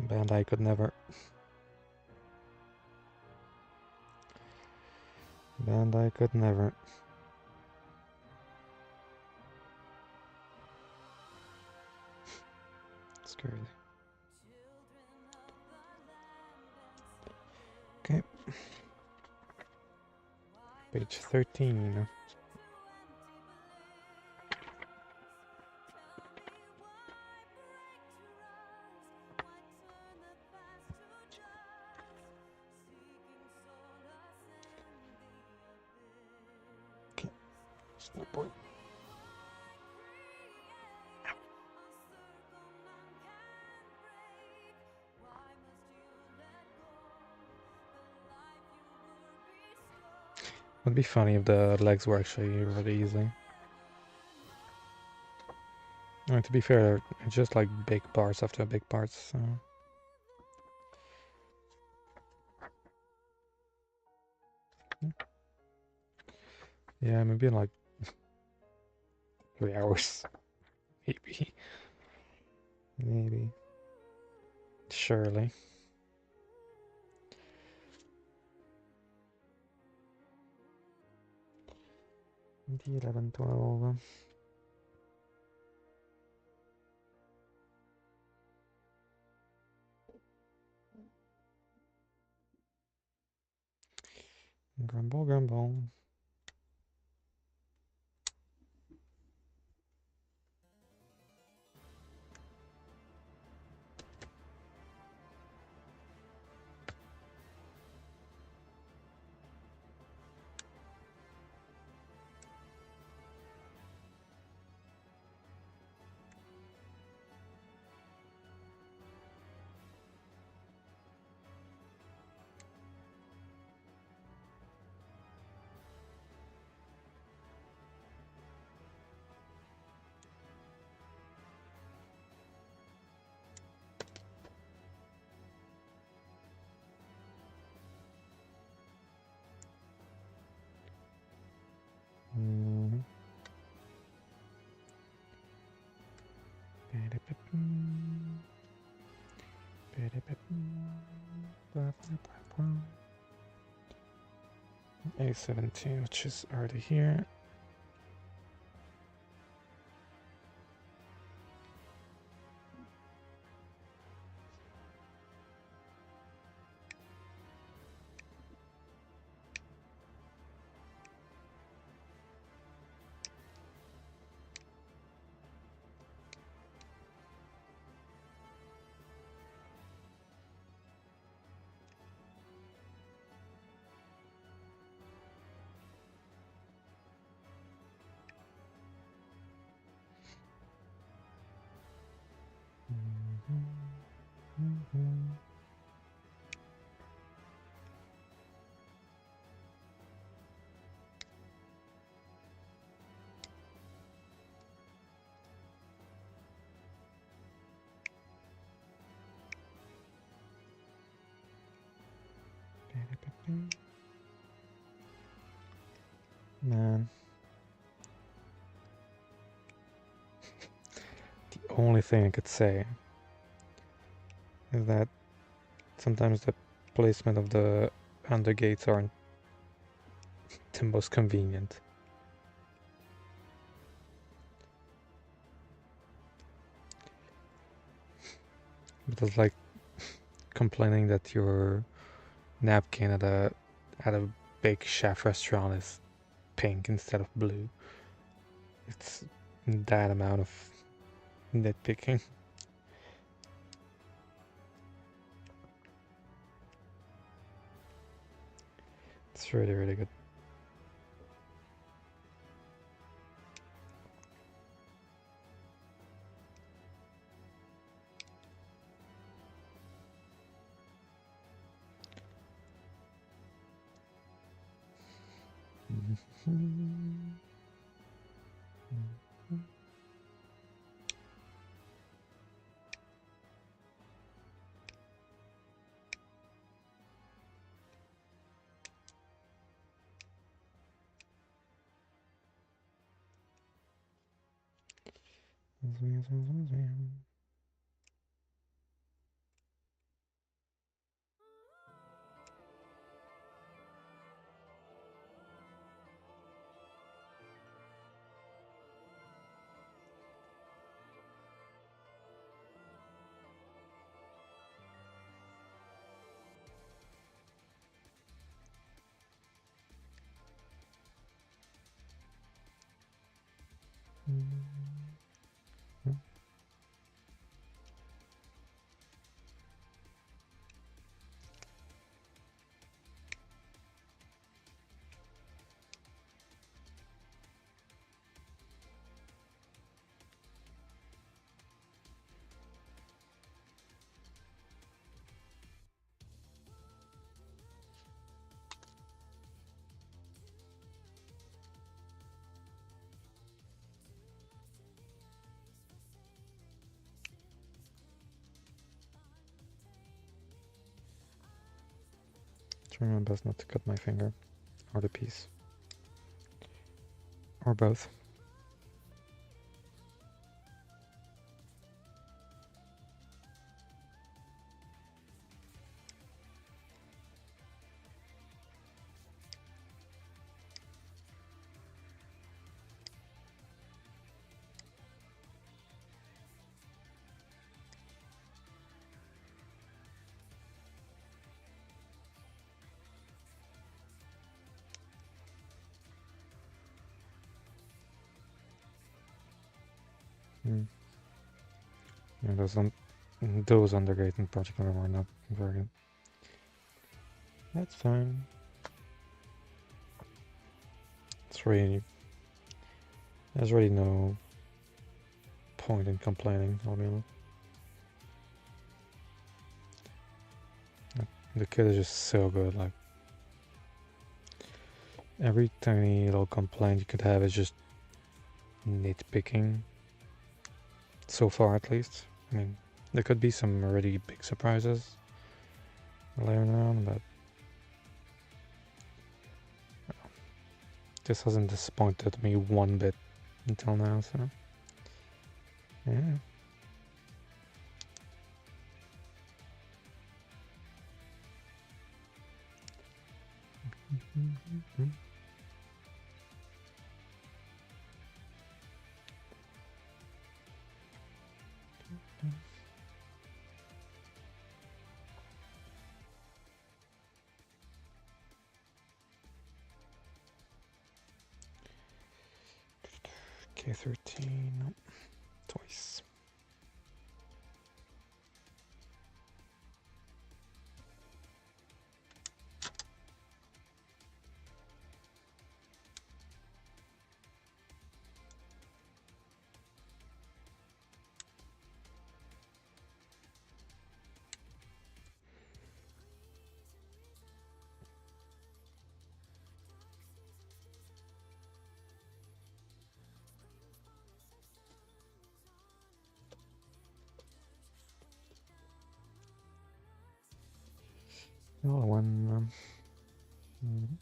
Bandai could never. Bandai could never. It's crazy. Okay. Page 13. Okay. Oh boy. Would be funny if the legs were actually really easy. I mean, to be fair, it's just like big parts after big parts, so. Yeah, maybe in like 3 hours. Maybe. Maybe. Surely. The 11, 12. Grumble, grumble. Mm. A17, which is already here. Man. The only thing I could say is that sometimes the placement of the undergates aren't the most convenient. But it's like complaining that your napkin at a big chef restaurant is pink instead of blue. It's that amount of nitpicking. It's really, really good. Trying my best not to cut my finger or the piece or both. Yeah, those undergrade in particular were not very good. That's fine. There's really no point in complaining, I'll be honest. The kid is just so good, like every tiny little complaint you could have is just nitpicking. So far, at least. I mean, there could be some really big surprises later on, but this hasn't disappointed me one bit until now, so yeah. K13, nope. Twice. Well, when Mm-hmm.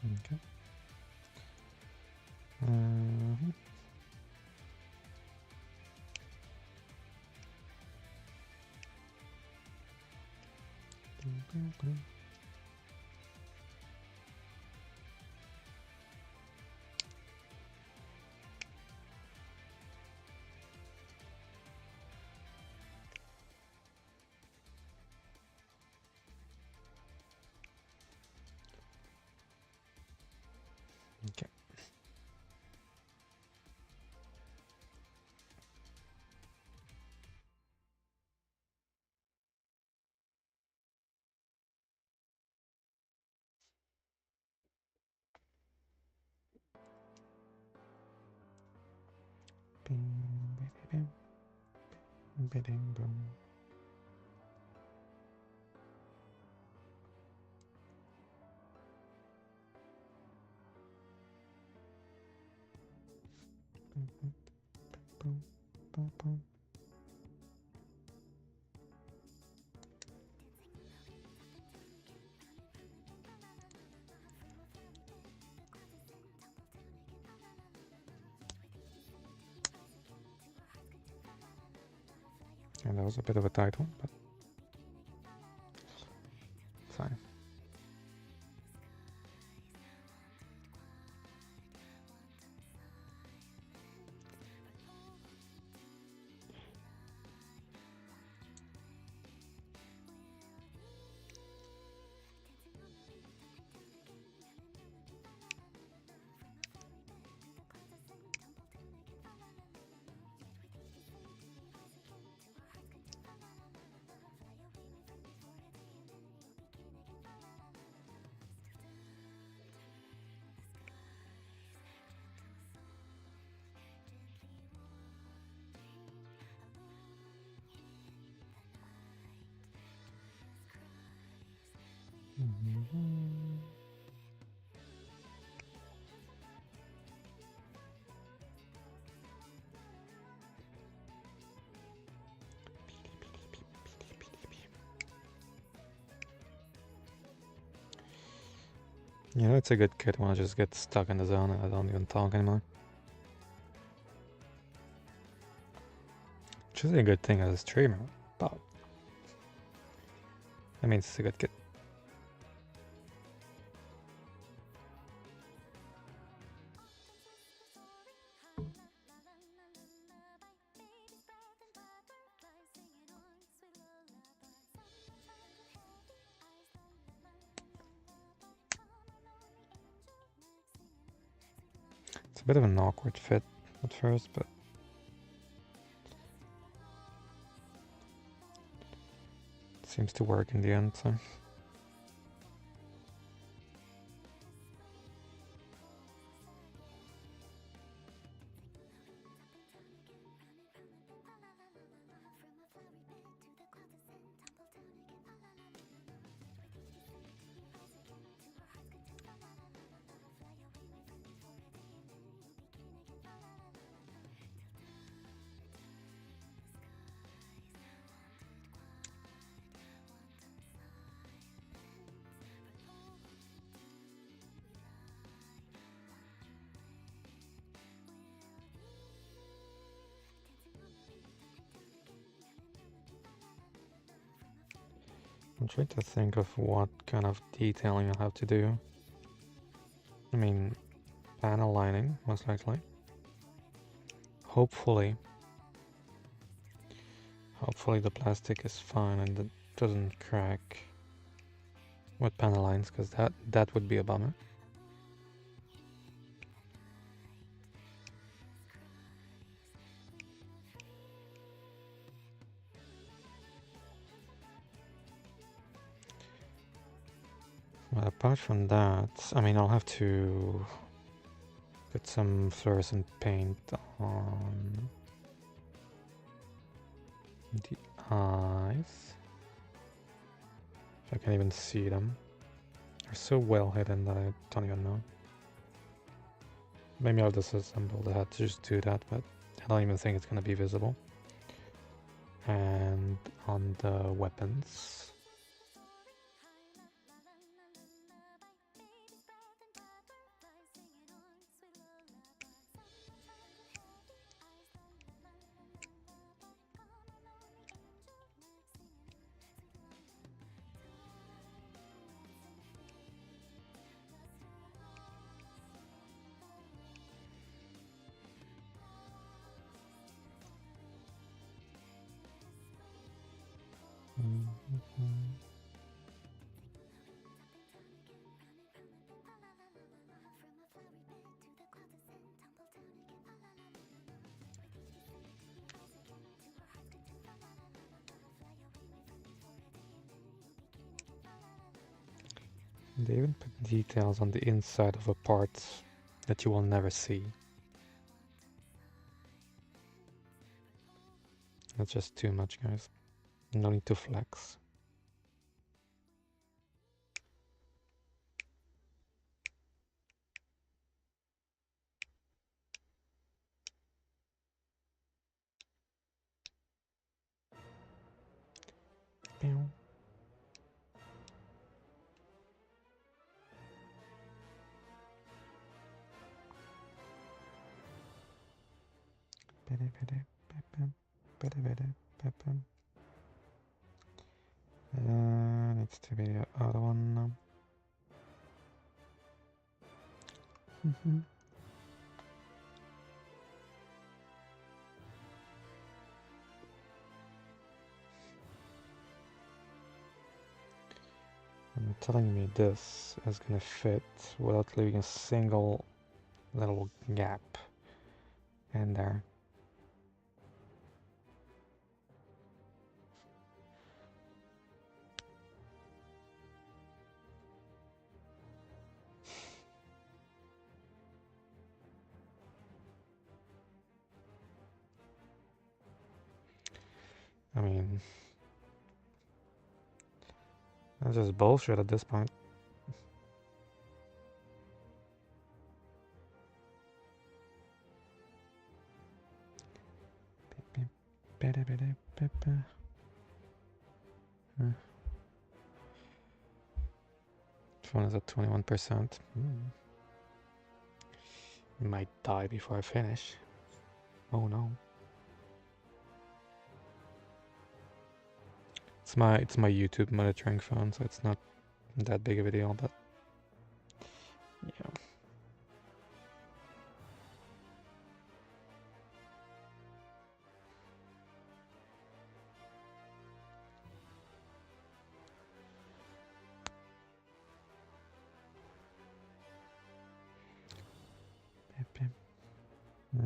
Okay. Mm-hmm. Okay. Boom. Boom, boom, boom. And that was a bit of a tight one, but fine. Mm-hmm. You know, it's a good kid when I just get stuck in the zone and I don't even talk anymore. Which is a good thing as a streamer, but I mean, it's a good kid. It's a bit of an awkward fit at first, but it seems to work in the end, so. I'm trying to think of what kind of detailing I'll have to do. I mean, panel lining, most likely. Hopefully the plastic is fine and it doesn't crack with panel lines, because that would be a bummer. But apart from that, I mean, I'll have to put some fluorescent paint on the eyes. If I can even see them. They're so well hidden that I don't even know. Maybe I'll disassemble the head to just do that, but I don't even think it's gonna be visible. And on the weapons. They even put details on the inside of a part that you will never see. That's just too much, guys. No need to flex. Pew. Needs to be the other one now. And telling me this is gonna fit without leaving a single little gap in there. I mean, that's just bullshit at this point. Phone is at 21%. Might die before I finish. Oh no. It's my YouTube monitoring phone, so it's not that big of a deal, but yeah.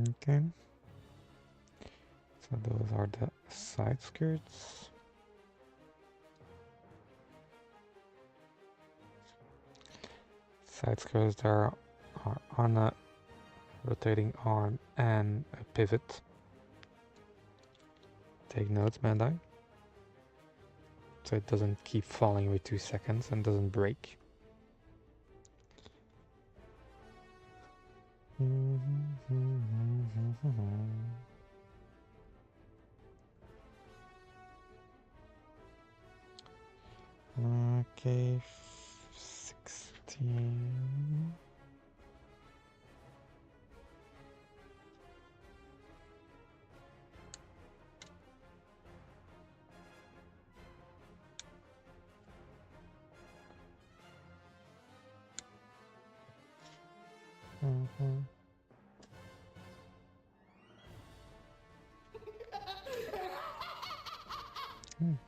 Okay. So those are the side skirts. Side skirts there are on a rotating arm and a pivot. Take notes, Bandai. So it doesn't keep falling every 2 seconds and doesn't break. Okay, 16.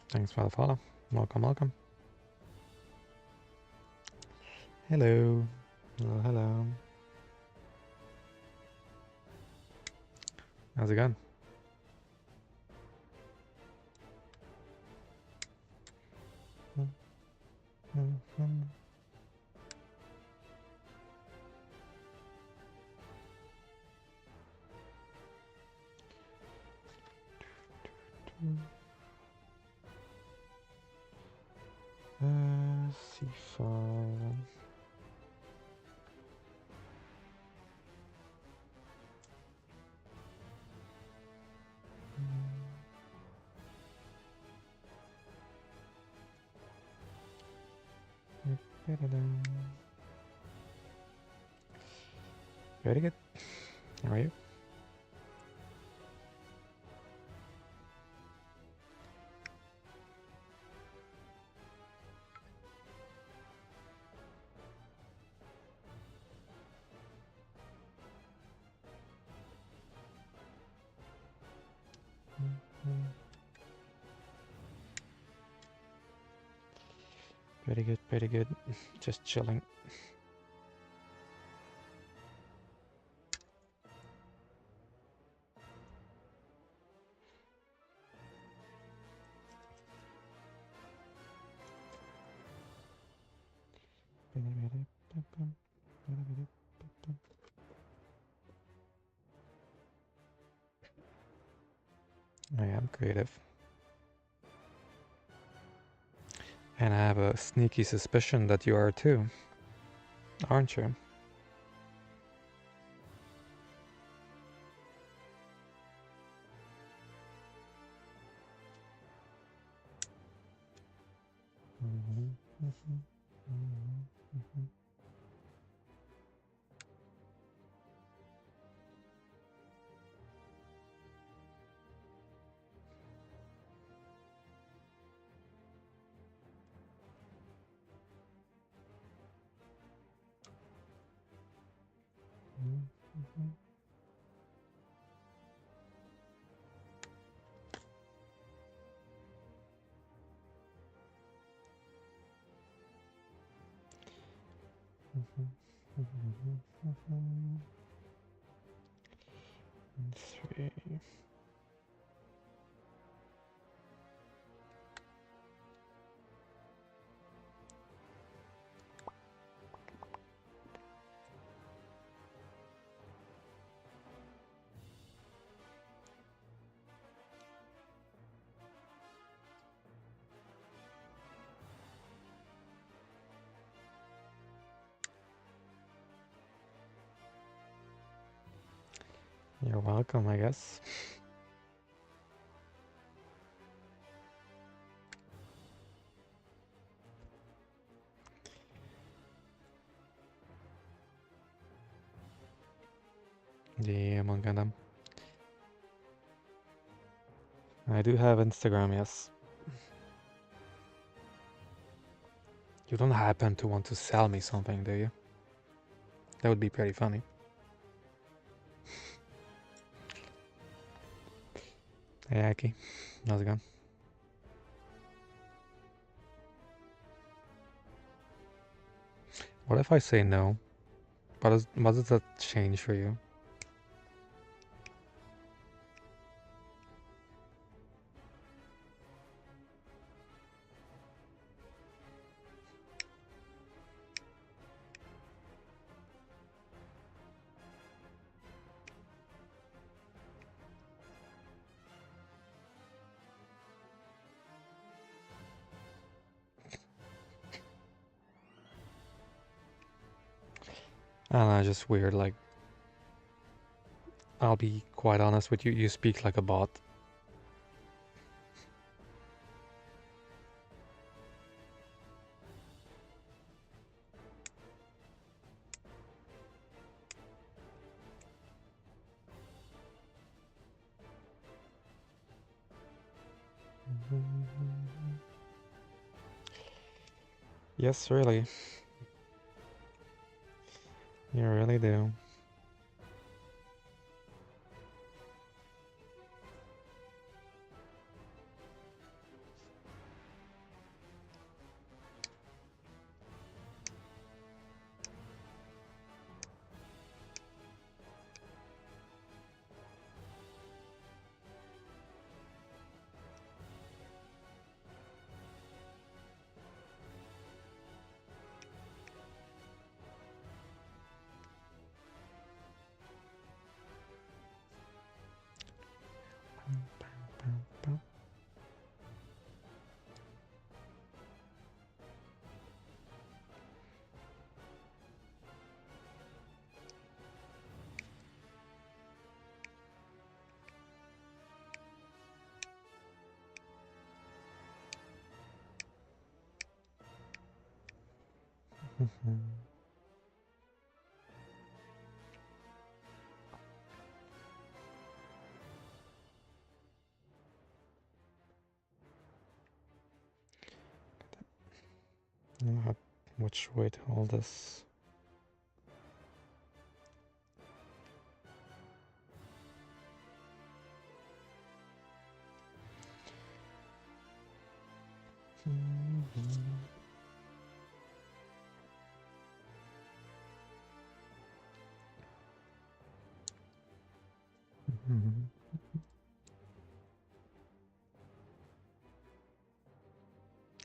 Thanks for the follow. Welcome, welcome. Hello. Hello, hello. How's it going? C5. Very good. How are you? Very good, very good. Just chilling. I am creative. And I have a sneaky suspicion that you are too, aren't you? Three. You're welcome, I guess. Yeah, among them. I do have Instagram, yes. You don't happen to want to sell me something, do you? That would be pretty funny. Hey, Aki. How's it going? What if I say no? What does that change for you? I don't know, just weird, like... I'll be quite honest with you, you speak like a bot. Yes, really. You really do. I don't know which way to hold this.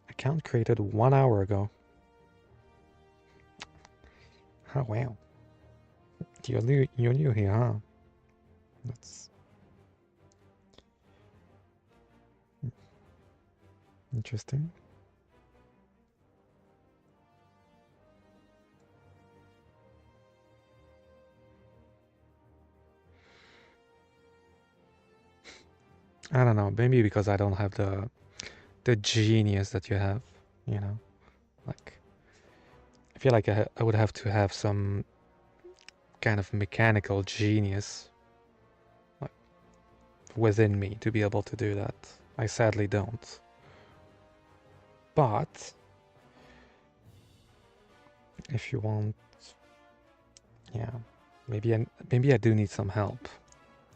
Account created 1 hour ago. Oh wow. You're new here, huh? That's interesting. I don't know, maybe because I don't have the genius that you have, you know? Like, I feel like I would have to have some kind of mechanical genius like, within me to be able to do that. I sadly don't. But if you want, yeah, maybe I do need some help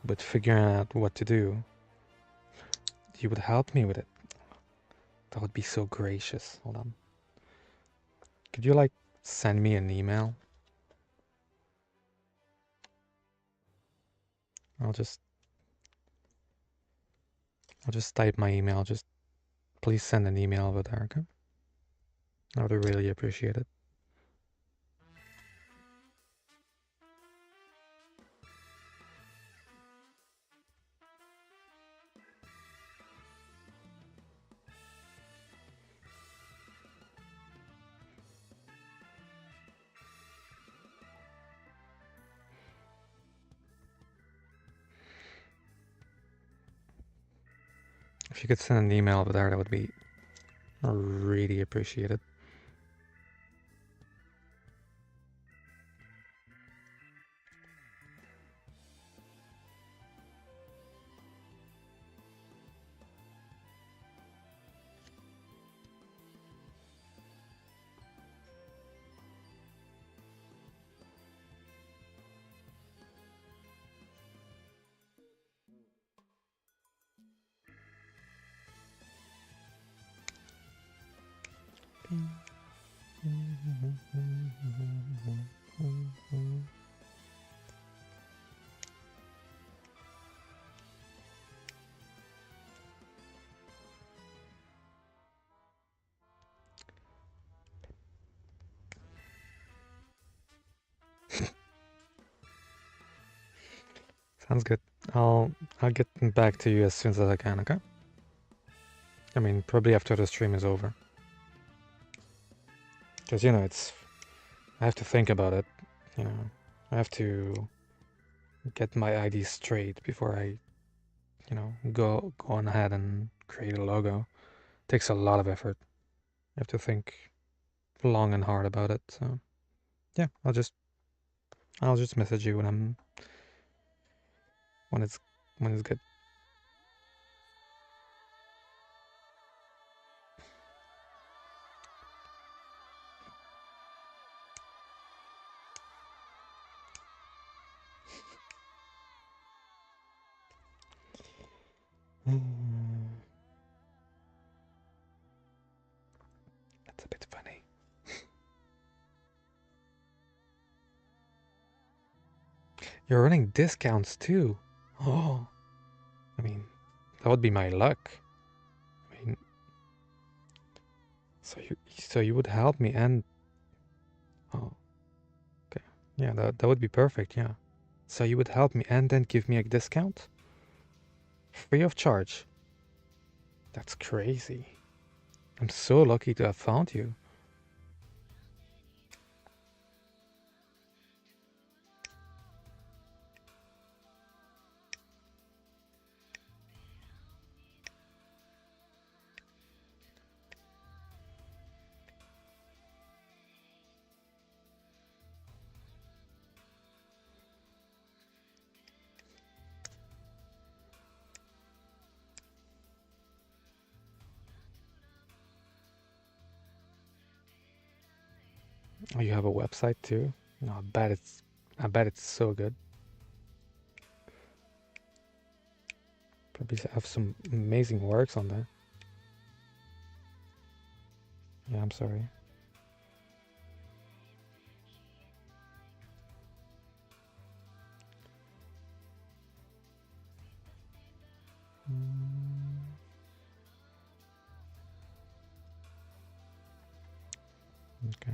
with figuring out what to do. You would help me with it. That would be so gracious. Hold on. Could you like send me an email? I'll just type my email. Just please send an email over there, okay? I would really appreciate it. If you could send an email over there, that would be really appreciated. Sounds good. I'll get back to you as soon as I can, okay? I mean, probably after the stream is over. Because, you know, I have to think about it, you know. I have to get my ID straight before I, you know, go on ahead and create a logo. It takes a lot of effort. I have to think long and hard about it, so yeah, I'll just message you when it's good. That's a bit funny. You're running discounts too. Oh, I mean, that would be my luck. I mean, so you would help me and oh, okay, yeah, that would be perfect. Yeah, so you would help me and then give me a discount, free of charge. That's crazy. I'm so lucky to have found you. Oh, you have a website too? No, I bet it's so good. Probably have some amazing works on there. Yeah, I'm sorry. Okay.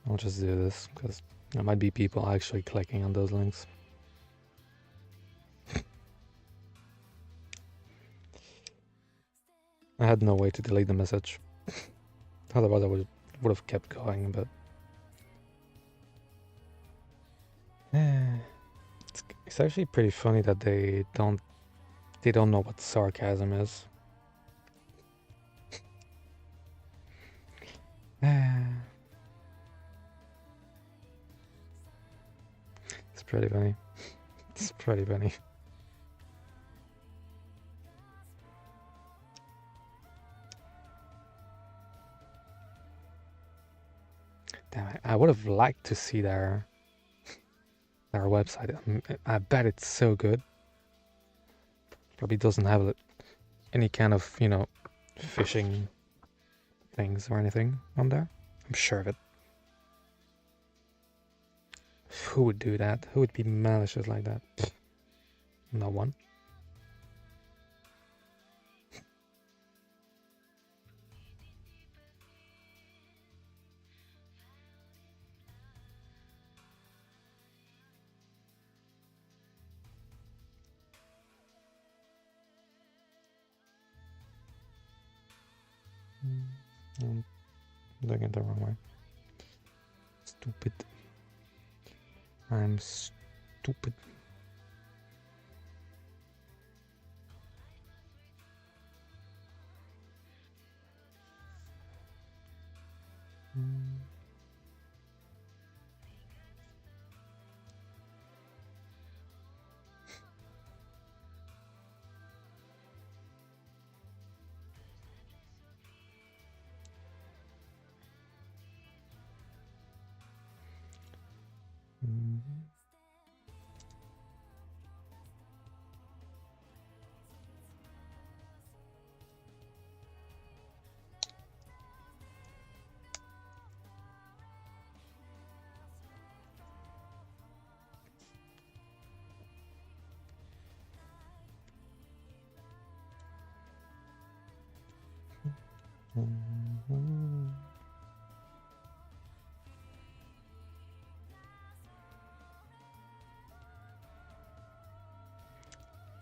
I'll just do this because there might be people actually clicking on those links. I had no way to delete the message. Otherwise, I would have kept going. But it's actually pretty funny that they don't know what sarcasm is. It's pretty funny. It's pretty funny. Damn it, I would have liked to see their website. I bet it's so good. Probably doesn't have any kind of, phishing things or anything on there. I'm sure of it. Who would do that? Who would be malicious like that? Pfft, no one. I'm doing it the wrong way. Stupid. I'm stupid.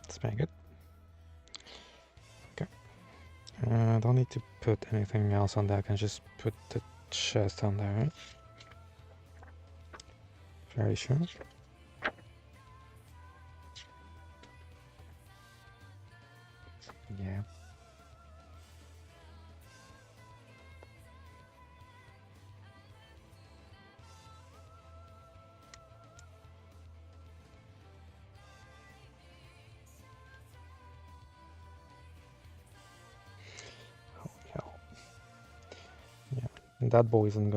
Let's make it. Okay. I don't need to put anything else on there. I can just put the chest on there. Very sure. Yeah. Holy hell. Yeah. That boy isn't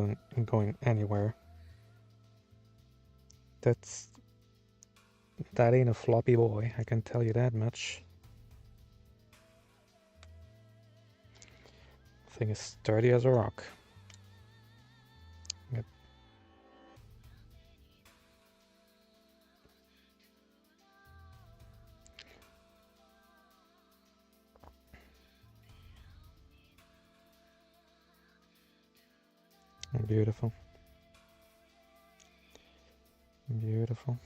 going anywhere. That ain't a floppy boy, I can tell you that much. Thing is sturdy as a rock. Yep. Beautiful. Beautiful.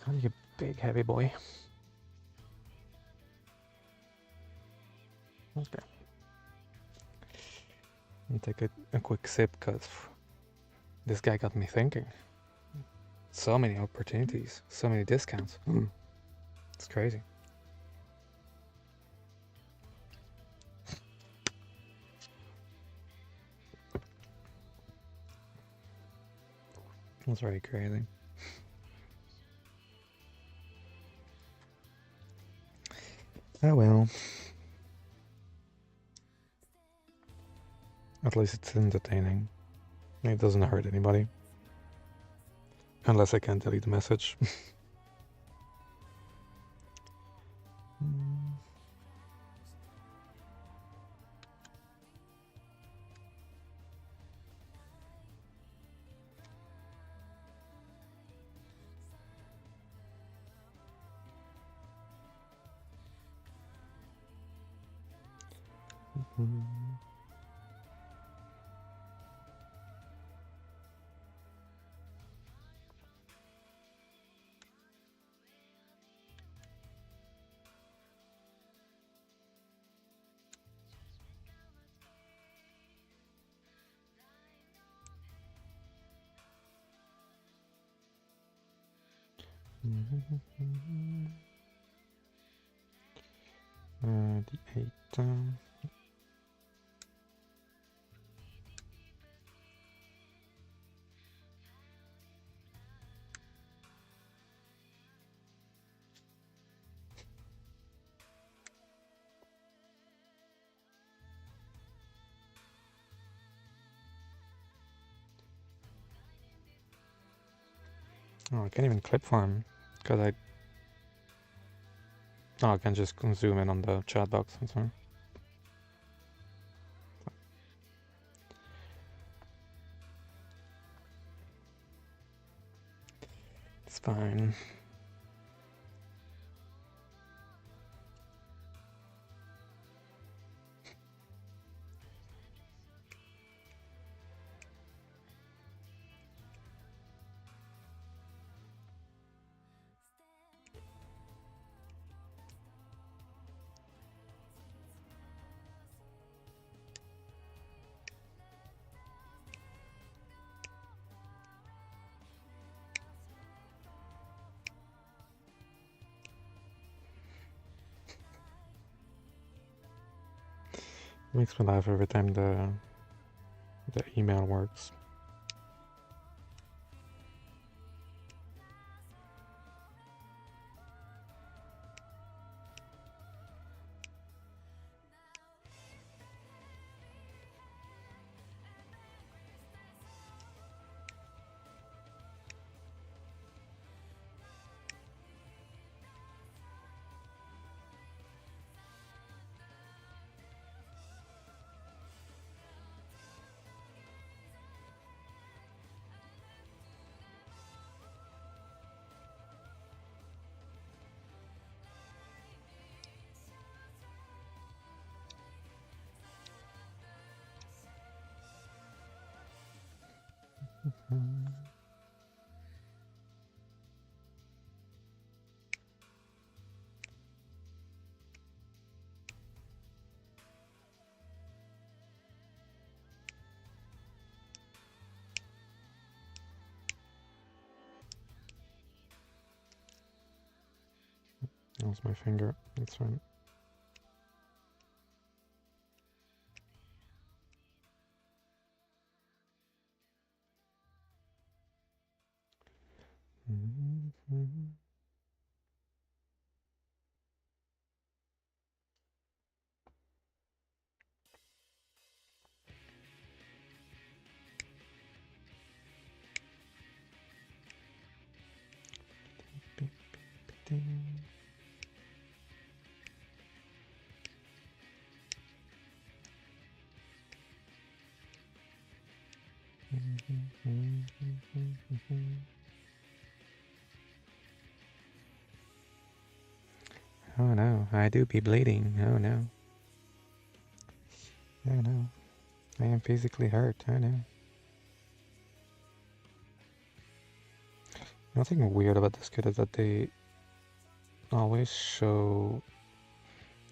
God, you big heavy boy. Okay. Let me take a quick sip because This guy got me thinking. So many opportunities, so many discounts. It's crazy. That's very crazy. Oh well. At least it's entertaining. It doesn't hurt anybody. Unless I can't delete the message. The 8. Oh, I can't even clip farm because I. Oh, I can just zoom in on the chat box. That's fine. It's fine. Makes me laugh every time the email works. That's my finger. That's fine. Oh no, I do be bleeding. Oh no. Oh no. I am physically hurt. Oh no. Nothing weird about this kit is that they always show,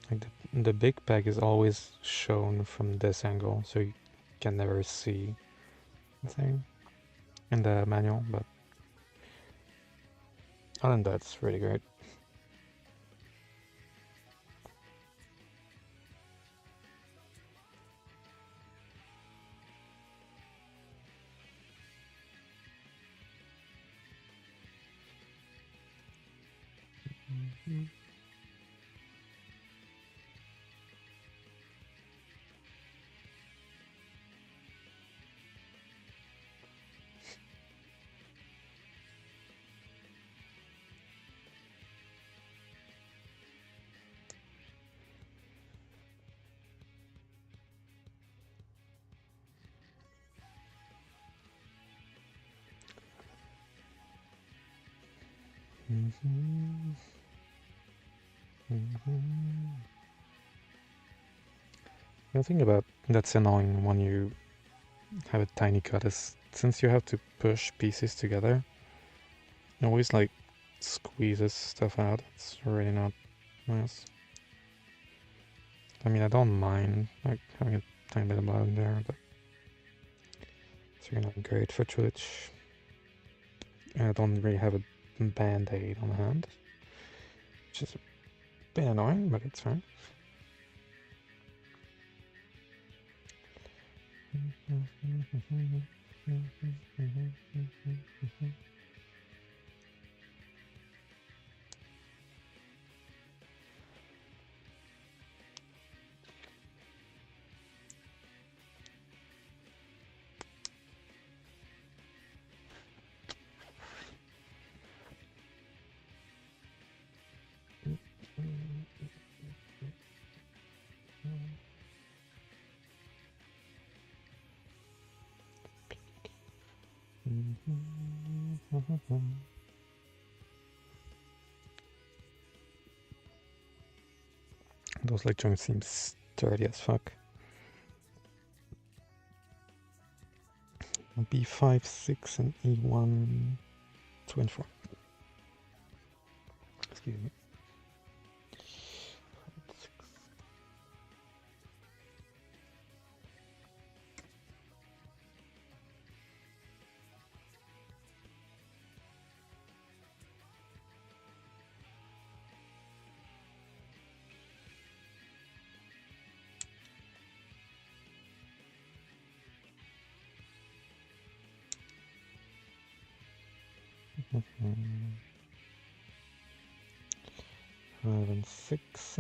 like the big bag is always shown from this angle, so you can never see the thing. in the manual, but other than that, it's really great. The thing about that's annoying when you have a tiny cut is since you have to push pieces together, it always like squeezes stuff out. It's really not nice. I mean, I don't mind like having a tiny bit of blood in there, but it's really not great for Twitch. And I don't really have a band-aid on hand, which is a bit annoying, but it's fine. Those leg joints seem sturdy as fuck. B5, 6, and E1, 2 and 4. Excuse me. Mm-hmm. 5 and 6.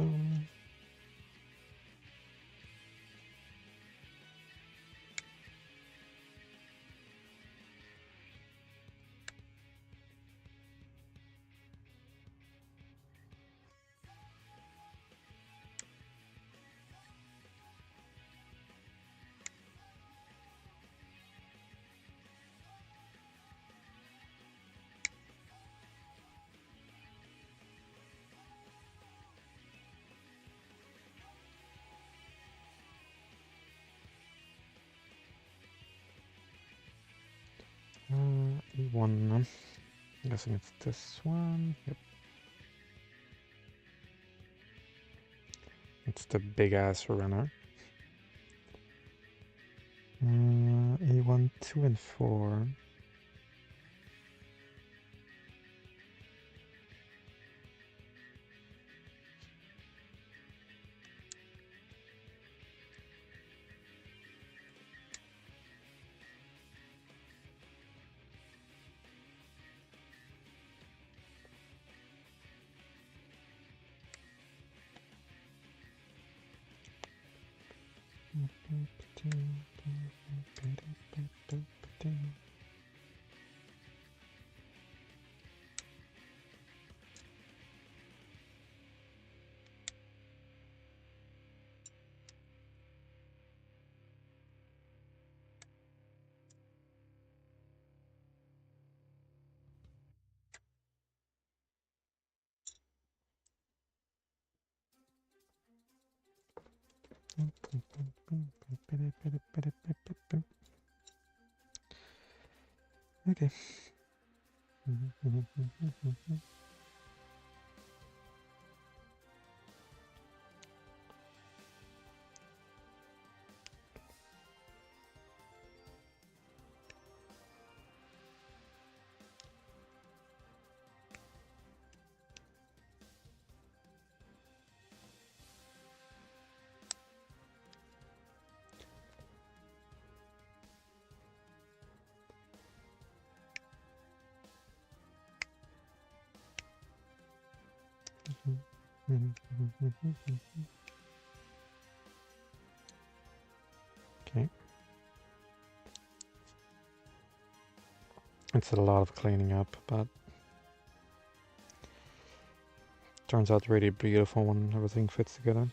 E1. I'm guessing it's this one. Yep. It's the big ass runner. A1, 2, and 4. Okay. Okay. It's a lot of cleaning up, but turns out really beautiful when everything fits together.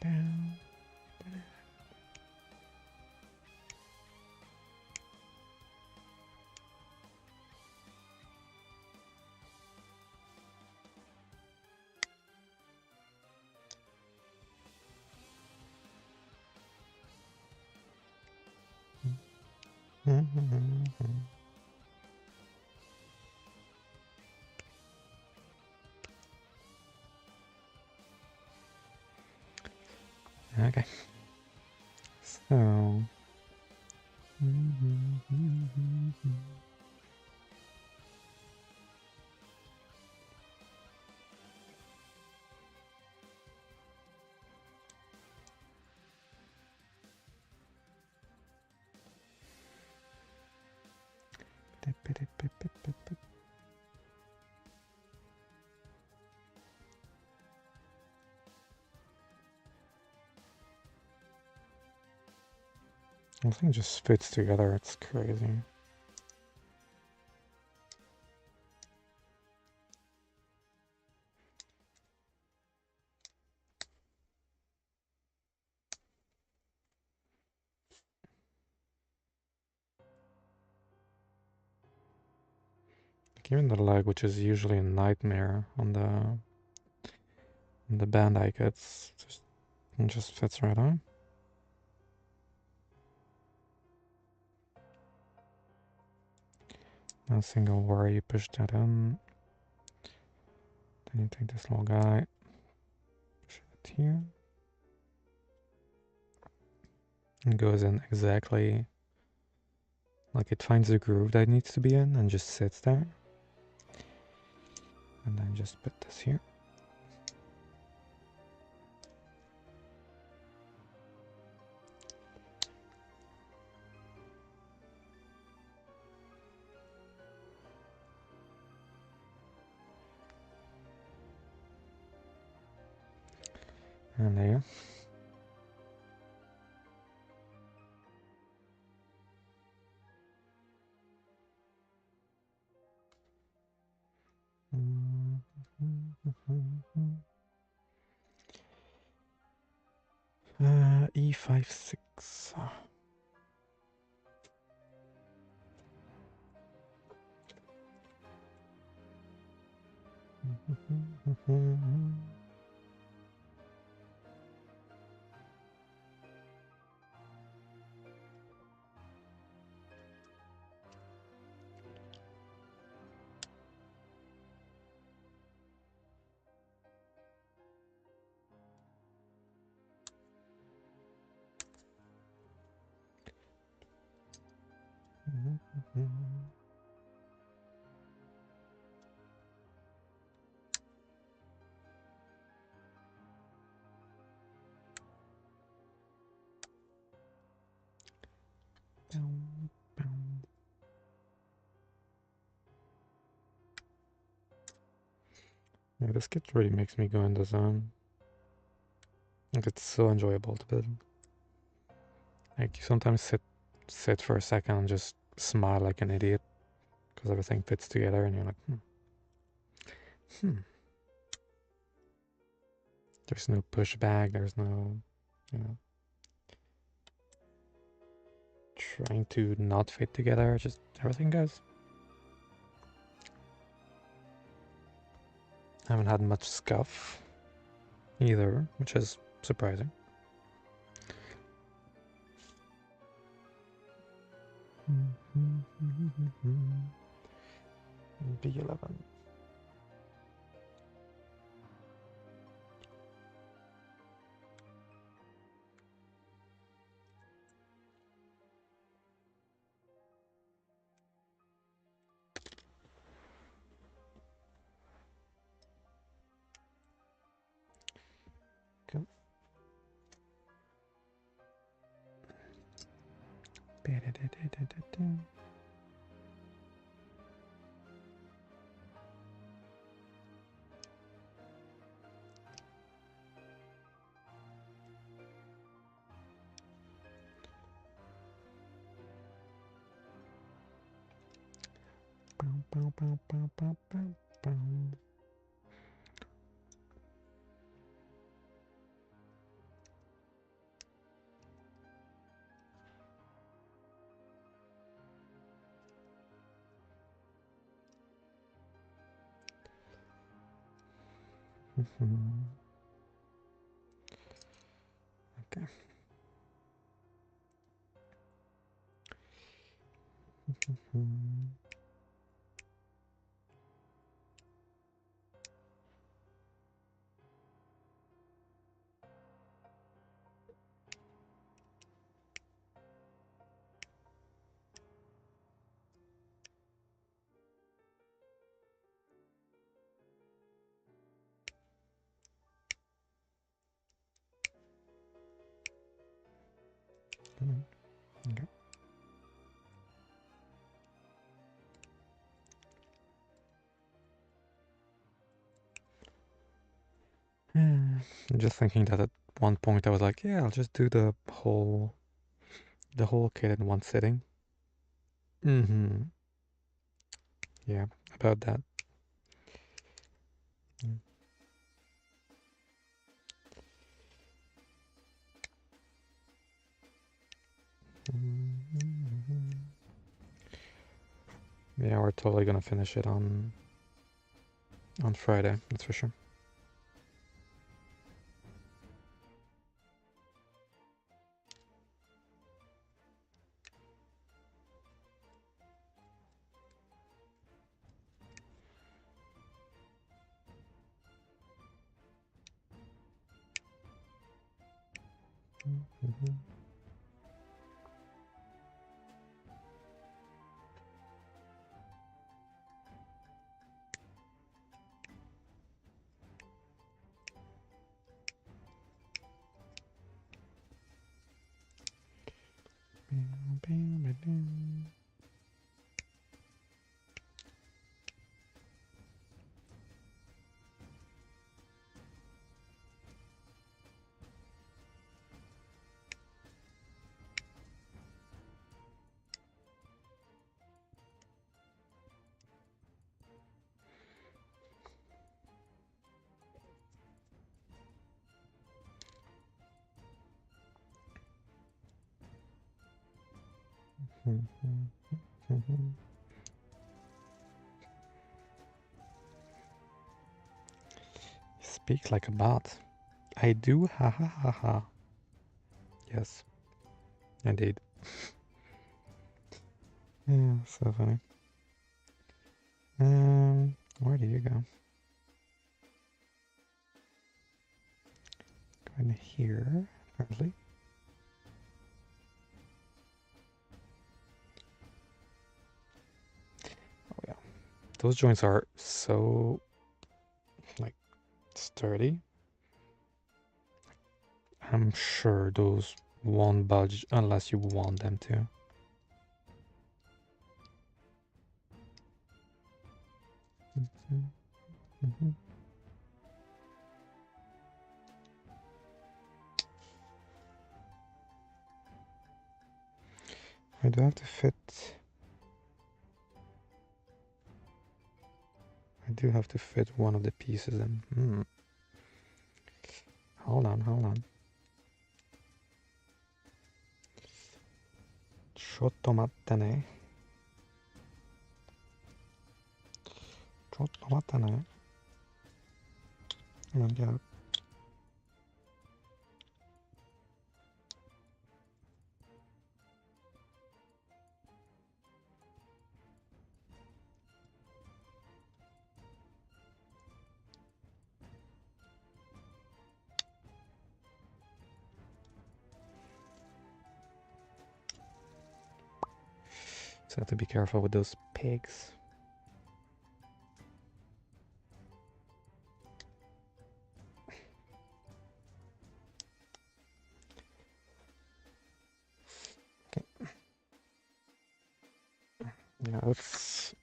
Down. Okay. So. Everything just fits together, it's crazy. Like even the leg, which is usually a nightmare on the band I get, it just fits right on. No single worry, you push that in. Then you take this little guy, push it here. It goes in exactly like it finds the groove that it needs to be in and just sits there. And then just put this here. And there. E5-6. Yeah, this kit really makes me go in the zone. Like, it's so enjoyable to build. Like, you sometimes sit for a second and just smile like an idiot because everything fits together, and you're like, There's no pushback. There's no, you know, trying to not fit together. Just everything goes. Haven't had much scuff either, which is surprising. B11. Cool. Okay. Okay. I'm just thinking that at one point I was like, yeah, I'll just do the whole kit in one sitting. Yeah, about that. Yeah, we're totally gonna finish it on Friday, that's for sure. Speak like a bot. I do, ha ha ha ha. Yes, indeed. Yeah, so funny. Where do you go? Go in here, apparently. those joints are so like sturdy. I'm sure those won't budge unless you want them to. I do have to fit. I do have to fit one of the pieces in. Hold on. Csiotto mattene. Come on, get up. So I have to be careful with those pigs. Okay. Yeah, that's.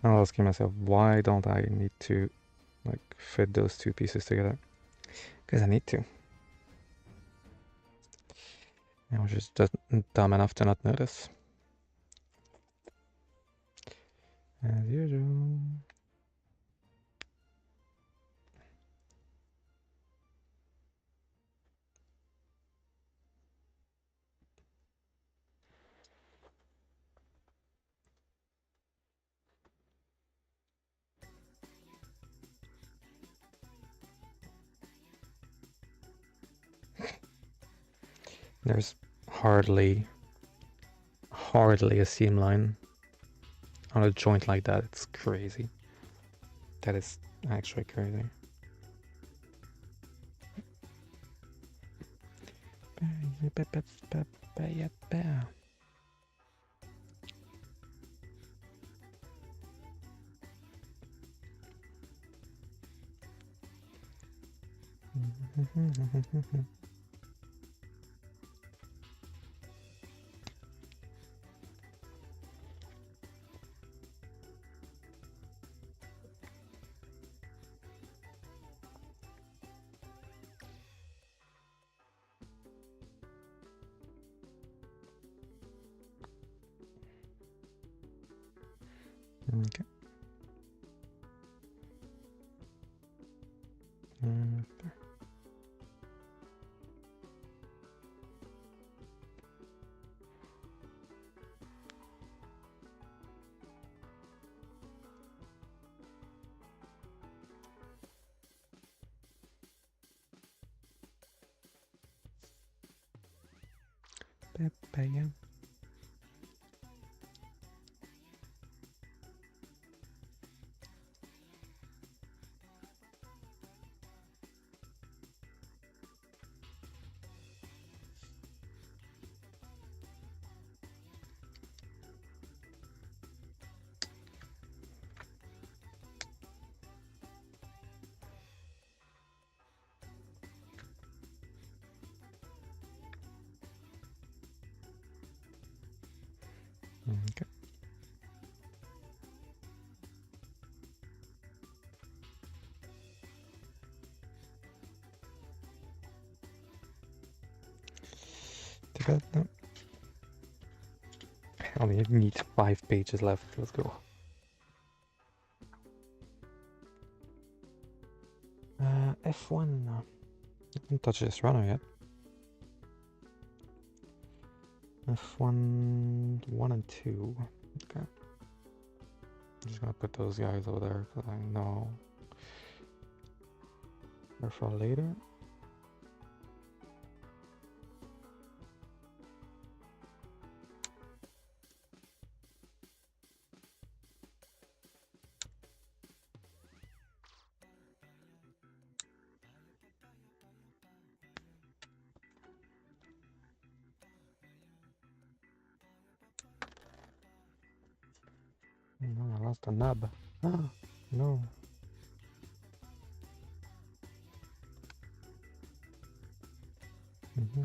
I was asking myself, why don't I need to like fit those two pieces together? Because I need to. I was just dumb enough to not notice. As usual. There's hardly a seam line on a joint like that. It's crazy. That is actually crazy. Okay. Papaya. Okay. No. I only need 5 pages left. Let's go. F1. I haven't touched this runner yet. F1, 1 and 2. Okay. I'm just gonna put those guys over there because I know they're for later. No, I lost a nub. No. Mm-hmm.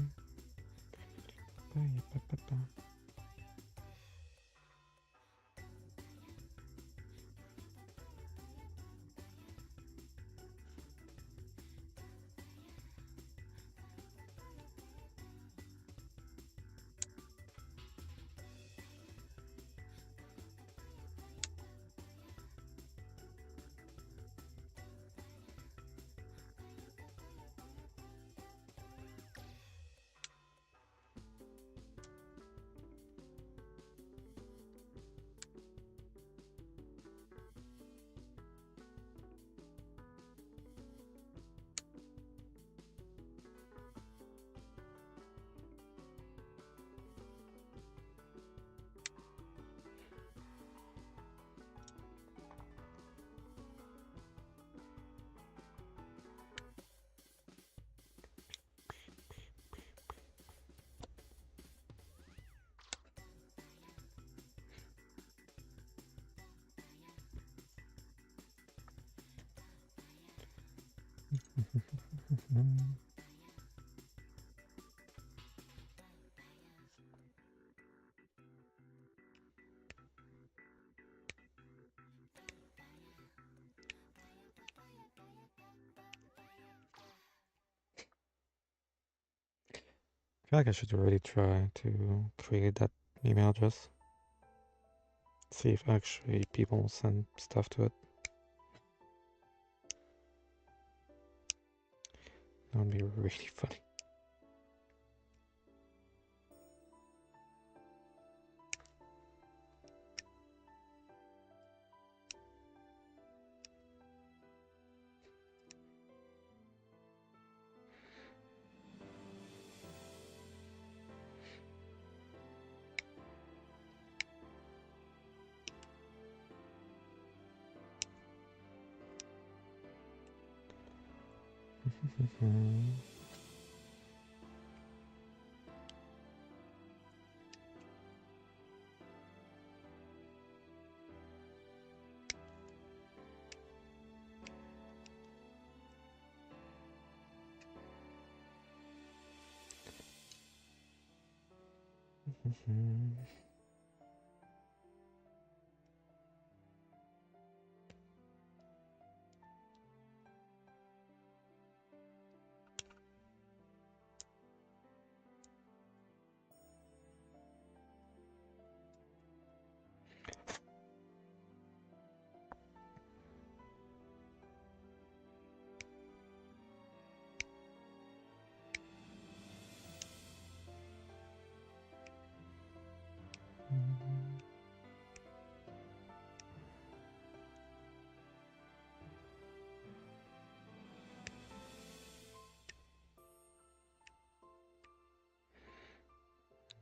I feel like I should really try to create that email address. See if actually people send stuff to it. That would be really funny.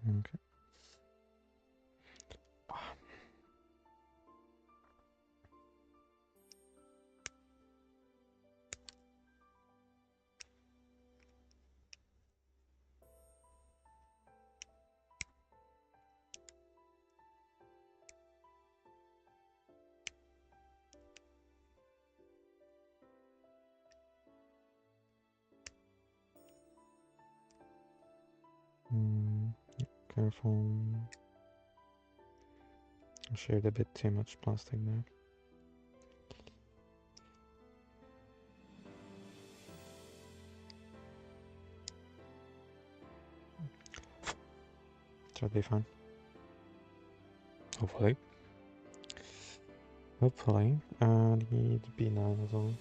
Okay. Careful. I shared a bit too much plastic there. Should be fine. Hopefully. Hopefully. I need B9 as well.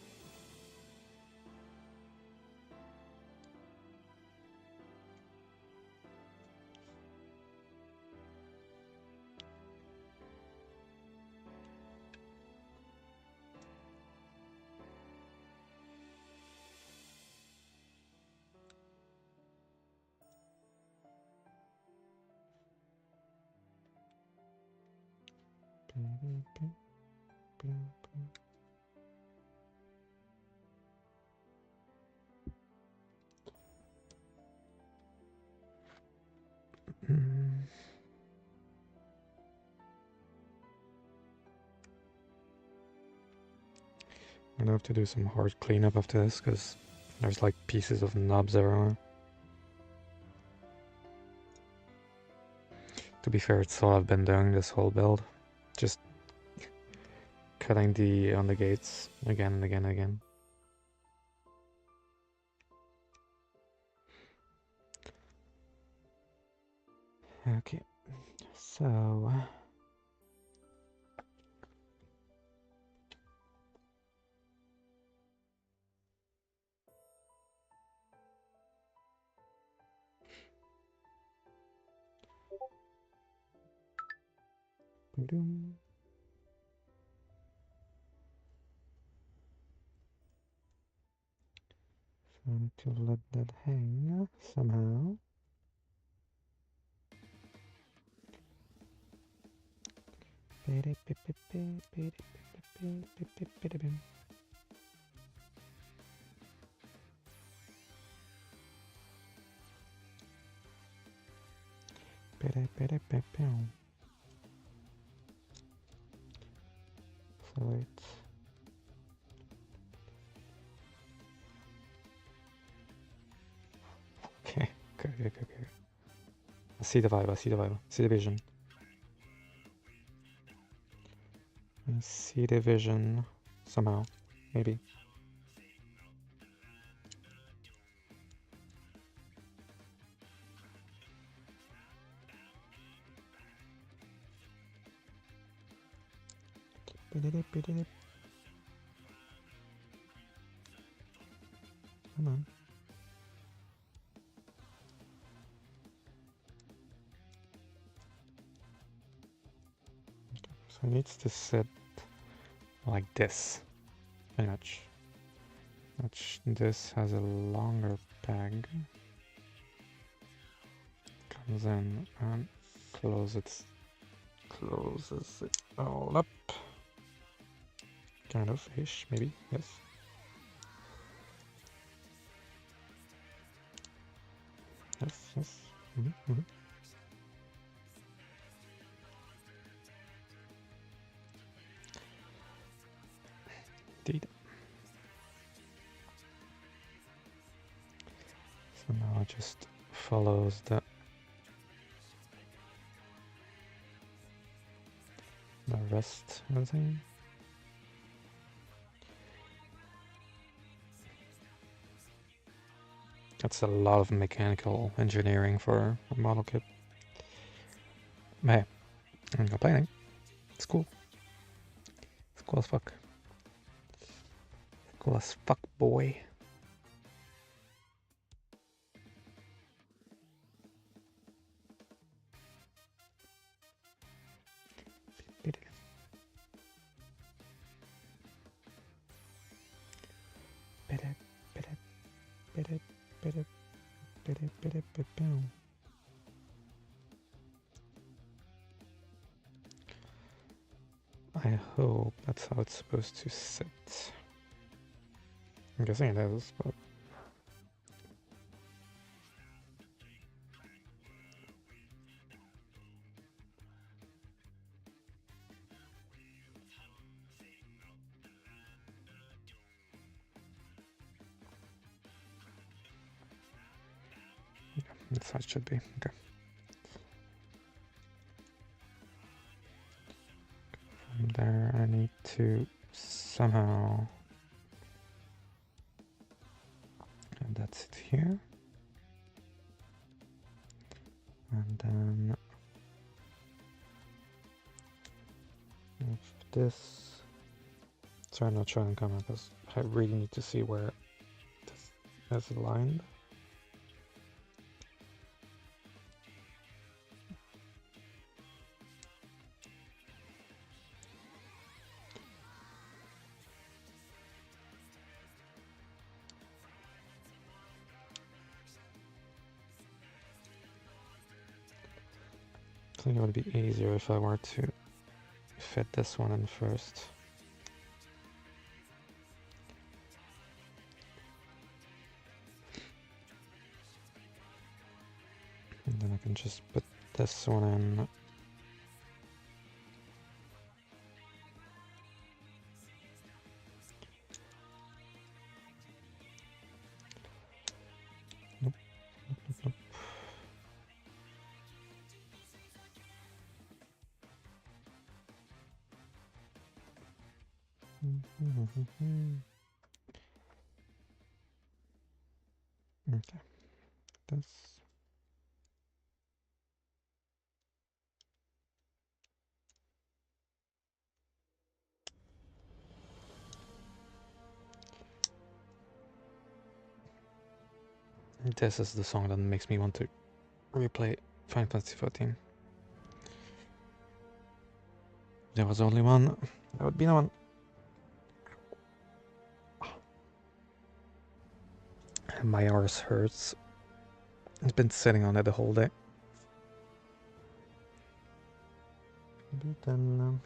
I'm gonna have to do some hard cleanup after this, because there's like pieces of knobs everywhere. To be fair, it's all I've been doing this whole build. Just cutting on the gates again and again and again. Okay, so... Boom. So I need to let that hang somehow. So wait. Okay, okay. I see the vibe, I see the vision. I see the vision somehow, maybe. Come on. So it needs to sit like this, pretty much. Which this has a longer peg. Comes in and closes it all up. Kind of ish, maybe, yes. Yes. Indeed. So now it just follows the rest of the thing. That's a lot of mechanical engineering for a model kit. But hey, I'm not complaining. It's cool. It's cool as fuck. Cool as fuck, boy. I hope that's how it's supposed to sit. I'm guessing it is, but... yeah, that's how it should be. Okay. From there, I need to somehow... and that's it here. And then... move this... Sorry, I'm not showing camera because I really need to see where this is aligned. I think it would be easier if I were to fit this one in first. And then I can just put this one in. Okay, this. This is the song that makes me want to replay Final Fantasy XIV. There was only one. That would be the one. My arse hurts. It's been sitting on it the whole day. But then.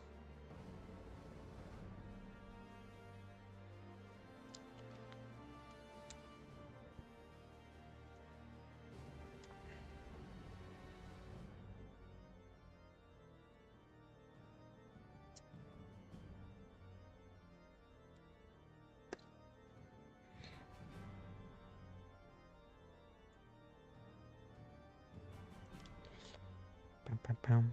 Bam, bam, bam.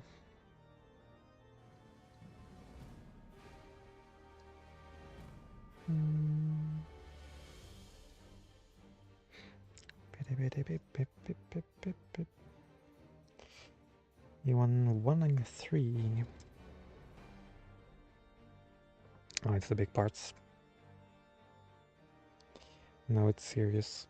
You won 193. Oh, it's the big parts. Now it's serious.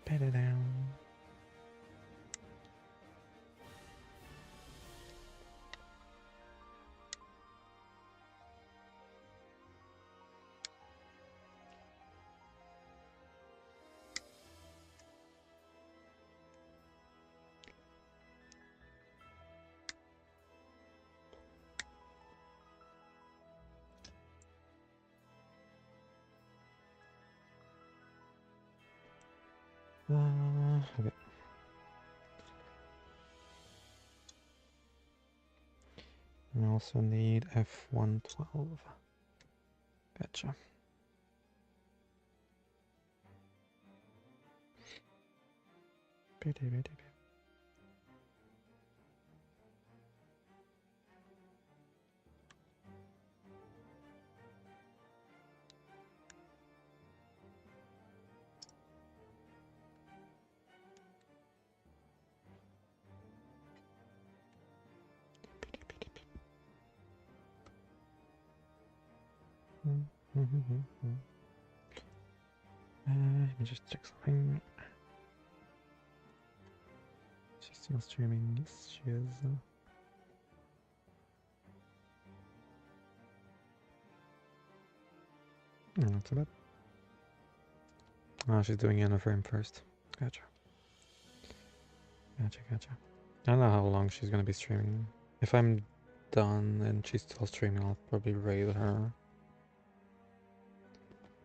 Put it down. Okay. We also need F112. Gotcha. Let me just check something. She's still streaming. Yes, she is. Not too bad. Oh, she's doing it on a frame first. Gotcha. Gotcha. I don't know how long she's gonna be streaming. If I'm done and she's still streaming, I'll probably raid her.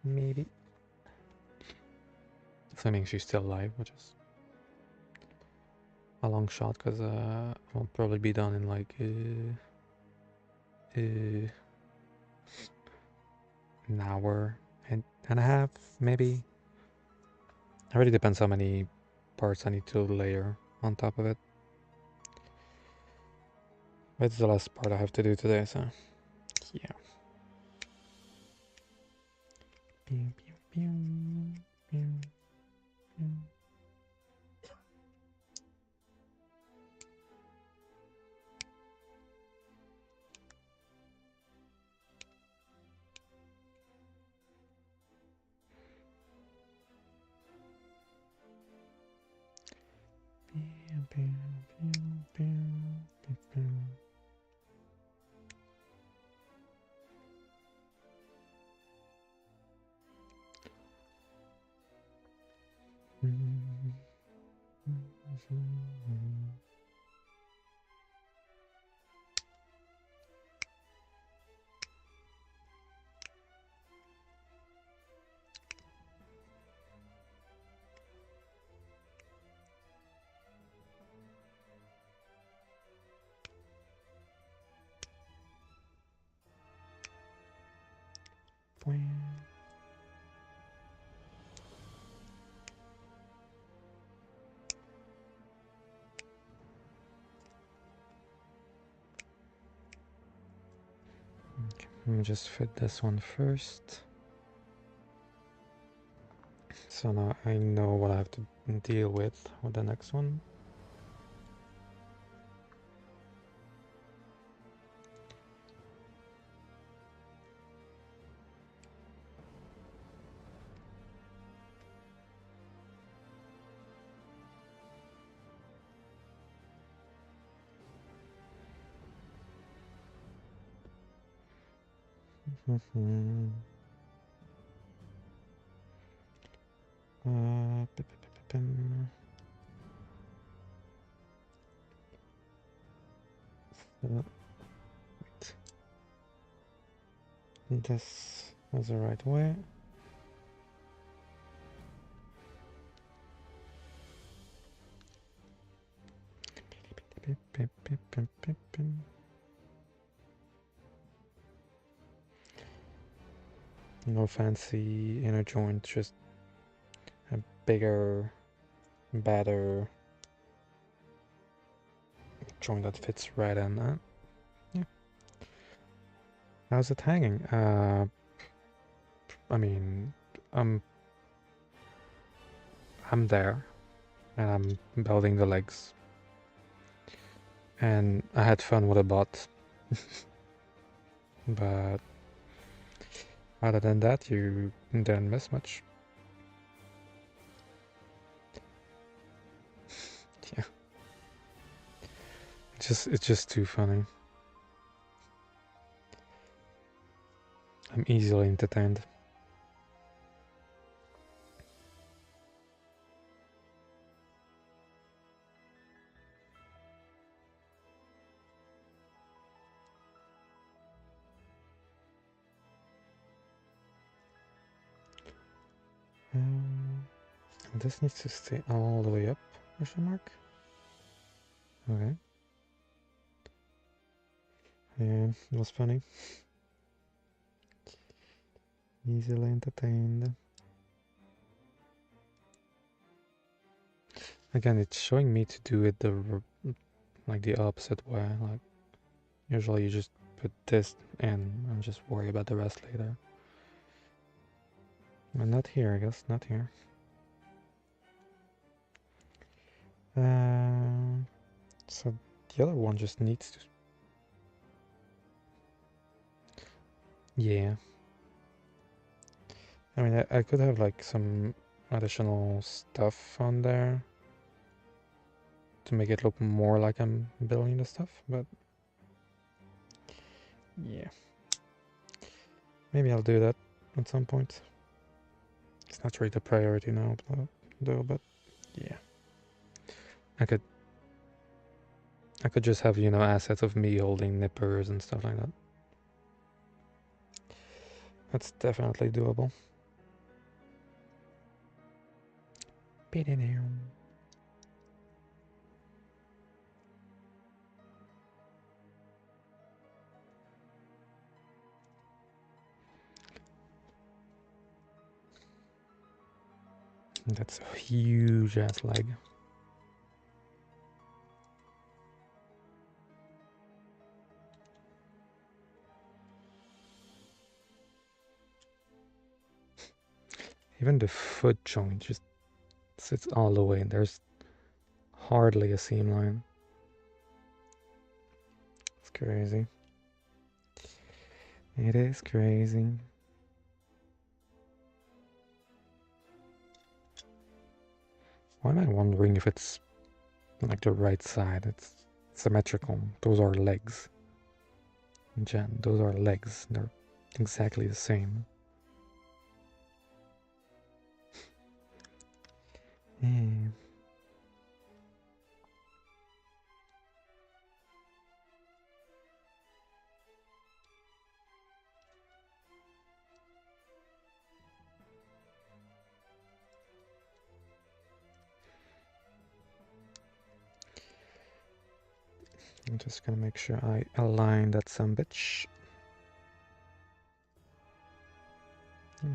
Maybe. Assuming she's still live, which is a long shot, because I'll probably be done in like an hour and a half, maybe. It really depends how many parts I need to layer on top of it. But it's the last part I have to do today, so yeah. Pew, pew, pew, pew, pew. way. Okay, let me just fit this one first. So now I know what I have to deal with the next one. Wait. This is the right way. No fancy inner joint, just a bigger, better joint that fits right in that. Yeah. How's it hanging? I mean, I'm there, and I'm building the legs, and I had fun with a bot, but other than that, you didn't miss much. Yeah, it's just too funny. I'm easily entertained. This needs to stay all the way up, question mark? Okay. Yeah, it was funny. Easily entertained. Again, it's showing me to do it the opposite way. Like, usually you just put this in and just worry about the rest later. But not here, I guess, not here. So the other one just needs to... Yeah. I mean, I could have like some additional stuff on there to make it look more like I'm building the stuff, but yeah. Maybe I'll do that at some point. It's not really the priority now, though, but yeah. I could just have, assets of me holding nippers and stuff like that. That's definitely doable. That's a huge ass leg. Even the foot joint just sits all the way. There's hardly a seam line. It's crazy. It is crazy. Why am I wondering if it's like the right side? It's symmetrical. Those are legs. Jen, those are legs. They're exactly the same. Yeah. I'm just gonna make sure I align that some bitch. There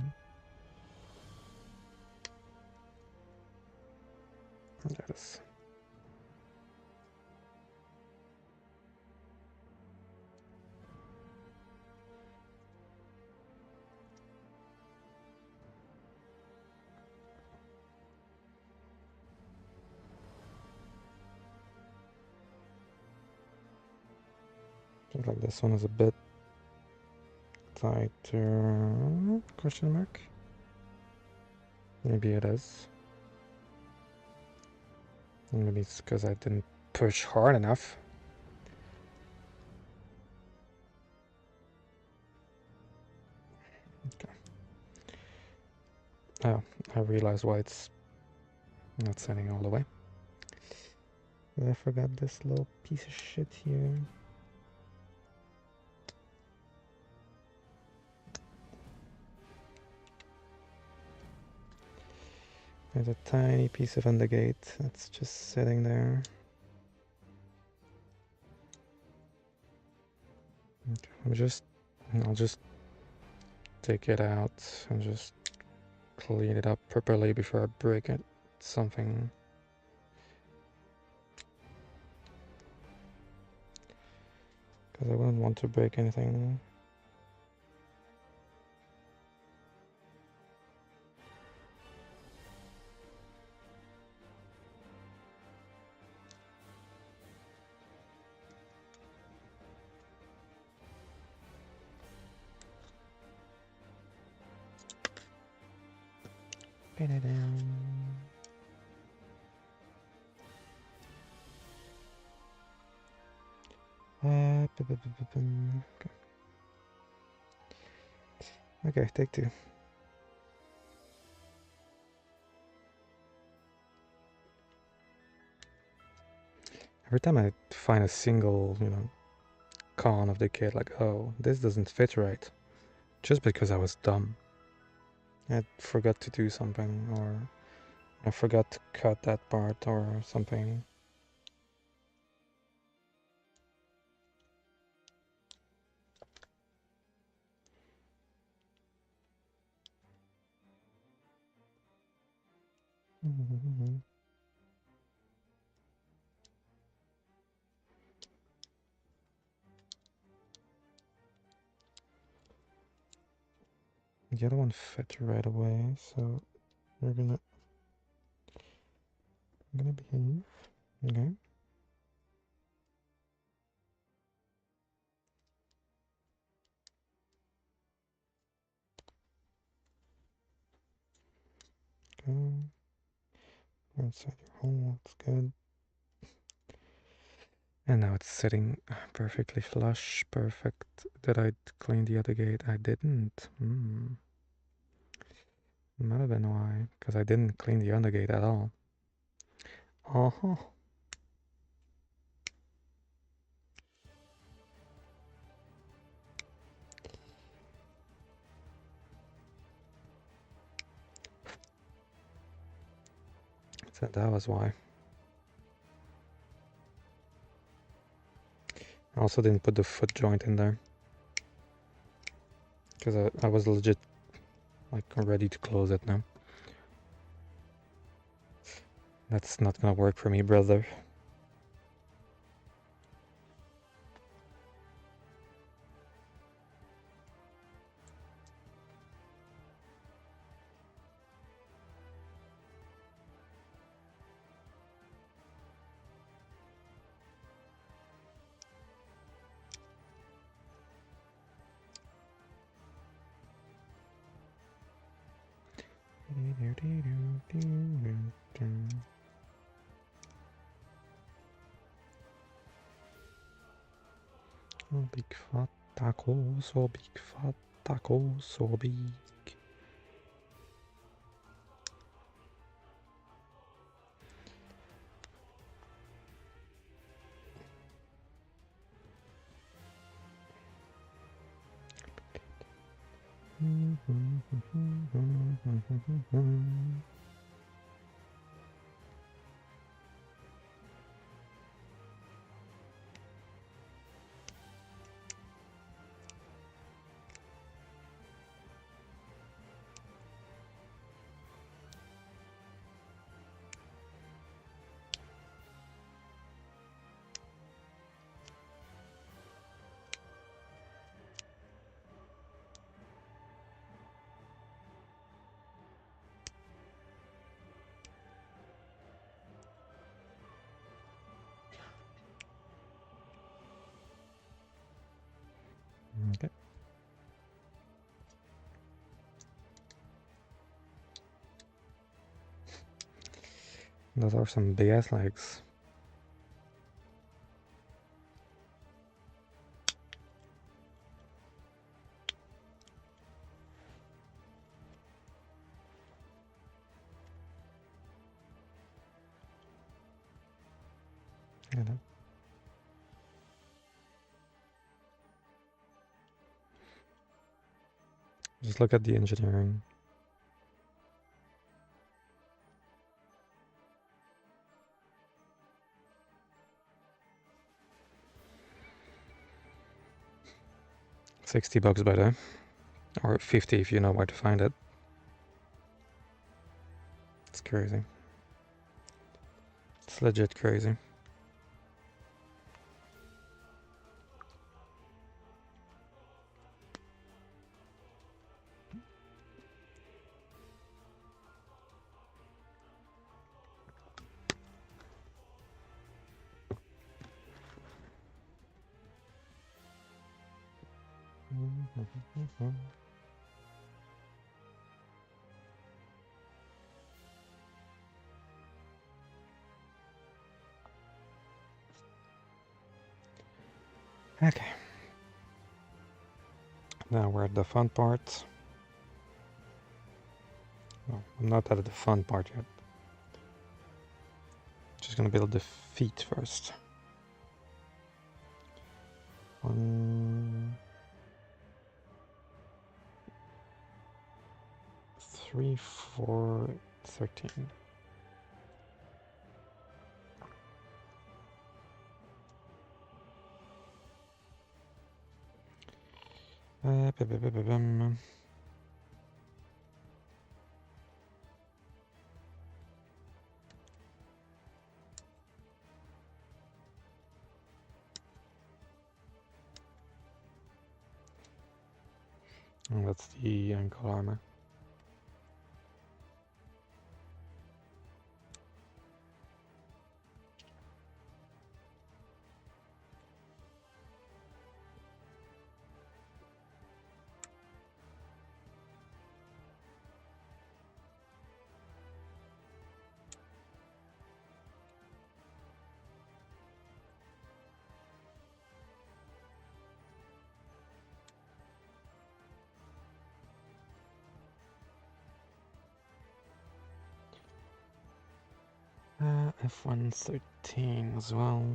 it is. Seems like this one is a bit tighter. Question mark? Maybe it is. Maybe it's because I didn't push hard enough. Okay. Oh, I realized why it's not setting all the way. I forgot this little piece of shit here. There's a tiny piece of undergate that's just sitting there. Okay, I'll just take it out and just clean it up properly before I break it. Something. Because I wouldn't want to break anything. Okay, take two. Every time I find a single, con of the kit, like, oh, this doesn't fit right, just because I was dumb. I forgot to do something, or I forgot to cut that part, or something. The other one fit right away, so we're gonna behave. Okay. Go inside your hole. That's good. And now it's sitting perfectly flush. Perfect. Did I clean the other gate? I didn't. Might have been why, because I didn't clean the undergate at all. Uh-huh. So that was why. I also didn't put the foot joint in there. Because I was legit, like, ready to close it now. That's not gonna work for me, brother. Oh, big fat taco, so big fat taco, so big. Those are some big ass legs. You know. Just look at the engineering. $60 better. Or 50 if you know where to find it. It's crazy. It's legit crazy. Okay. Now we're at the fun part. No, I'm not at the fun part yet. Just gonna build the feet first. 1, 3, 4, 13. And that's the ankle armor. F113 as well.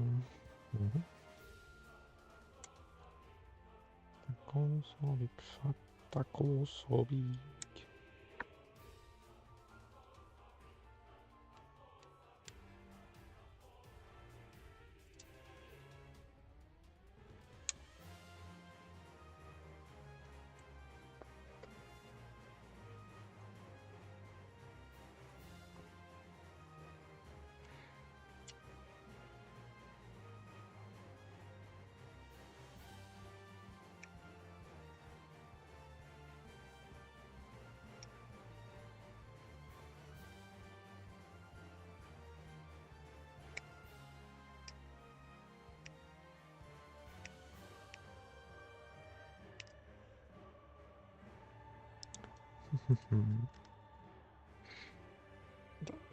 Tackle so big.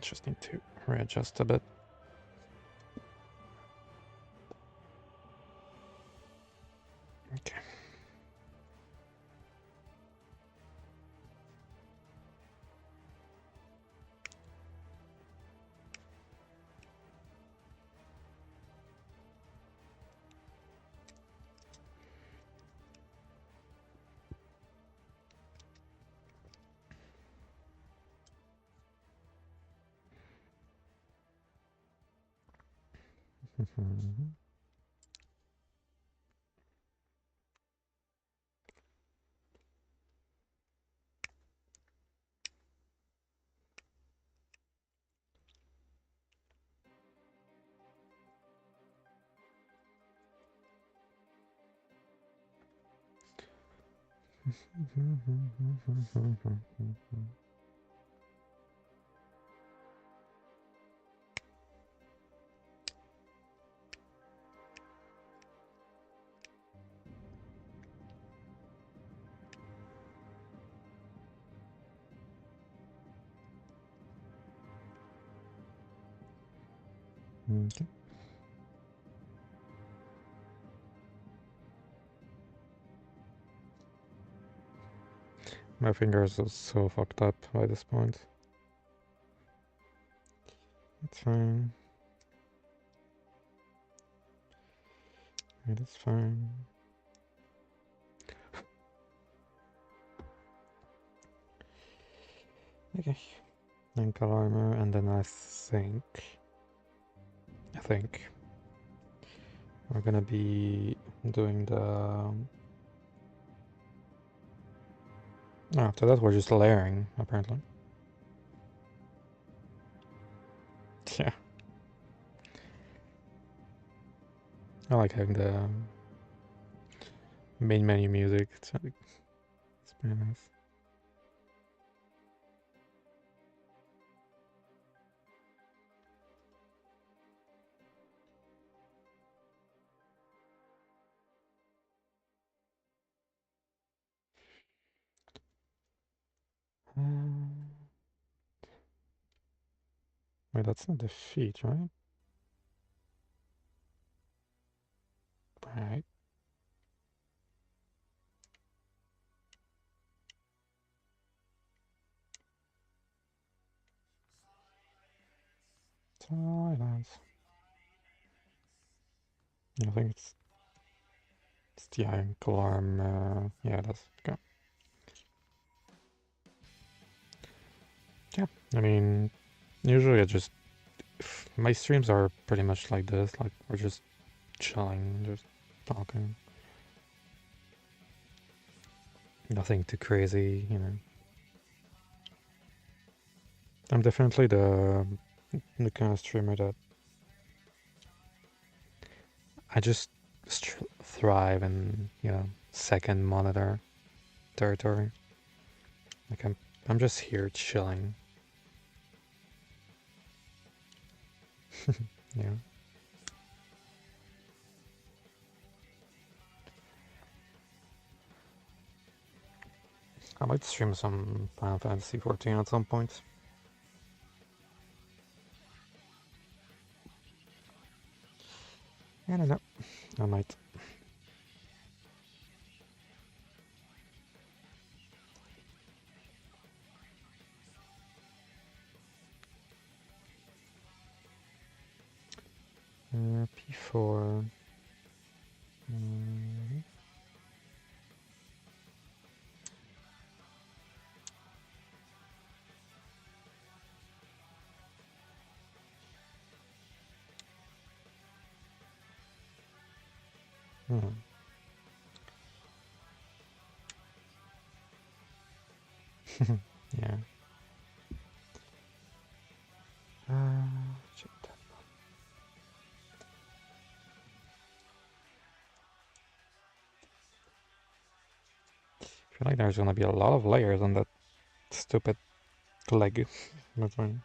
Just need to readjust a bit. Okay. Okay. My fingers are so fucked up by this point. It's fine. It is fine. Okay. Ankle armor, and then I think we're gonna be doing the. After that, we're just layering, apparently. Yeah. I like having the main menu music. It's very nice. Wait, that's not defeat, right? Right. Silence. I think it's the ankle arm. Yeah, that's okay. Yeah, I mean, usually I just my streams are pretty much like this. Like we're just chilling, just talking. Nothing too crazy, you know. I'm definitely the kind of streamer that I just thrive in, second monitor territory. Like I'm just here chilling. Yeah. I might stream some Final Fantasy 14 at some point. I don't know. I might. P4. Mm. Hmm. Yeah. Shit. I feel like there's gonna be a lot of layers on that stupid leg. That's fine.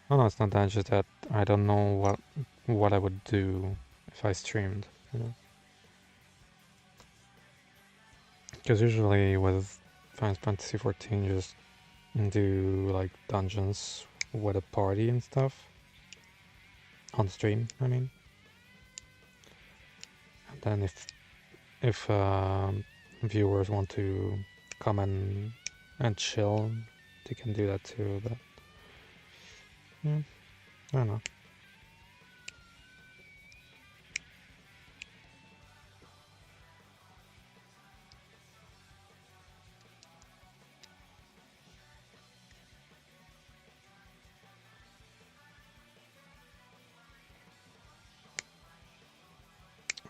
Oh no, it's not that. It's just that I don't know what I would do if I streamed. Because usually with Final Fantasy 14, you just do like dungeons with a party and stuff on stream. I mean, and then if viewers want to come and chill, they can do that too. But yeah, I don't know.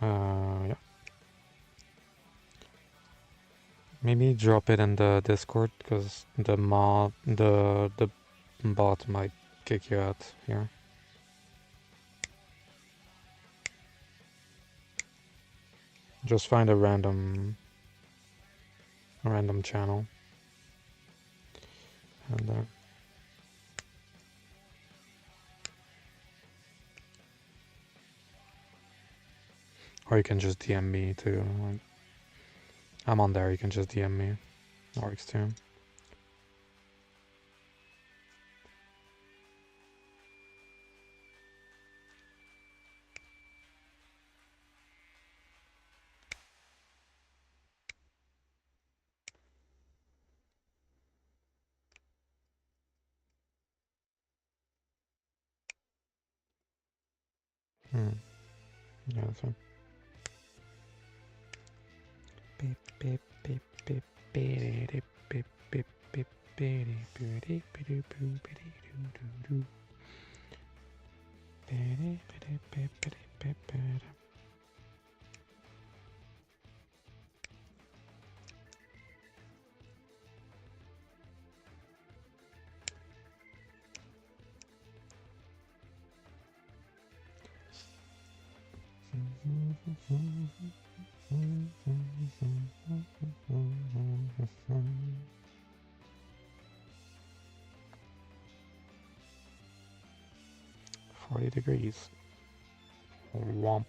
Yeah. Maybe drop it in the Discord because the bot might kick you out here. Just find a random channel. And or you can just DM me too. Like, I'm on there, you can just DM me. That works too. Yeah, that's fine. Degrees. Womp.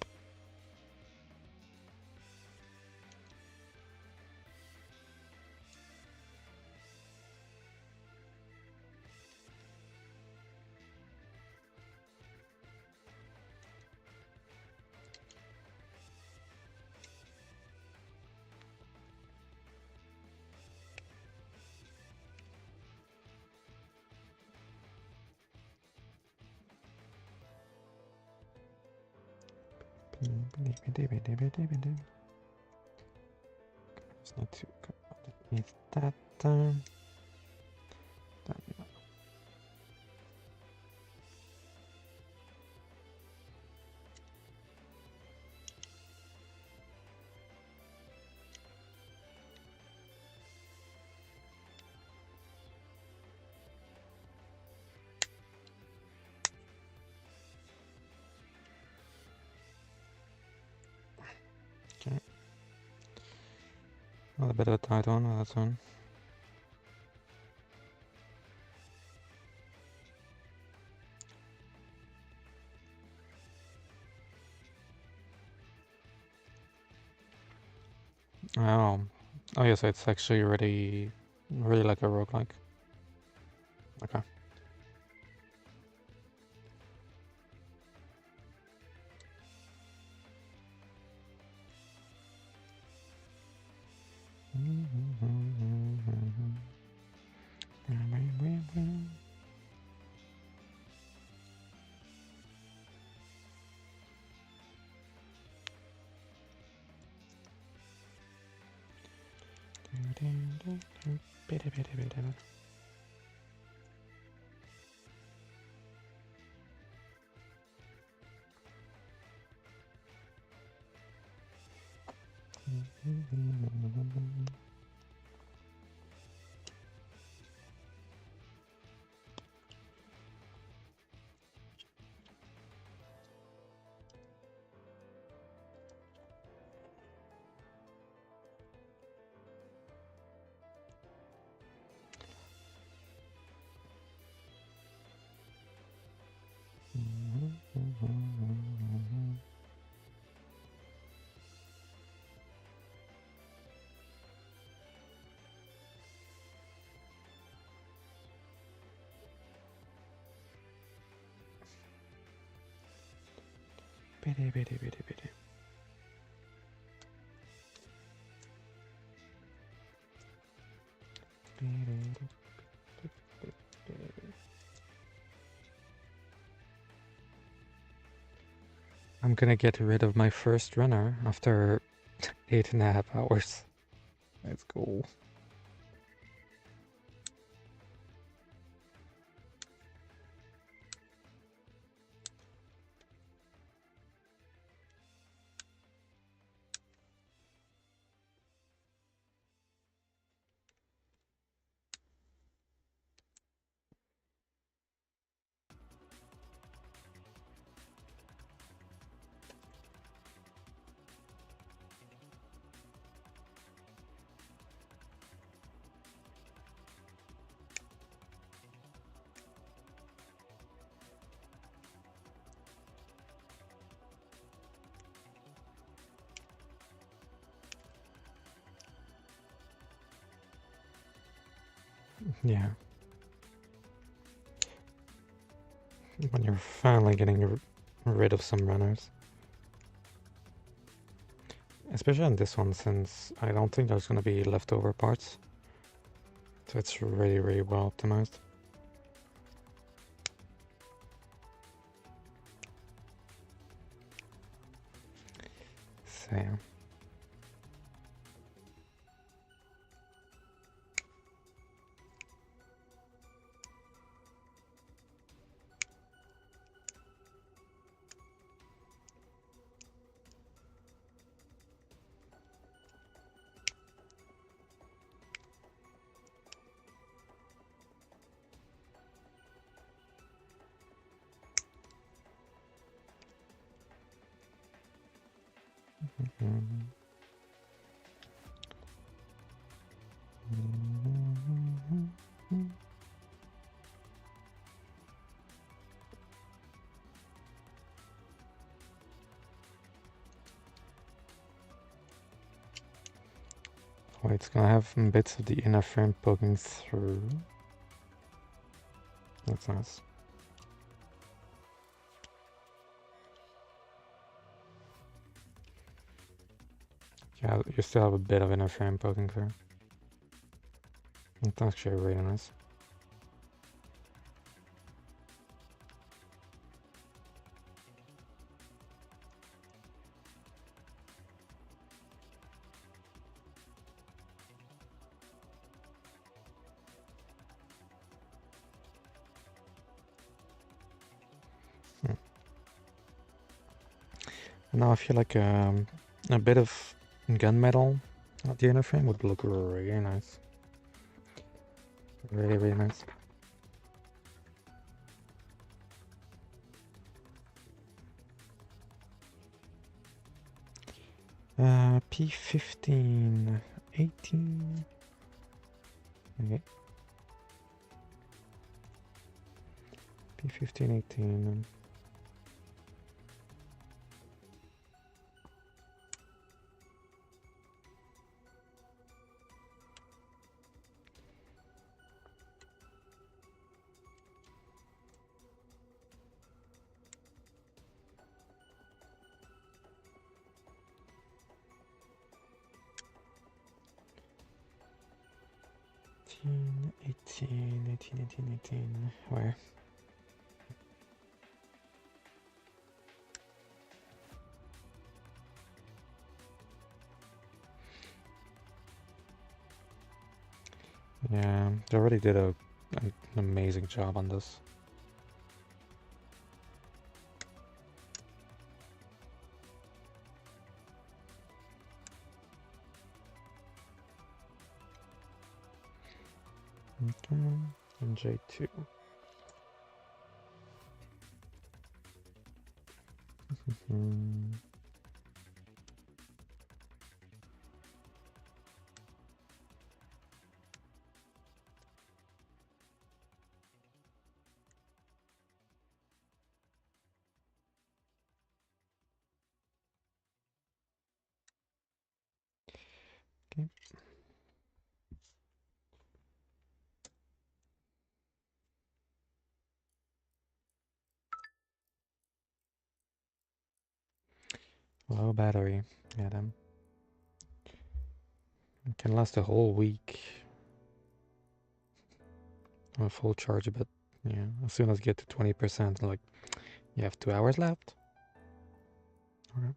Just need to go underneath that. Done. Okay. A bit of a tight one, that's one. Oh. Oh yes, it's actually really like a roguelike. Okay. I'm gonna get rid of my first runner after 8.5 hours. Let's go. Yeah. When you're finally getting rid of some runners. Especially on this one, since I don't think there's going to be leftover parts. So it's really, really well optimized. So yeah. Wait, it's gonna have bits of the inner frame poking through. That's nice. Yeah, you still have a bit of inner frame poking through. It's actually really nice. Now I feel like a bit of gunmetal at the inner frame would look really nice. Really, really nice. P15, 18. Okay. P15, 18. Eighteen. Where? Yeah, they already did an amazing job on this. Okay, and J2. Okay. Low battery. Yeah, them. It can last a whole week on a full charge, but yeah, as soon as you get to 20%, like you have 2 hours left. Okay.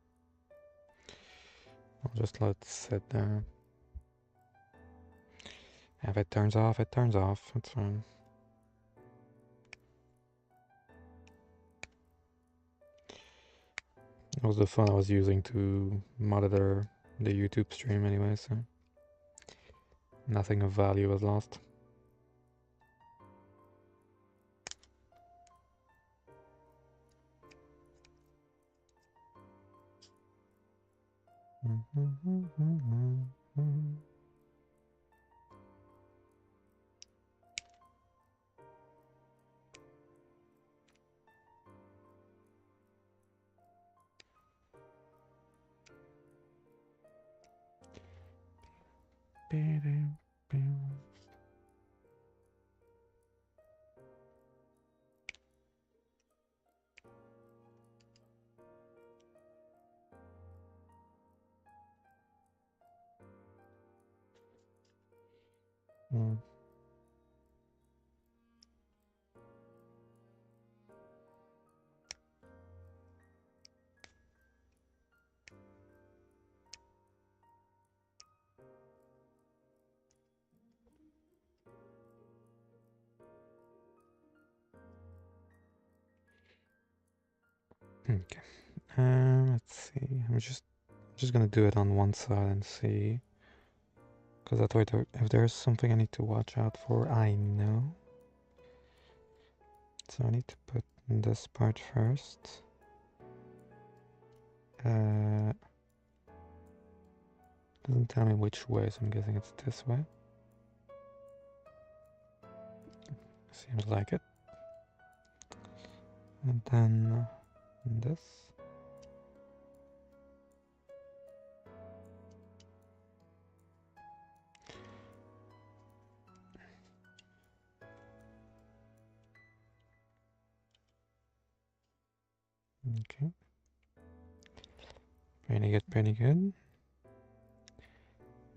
I'll just let it sit there. If it turns off, it turns off. It's fine. That was the phone I was using to monitor the YouTube stream anyway, so nothing of value was lost. Mm. Okay. Let's see. I'm just gonna do it on one side and see, because that way, if there's something I need to watch out for, I know. So I need to put this part first. Doesn't tell me which way, so I'm guessing it's this way. Seems like it. And then this. Okay. Pretty good, pretty good.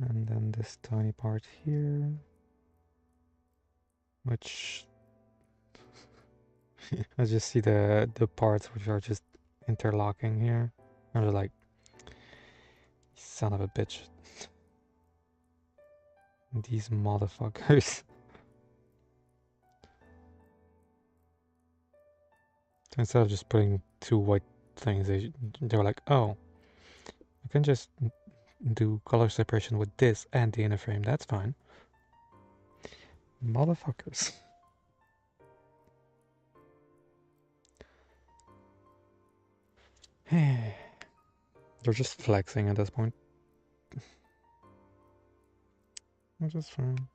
And then this tiny part here, which I just see the parts which are just interlocking here. I'm just like, son of a bitch. These motherfuckers. So instead of just putting two white things, they were like, oh, I can just do color separation with this and the inner frame. That's fine. Motherfuckers. They're just flexing at this point. Which is fine.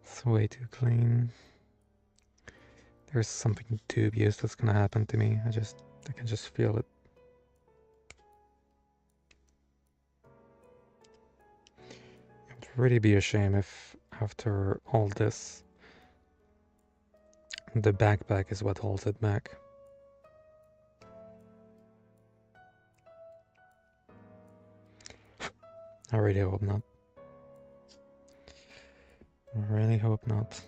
It's way too clean. There's something dubious that's gonna happen to me. I can just feel it. It would really be a shame if after all this, the backpack is what holds it back. I really hope not. I really hope not.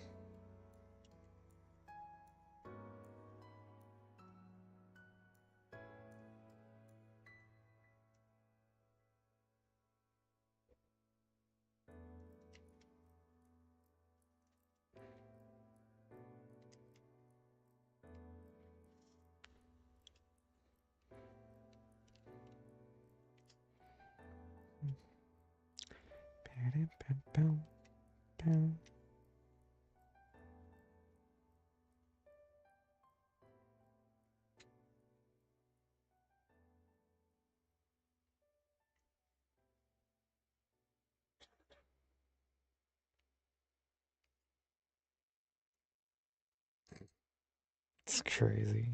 It's crazy.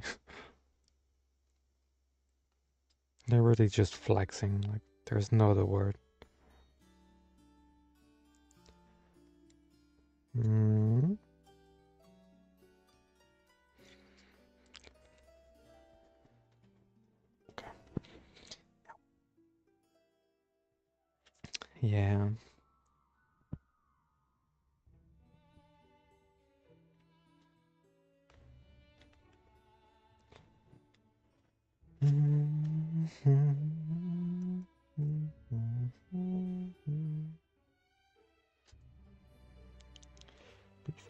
They're really just flexing, like there's no other word. Mm. Okay. Yeah.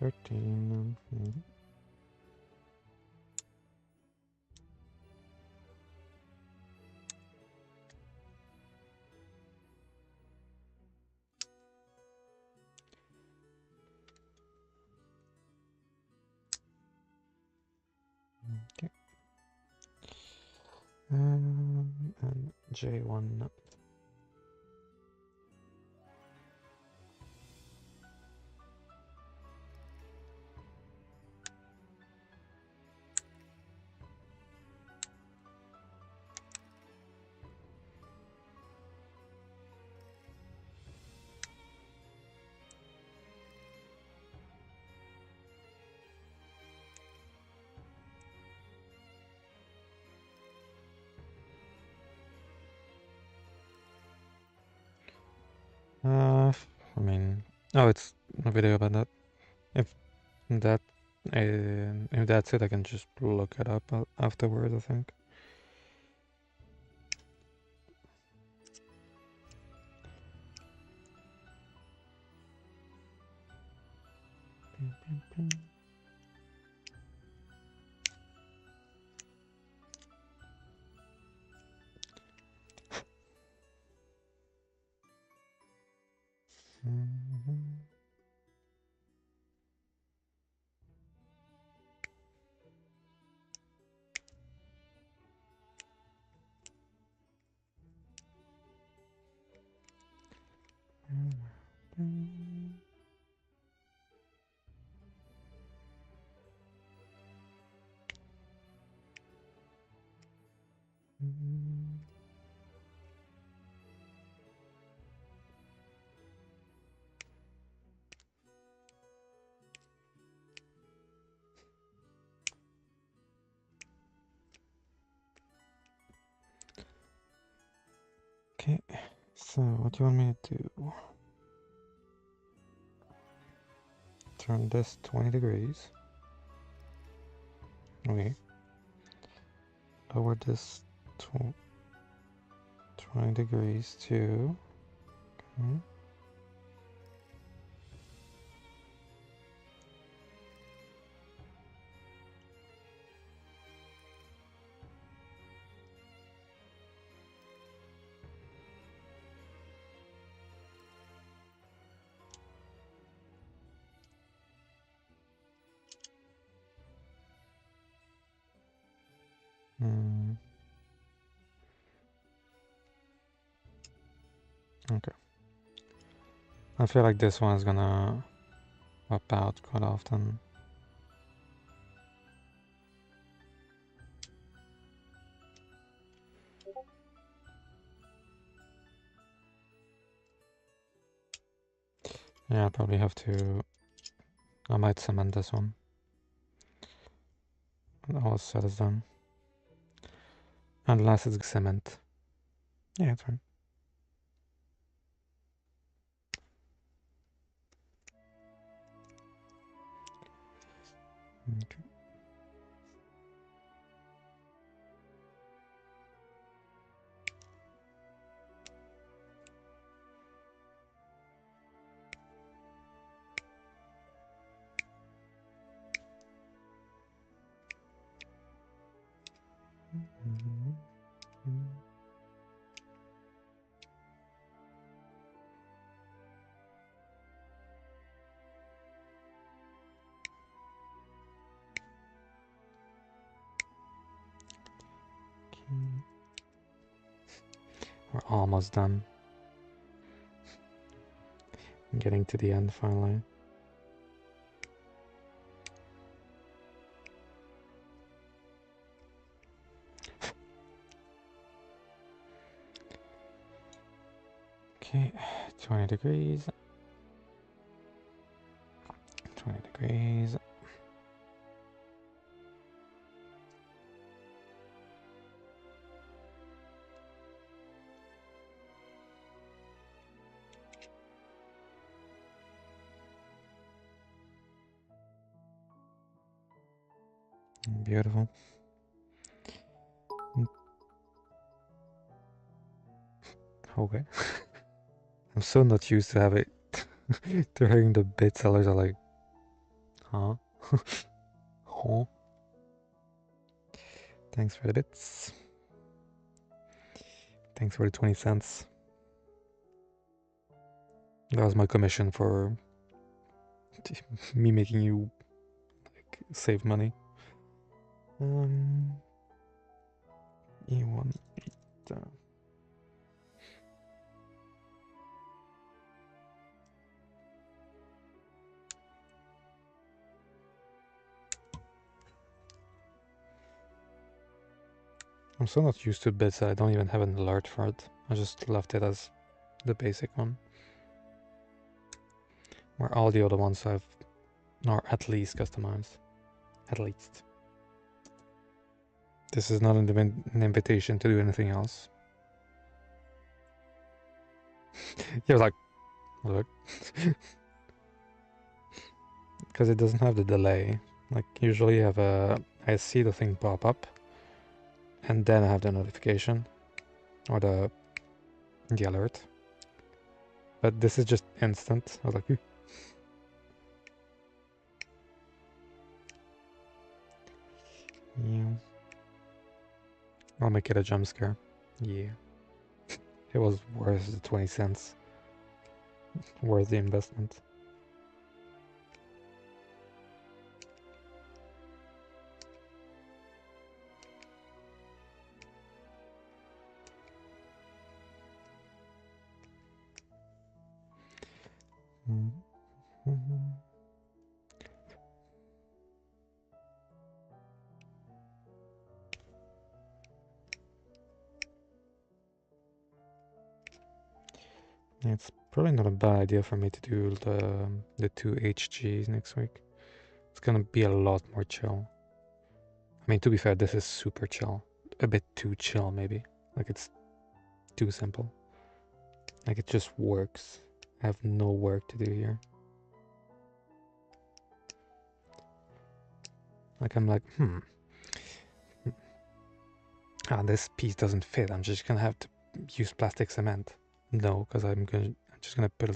B13. And J1. I mean, oh, it's a video about that. That, if that's it, I can just look it up afterwards, I think. Okay, so what do you want me to do? Turn this 20 degrees. Okay. Lower this 20 degrees to... Okay. Okay. I feel like this one is gonna pop out quite often. Yeah, I probably have to... I might cement this one. And all set is done. Unless it's cement. Yeah, it's fine. Okay. We're almost done. Getting to the end finally. Okay, 20 degrees. 20 degrees. Beautiful. Okay. I'm so not used to have it. To hearing the bit sellers are like, huh? Huh? Thanks for the bits. Thanks for the 20 cents. That was my commission for me making you like save money. E1. I'm so not used to bits that I don't even have an alert for it. I just left it as the basic one. Where all the other ones I've, or at least customized. At least. This is not an invitation to do anything else. You're like, look. Because it doesn't have the delay. Like, usually you have I see the thing pop up, and then I have the notification, or the alert. But this is just instant. I was like, yeah. I'll make it a jump scare. Yeah. It was worth the 20 cents. Worth the investment. It's probably not a bad idea for me to do the 2 HGs next week. It's gonna be a lot more chill. I mean, to be fair, this is super chill. A bit too chill, maybe. Like, it's too simple. Like, it just works. I have no work to do here. Like, I'm like, this piece doesn't fit. I'm just gonna have to use plastic cement. No, because I'm just gonna put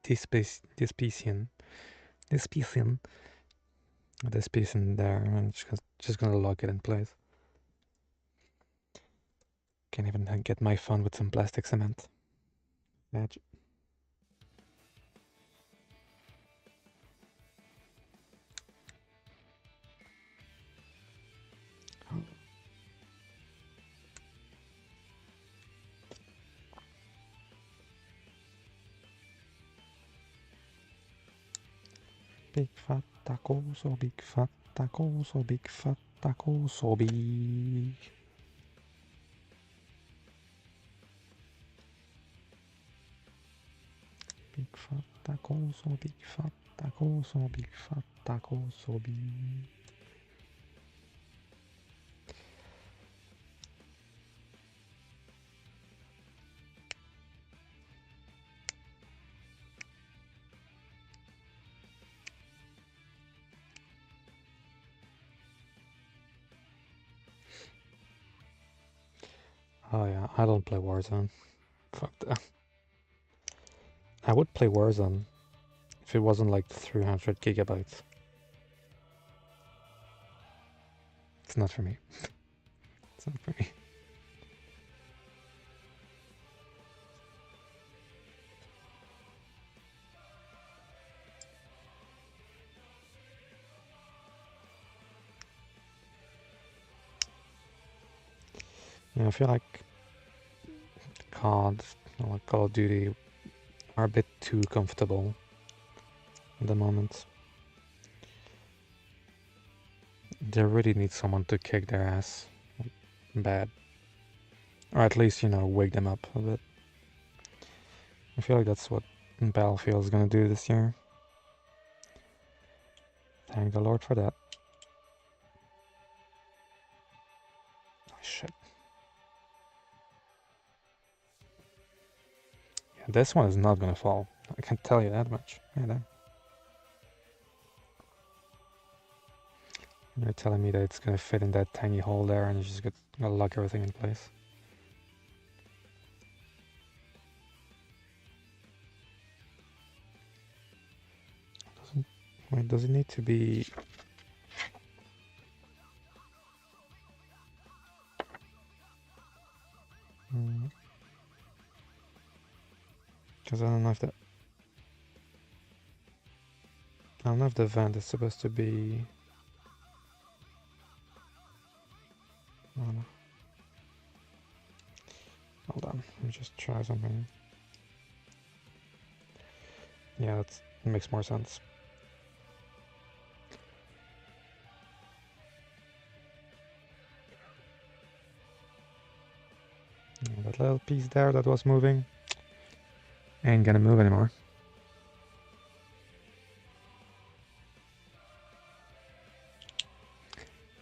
this piece in there, and I'm just gonna lock it in place. Can't even get my fun with some plastic cement. Magic. Big fat taco, so big fat taco, so big fat taco, so big. Big fat taco, so big fat taco, so big fat taco, so big. Oh yeah, I don't play Warzone. Fuck that. I would play Warzone if it wasn't like 300 gigabytes. It's not for me. It's not for me. Yeah, I feel like COD, like Call of Duty, are a bit too comfortable at the moment. They really need someone to kick their ass bad. Or at least, wake them up a bit. I feel like that's what Battlefield is gonna do this year. Thank the Lord for that. Oh, shit. Yeah, this one is not gonna fall. I can tell you that much. Yeah, you're telling me that it's gonna fit in that tiny hole there and you just gonna lock everything in place. Wait, does it need to be... Because I don't know if that... I don't know if the vent is supposed to be... I don't know. try something. Yeah, that makes more sense. That little piece there that was moving ain't gonna move anymore.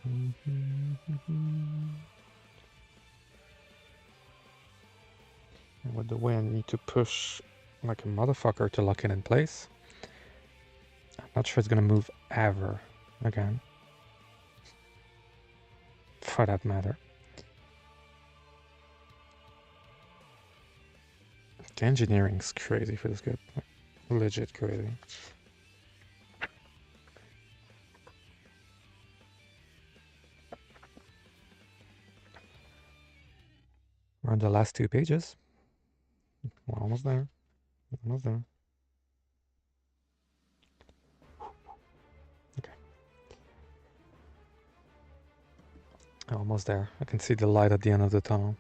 And with the way I need to push like a motherfucker to lock it in place, I'm not sure it's gonna move ever again. For that matter. The engineering's crazy for this game. Like, legit crazy. We're on the last 2 pages. We're almost there. Almost there. Okay. Almost there. I can see the light at the end of the tunnel.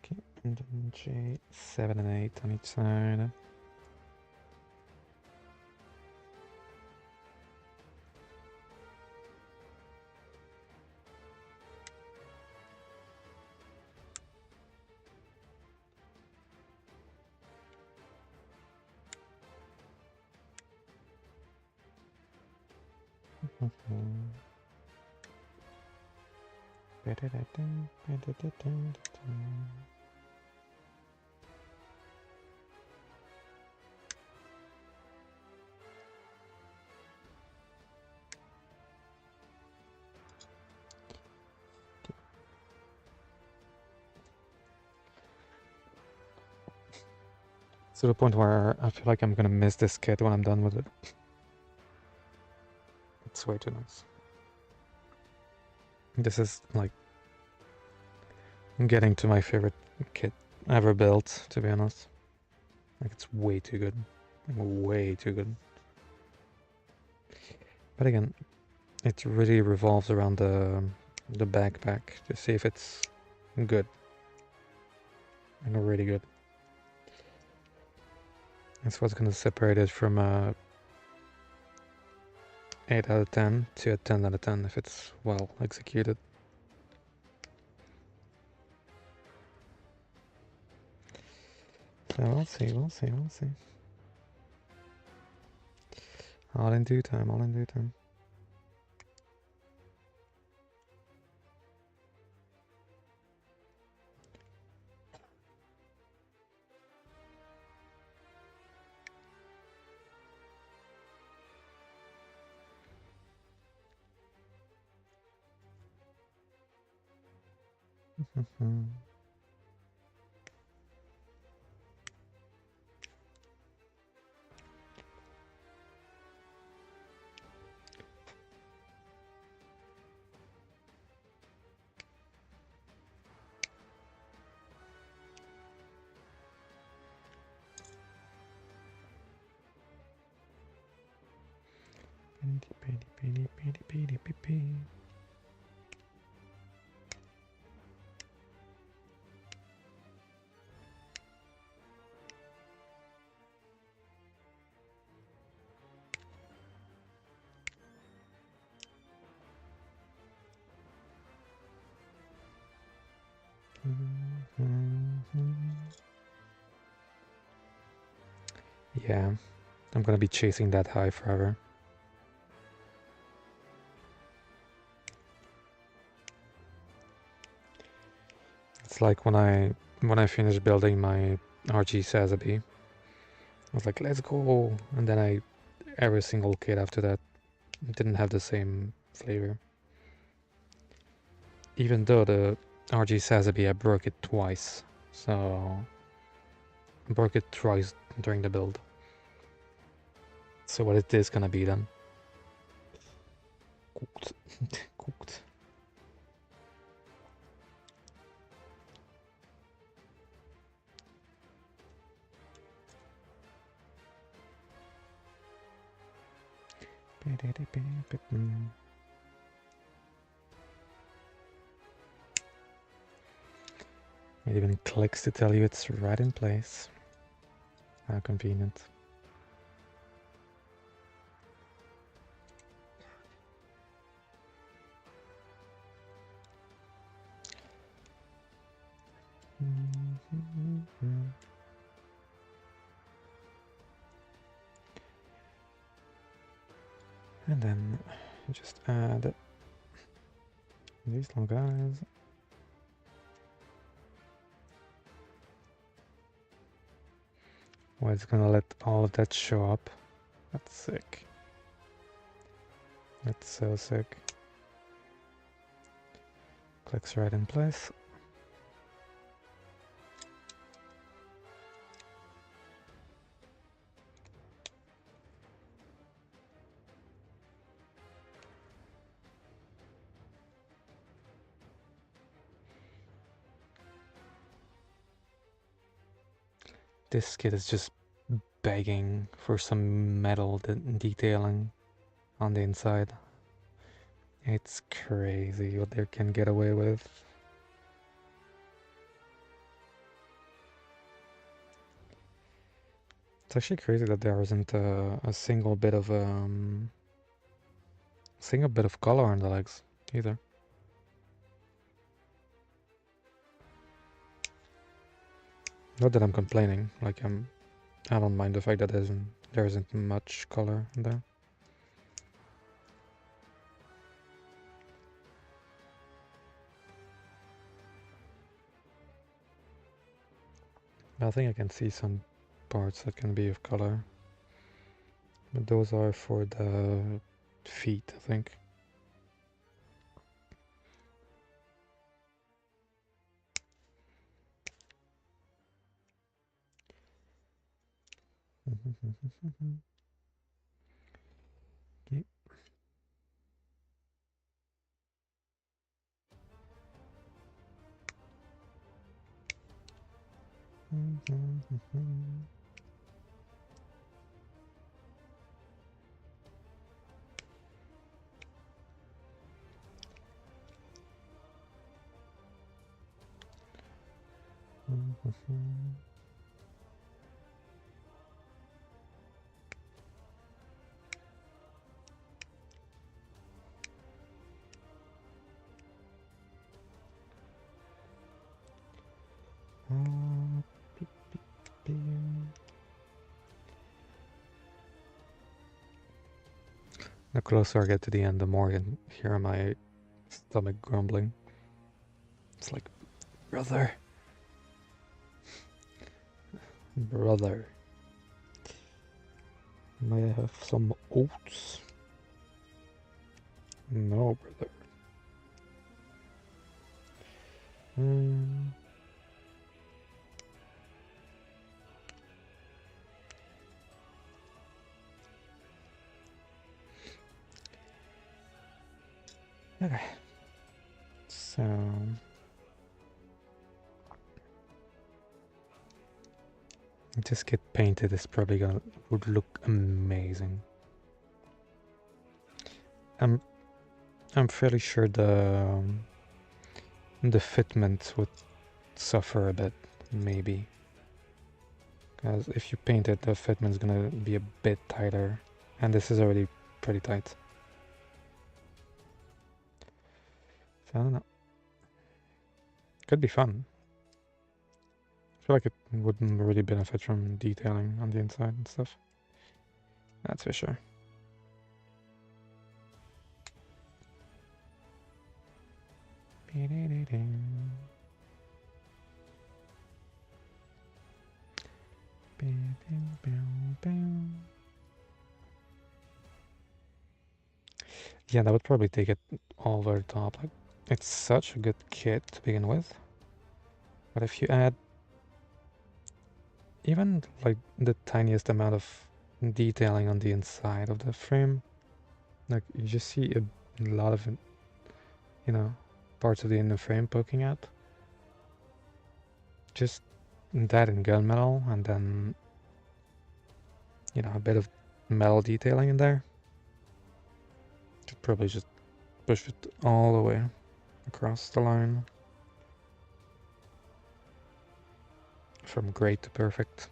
Okay, and then J 7 and 8 on each side. To the point where I feel like I'm gonna miss this kit when I'm done with it. It's way too nice. This is like getting to my favorite kit ever built, to be honest. Like, it's way too good. Like, way too good. But again, it really revolves around the backpack to see if it's good. And really good. That's what's gonna separate it from a 8 out of 10 to a 10 out of 10 if it's well executed. So we'll see, we'll see, we'll see. All in due time, all in due time. Yeah, I'm gonna be chasing that high forever. It's like when I finish building my RG Sazaby, I was like, let's go. And then every single kit after that didn't have the same flavor. Even though the RG Sazabi, I broke it twice. So I broke it twice during the build. So what it is gonna be then? Cooked. Cooked. It even clicks to tell you it's right in place. How convenient. And then just add these little guys. Well, it's gonna let all of that show up. That's sick. That's so sick. Clicks right in place. This kit is just begging for some metal detailing on the inside. It's crazy what they can get away with. It's actually crazy that there isn't a single bit of color on the legs either. Not that I'm complaining. Like I don't mind the fact that there isn't much color in there. I think I can see some parts that can be of color. But those are for the feet, I think. Yep. The closer I get to the end, the more I can hear my stomach grumbling. It's like, brother. Brother. May I have some oats? No, brother. Okay. So this kit painted is probably would look amazing. I'm fairly sure the fitment would suffer a bit, maybe. Because if you paint it, the fitment's gonna be a bit tighter, and this is already pretty tight. So I don't know. Could be fun. I feel like it wouldn't really benefit from detailing on the inside and stuff. That's for sure. Yeah, that would probably take it all over the top. Like, it's such a good kit to begin with. But if you add even like the tiniest amount of detailing on the inside of the frame, like you just see a lot of, you know, parts of the inner frame poking out. Just that in gunmetal, and then, you know, a bit of metal detailing in there. Should probably just push it all the way across the line. From great to perfect.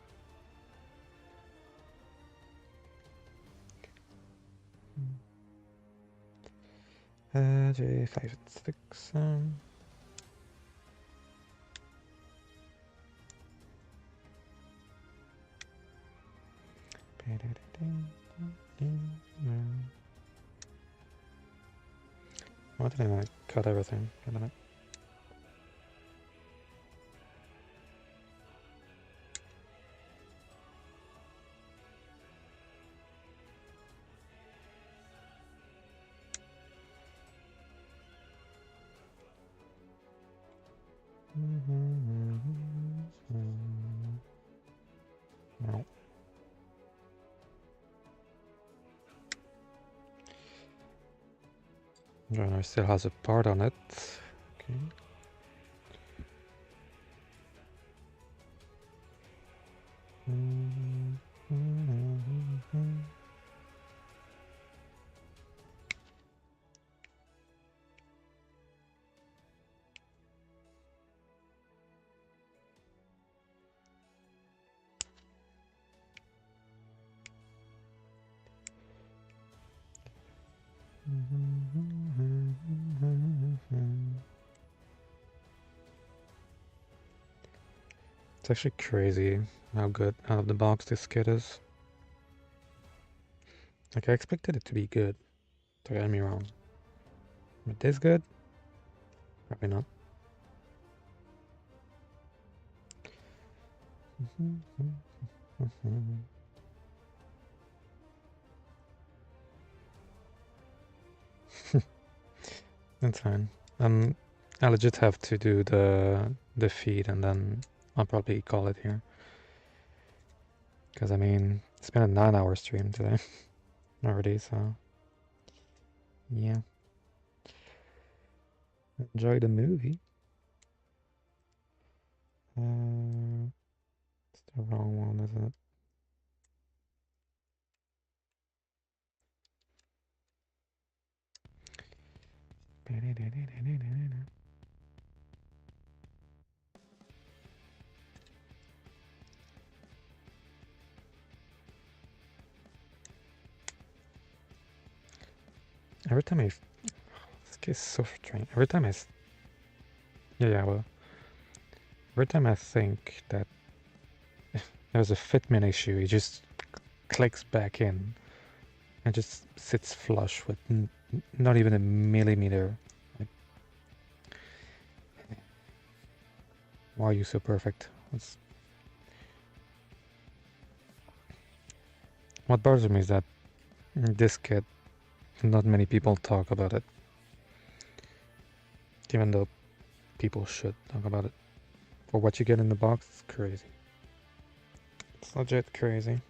J5 and 6. Why did I cut everything? I don't know. No. Joiner still has a part on it. Okay. It's actually crazy how good out of the box this kit is. Like, I expected it to be good, don't get me wrong. But this good? Probably not. That's fine. I legit have to do the feed, and then I'll probably call it here. Because, I mean, it's been a 9-hour stream today already, so yeah. Enjoy the movie. It's the wrong one, isn't it? Every time this case is so frustrating. Every time well, every time I think that there's a fitment issue, it just clicks back in and just sits flush with not even a millimeter. Like, why are you so perfect? What bothers me is that this kit, not many people talk about it, even though people should talk about it. For what you get in the box, it's crazy. It's legit crazy.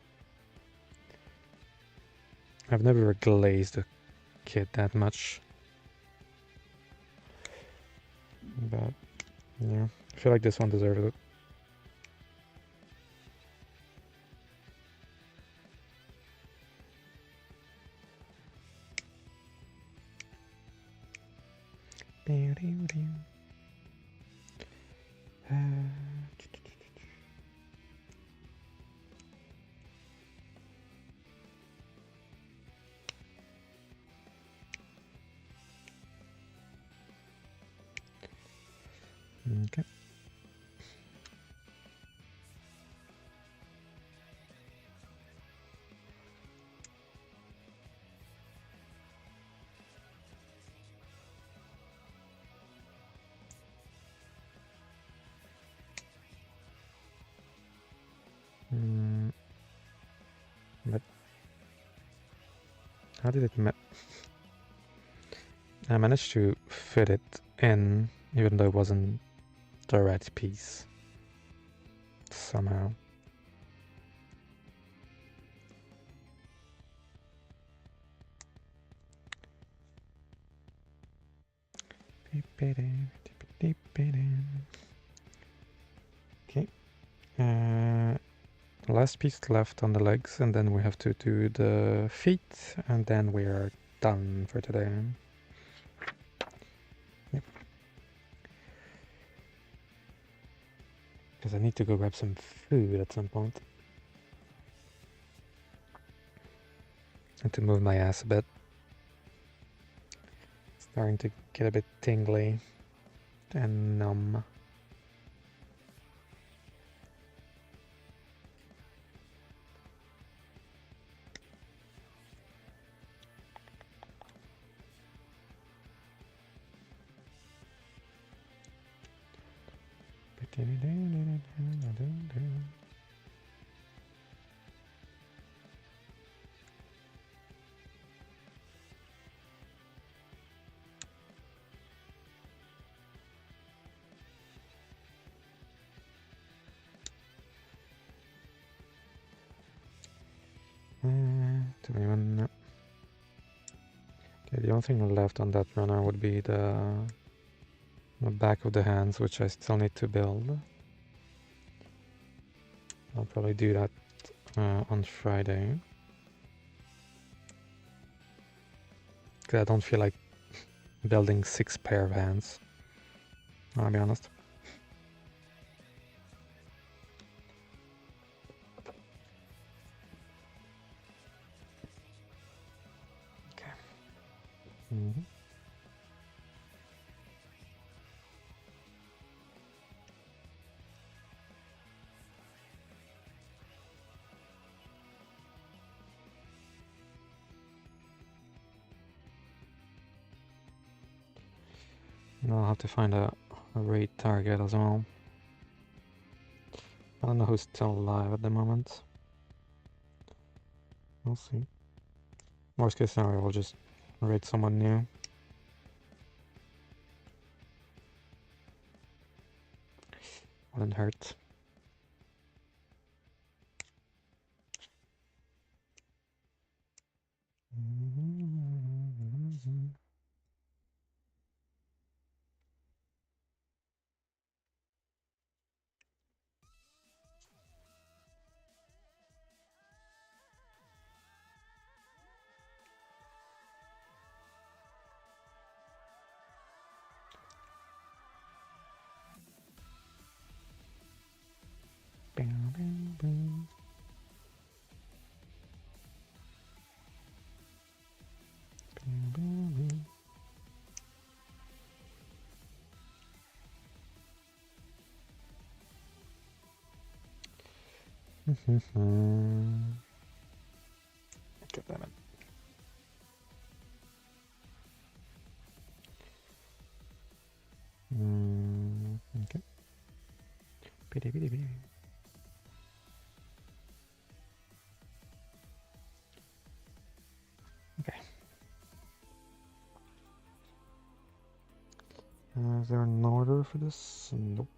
I've never glazed a kit that much. But, yeah, I feel like this one deserves it. Okay. But how did it I managed to fit it in, even though it wasn't the right piece. Somehow. Okay. Last piece left on the legs, and then we have to do the feet, and then we are done for today. Yep. Because I need to go grab some food at some point. And to move my ass a bit. Starting to get a bit tingly and numb. Okay, the only thing left on that runner would be the back of the hands, which I still need to build. I'll probably do that on Friday. Because I don't feel like building 6 pair of hands, I'll be honest. Okay. I'll have to find a raid target as well. I don't know who's still alive at the moment. We'll see. Worst case scenario, we'll just raid someone new. Wouldn't hurt. God damn it. Okay. Okay. Is there an order for this? Nope.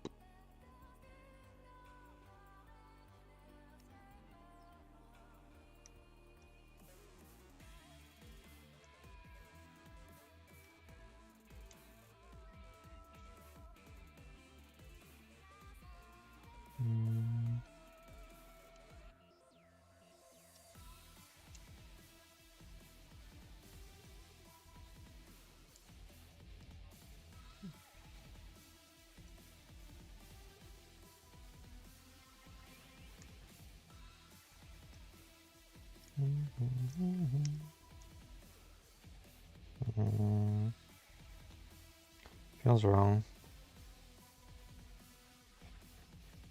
Feels wrong.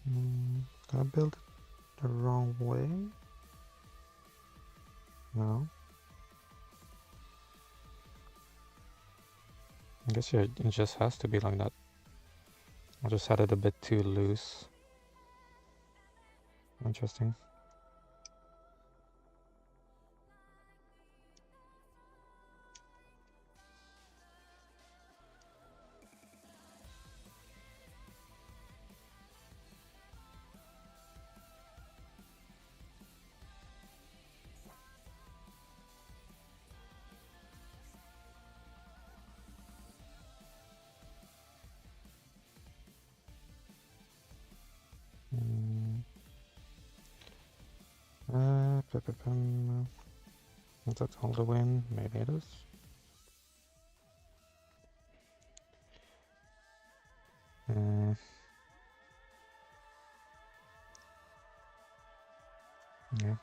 Did I build it the wrong way? No. I guess it just has to be like that. I just had it a bit too loose. Interesting. Is that all the win? Maybe it is. Yeah.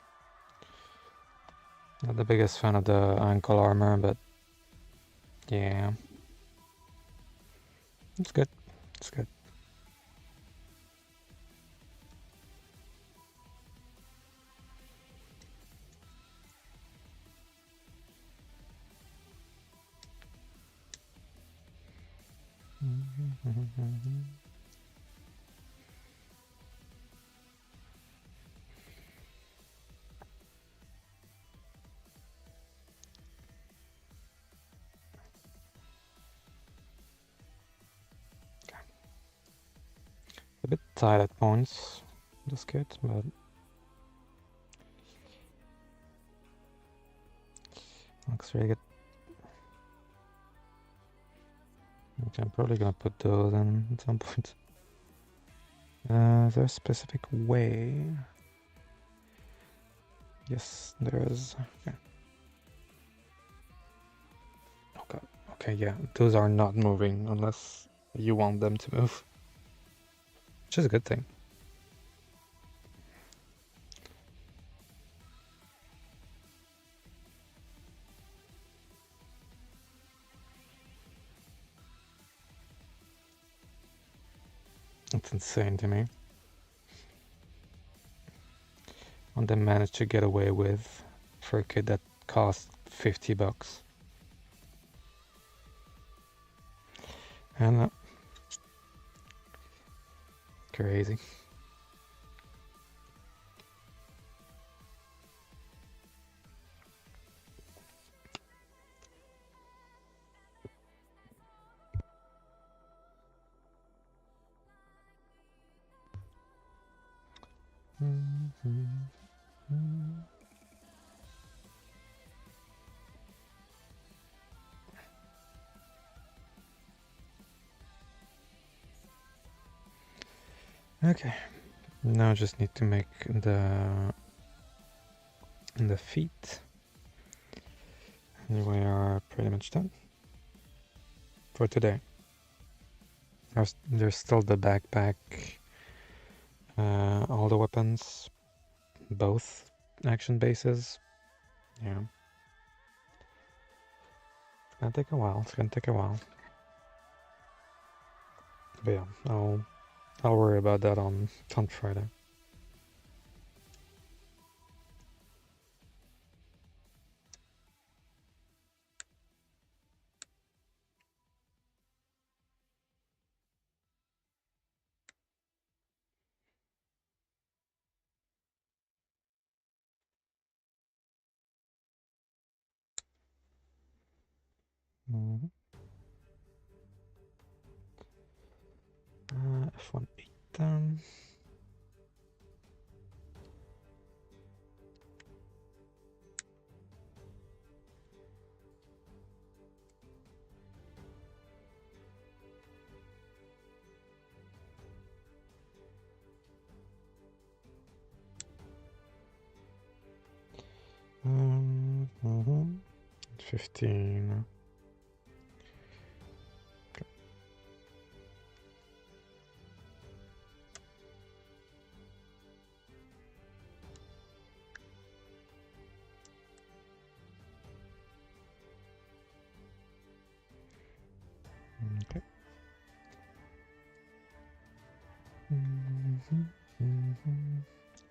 Not the biggest fan of the ankle armor, but yeah. It's good. It's good. A bit tight at points, this kit, but looks really good. Okay, I'm probably gonna put those in at some point. Is there a specific way? Yes, there is. Okay. Oh god. Okay, yeah, those are not moving unless you want them to move. Which is a good thing. It's insane to me. And they managed to get away with for a kit that cost $50. And crazy. Okay, now I just need to make the feet. And we are pretty much done for today. There's still the backpack, all the weapons, both action bases. Yeah. It's gonna take a while. But yeah, I'll worry about that on Friday. Mm-hmm. F1 8 down. Mm-hmm. 15. Okay. Okay.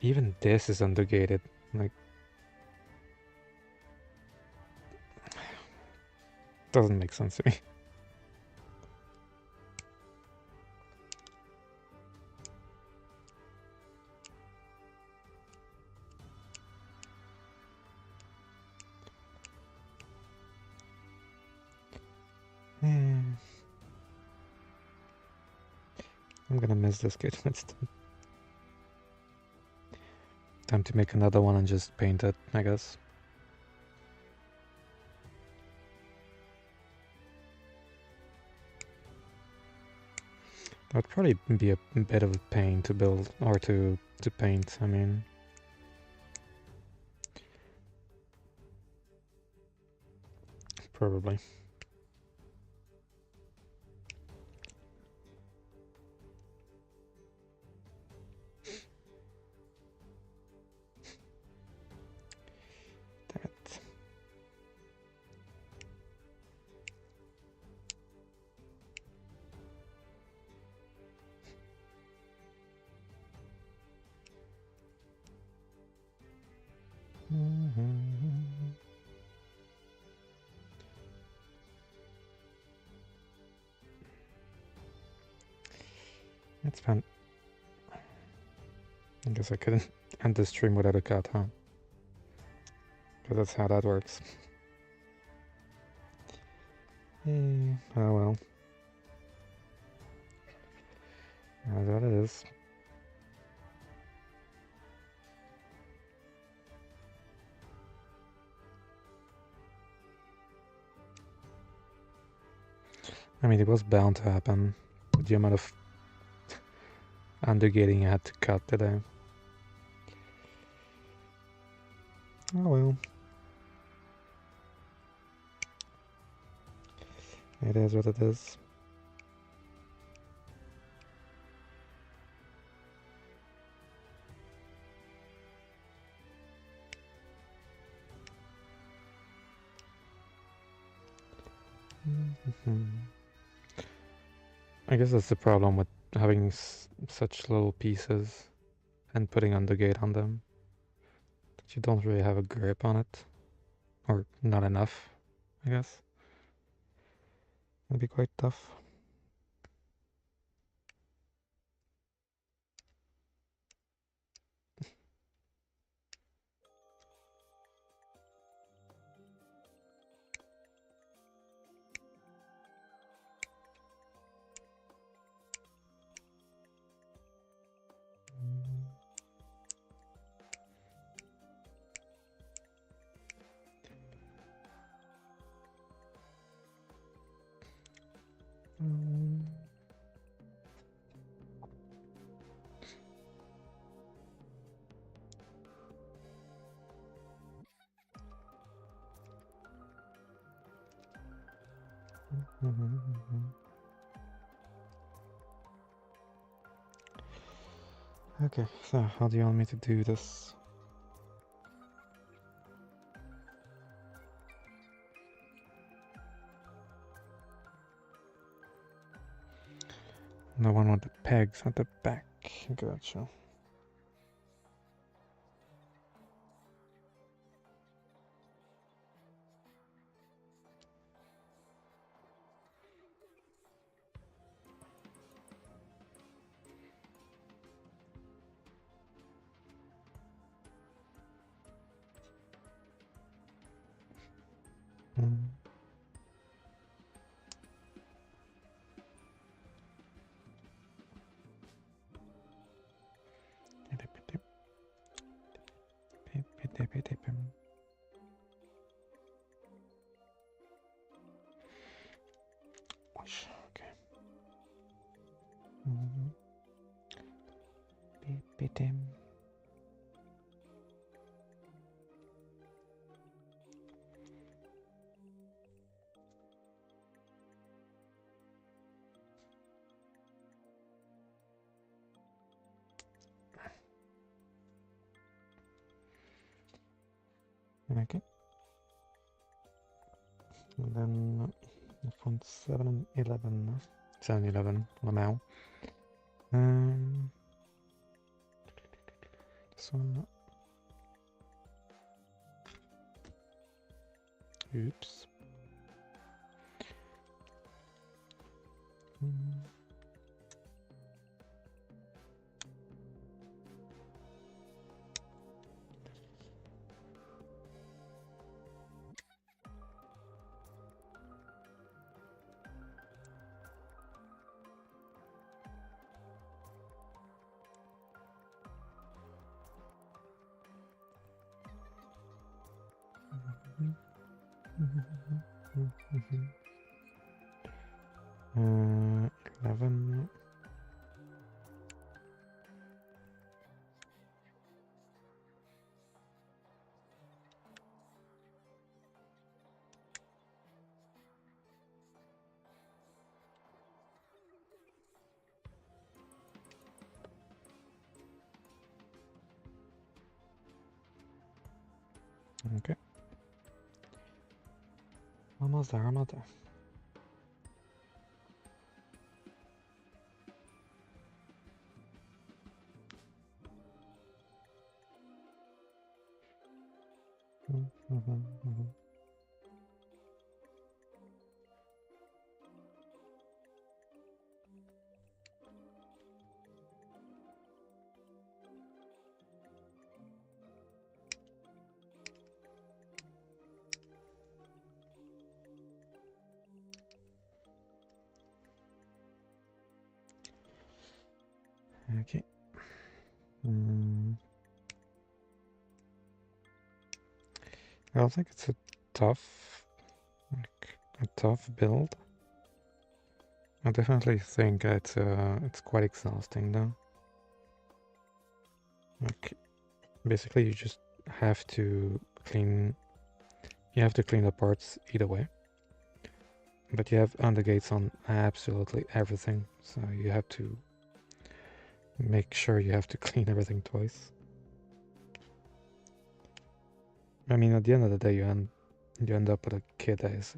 Even this is undergated. Like, doesn't make sense to me. I'm gonna miss this kit. It's time to make another one and just paint it, I guess. That would probably be a bit of a pain to build or to paint. I mean, Probably. Damn it. That's fun. I guess I couldn't end the stream without a cut, huh? But that's how that works. Oh well. That's what it is. I mean, it was bound to happen. The amount of undergating I had to cut today. Oh well. It is what it is. I guess that's the problem with having such little pieces and putting undergate on them. That you don't really have a grip on it. Or not enough, I guess. It'd be quite tough. Okay, so how do you want me to do this? The one with the pegs at the back. Gotcha. Okay. Okay. And then font 7 and 11. 7 and 11, Lamau. This one. Oops. Mm-hmm. 11. Okay. Almost there, almost there. Okay. I don't think it's a tough, like, a tough build. I definitely think it's quite exhausting though. Like, basically you just have to clean, the parts either way. But you have undergates on absolutely everything, so you have to make sure you have to clean everything twice. I mean, at the end of the day, you end up with a kit that is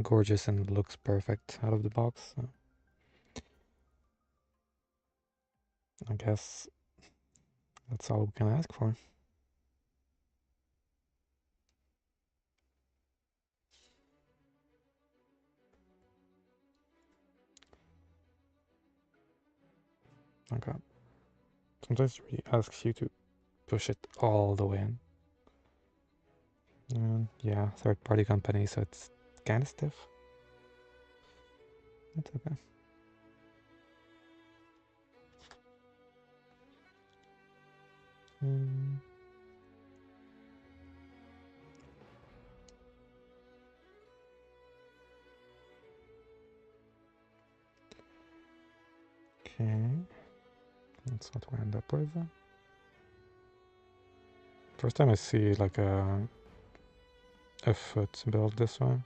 gorgeous and looks perfect out of the box. So I guess that's all we can ask for. Okay. Sometimes it really asks you to push it all the way in. And yeah, third-party company, so it's kind of stiff. That's okay. Okay. That's what we end up with. First time I see like a foot built this way.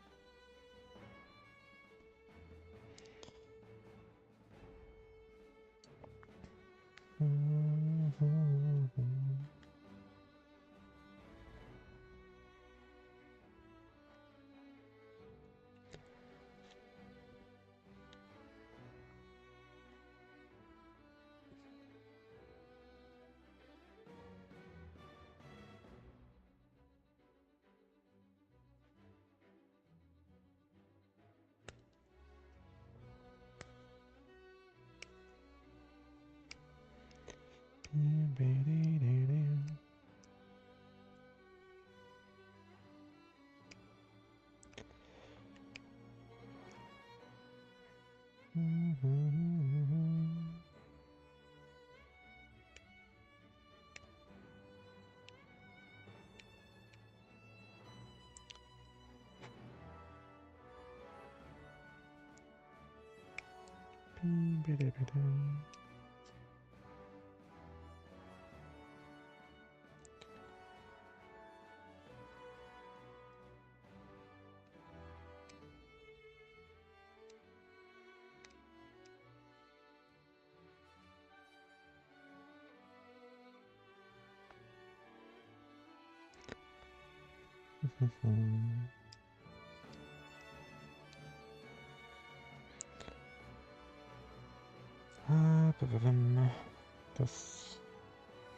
This,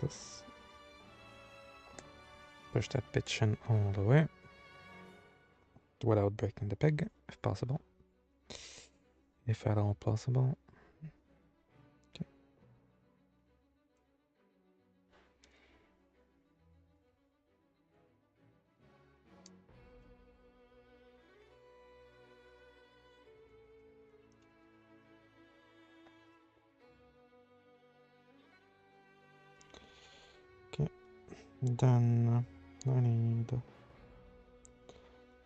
this. Push that bitch in all the way. Without breaking the peg, if possible. If at all possible. Okay. Okay. Then I need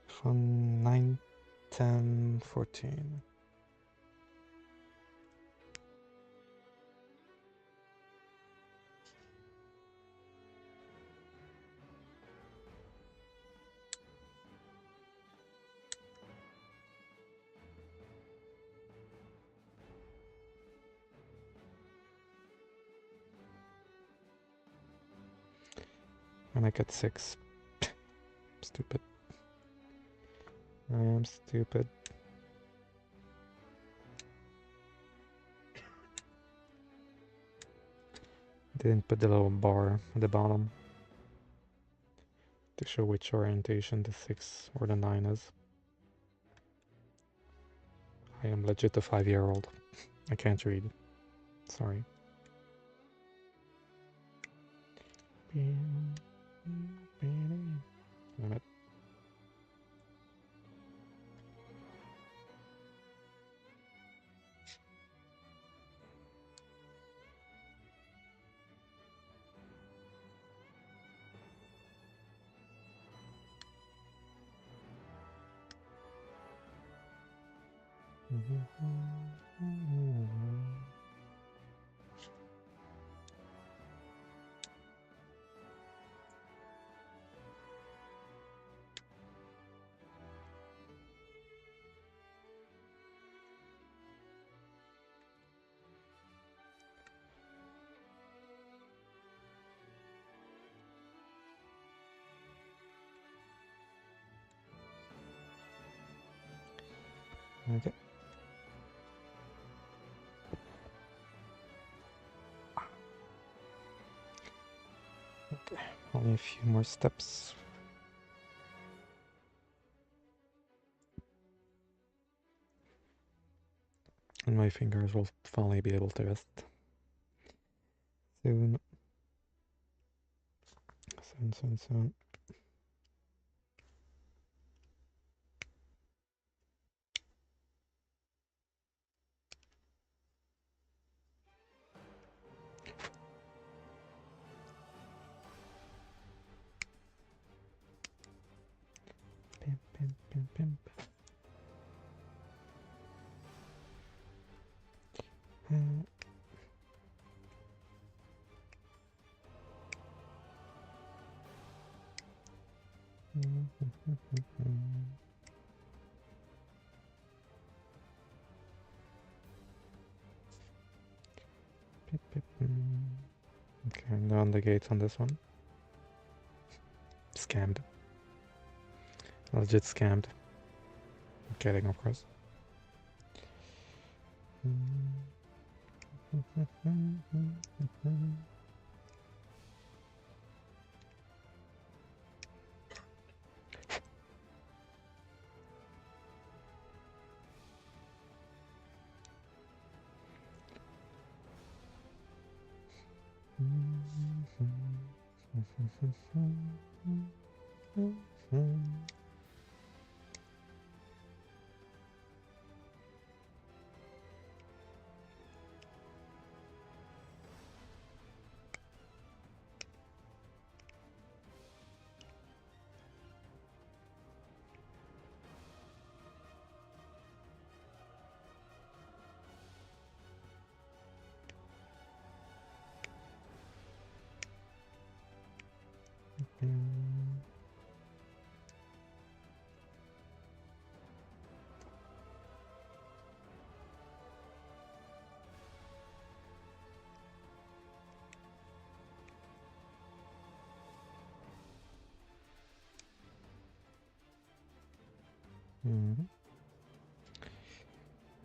from 9, 10, 14. And I get 6. stupid. I am stupid. Didn't put the little bar at the bottom to show which orientation the 6 or the 9 is. I am legit a 5-year-old. I can't read. Sorry. Damn it. Okay. Okay, only a few more steps. And my fingers will finally be able to rest. Soon. Soon. Pimp. Okay, now on the gates on this one. Scammed. Legit scammed. I'm kidding, of course.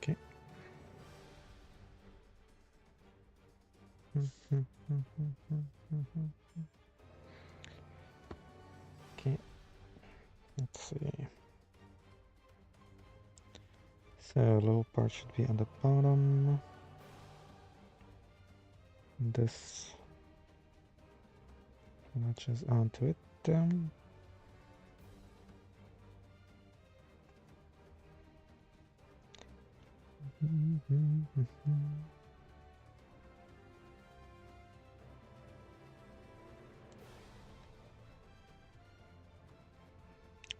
Okay. Okay. Let's see. So low part should be on the bottom. This matches onto it.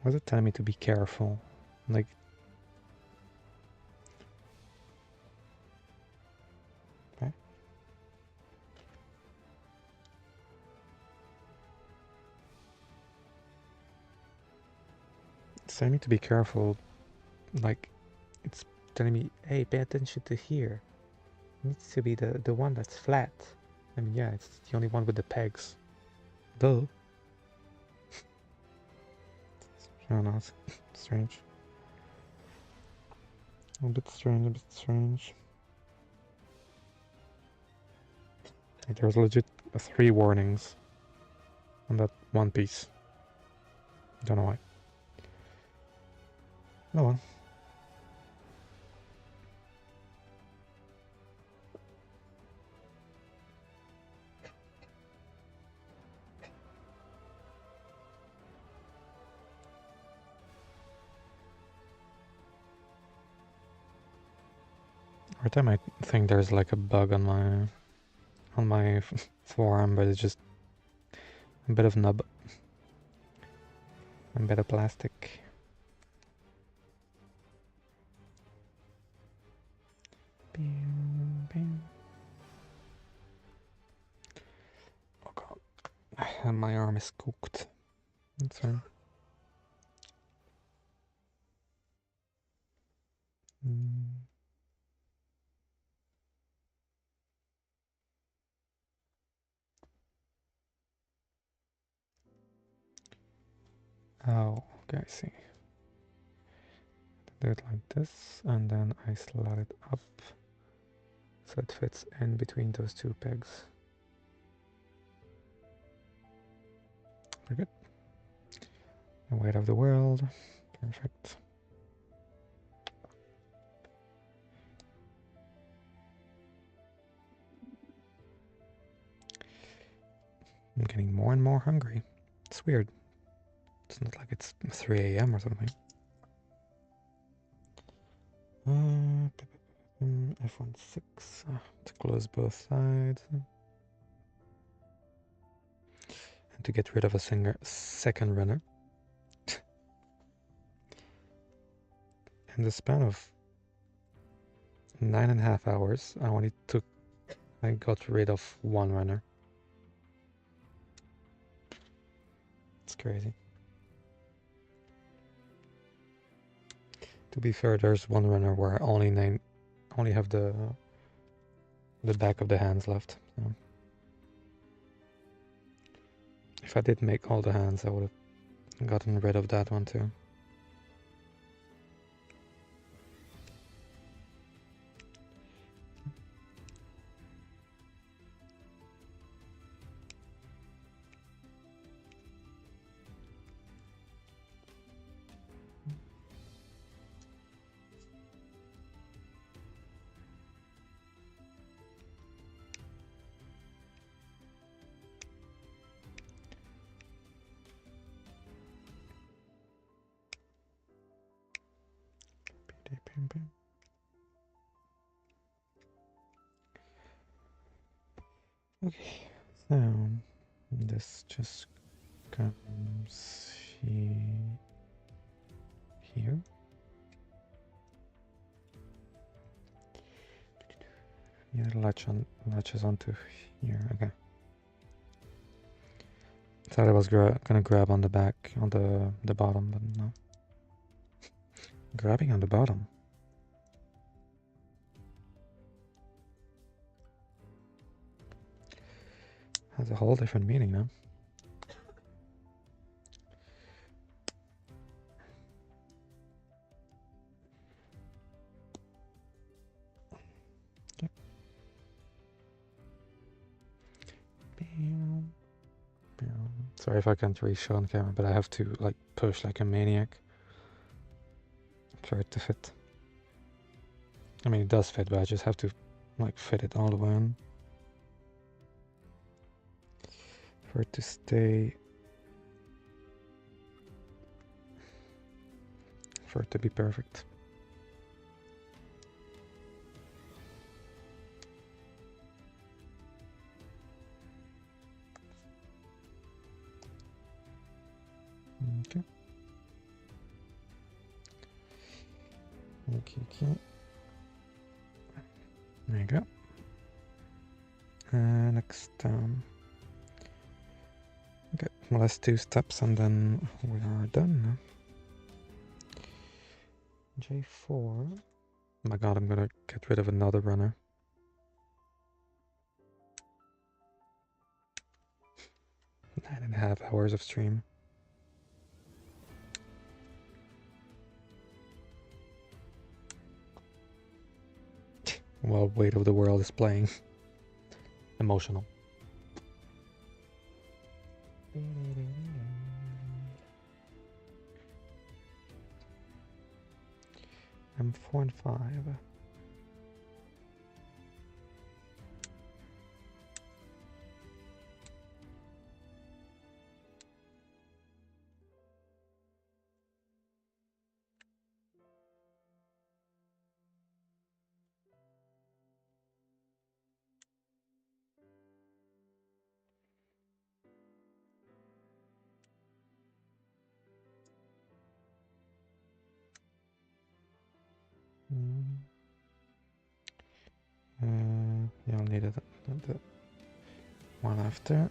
Why is it telling me to be careful? Like, okay. It's telling me to be careful. Like, it's telling me, hey, pay attention to here. It needs to be the one that's flat. I mean, yeah, it's the only one with the pegs. Duh. Oh no, it's strange. A bit strange, a bit strange. Like, there's legit 3 warnings on that one piece. Don't know why. No one. Every time I think there's like a bug on my forearm, but it's just a bit of nub, a bit of plastic. Oh god, and my arm is cooked. That's right. Oh, okay, I see. Do it like this, and then I slide it up so it fits in between those 2 pegs. We're good. The weight of the world. Perfect. I'm getting more and more hungry. It's weird. It's not like it's 3 a.m. or something. F16 to close both sides. And to get rid of a second runner. In the span of 9.5 hours, I got rid of 1 runner. It's crazy. To be fair, there's 1 runner where I only have the back of the hands left. So if I did make all the hands, I would have gotten rid of that one too. Okay, so this just comes here. Yeah, latches onto here. Okay. Thought I was gonna grab on the back, on the bottom, but no. Grabbing on the bottom. Has a whole different meaning now. Okay. Sorry if I can't really show on camera, but I have to like push like a maniac for it to fit. I mean, it does fit, but I just have to like fit it all the way in for it to stay, for it to be perfect. Okay. Okay. There you go. Next, okay, last 2 steps and then we are done. J4. Oh my god, I'm gonna get rid of another runner. 9.5 hours of stream. while Weight of the World is playing. Emotional. I'm 4 and 5. Yeah, I'll need it. The one after.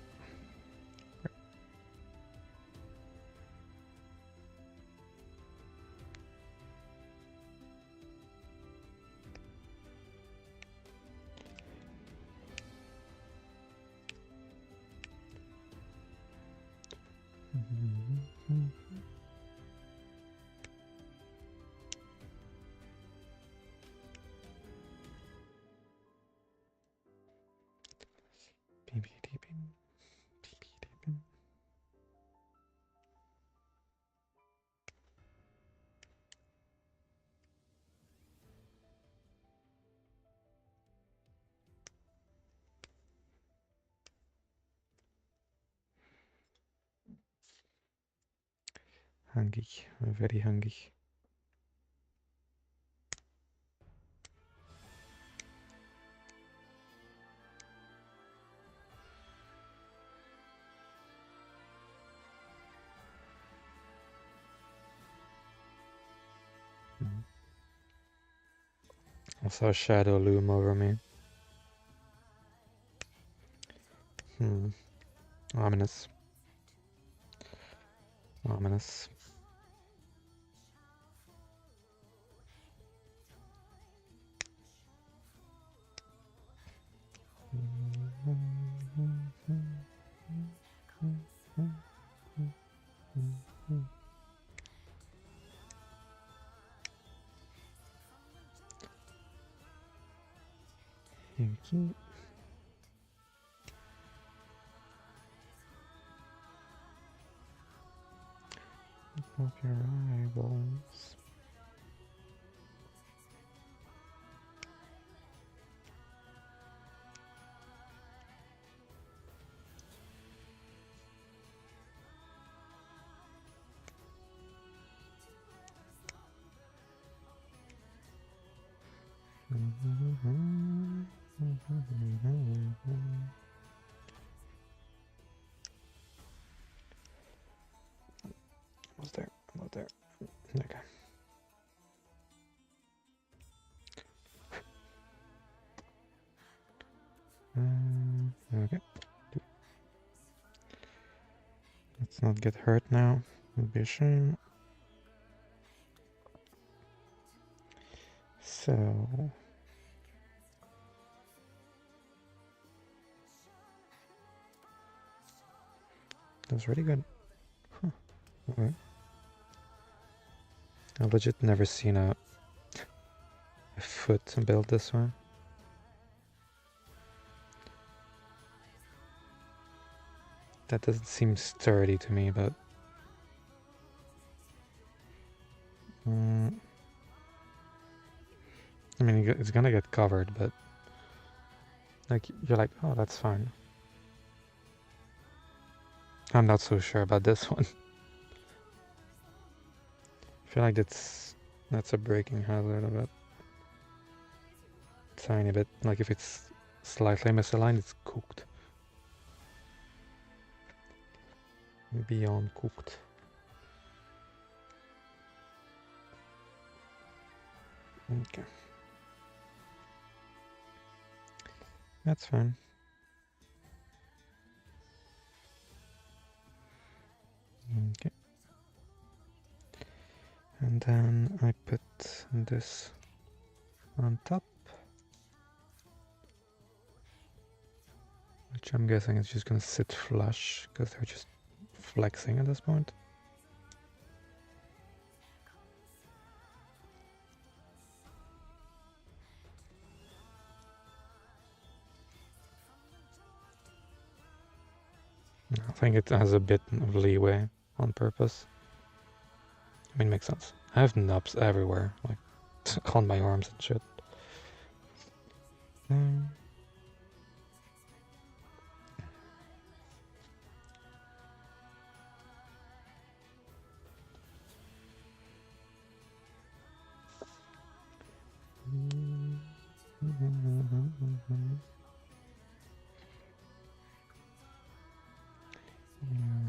Hungry, very hungry. I saw a shadow loom over me. Ominous. Ominous. Okay. Of your eyeballs. Almost there. Almost there. Okay. Okay. Let's not get hurt now. Would be a shame. So that was really good. Huh. Okay. I've legit never seen a foot built this way. That doesn't seem sturdy to me, but I mean, it's gonna get covered, but like you're like, oh, that's fine. I'm not so sure about this one. I feel like that's a breaking hazard of it. Tiny bit. Like if it's slightly misaligned, it's cooked. Beyond cooked. Okay. That's fine. Okay. And then I put this on top. Which I'm guessing is just gonna sit flush, because they're just flexing at this point. I think it has a bit of leeway on purpose. I mean, makes sense. I have nubs everywhere, like on my arms and shit.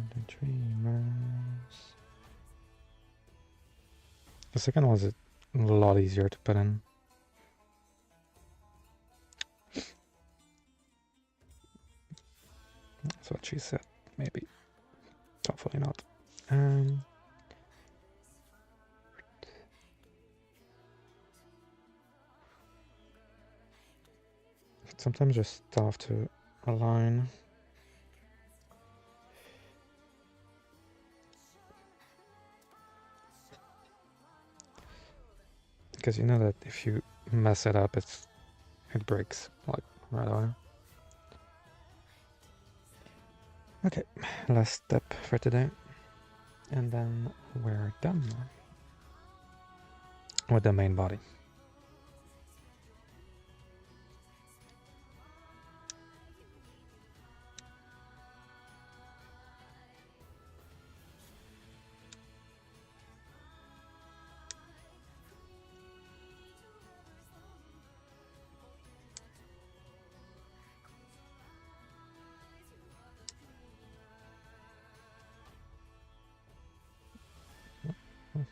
The dreamers. The second was a lot easier to put in. That's what she said. Maybe. Hopefully not. Sometimes just tough to align. Because you know that if you mess it up, it breaks like right away. Okay, last step for today, and then we're done with the main body.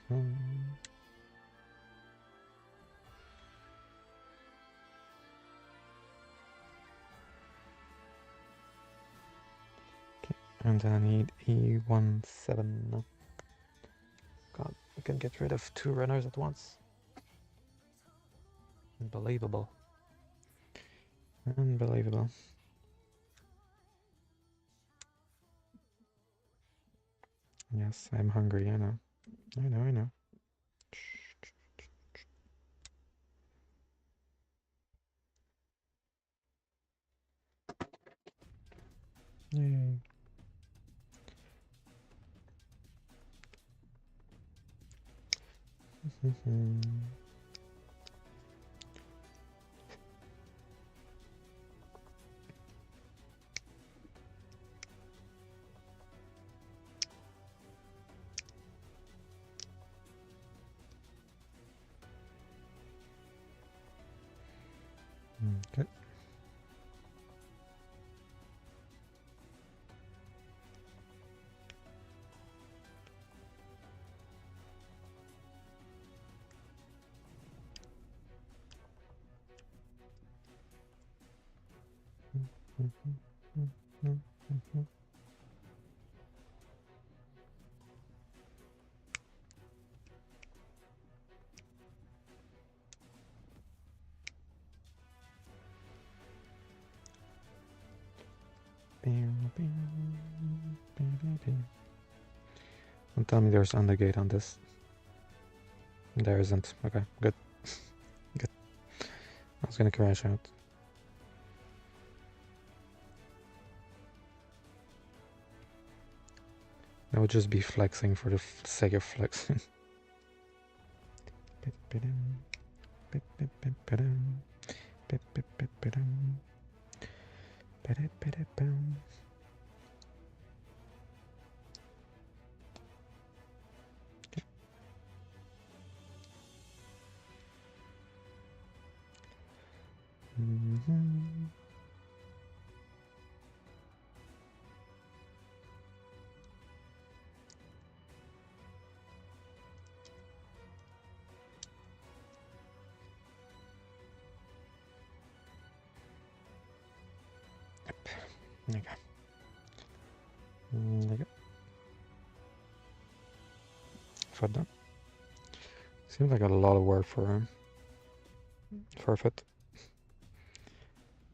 Okay, and then I need E17. God, we can get rid of 2 runners at once. Unbelievable. Unbelievable. Yes, I'm hungry, I know. I know. Yay. Okay. Don't tell me there's undergate on this. There isn't. Okay, good. Good. I was gonna crash out. I would just be flexing for the sake of flexing. There you go. For done. Seems like a lot of work for it.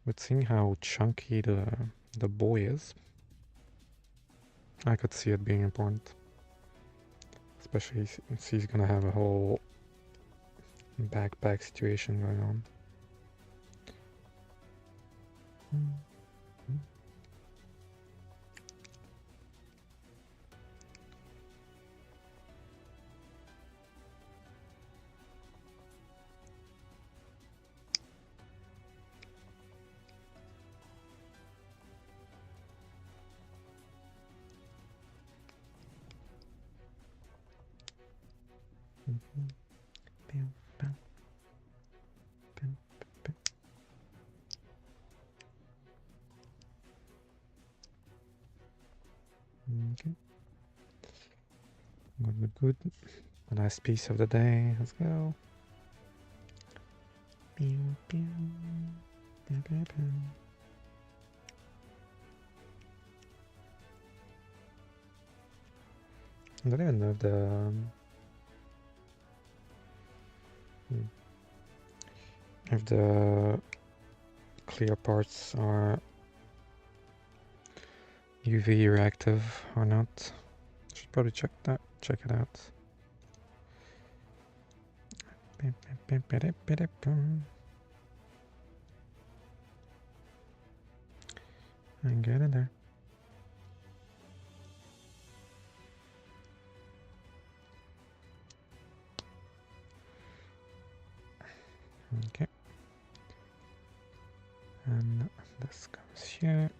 But seeing how chunky the boy is, I could see it being important. Especially since he's gonna have a whole backpack situation going on. Good. A nice piece of the day. Let's go. Pew, pew. Pew, pew, pew. I don't even know if the clear parts are UV reactive or not. Should probably check it out. And get in there. Okay. And this goes here.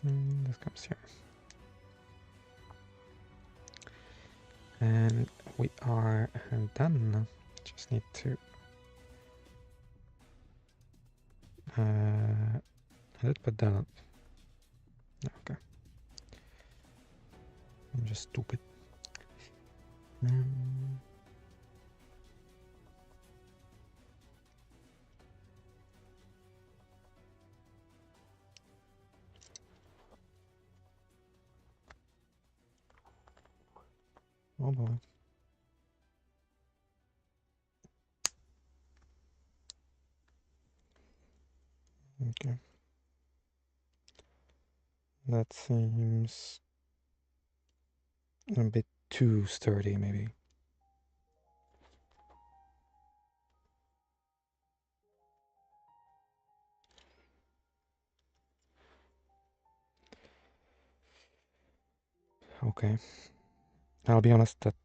And this comes here. And we are done. Just need to I did put that on. Okay. I'm just stupid. Oh boy. Okay. That seems a bit too sturdy, maybe. Okay. I'll be honest that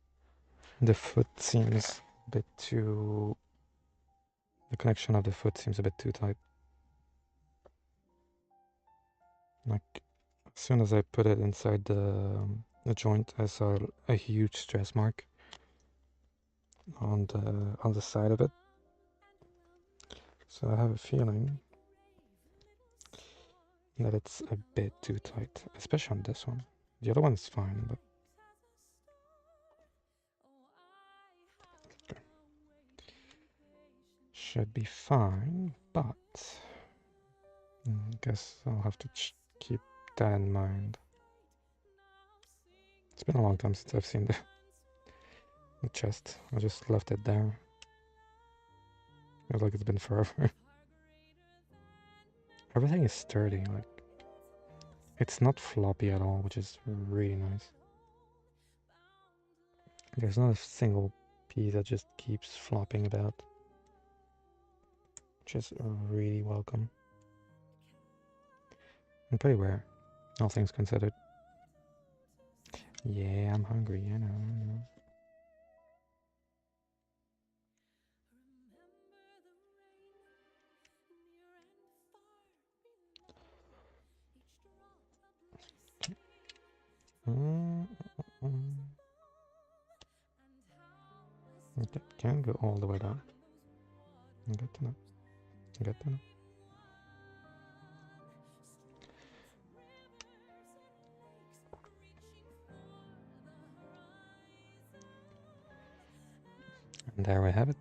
the foot seems a bit too... The connection of the foot seems a bit too tight. Like, as soon as I put it inside the joint, I saw a huge stress mark on the side of it. So I have a feeling that it's a bit too tight, especially on this one. The other one's fine, but okay. Should be fine, but I guess I'll have to keep that in mind. It's been a long time since I've seen the chest. I just left it there. Feels like it's been forever. Everything is sturdy, like it's not floppy at all, which is really nice. There's not a single piece that just keeps flopping about, which is really welcome. And pretty rare, all things considered. Yeah, I'm hungry, I know. It can go all the way down. Good to know. Good to know. And there we have it.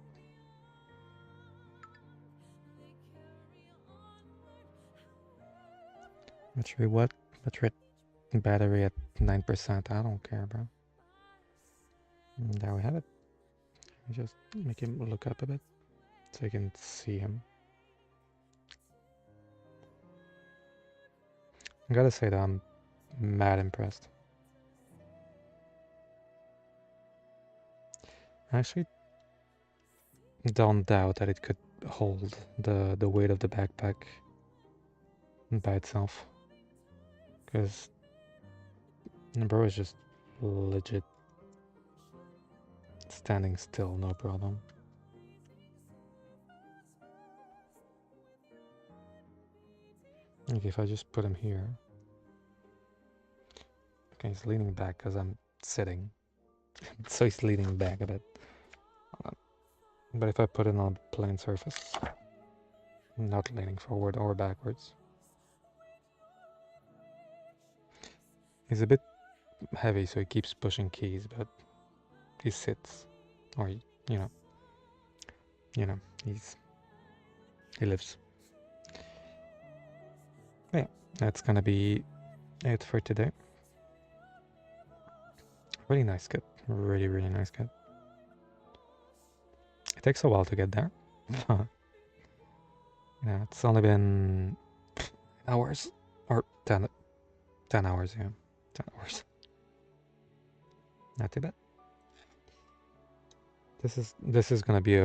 Battery what? Battery at 9%. I don't care, bro. And there we have it. Just make him look up a bit so you can see him. I gotta say that I'm mad impressed. I actually don't doubt that it could hold the weight of the backpack by itself. Because the bro is just legit standing still, no problem. Okay, if I just put him here. Okay, he's leaning back because I'm sitting. So he's leaning back a bit. But if I put it on a plain surface, not leaning forward or backwards. He's a bit heavy, so he keeps pushing keys, but he sits, or you know, he lives. But yeah, that's gonna be it for today. Really nice kit, really nice kit. It takes a while to get there. Yeah, it's only been hours or 10 hours. Yeah, 10 hours. Not too bad. This is gonna be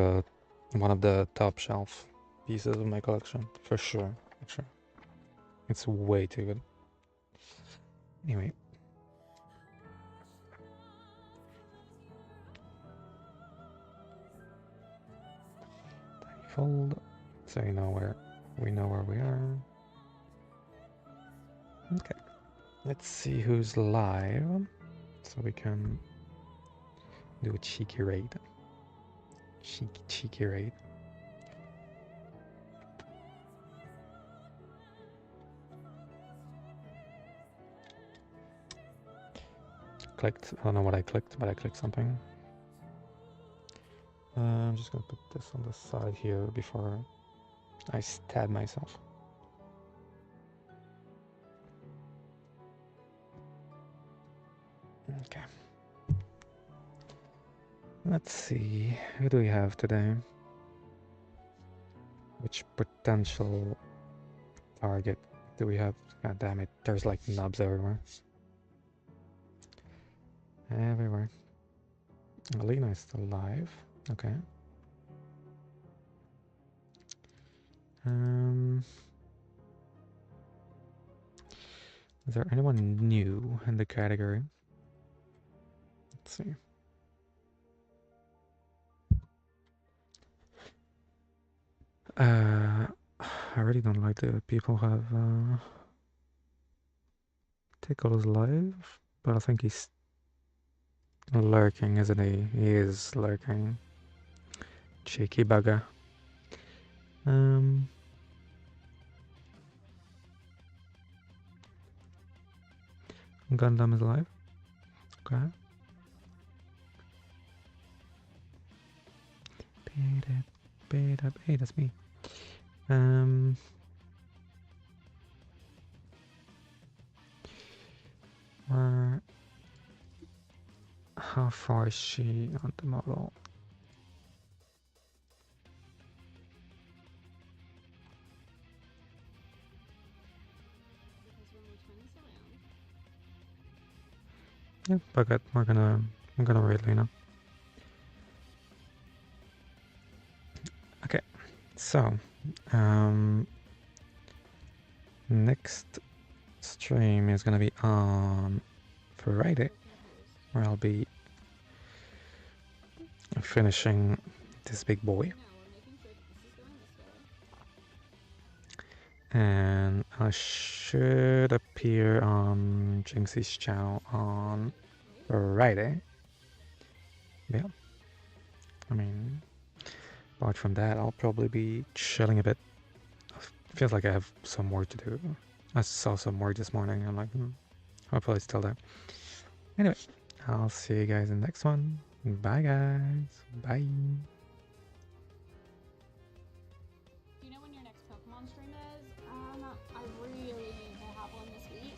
one of the top shelf pieces of my collection for sure. For sure, it's way too good. Anyway, tiny fold, so you know where we are. Okay, let's see who's live, so we can do a cheeky raid. Cheeky raid. Clicked. I don't know what I clicked, but I clicked something. I'm just gonna put this on the side here before I stab myself. Okay. Let's see. Who do we have today? Which potential target do we have? God damn it. There's like nubs everywhere. Everywhere. Alina is still alive. Okay. Is there anyone new in the category? Let's see. I really don't like the people who have Tickle's live, but I think he's lurking, isn't he? He is lurking. Cheeky bugger. Gundam is alive. Okay. Hey, that's me. How far is she on the model? Yeah, bucket. We're gonna raid Lena. Okay, so next stream is gonna be on Friday, where I'll be finishing this big boy. And I should appear on Jinxie's channel on Friday. Yeah. I mean, apart from that, I'll probably be chilling a bit. Feels like I have some work to do. I saw some work this morning. I'm like, hopefully it's still there. Anyway, I'll see you guys in the next one. Bye, guys. Bye. Do you know when your next Pokemon stream is? I really need to have one this week.